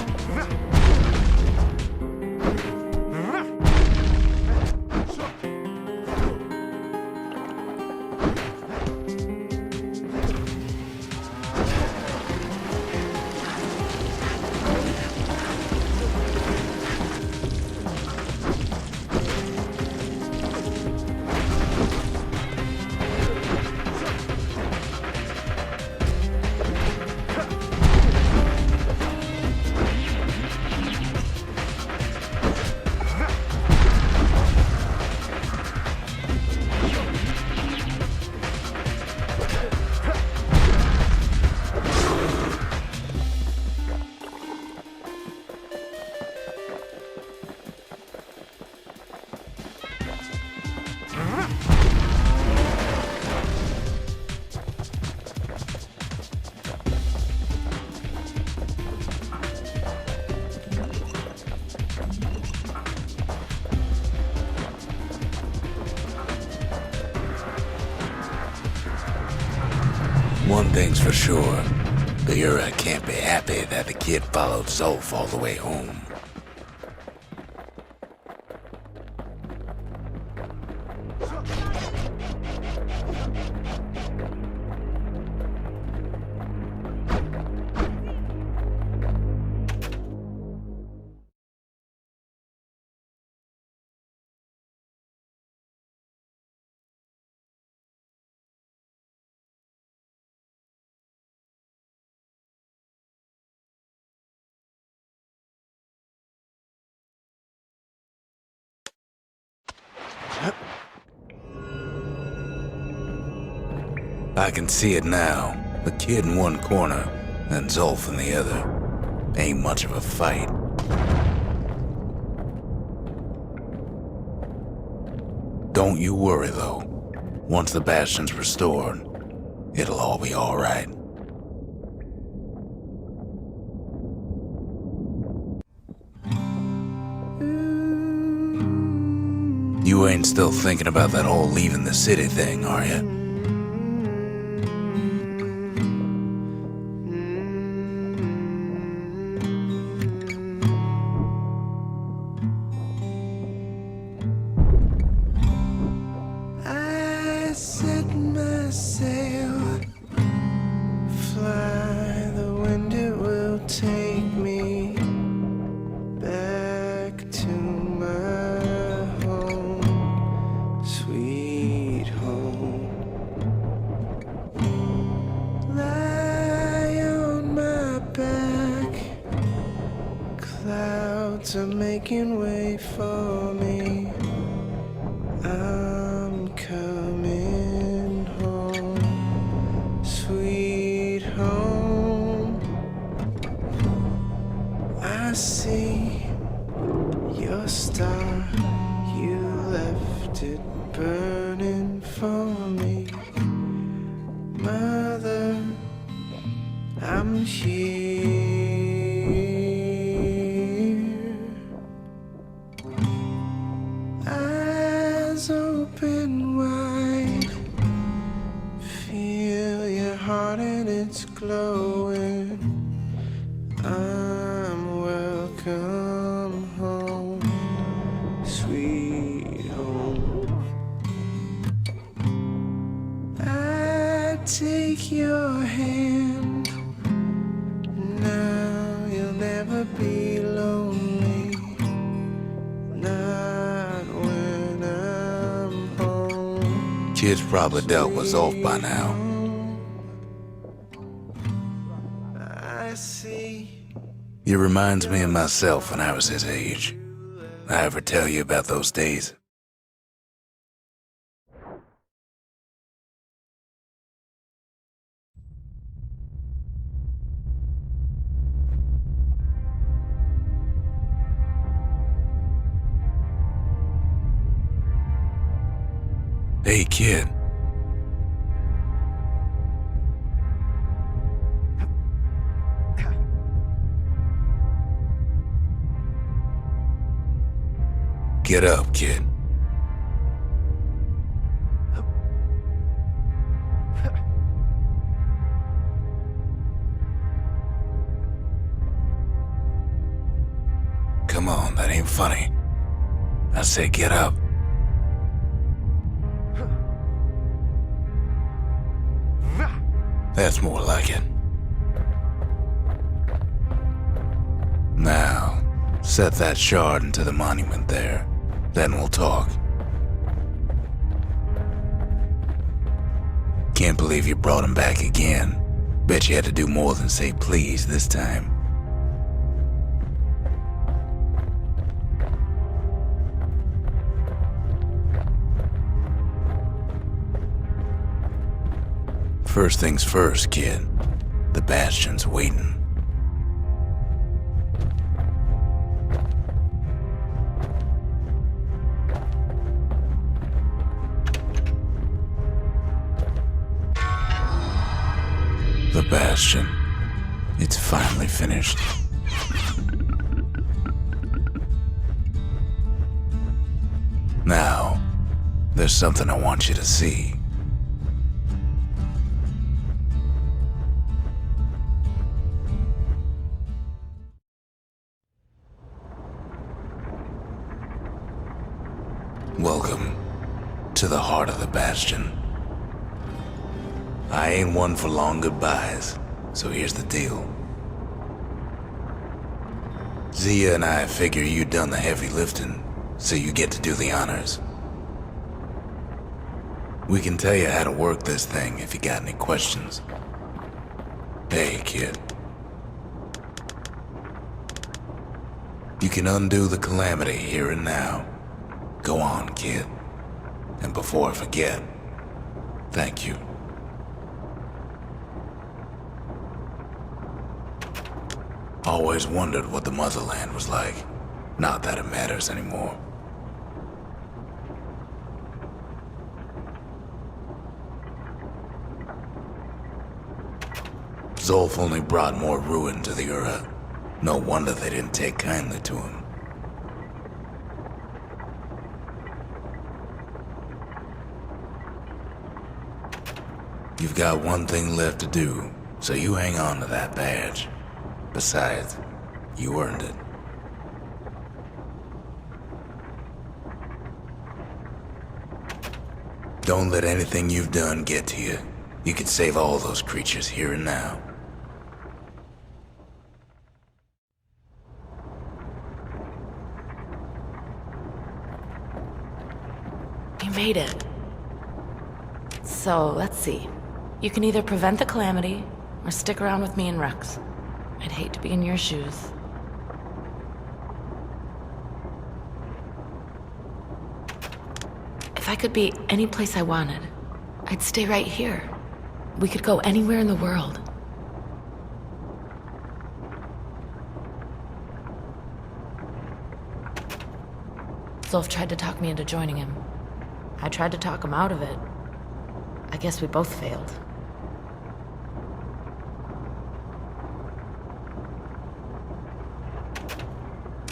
One thing's for sure, the Ura can't be happy that the kid followed Zolf all the way home. I can see it now. The kid in one corner, and Zolf in the other. Ain't much of a fight. Don't you worry, though. Once the Bastion's restored, it'll all be alright. You ain't still thinking about that whole leaving the city thing, are you? making way for me. I'm coming home, sweet home. I see your star, you left it burning for me. Mother, I'm here. Eyes open wide, feel your heart and it's glowing. I'm welcome home, sweet home. I take your hand, now you'll never be lonely. Not when I'm home. Kid's probably dealt with Zolf by now. I see. It reminds me of myself when I was his age. I ever tell you about those days? Hey, kid. Get up, kid. Come on, that ain't funny. I said get up. That's more like it. Now, set that shard into the monument there. Then we'll talk. Can't believe you brought him back again. Bet you had to do more than say please this time. First things first, kid. The Bastion's waiting. The Bastion. It's finally finished. Now, there's something I want you to see. Welcome to the heart of the Bastion. I ain't one for long goodbyes, so here's the deal. Zia and I figure you done the heavy lifting, so you get to do the honors. We can tell you how to work this thing if you got any questions. Hey, kid. You can undo the calamity here and now. Go on, kid. And before I forget, thank you. Always wondered what the motherland was like. Not that it matters anymore. Zolf only brought more ruin to the Ura. No wonder they didn't take kindly to him. You've got one thing left to do, so you hang on to that badge. Besides, you earned it. Don't let anything you've done get to you. You can save all those creatures here and now. You made it. So, let's see. You can either prevent the calamity, or stick around with me and Rex. I'd hate to be in your shoes. If I could be any place I wanted, I'd stay right here. We could go anywhere in the world. Zulf tried to talk me into joining him. I tried to talk him out of it. I guess we both failed.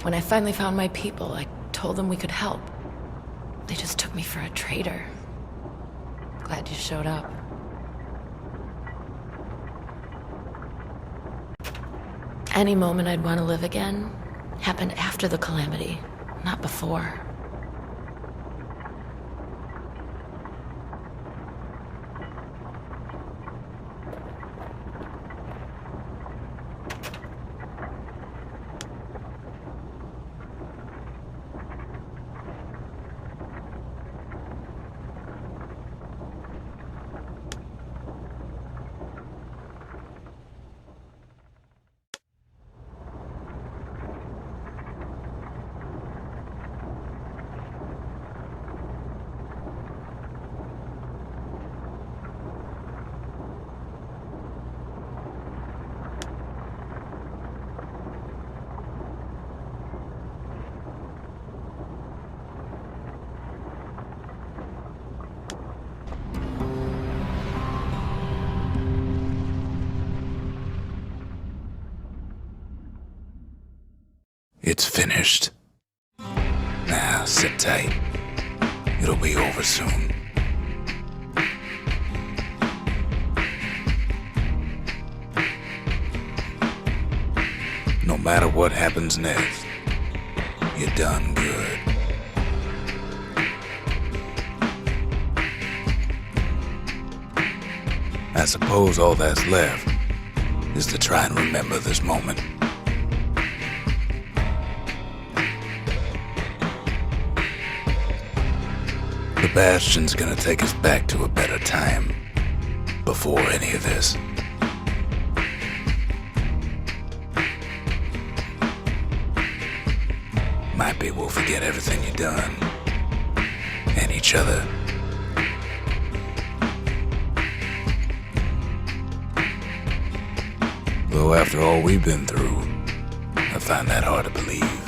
When I finally found my people, I told them we could help. They just took me for a traitor. Glad you showed up. Any moment I'd want to live again happened after the calamity, not before. It's finished. Now, sit tight. It'll be over soon. No matter what happens next, you're done good. I suppose all that's left is to try and remember this moment. The Bastion's gonna take us back to a better time before any of this. Might be we'll forget everything you've done and each other. Though after all we've been through, I find that hard to believe.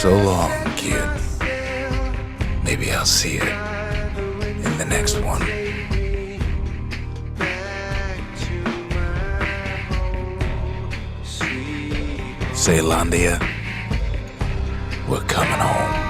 So long, kid. Maybe I'll see you in the next one. Zealandia, we're coming home.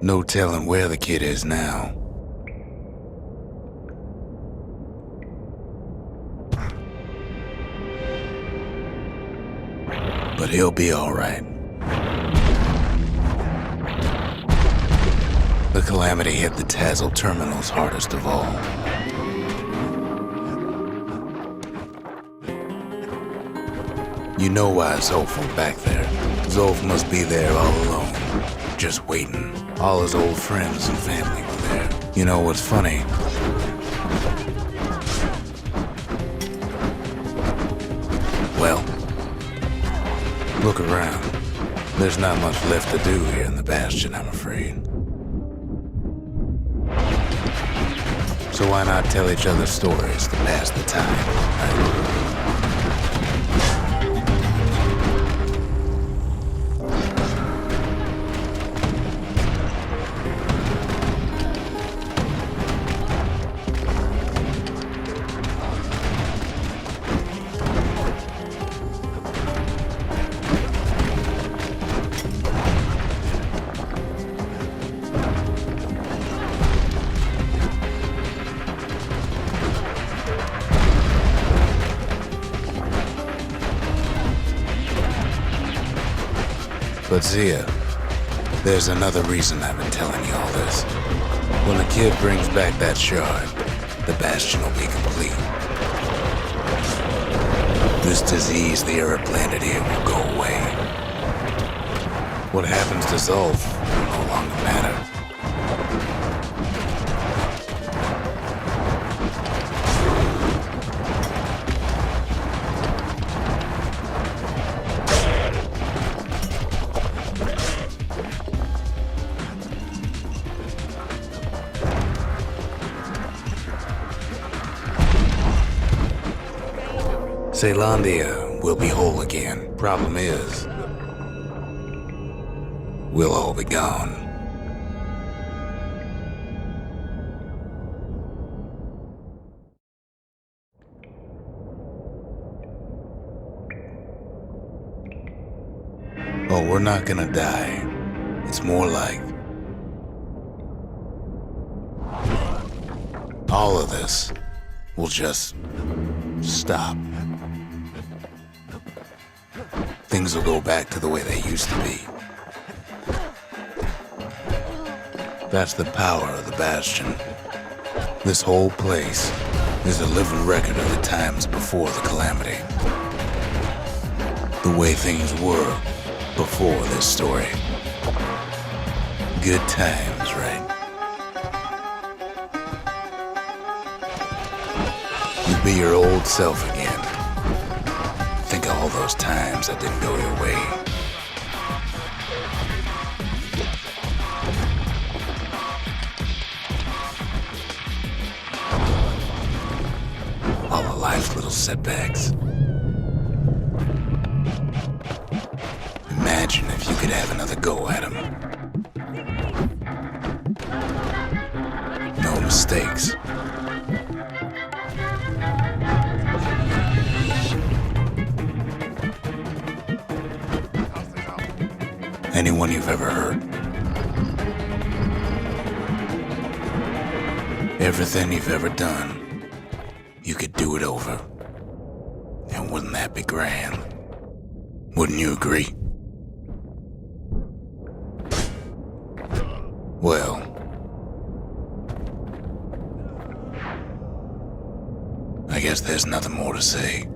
No telling where the kid is now. But he'll be all right. The calamity hit the Tassel terminals hardest of all. You know why Zolf went back there. Zolf must be there all alone, just waiting. All his old friends and family were there. You know what's funny? Well, look around. There's not much left to do here in the Bastion, I'm afraid. So why not tell each other stories to pass the time, right? But Zia, there's another reason I've been telling you all this. When the kid brings back that shard, the Bastion will be complete. This disease the Arab planet here will go away. What happens to Zolf will no longer matter. Zealandia will be whole again. Problem is, we'll all be gone. Oh, we're not gonna die. It's more like all of this will just stop. Things will go back to the way they used to be. That's the power of the Bastion. This whole place is a living record of the times before the calamity. The way things were before this story. Good times, right? You'd be your old self again. Think of all those times that didn't go your way. All of life's little setbacks. Imagine if you could have another go at them. No mistakes. Anyone you've ever hurt. Everything you've ever done, you could do it over. And wouldn't that be grand? Wouldn't you agree? Well, I guess there's nothing more to say.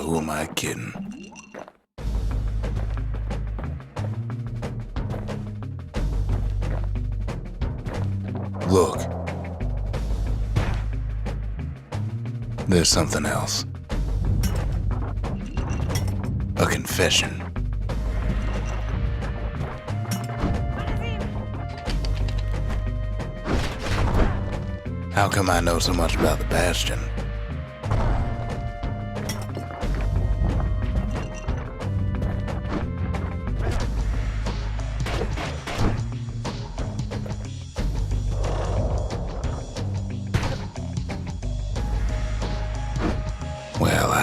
Who am I kidding? Look. There's something else. A confession. How come I know so much about the Bastion?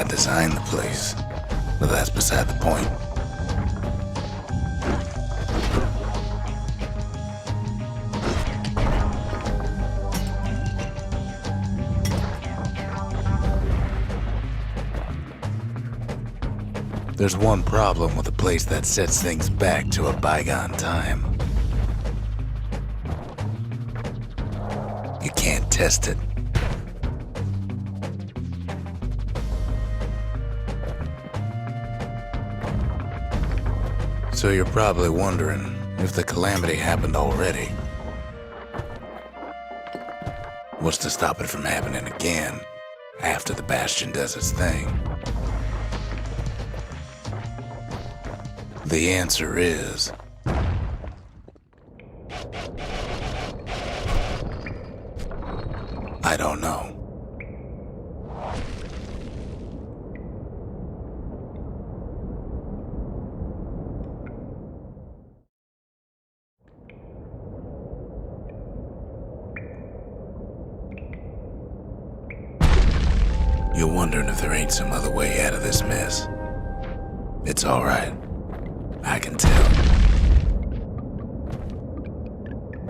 that designed the place, but that's beside the point. There's one problem with a place that sets things back to a bygone time. You can't test it. So you're probably wondering if the calamity happened already. What's to stop it from happening again after the Bastion does its thing? The answer is... I don't know. You're wondering if there ain't some other way out of this mess. It's all right. I can tell.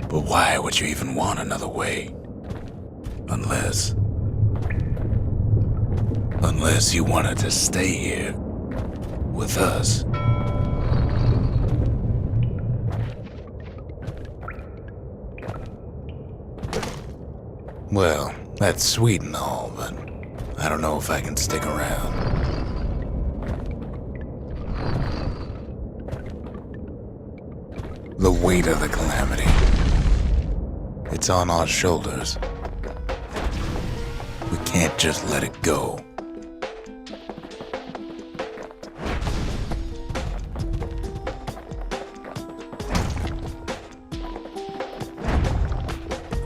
But why would you even want another way? Unless you wanted to stay here with us. Well, that's sweet and all, but I don't know if I can stick around. The weight of the calamity. It's on our shoulders. We can't just let it go.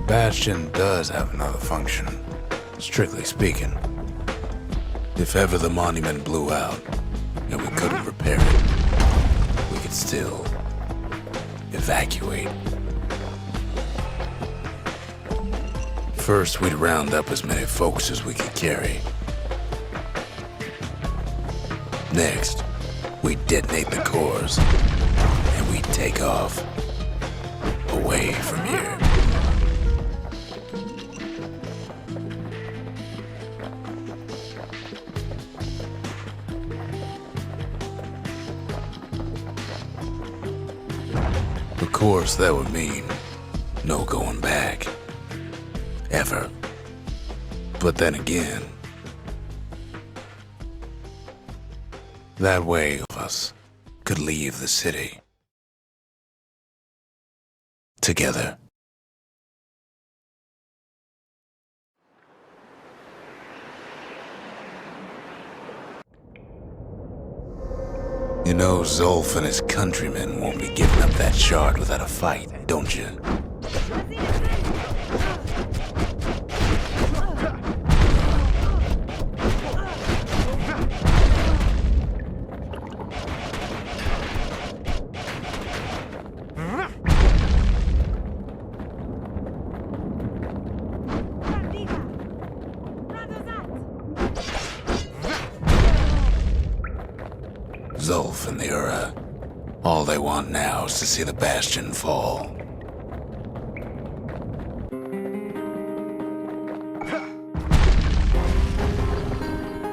Bastion does have another function, strictly speaking. If ever the monument blew out and we couldn't repair it, we could still evacuate. First, we'd round up as many folks as we could carry. Next, we'd detonate the cores, and we'd take off away from here. Of course, that would mean no going back. Ever. But then again, that way of us could leave the city together. You know Zolf and his countrymen won't be giving up that shard without a fight, don't you? Zolf and the Ura, all they want now is to see the Bastion fall.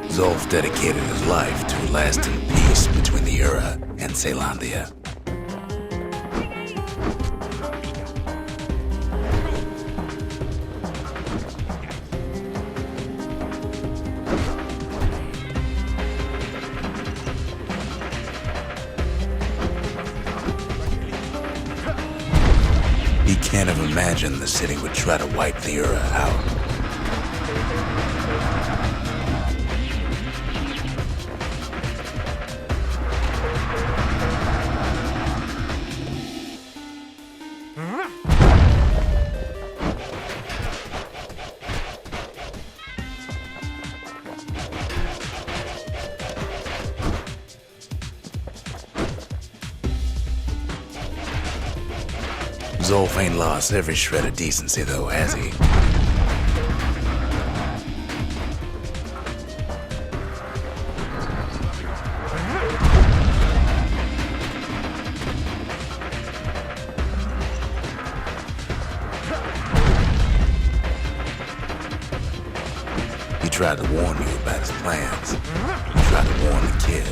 Zolf dedicated his life to a lasting peace between the Ura and Caelondia. He can't have imagined the city would try to wipe the Ura out. Zolf ain't lost every shred of decency though, has he? tried to warn you about his plans. He tried to warn the kid.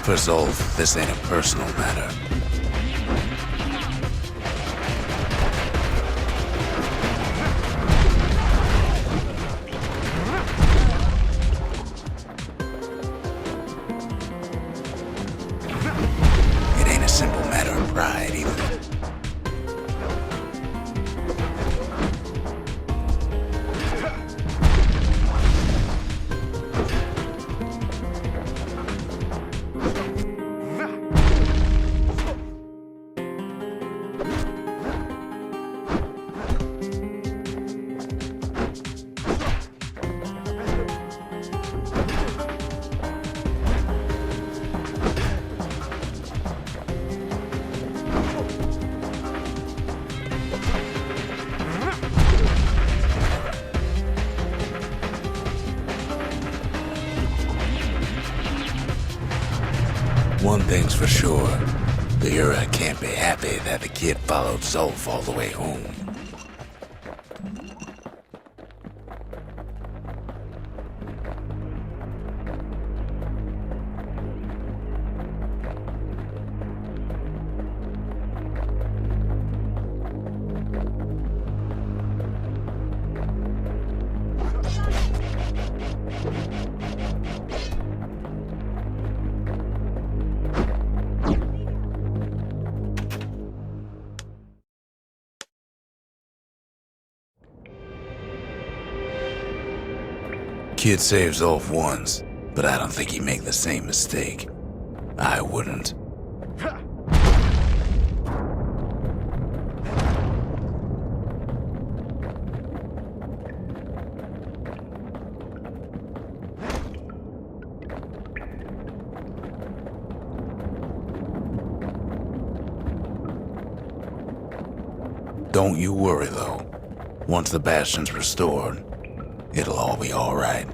For Zolf, this ain't a personal matter. It ain't a simple matter of pride either. One thing's for sure, the Ura can't be happy that the kid followed Zolf all the way home. Kid saves Zolf once, but I don't think he'd make the same mistake. I wouldn't. Don't you worry though. Once the Bastion's restored, it'll all be alright.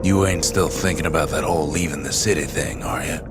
You ain't still thinking about that whole leaving the city thing, are you?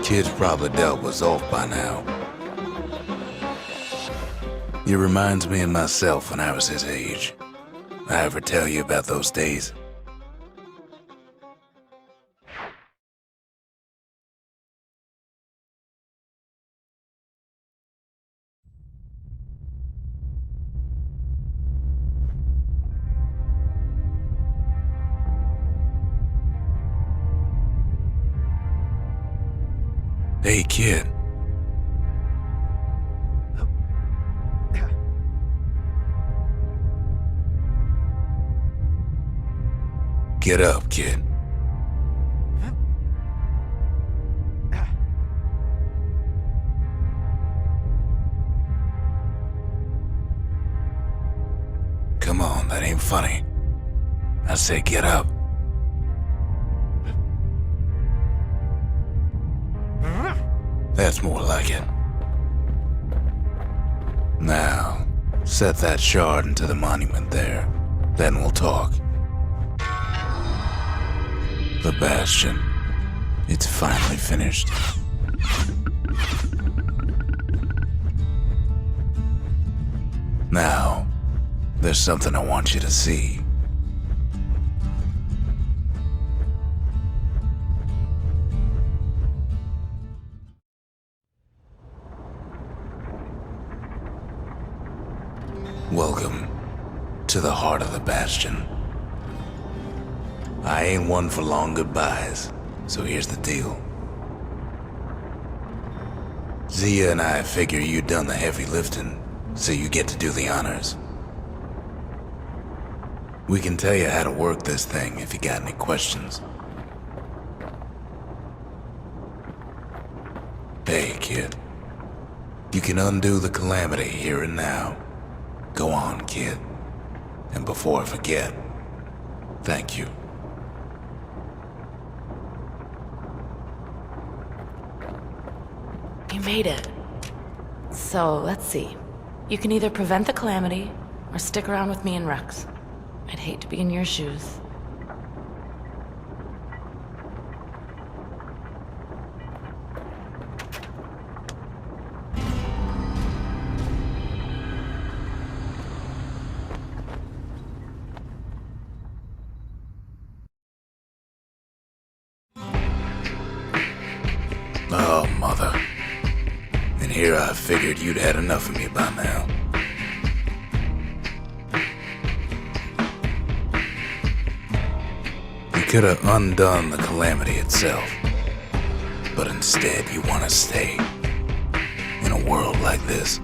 Kid's probably dealt with Zolf by now. It reminds me of myself when I was his age. I ever tell you about those days? Hey, kid. Get up, kid. Come on, that ain't funny. I said get up. That's more like it. Now, set that shard into the monument there. Then we'll talk. The Bastion. It's finally finished. Now, there's something I want you to see. Welcome to the heart of the Bastion. I ain't one for long goodbyes, so here's the deal. Zia and I figure you done the heavy lifting, so you get to do the honors. We can tell you how to work this thing if you got any questions. Hey, kid. You can undo the calamity here and now. Go on, kid. And before I forget, thank you. You made it. So, let's see. You can either prevent the calamity, or stick around with me and Rex. I'd hate to be in your shoes. Oh, mother. And here I figured you'd had enough of me by now. You could have undone the calamity itself, but instead you want to stay in a world like this.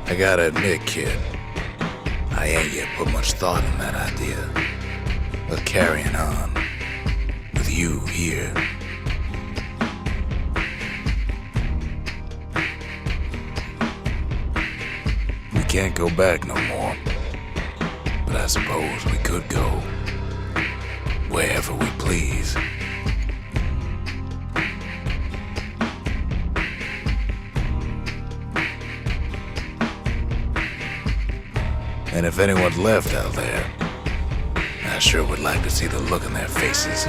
I gotta admit, kid, I ain't yet put much thought in that idea of carrying on with you here. We can't go back no more, but I suppose we could go wherever we please. And if anyone's left out there, I sure would like to see the look on their faces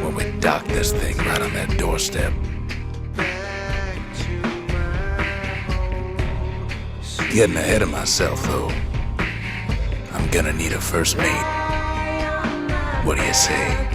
when we dock this thing right on their doorstep. Getting ahead of myself, though. I'm gonna need a first mate. What do you say?